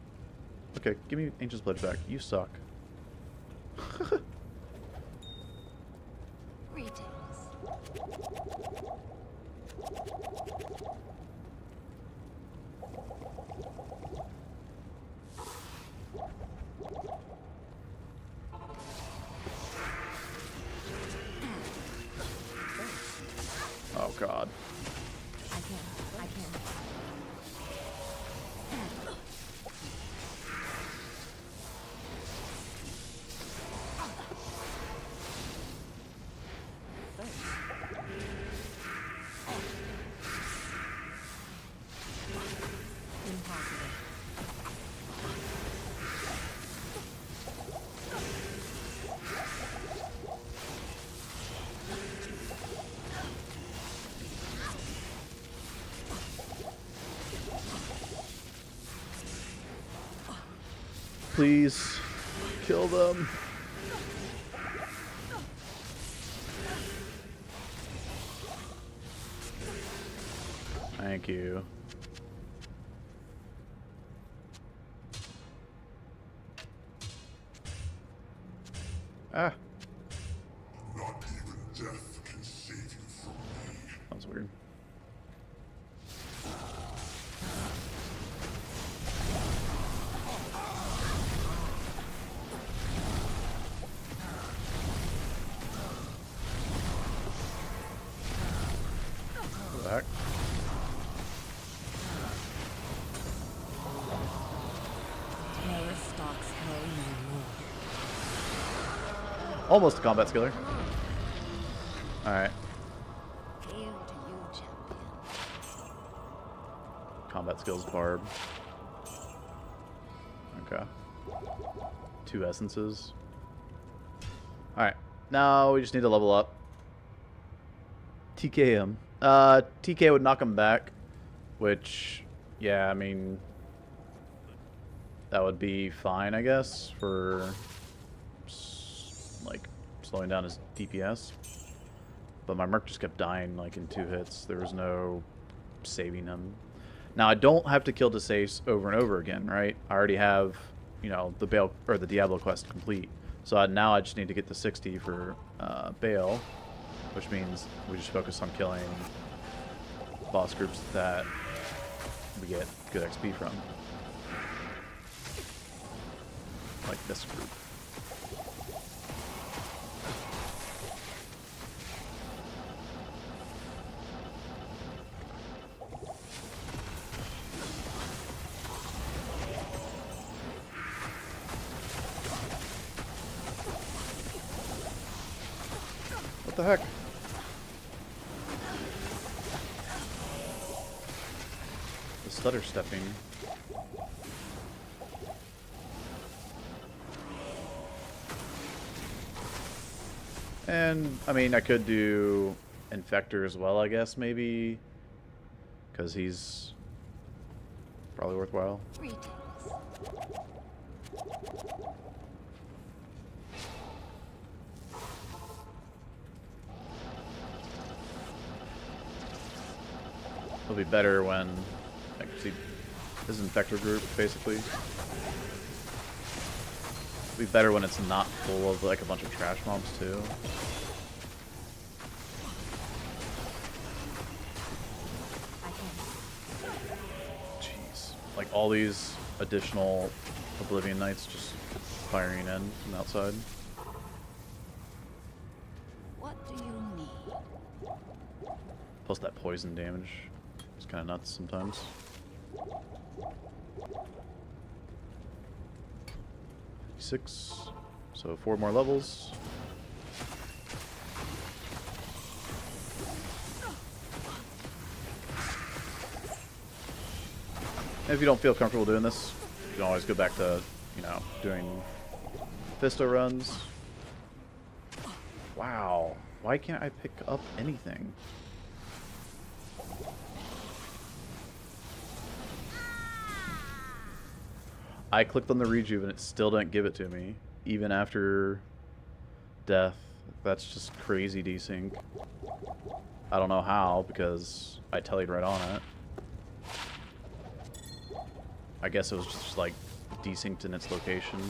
Okay, give me Ancient's Pledge back. You suck. Greetings. Oh god. I can. Impossible. Please kill them. Thank you. Ah. Not even death can save you from me. That was weird. What the heck? Terror stalks hell no more. Almost a combat skiller. Alright. Hail to you, champion. Combat skills barb. Okay. 2 essences. Alright. Now we just need to level up. TK him. TK would knock him back. Which, yeah, I mean, that would be fine, I guess, for like slowing down his DPS. But my merc just kept dying like in 2 hits. There was no saving him. Now I don't have to kill Desace over and over again, right? I already have you know, the Baal or the Diablo quest complete. So now I just need to get the 60 for Baal, which means we just focus on killing boss groups that we get good XP from, like this group. What the heck? The stutter stepping. And, I mean, I could do Infector as well, I guess, maybe. Because he's probably worthwhile. Greetings. It'll be better when, like, see, this is Infector group, basically. It'll be better when it's not full of, like, a bunch of trash mobs, too. Jeez. Like, all these additional Oblivion Knights just firing in from outside. What do you need? Plus that poison damage. It's kind of nuts sometimes. Six, so 4 more levels. And if you don't feel comfortable doing this, you can always go back to, you know, doing Mephisto runs. Wow, why can't I pick up anything? I clicked on the rejuve and it still didn't give it to me, even after death. That's just crazy desync. I don't know how, because I tellied right on it. I guess it was just like desynced in its location.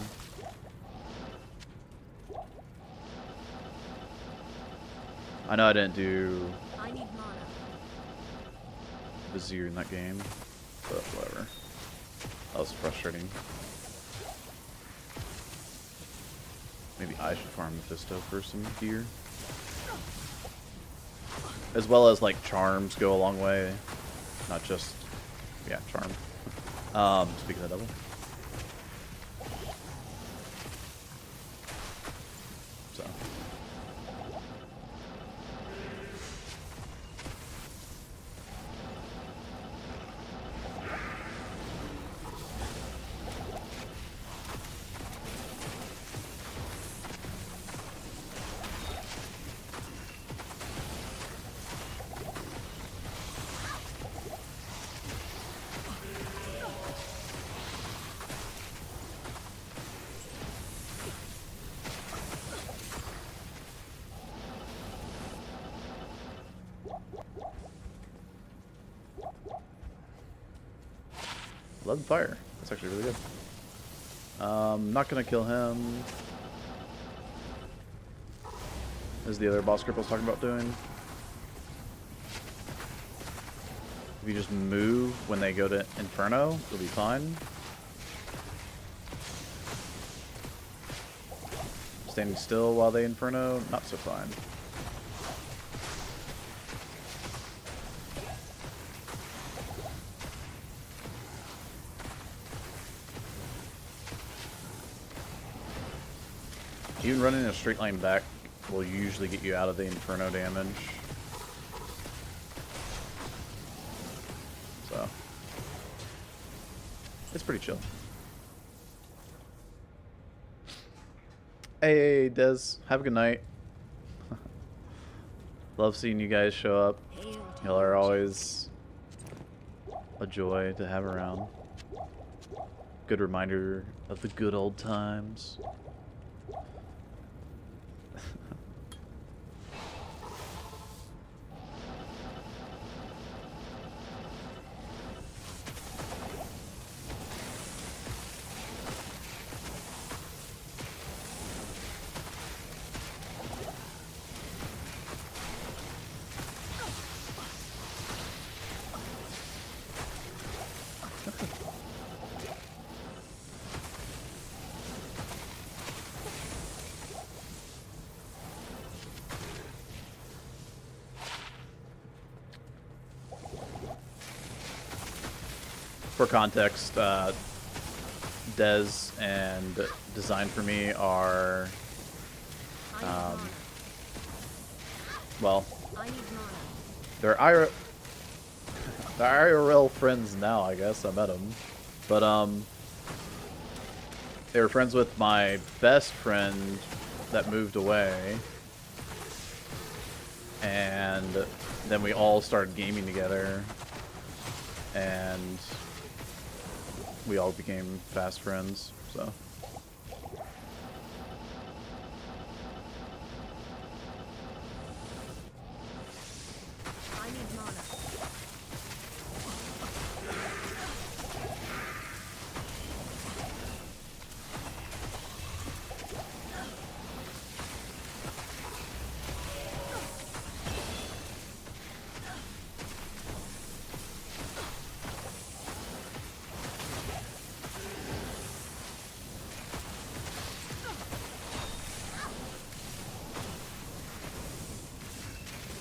I know I didn't do I need mana. Vizier in that game, but whatever. That was frustrating. Maybe I should farm Mephisto for some gear. As well as, like, charms go a long way. Not just, yeah, charm. Speaking of the devil. So. Love the fire. That's actually really good. Not gonna kill him. This is the other boss group I was talking about doing. If you just move when they go to Inferno, it'll be fine. Standing still while they Inferno, not so fine. Even running in a straight line back will usually get you out of the Inferno damage. So, it's pretty chill. Hey, Des. Have a good night. Love seeing you guys show up. Y'all are always a joy to have around. Good reminder of the good old times. For context, Des and Design for Me are, well, they're IRL friends now, I guess. I met them. But, they were friends with my best friend that moved away. And then we all started gaming together. And we all became fast friends, so. I need mana.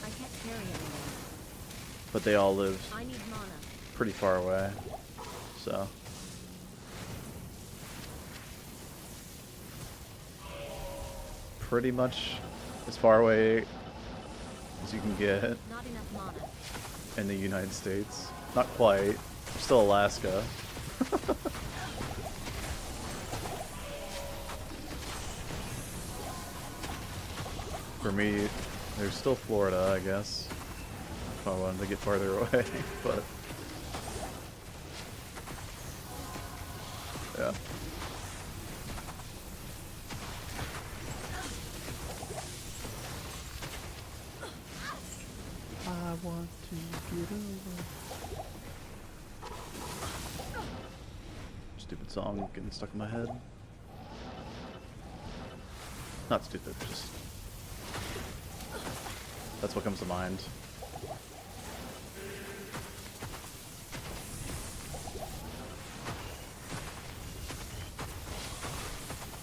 I can't carry anymore. But they all live I need mana. pretty far away, so. Pretty much as far away as you can get Not enough mana. in the United States. Not quite. Still Alaska. For me, there's still Florida, I guess. If I wanted to get farther away, but yeah. I want to get away. Stupid song getting stuck in my head. Not stupid, just that's what comes to mind.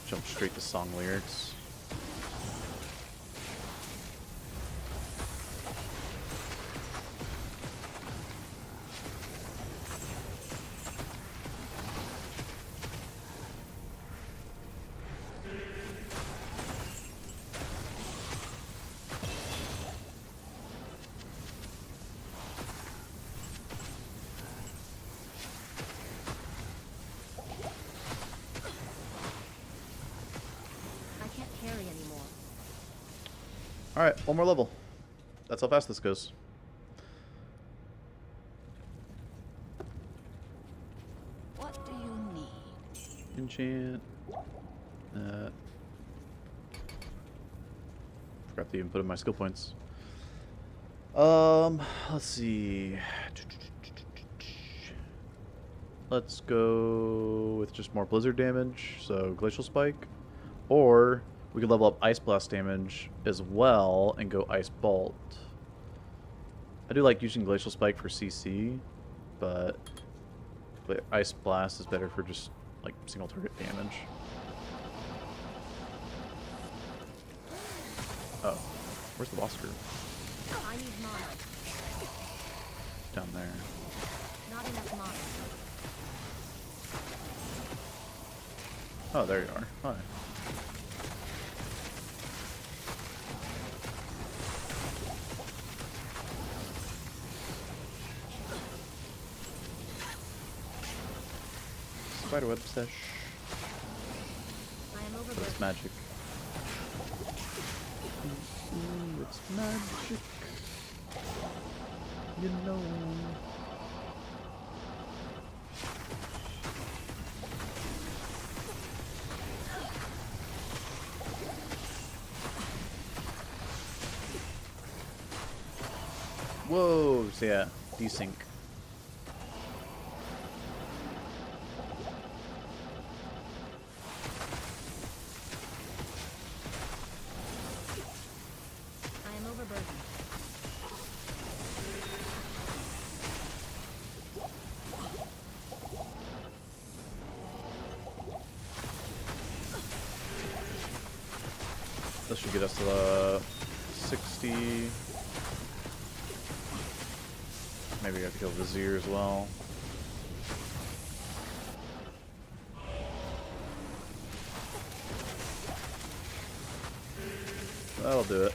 Jump straight to song lyrics. Alright, one more level. That's how fast this goes. What do you need? Enchant. Forgot to even put in my skill points. Let's see. Let's go with just more blizzard damage, so glacial spike. Or we could level up ice blast damage as well and go ice bolt. I do like using glacial spike for CC, but ice blast is better for just like single target damage. Oh, where's the boss group? I need mana. Down there. Not enough mana. Oh, there you are. Hi. Spiderweb sesh. I am But overburdened. it's magic. Ooh, it's magic. You know. Whoa, so yeah, desync. I am overburdened. This should get us to the 60. Maybe I have to kill Vizier as well. That'll do it.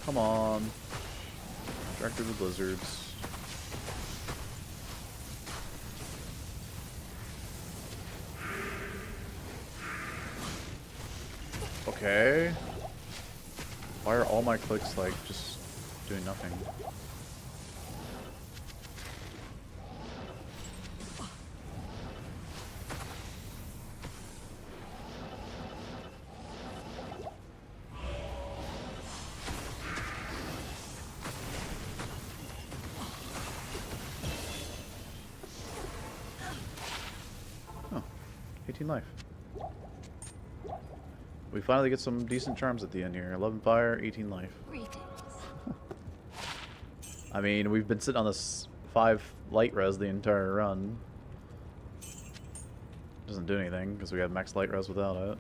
Come on. Drag through the blizzards. Okay. Why are all my clicks like just doing nothing? Oh, 18 life. We finally get some decent charms at the end here. 11 fire, 18 life. I mean, we've been sitting on this 5 light res the entire run. Doesn't do anything because we have max light res without it.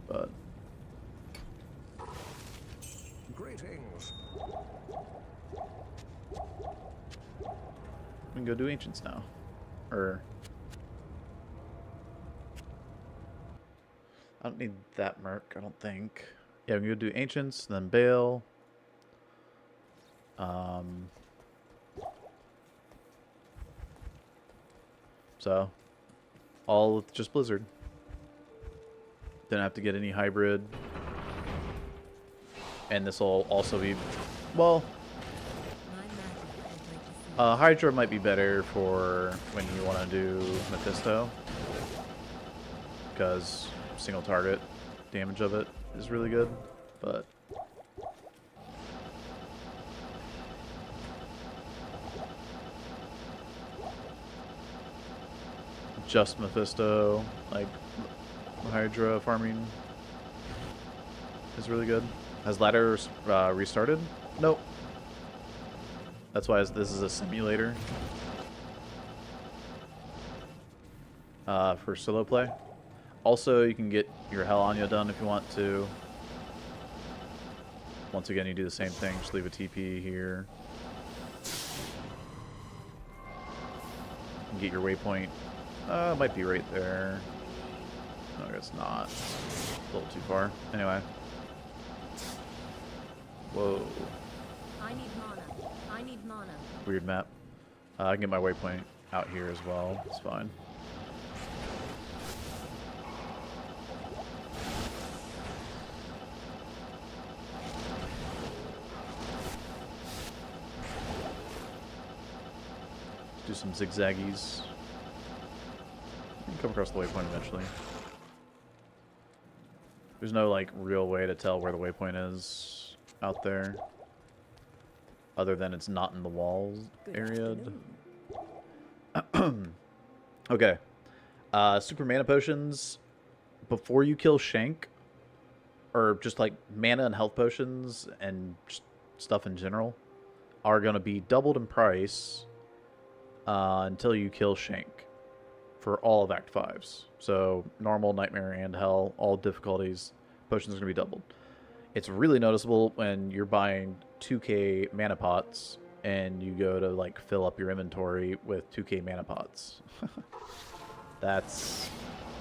But Greetings. we can go do ancients now. Or I don't need that merc, I don't think. Yeah, we can go do ancients, then Baal. So, all with just Blizzard. Didn't have to get any hybrid. And this will also be, well, Hydra might be better for when you want to do Mephisto. Because single target damage of it is really good, but just Mephisto, like Hydra farming is really good. Has ladder restarted? Nope. That's why this is a simulator for solo play. Also, you can get your Hell Anya done if you want to. Once again, you do the same thing. Just leave a TP here. And get your waypoint. It might be right there. No, I guess not. A little too far. Anyway. Whoa. I need mana. I need mana. Weird map. I can get my waypoint out here as well. It's fine. Do some zigzaggies. You can come across the waypoint eventually. There's no like real way to tell where the waypoint is out there, other than it's not in the walls area. Okay. Super mana potions before you kill Shank, or just like mana and health potions and just stuff in general, are going to be doubled in price until you kill Shank for all of Act 5s. So normal, nightmare, and hell, all difficulties, potions are going to be doubled. It's really noticeable when you're buying 2k mana pots and you go to like fill up your inventory with 2k mana pots. That's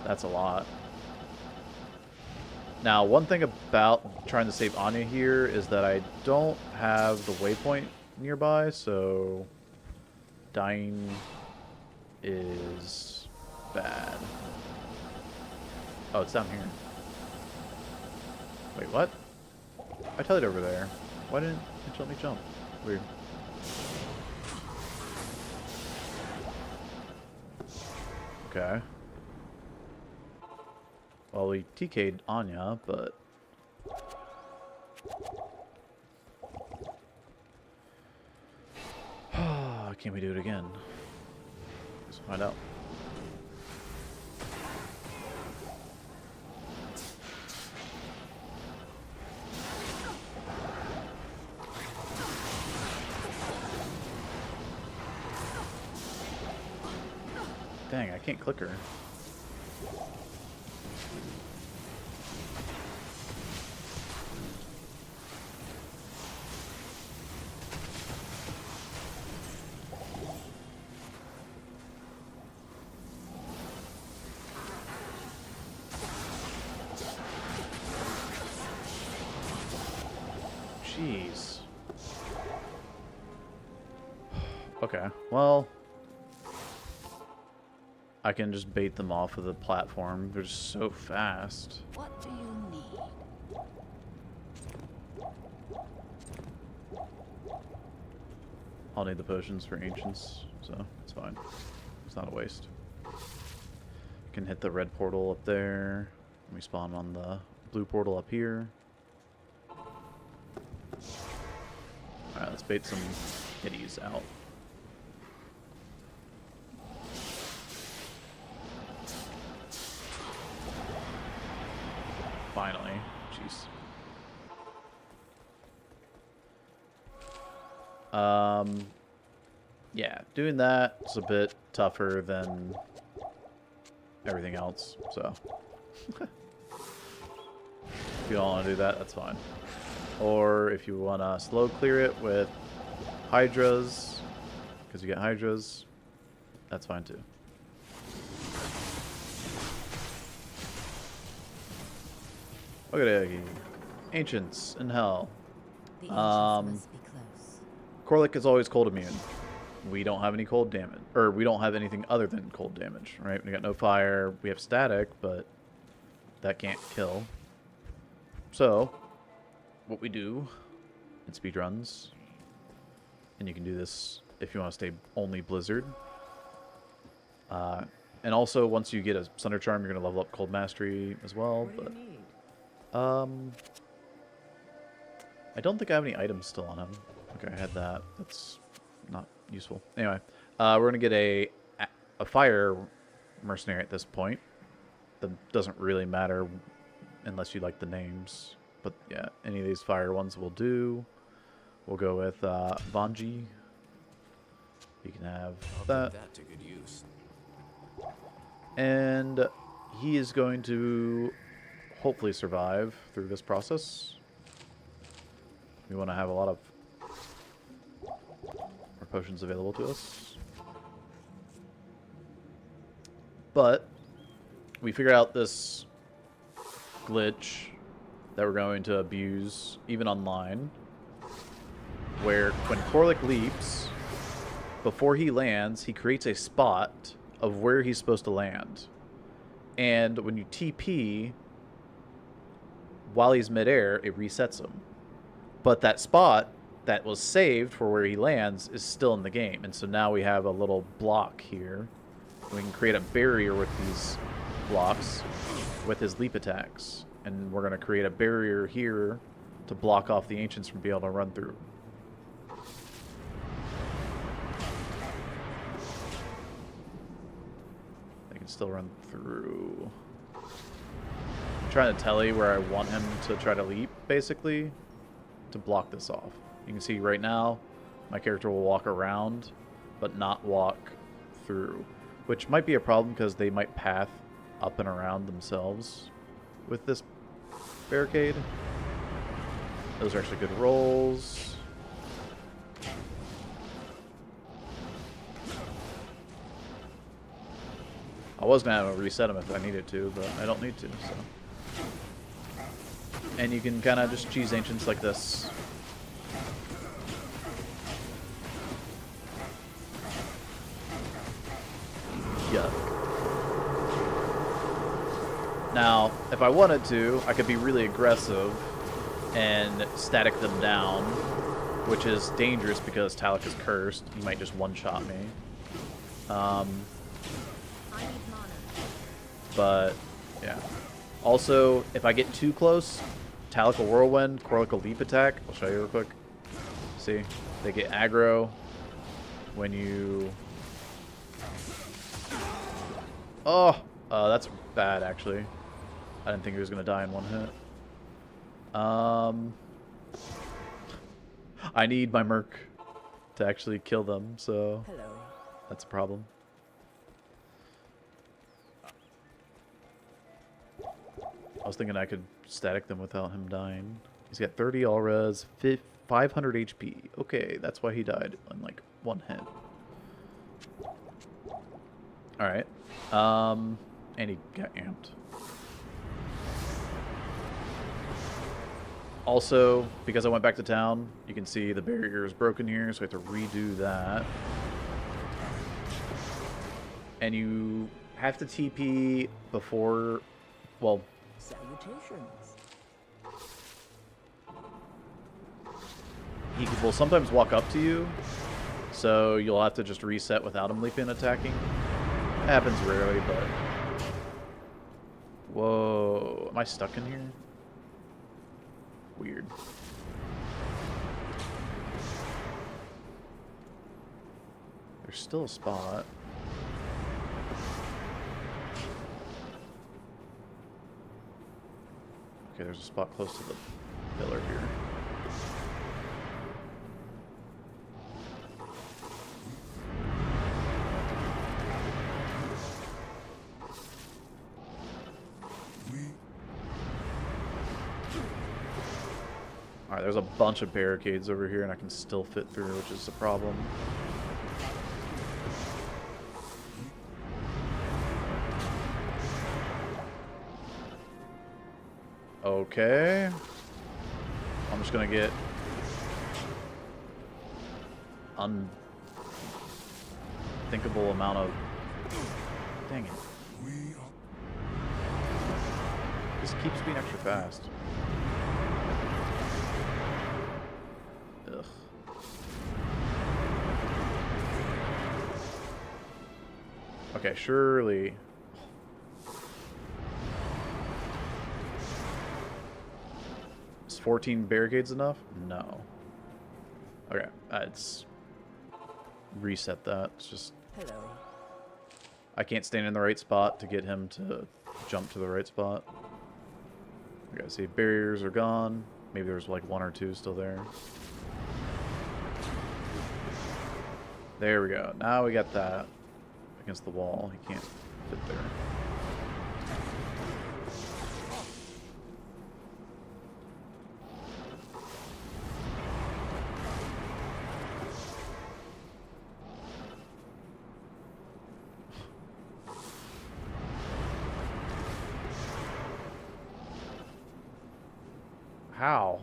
a lot. Now, one thing about trying to save Anya here is that I don't have the waypoint nearby, so dying is bad. Oh, it's down here. Wait, what? I tell it over there. Why didn't it let me jump? Weird. Okay. Well, we TK'd Anya, but can we do it again? Let's find out. Dang, I can't click her. Jeez. Okay, well, I can just bait them off of the platform. They're just so fast. What do you need? I'll need the potions for ancients, so it's fine. It's not a waste. Can hit the red portal up there. We spawn on the blue portal up here. Alright, let's bait some kitties out. Finally. Jeez. Yeah, doing that is a bit tougher than everything else, so. If you don't want to do that, that's fine. Or if you want to slow clear it with hydras, because you get hydras, that's fine too. Okay, ancients in hell. The ancients must be close. Corlic is always cold immune. We don't have any cold damage, or we don't have anything other than cold damage, right? We got no fire. We have static, but that can't kill. So, what we do in speedruns, and you can do this if you want to stay only Blizzard. And also, once you get a Sunder Charm, you're going to level up Cold Mastery as well. What But do you need? I don't think I have any items still on him. Okay, I had that. That's not useful. Anyway, we're going to get a fire mercenary at this point. That doesn't really matter unless you like the names. But yeah, any of these fire ones will do. We'll go with Vanji. You can have that. That to good use. And he is going to hopefully survive through this process. We want to have a lot of our potions available to us. But we figured out this glitch that we're going to abuse even online, where when Corlic leaps, before he lands, he creates a spot of where he's supposed to land. And when you TP, while he's midair, it resets him. But that spot that was saved for where he lands is still in the game. And so now we have a little block here. We can create a barrier with these blocks with his leap attacks. And we're going to create a barrier here to block off the ancients from being able to run through. They can still run through. I'm trying to tell you where I want him to try to leap, basically, to block this off. You can see right now, my character will walk around, but not walk through. Which might be a problem because they might path up and around themselves with this barricade. Those are actually good rolls. I was going to have to reset them if I needed to, but I don't need to, so. And you can kind of just cheese ancients like this. Yuck. Now, if I wanted to, I could be really aggressive and static them down, which is dangerous because Talik is cursed. He might just one-shot me. But, yeah. Also, if I get too close, Talik will Whirlwind, Corlic will Leap Attack. I'll show you real quick. See? They get aggro when you... Oh! That's bad, actually. I didn't think he was going to die in one hit. I need my Merc to actually kill them, so... Hello. That's a problem. I was thinking I could static them without him dying. He's got 30 all res, 500 HP. Okay, that's why he died in like one hit. Alright. And he got amped. Also, because I went back to town, you can see the barrier is broken here, so I have to redo that. And you have to TP before, well, Salutations. he will sometimes walk up to you, so you'll have to just reset without him leaping and attacking. It happens rarely, but... Whoa, am I stuck in here? Weird. There's still a spot. Okay, there's a spot close to the pillar here. Alright, there's a bunch of barricades over here and I can still fit through, which is a problem. Okay. I'm just gonna get unthinkable amount of... Dang it. This keeps being extra fast. Ugh. Okay, surely... Is 14 barricades enough? No. Okay, let's reset that. It's just... Hello. I can't stand in the right spot to get him to jump to the right spot. Okay, see, barriers are gone. Maybe there's like one or two still there. There we go. Now we got that against the wall. He can't fit there. How?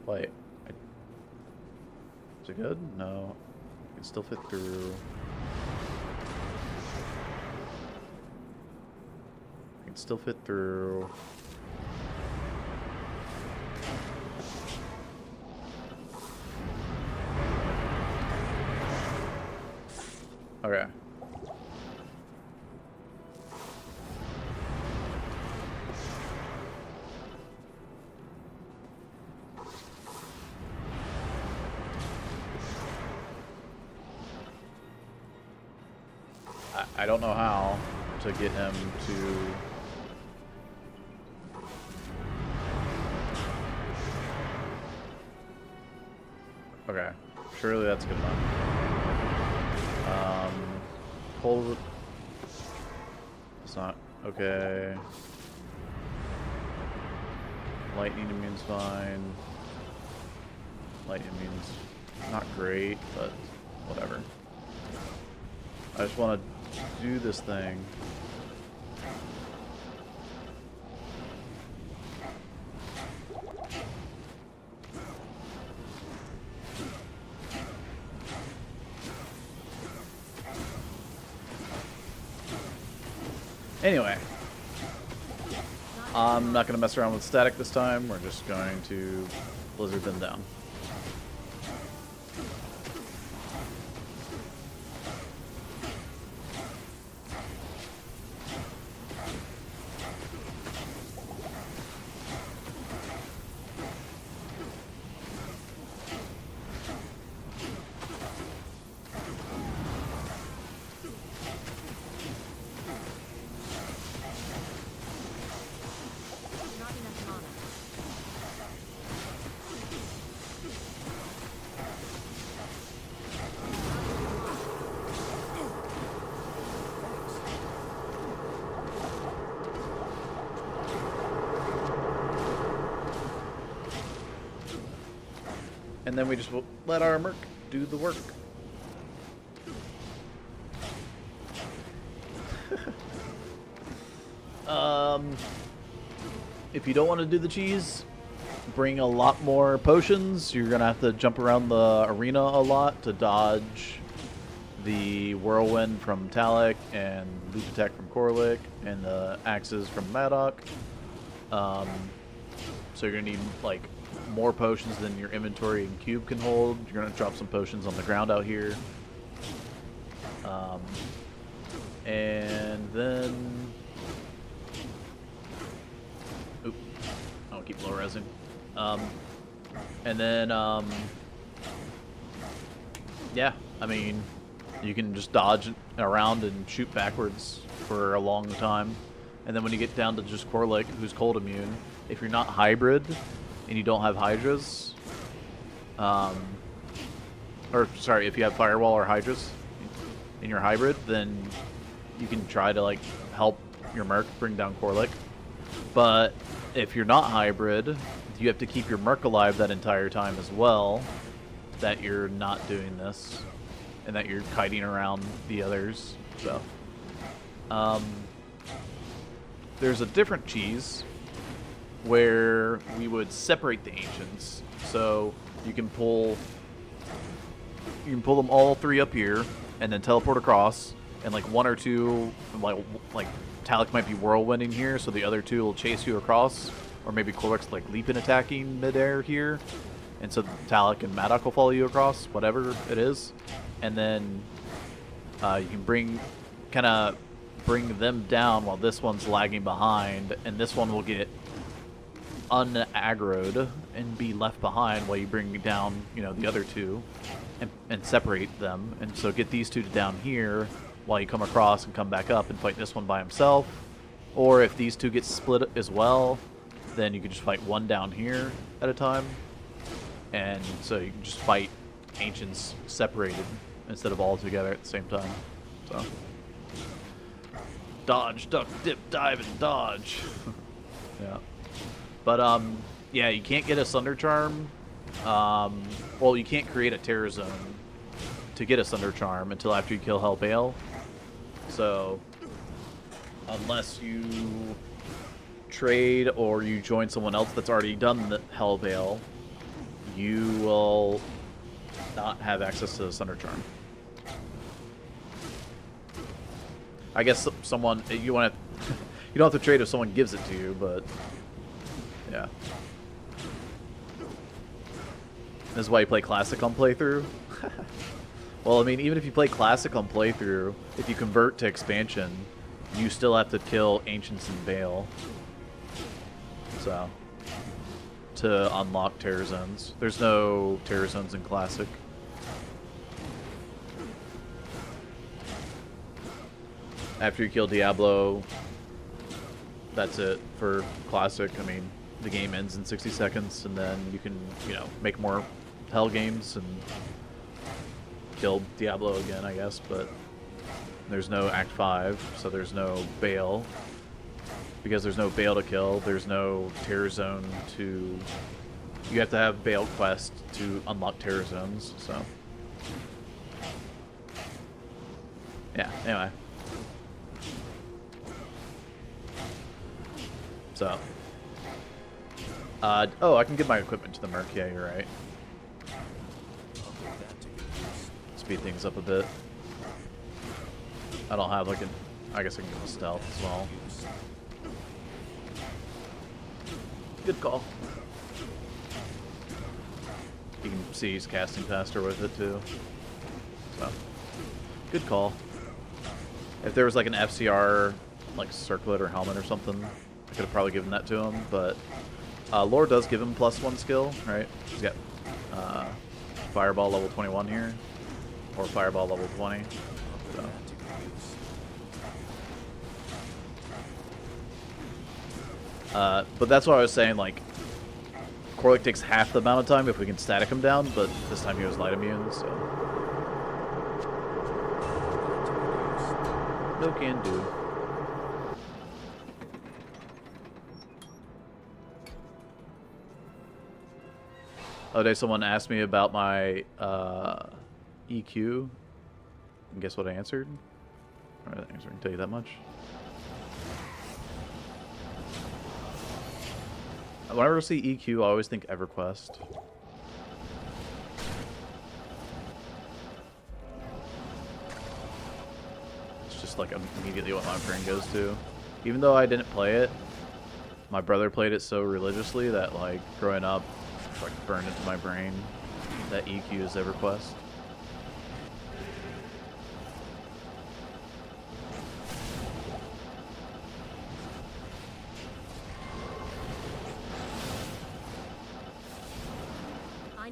Wait. Is it good? No. I can still fit through. I can still fit through. Okay. I don't know how to get him to... Okay, surely that's good enough. Pull... It's not... Okay. Lightning immune's fine. Lightning immune's not great, but whatever. I just want to do this thing. Anyway, I'm not going to mess around with static this time. We're just going to blizzard them down. And then we just let our merc do the work. If you don't want to do the cheese, bring a lot more potions. You're going to have to jump around the arena a lot to dodge the whirlwind from Talek and loop attack from Korlik and the axes from Maggot. So you're going to need like more potions than your inventory and cube can hold. You're going to drop some potions on the ground out here. And then... Oop. I'll keep low resing. And then, yeah, I mean, you can just dodge around and shoot backwards for a long time. And then when you get down to just Korlik, who's cold immune, if you're not hybrid and you don't have Hydras, or sorry, if you have Firewall or Hydras in your hybrid, then you can try to like help your Merc bring down Korlik. But if you're not hybrid, you have to keep your Merc alive that entire time as well, that you're not doing this, and that you're kiting around the others. So, there's a different cheese where we would separate the Ancients. So you can pull them all three up here, and then teleport across, and like one or two, like Talek might be whirlwinding here, so the other two will chase you across, or maybe Korlik's like leaping attacking midair here, and so Talek and Maggot will follow you across, whatever it is, and then you can bring them down while this one's lagging behind, and this one will get unaggroed and be left behind while you bring down, you know, the other two, and separate them, and so get these two down here while you come across and come back up and fight this one by himself. Or if these two get split as well, then you can just fight one down here at a time, and so you can just fight Ancients separated instead of all together at the same time. So dodge, duck, dip, dive, and dodge. Yeah. But yeah, you can't get a Sunder Charm. Well, you can't create a Terror Zone to get a Sunder Charm until after you kill Hell Baal. So unless you trade or you join someone else that's already done the Hell Baal, you will not have access to the Sunder Charm. I guess someone you want to you don't have to trade if someone gives it to you, but yeah. This is why you play Classic on playthrough. Well, I mean, even if you play Classic on playthrough, if you convert to expansion, you still have to kill Ancients and Baal. So, to unlock Terror Zones. There's no Terror Zones in Classic. After you kill Diablo, that's it for Classic. I mean, the game ends in 60 seconds, and then you can, you know, make more Hell games and kill Diablo again, I guess, but there's no Act 5, so there's no Baal. Because there's no Baal to kill, there's no Terror Zone to... You have to have Baal quest to unlock Terror Zones, so... Yeah, anyway. So... oh, I can give my equipment to the Merc, yeah, you're right. Speed things up a bit. I don't have like an... I guess I can give a stealth as well. Good call. You can see he's casting faster with it too. So, good call. If there was like an FCR, like circlet or helmet or something, I could have probably given that to him, but lore does give him +1 skill, right? He's got Fireball level 21 here, or Fireball level 20. So. But that's what I was saying, like, Korlik takes half the amount of time if we can static him down, but this time he was light immune, so... No can do. Oh, did someone ask me about my EQ? And guess what I answered? Alright, I can tell you that much. Whenever I see EQ, I always think EverQuest. It's just like immediately what my brain goes to. Even though I didn't play it, my brother played it so religiously that like growing up, it's like burned into my brain that EQ is EverQuest.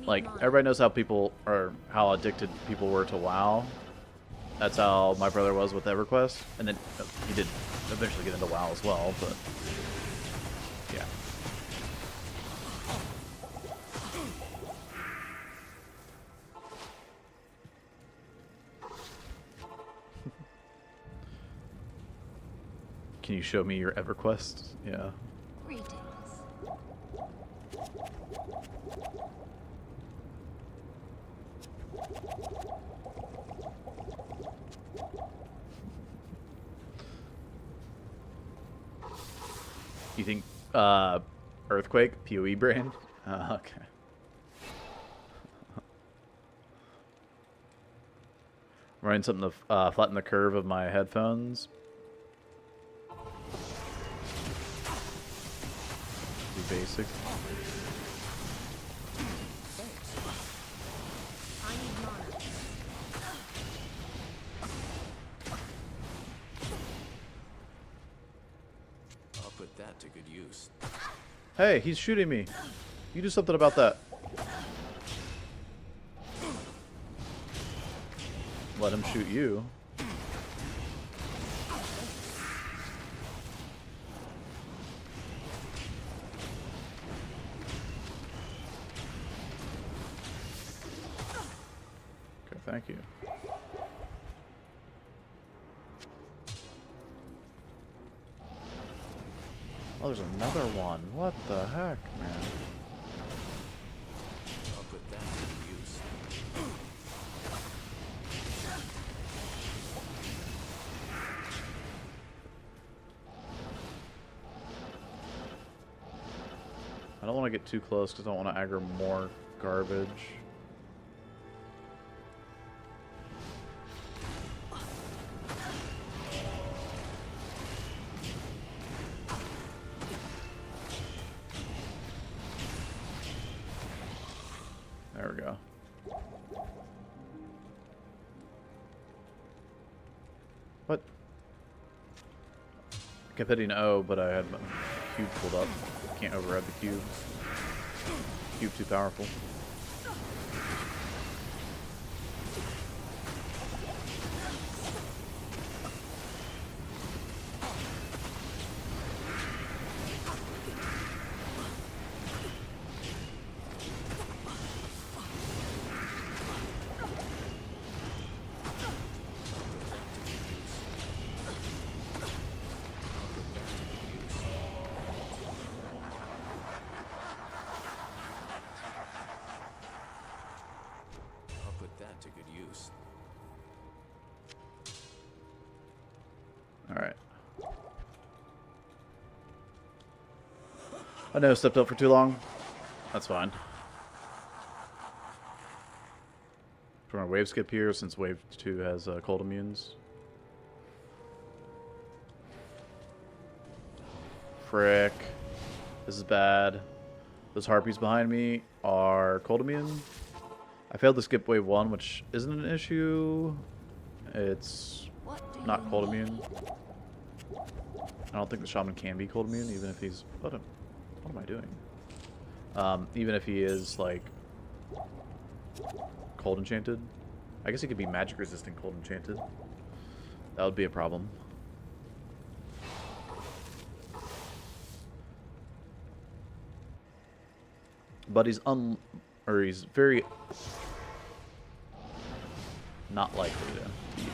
Like, everybody knows how people, or how addicted people were to WoW. That's how my brother was with EverQuest. And then he did eventually get into WoW as well, but yeah. Can you show me your EverQuest? Yeah. Greetings. You think Earthquake, PoE brand? Okay. I'm writing something to flatten the curve of my headphones. Be basic. I need mana. I'll put that to good use. Hey, he's shooting me. You do something about that. Let him shoot you. Okay, thank you. Oh, there's another one. What the heck, man? I'll put that to good use. I don't want to get too close because I don't want to aggro more garbage. There we go. What? Kept hitting O, but I had my cube pulled up. Can't override the cube. Cube too powerful. To good use. Alright. I know I stepped up for too long. That's fine. We're gonna wave skip here since wave 2 has cold immunes. Frick. This is bad. Those harpies behind me are cold immune. I failed to skip wave 1, which isn't an issue. It's not cold immune. I don't think the shaman can be cold immune, even if he's... What am I doing? Even if he is, like, cold enchanted. I guess he could be magic resistant cold enchanted. That would be a problem. But he's he's very not likely to be.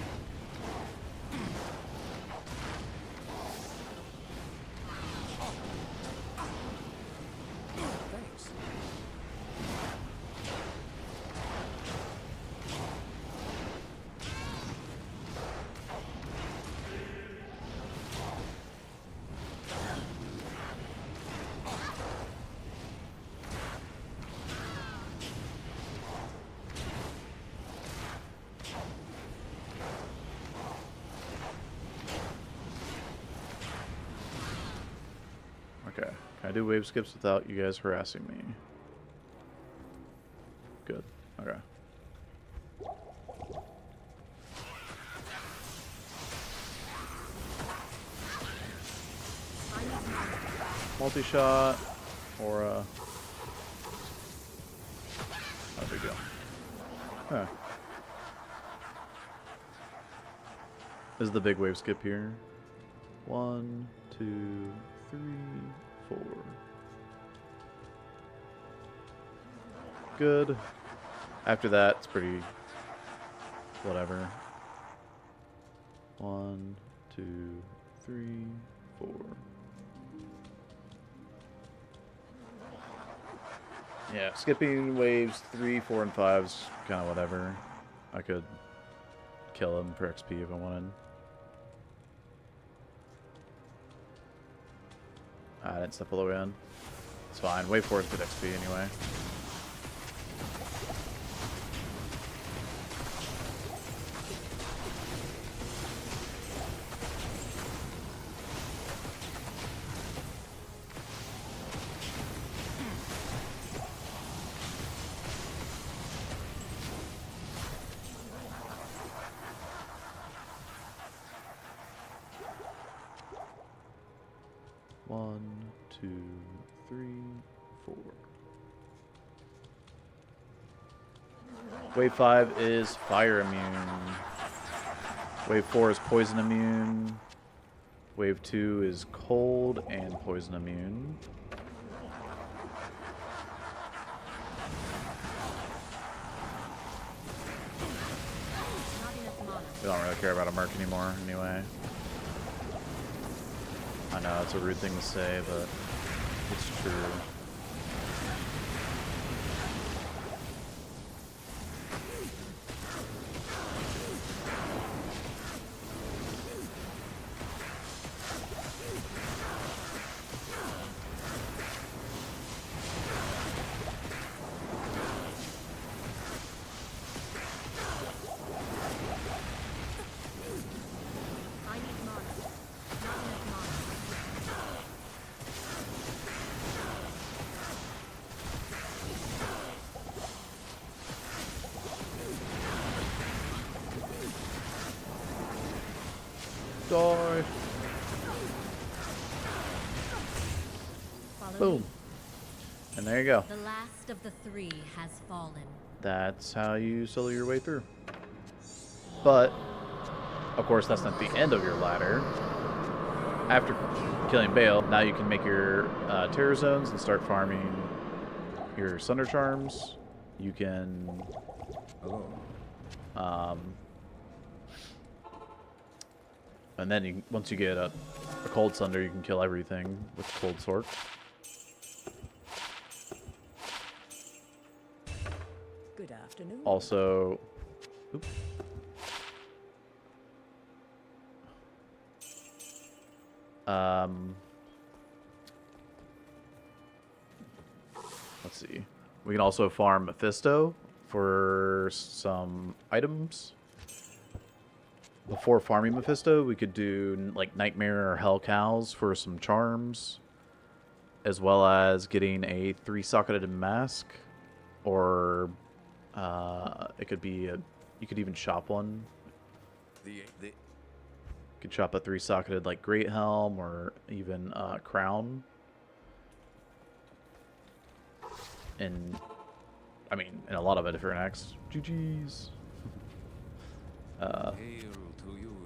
Thanks. Can I do wave skips without you guys harassing me? Good. Okay. Multi-shot or no big deal. Huh. This is the big wave skip here. 1, 2, 3, 4. Good. After that, it's pretty whatever. 1, 2, 3, 4. Yeah, skipping waves 3, 4, and 5 is kind of whatever. I could kill him for XP if I wanted. I didn't step all the way in. It's fine. Wave 4 is good XP anyway. One, two, three, 4. Wave 5 is fire immune. Wave 4 is poison immune. Wave 2 is cold and poison immune. We don't really care about a merc anymore anyway. I know it's a rude thing to say, but it's true. Die. Boom. And there you go. The last of the 3 has fallen. That's how you solo your way through. But, of course, that's not the end of your ladder. After killing Baal, now you can make your terror zones and start farming your Sunder Charms. You can... and then you, once you get a Cold Sunder, you can kill everything with Cold Sword. Good afternoon. Also, oops. Let's see. We can also farm Mephisto for some items. Before farming Mephisto, we could do like Nightmare or Hell Cows for some charms, as well as getting a 3-socketed mask, or it could be a. You could even shop one. You could shop a 3-socketed like Great Helm or even Crown. And I mean, in a lot of different acts. GG's.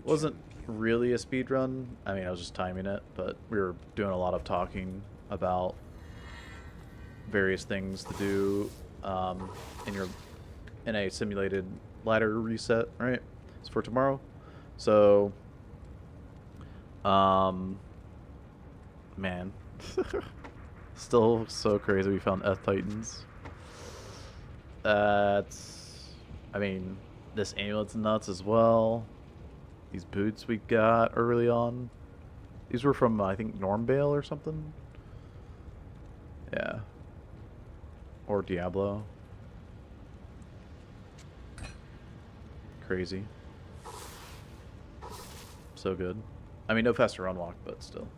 Wasn't really a speed run. I mean, I was just timing it, but we were doing a lot of talking about various things to do in a simulated ladder reset, right? It's for tomorrow. So, man, still so crazy. We found F Titans. That's, I mean, this amulet's nuts as well. These boots we got early on. These were from, I think, Normbale or something. Yeah. Or Diablo. Crazy. So good. I mean, no faster run walk, but still.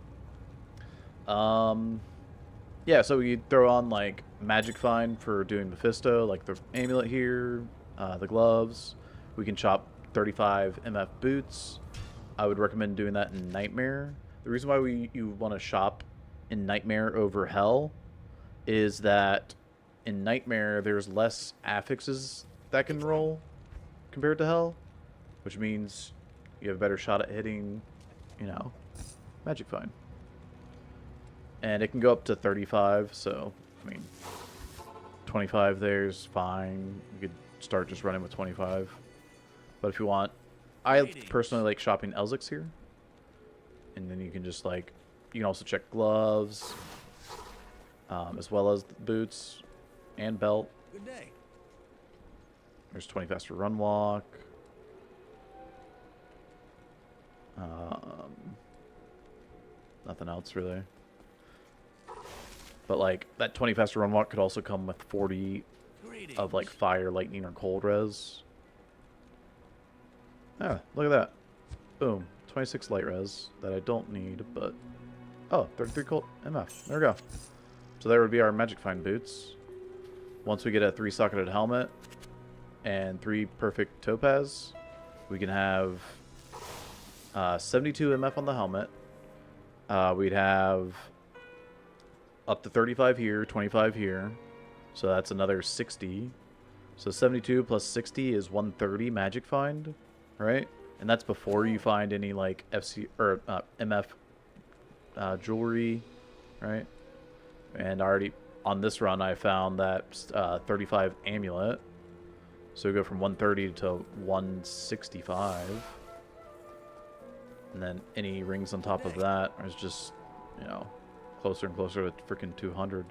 Yeah, so we throw on like Magic Find for doing Mephisto, like the amulet here, the gloves. We can chop 35 MF boots. I would recommend doing that in Nightmare. The reason why you want to shop in Nightmare over Hell is that in Nightmare there's less affixes that can roll compared to Hell, which means you have a better shot at hitting, you know, Magic Find. And it can go up to 35, so, I mean, 25 there's fine. You could start just running with 25. But if you want, I personally like shopping Elzix here. And then you can just, like, you can also check gloves, as well as the boots and belt. Good day. There's 20 faster run walk. Nothing else, really. But, like, that 20 faster run walk could also come with 40 of, like, fire, lightning, or cold res. Yeah, look at that. Boom. 26 light res that I don't need, but... Oh, 33 cold MF. There we go. So there would be our Magic Find boots. Once we get a 3-socketed helmet and 3 perfect topaz, we can have 72 MF on the helmet. We'd have up to 35 here, 25 here. So that's another 60. So 72 plus 60 is 130 Magic Find, right? And that's before you find any like FC or MF jewelry, right? And already on this run, I found that 35 amulet. So we go from 130 to 165. And then any rings on top of that is just, you know, closer and closer to freaking 200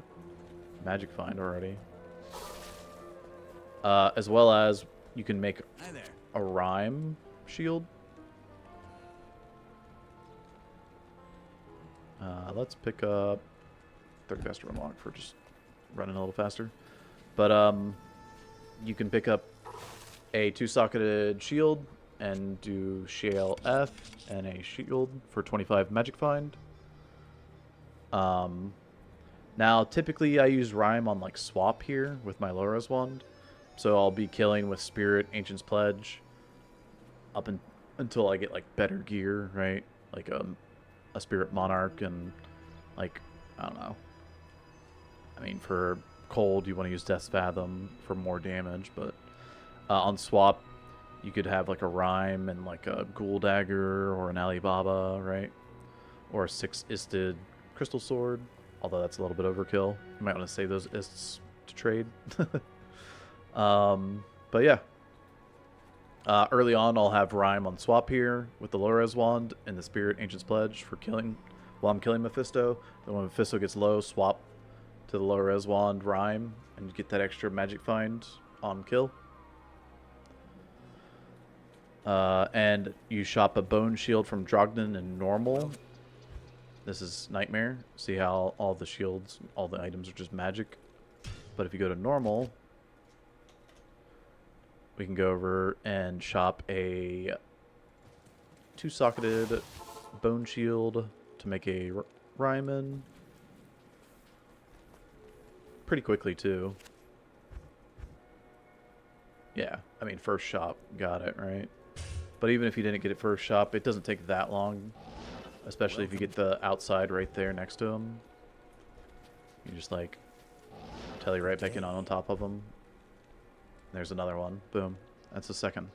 Magic Find already. As well as you can make a rhyme shield. Let's pick up 30 faster unlock for just running a little faster. But you can pick up a 2-socketed shield and do Shale F and a shield for 25 Magic Find. Now, typically I use Rhyme on like swap here with my Laura's wand. So I'll be killing with Spirit, Ancient's Pledge up until I get like better gear, right? Like a Spirit Monarch and like, I don't know. I mean, for cold, you want to use Death's Fathom for more damage, but on swap, you could have like a Rhyme and like a Ghoul Dagger or an Alibaba, right? Or a 6-isted Crystal Sword, although that's a little bit overkill. You might want to save those ists to trade. But yeah. Early on, I'll have Rhyme on swap here with the Lorez wand and the Spirit Ancient's Pledge for killing while I'm killing Mephisto. Then when Mephisto gets low, swap to the Lorez wand, Rhyme, and you get that extra Magic Find on kill. And you shop a Bone Shield from Drogden in normal. This is Nightmare. See how all the shields, all the items are just magic. But if you go to normal, we can go over and shop a 2-socketed Bone Shield to make a Ryman. Pretty quickly, too. Yeah, I mean, first shop, got it, right? But even if you didn't get it first shop, it doesn't take that long. Especially if you get the outside right there next to him. You just, like, tele right back in on top of him. There's another one. Boom. That's the second.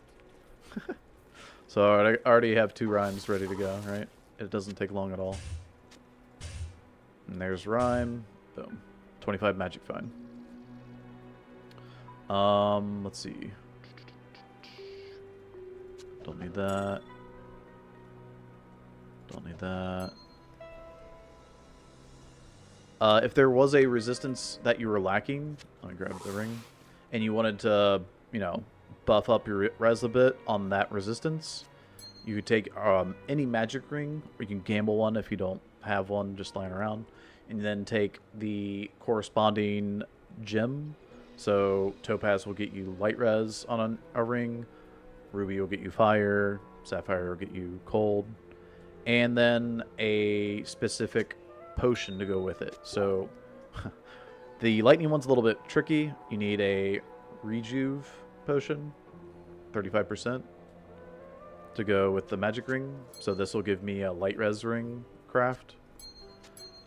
So I already have 2 rhymes ready to go, right? It doesn't take long at all. And there's rhyme. Boom. 25 Magic Find. Let's see. Don't need that. Don't need that. If there was a resistance that you were lacking, let me grab the ring, and you wanted to, you know, buff up your res a bit on that resistance, you could take any magic ring, or you can gamble one if you don't have one just lying around, and then take the corresponding gem. So Topaz will get you light res on a ring, Ruby will get you fire, Sapphire will get you cold, and then a specific potion to go with it. So The lightning one's a little bit tricky. You need a rejuve potion, 35%, to go with the magic ring. So this will give me a light res ring craft.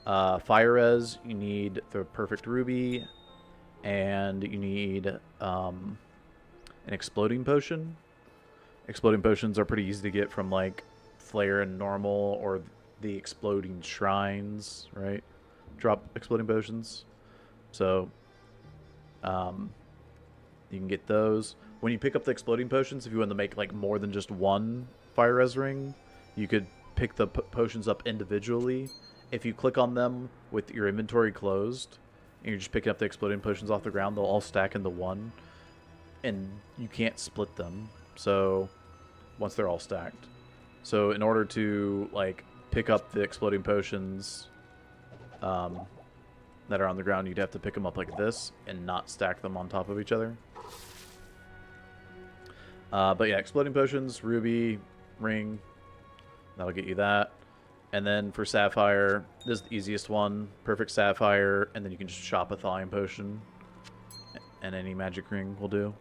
Fire res, you need the perfect ruby, and you need an exploding potion. Exploding potions are pretty easy to get from like flare and normal, or the exploding shrines, right? Drop exploding potions. So you can get those. When you pick up the exploding potions, if you want to make like more than just one fire res ring, you could pick the potions up individually. If you click on them with your inventory closed, and you're just picking up the exploding potions off the ground, they'll all stack into one, and you can't split them. So once they're all stacked. So in order to like pick up the exploding potions that are on the ground, you'd have to pick them up like this and not stack them on top of each other. But yeah, exploding potions, ruby, ring, that'll get you that. And then for sapphire, this is the easiest one. Perfect sapphire, and then you can just shop a thawing potion, and any magic ring will do.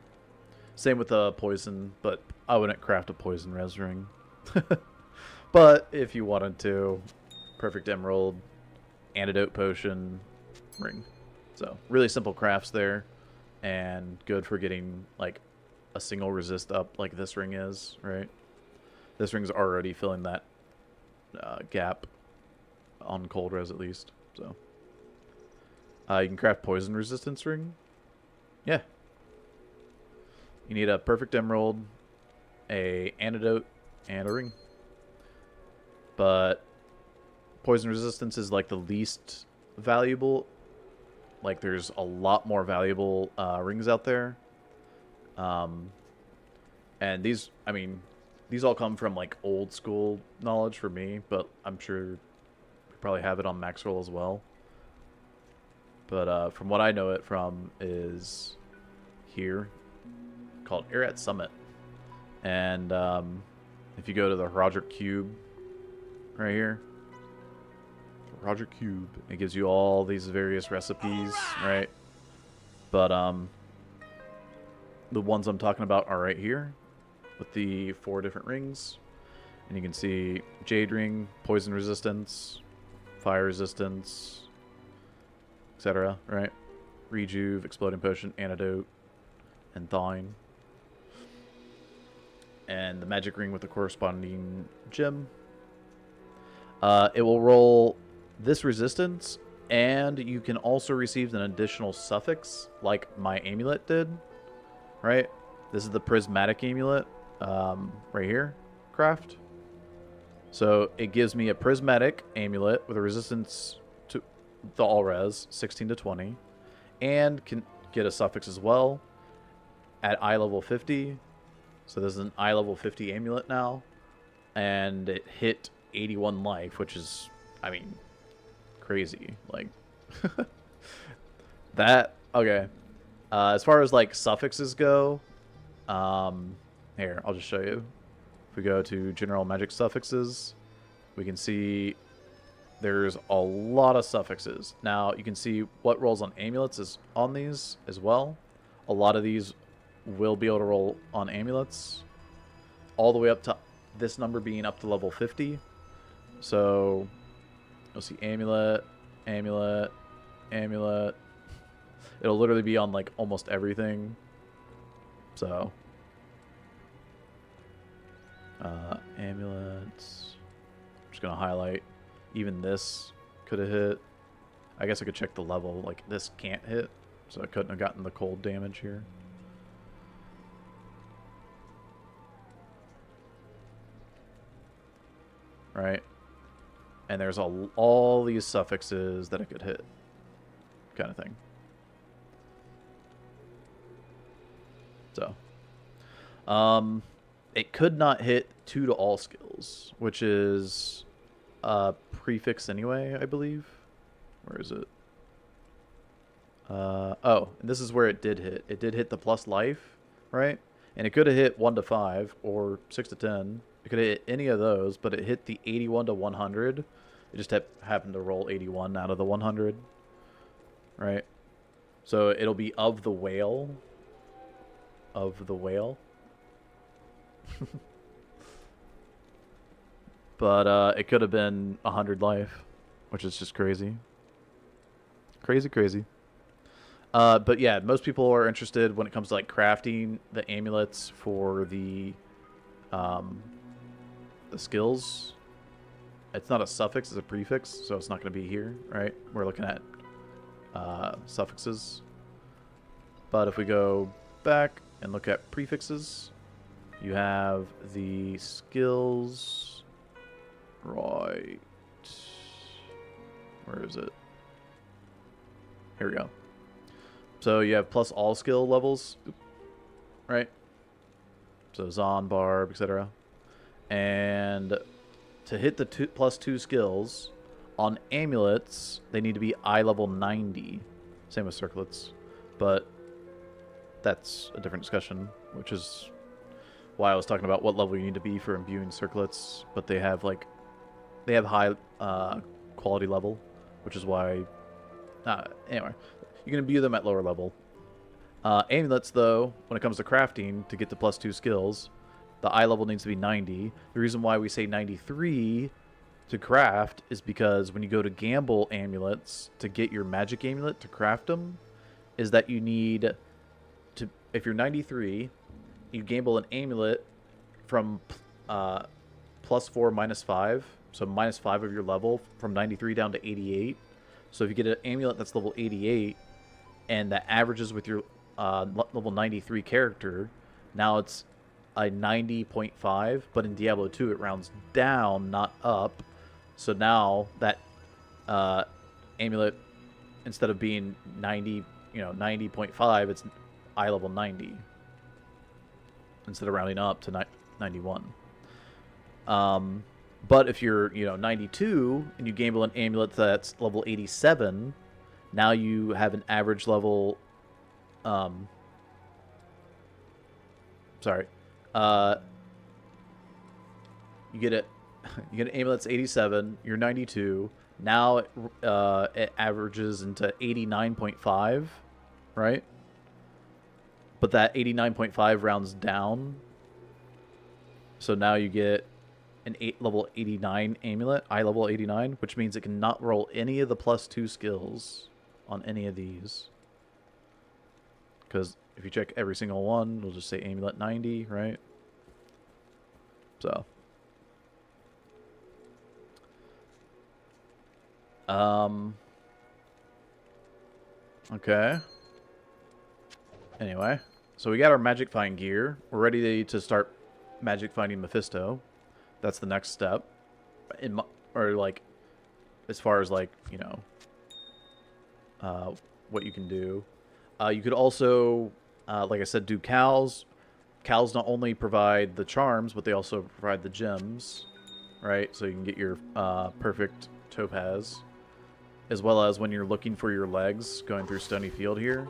Same with the poison, but I wouldn't craft a poison res ring. But if you wanted to, perfect emerald, antidote potion, ring. So really simple crafts there, and good for getting like a single resist up like this ring is, right? This ring's already filling that gap on cold res at least. So you can craft poison resistance ring. Yeah. You need a perfect emerald, a antidote, and a ring. But poison resistance is like the least valuable. Like there's a lot more valuable rings out there. And these, I mean, these all come from like old school knowledge for me, but I'm sure you probably have it on Maxroll as well. But from what I know it from is here, called Arat Summit. And if you go to the Roger Cube right here, Roger Cube, it gives you all these various recipes, right? But the ones I'm talking about are right here with the 4 different rings. And you can see Jade Ring, Poison Resistance, Fire Resistance, etc., right? Rejuve, Exploding Potion, Antidote, and Thawing. And the Magic Ring with the corresponding gem. It will roll this resistance, and you can also receive an additional suffix, like my amulet did, right? This is the Prismatic Amulet, right here, craft. So it gives me a Prismatic Amulet with a resistance to the all-res, 16 to 20, and can get a suffix as well at eye level 50. So this is an eye level 50 amulet now, and it hit 81 life, which is, I mean, crazy. Like, that, okay. As far as, like, suffixes go, here, I'll just show you. If we go to General Magic Suffixes, we can see there's a lot of suffixes. Now, you can see what rolls on amulets is on these as well. A lot of these will be able to roll on amulets, all the way up to this number being up to level 50. So you'll see amulet, amulet, amulet. It'll literally be on like almost everything. So amulets. I'm just gonna highlight. Even this could have hit. I guess I could check the level. Like this can't hit, so I couldn't have gotten the cold damage here. Right? And there's all these suffixes that it could hit, kind of thing. So, it could not hit 2 to all skills, which is a prefix anyway, I believe. Where is it? Oh, and this is where it did hit. It did hit the plus life, right? And it could have hit 1 to 5 or 6 to 10. It could have hit any of those, but it hit the 81 to 100. It just happened to roll 81 out of the 100. right? So it'll be of the whale. Of the whale. But it could have been 100 life, which is just crazy. Crazy, crazy. But yeah, most people are interested when it comes to like crafting the amulets for the skills. It's not a suffix, it's a prefix, so it's not going to be here, right? We're looking at suffixes. But if we go back and look at prefixes, you have the skills, right? Where is it? Here we go. So you have plus all skill levels, right? So Zon, Barb, etc. And to hit the +2 skills on amulets, they need to be eye level 90. Same with circlets, but that's a different discussion, which is why I was talking about what level you need to be for imbuing circlets. But they have high quality level, which is why. Anyway, you can imbue them at lower level. Amulets, though, when it comes to crafting, to get the +2 skills, the eye level needs to be 90. The reason why we say 93 to craft is because when you go to gamble amulets to get your magic amulet to craft them, is that you need to, if you're 93, you gamble an amulet from +4, -5, so -5 of your level from 93 down to 88. So if you get an amulet that's level 88 and that averages with your level 93 character, now it's a 90.5, but in Diablo 2 it rounds down, not up. So now that amulet, instead of being 90.5, it's eye level 90 instead of rounding up to 91. But if you're 92 and you gamble an amulet that's level 87, now you have an average level. You get an amulet that's 87. You're 92. Now it averages into 89.5, right? But that 89.5 rounds down. So now you get an level 89 amulet, eye level 89, which means it cannot roll any of the +2 skills on any of these. Because if you check every single one, it'll just say amulet 90, right? So. Okay. Anyway, so we got our magic find gear. We're ready to start magic finding Mephisto. That's the next step. As far as what you can do. You could also, like I said, do cows. Cows not only provide the charms, but they also provide the gems, right? So you can get your perfect topaz, as well as when you're looking for your legs going through Stony Field here.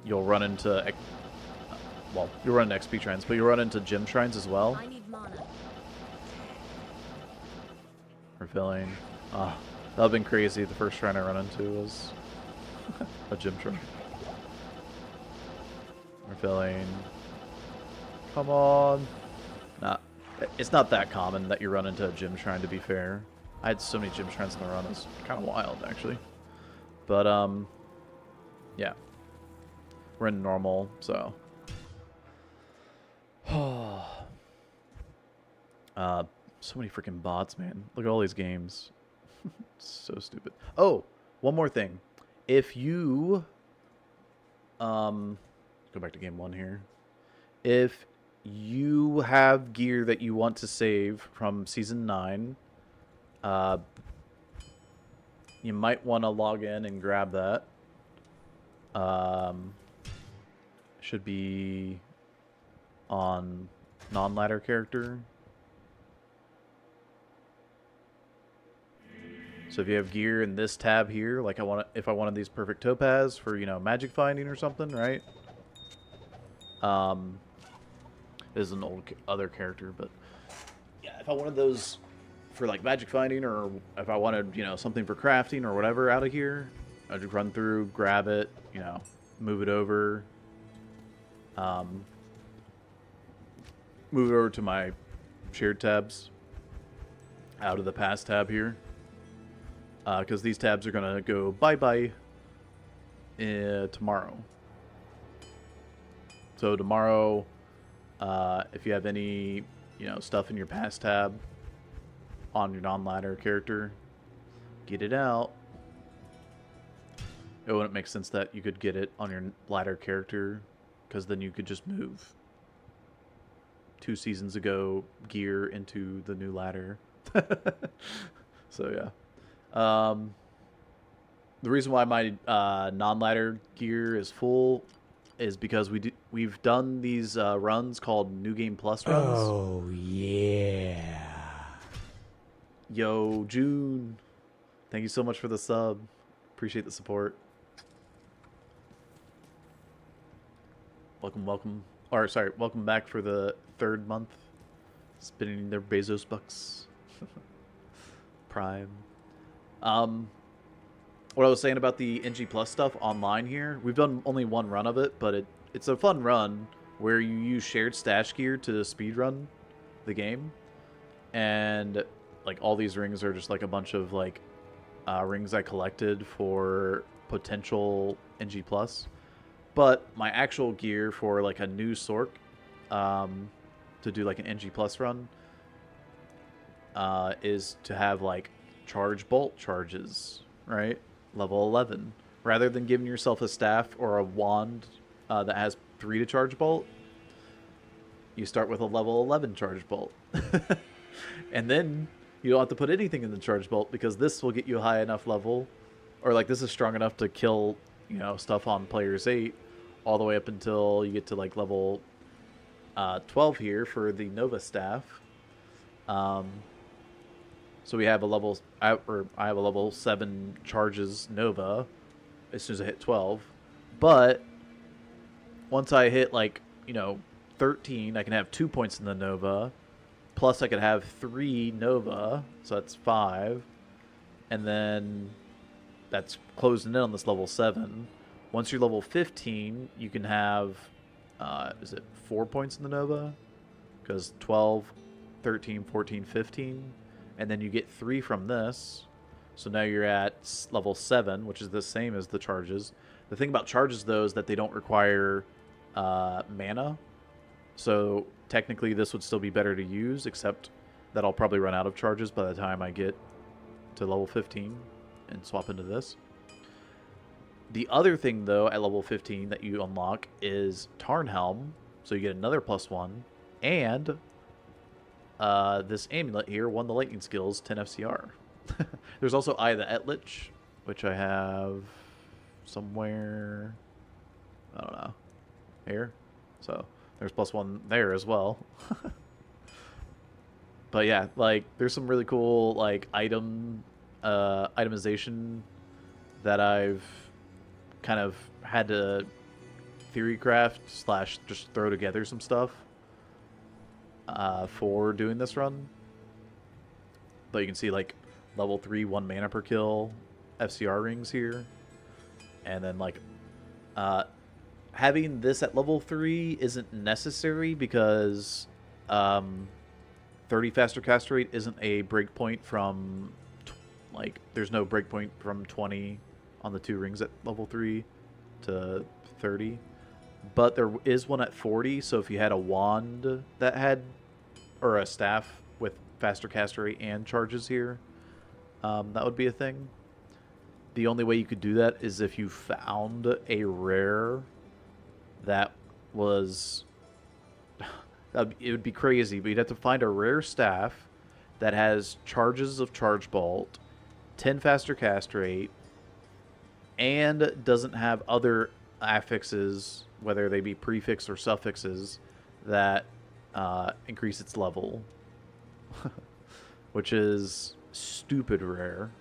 You'll run into, you'll run into XP shrines, but you'll run into gem shrines as well. I need mana. Refilling. That would have been crazy. The first shrine I run into was a gem shrine. Refilling. Come on. Nah, it's not that common that you run into a gem shrine, to be fair. I had so many gem shrines in the run. It's kind of wild, actually. But, yeah. We're in normal, so. So many freaking bots, man. Look at all these games. So stupid. Oh, one more thing. If you go back to game 1 here. If you have gear that you want to save from season 9, you might want to log in and grab that. Should be on non-ladder character. So if you have gear in this tab here, like if I wanted these perfect topaz for, magic finding or something, right? This is an old other character, but yeah, if I wanted those for like magic finding, or if I wanted, you know, something for crafting or whatever out of here, I'd just run through, grab it, you know, move it over. Move it over to my shared tabs out of the past tab here. Because these tabs are going to go bye-bye tomorrow. So tomorrow, if you have any, you know, stuff in your past tab on your non-ladder character, get it out. It wouldn't make sense that you could get it on your ladder character, because then you could just move 2 seasons ago gear into the new ladder. So yeah. The reason why my non-ladder gear is full is because we've done these runs called New Game Plus runs. Oh yeah. Yo, June. Thank you so much for the sub. Appreciate the support. Welcome, welcome. Or sorry, welcome back for the 3rd month. Spinning their Bezos bucks. Prime. What I was saying about the NG Plus stuff online here, we've done only 1 run of it, but it's a fun run where you use shared stash gear to speedrun the game. And like all these rings are just like a bunch of like rings I collected for potential NG Plus. But my actual gear for like a new Sork to do like an NG Plus run is to have like charge bolt charges, right? Level 11. Rather than giving yourself a staff or a wand that has 3 to charge bolt, you start with a level 11 charge bolt. And then you don't have to put anything in the charge bolt, because this will get you a high enough level, or like this is strong enough to kill, you know, stuff on players 8 all the way up until you get to like level 12 here for the Nova staff. So we have a level, I have a level 7 charges Nova as soon as I hit 12. But once I hit like, you know, 13, I can have 2 points in the Nova. Plus I could have 3 Nova, so that's 5. And then that's closing in on this level 7. Once you're level 15, you can have, is it 4 points in the Nova? Because 12, 13, 14, 15. And then you get 3 from this. So now you're at level 7, which is the same as the charges. The thing about charges, though, is that they don't require mana. So technically this would still be better to use, except that I'll probably run out of charges by the time I get to level 15 and swap into this. The other thing, though, at level 15 that you unlock is Tarnhelm. So you get another +1. And this amulet here won the lightning skills 10 FCR. There's also Eye of the Etlich, which I have somewhere, I don't know, here. So there's +1 there as well. But yeah, like there's some really cool like itemization that I've kind of had to theory craft / just throw together some stuff for doing this run. But you can see like level 3 1 mana per kill FCR rings here, and then like having this at level 3 isn't necessary because 30 faster cast rate isn't a breakpoint from like there's no breakpoint from 20 on the 2 rings at level 3 to 30, but there is one at 40. So if you had a wand that had, or a staff with faster cast rate and charges here, that would be a thing. The only way you could do that is if you found a rare that was it would be crazy, but you'd have to find a rare staff that has charges of charge bolt, 10 faster cast rate, and doesn't have other affixes, whether they be prefix or suffixes, that increase its level. Which is stupid rare.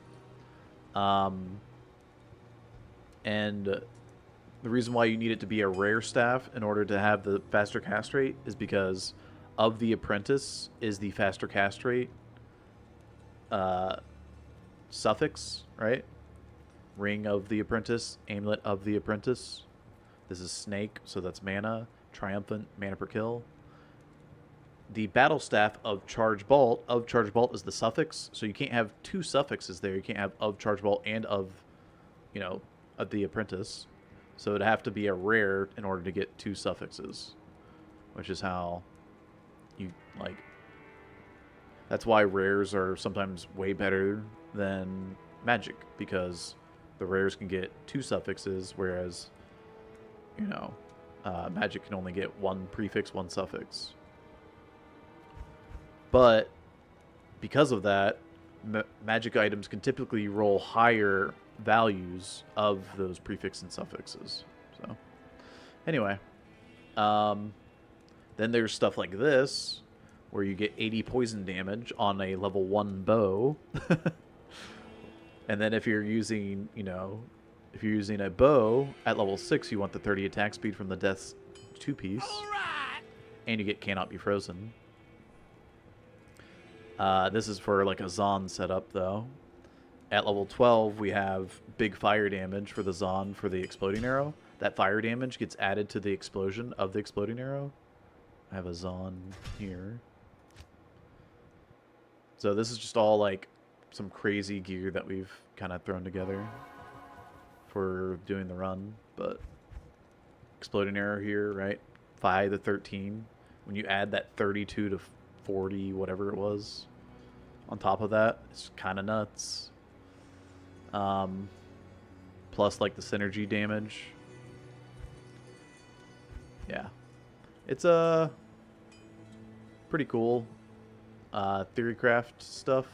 And the reason why you need it to be a rare staff in order to have the faster cast rate is because of the apprentice is the faster cast rate suffix, right? Ring of the Apprentice, Amulet of the Apprentice. This is Snake, so that's mana. Triumphant, mana per kill. The Battle Staff of Charge Bolt. Of Charge Bolt is the suffix, so you can't have two suffixes there. You can't have of Charge Bolt and of, you know, of the Apprentice. So it'd have to be a rare in order to get two suffixes, which is how you, like, that's why rares are sometimes way better than magic, because the rares can get two suffixes, whereas, you know, magic can only get one prefix, one suffix. But because of that, magic items can typically roll higher values of those prefix and suffixes. So, anyway, then there's stuff like this, where you get 80 poison damage on a level 1 bow. And then if you're using, you know, if you're using a bow at level 6, you want the 30 attack speed from the Death's 2-piece. And you get Cannot Be Frozen. This is for like a Zon setup, though. At level 12, we have big fire damage for the Zon for the exploding arrow. That fire damage gets added to the explosion of the exploding arrow. I have a Zon here. So this is just all like some crazy gear that we've kind of thrown together for doing the run. But exploding arrow here, right? 5 to 13. When you add that 32 to 40, whatever it was, on top of that, it's kind of nuts. Plus like the synergy damage. Yeah, it's pretty cool. Theorycraft stuff,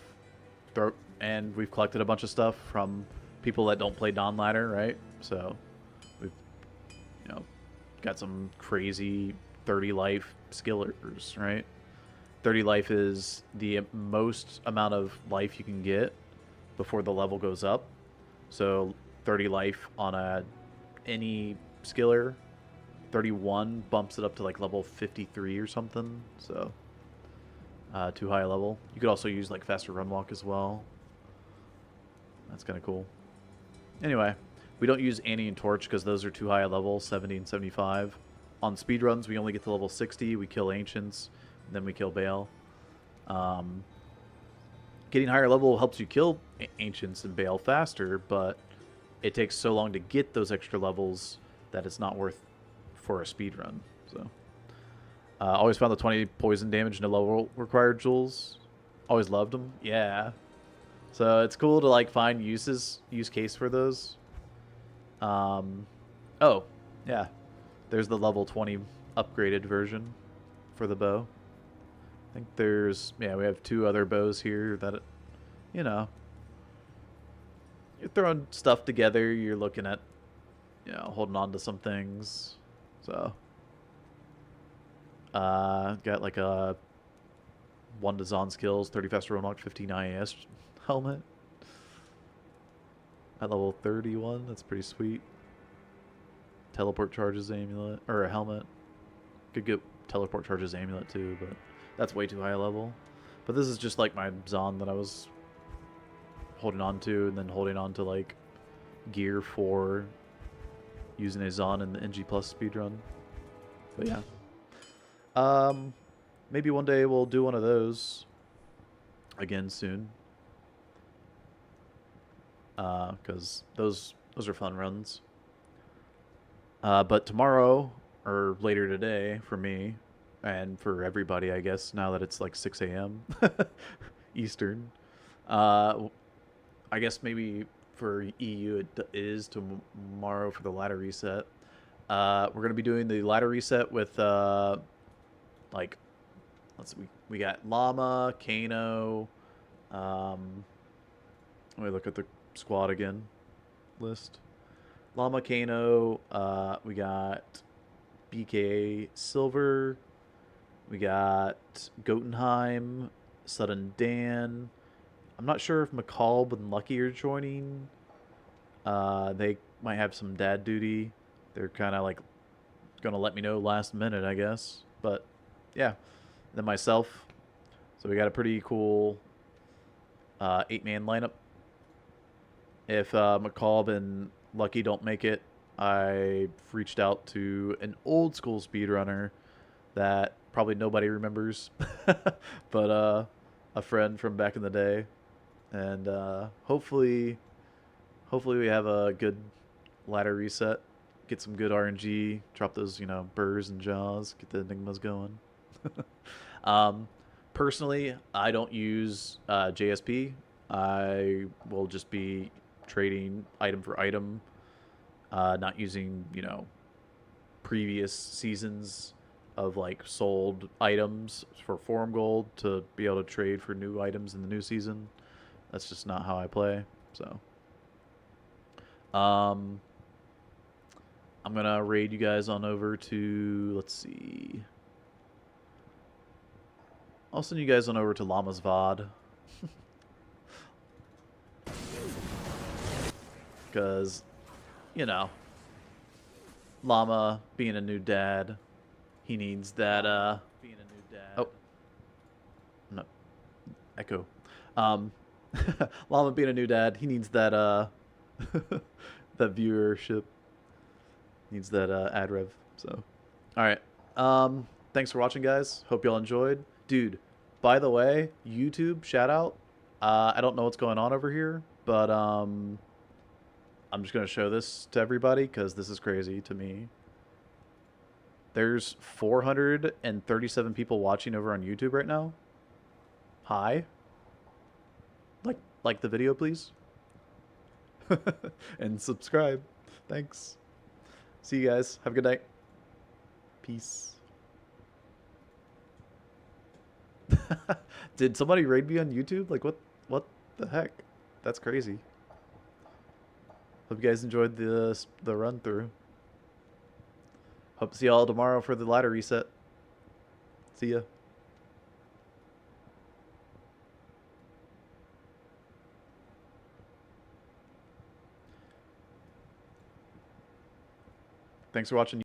and we've collected a bunch of stuff from people that don't play Dawn Ladder, right? So we've, you know, got some crazy 30 life skillers, right? 30 life is the most amount of life you can get before the level goes up. So 30 life on any skiller. 31 bumps it up to like level 53 or something. So too high a level. You could also use like faster run walk as well. That's kind of cool. Anyway, we don't use Annie and Torch because those are too high a level, 70 and 75. On speedruns, we only get to level 60. We kill Ancients, and then we kill Baal. Getting higher level helps you kill Ancients and Baal faster, but it takes so long to get those extra levels that it's not worth for a speedrun. So, always found the 20 poison damage, no level required jewels. Always loved them. Yeah. So it's cool to like find use case for those. Oh, yeah. There's the level 20 upgraded version for the bow. I think there's, yeah, we have 2 other bows here that, you know, you're throwing stuff together, you're looking at, you know, holding on to some things. So, got like a 1 to Zon skills, 30 faster run walk, 15 IAS helmet. At level 31, that's pretty sweet. Teleport charges amulet, or a helmet. Could get teleport charges amulet too, but that's way too high a level. But this is just like my Zon that I was holding on to, and then holding on to like gear for using a Zon in the NG Plus speedrun. But yeah. Maybe one day we'll do one of those again soon. Because those are fun runs. But tomorrow, or later today, for me, and for everybody, I guess, now that it's like 6 a.m. Eastern, I guess maybe for EU it is tomorrow for the ladder reset. We're going to be doing the ladder reset with, like, let's see, we got Llama, Kano, let me look at the squad again, list. Llama, Kano, we got BKA Silver, we got Gotenheim, Sudden Dan. I'm not sure if McCall and Lucky are joining. They might have some dad duty. They're kind of like going to let me know last minute, I guess. But yeah, then myself. So we got a pretty cool 8-man lineup. If McCall and Lucky don't make it, I reached out to an old school speedrunner that probably nobody remembers, but a friend from back in the day, and hopefully we have a good ladder reset, get some good RNG, drop those burrs and jaws, get the enigmas going. Personally, I don't use JSP. I will just be trading item for item, not using previous seasons of like sold items for forum gold to be able to trade for new items in the new season. That's just not how I play. So I'm gonna raid you guys on over to, let's see, I'll send you guys on over to Llama's VOD. Because Llama being a new dad, he needs that oh no, echo. Llama being a new dad, he needs that that viewership, needs that ad rev. So all right, thanks for watching, guys. Hope y'all enjoyed. Dude, by the way, YouTube shout out. I don't know what's going on over here, but I'm just gonna show this to everybody because this is crazy to me. There's 437 people watching over on YouTube right now. Hi. Like the video, please. And subscribe. Thanks. See you guys. Have a good night. Peace. Did somebody raid me on YouTube? Like what the heck? That's crazy. Hope you guys enjoyed the run through. Hope to see y'all tomorrow for the ladder reset. See ya. Thanks for watching.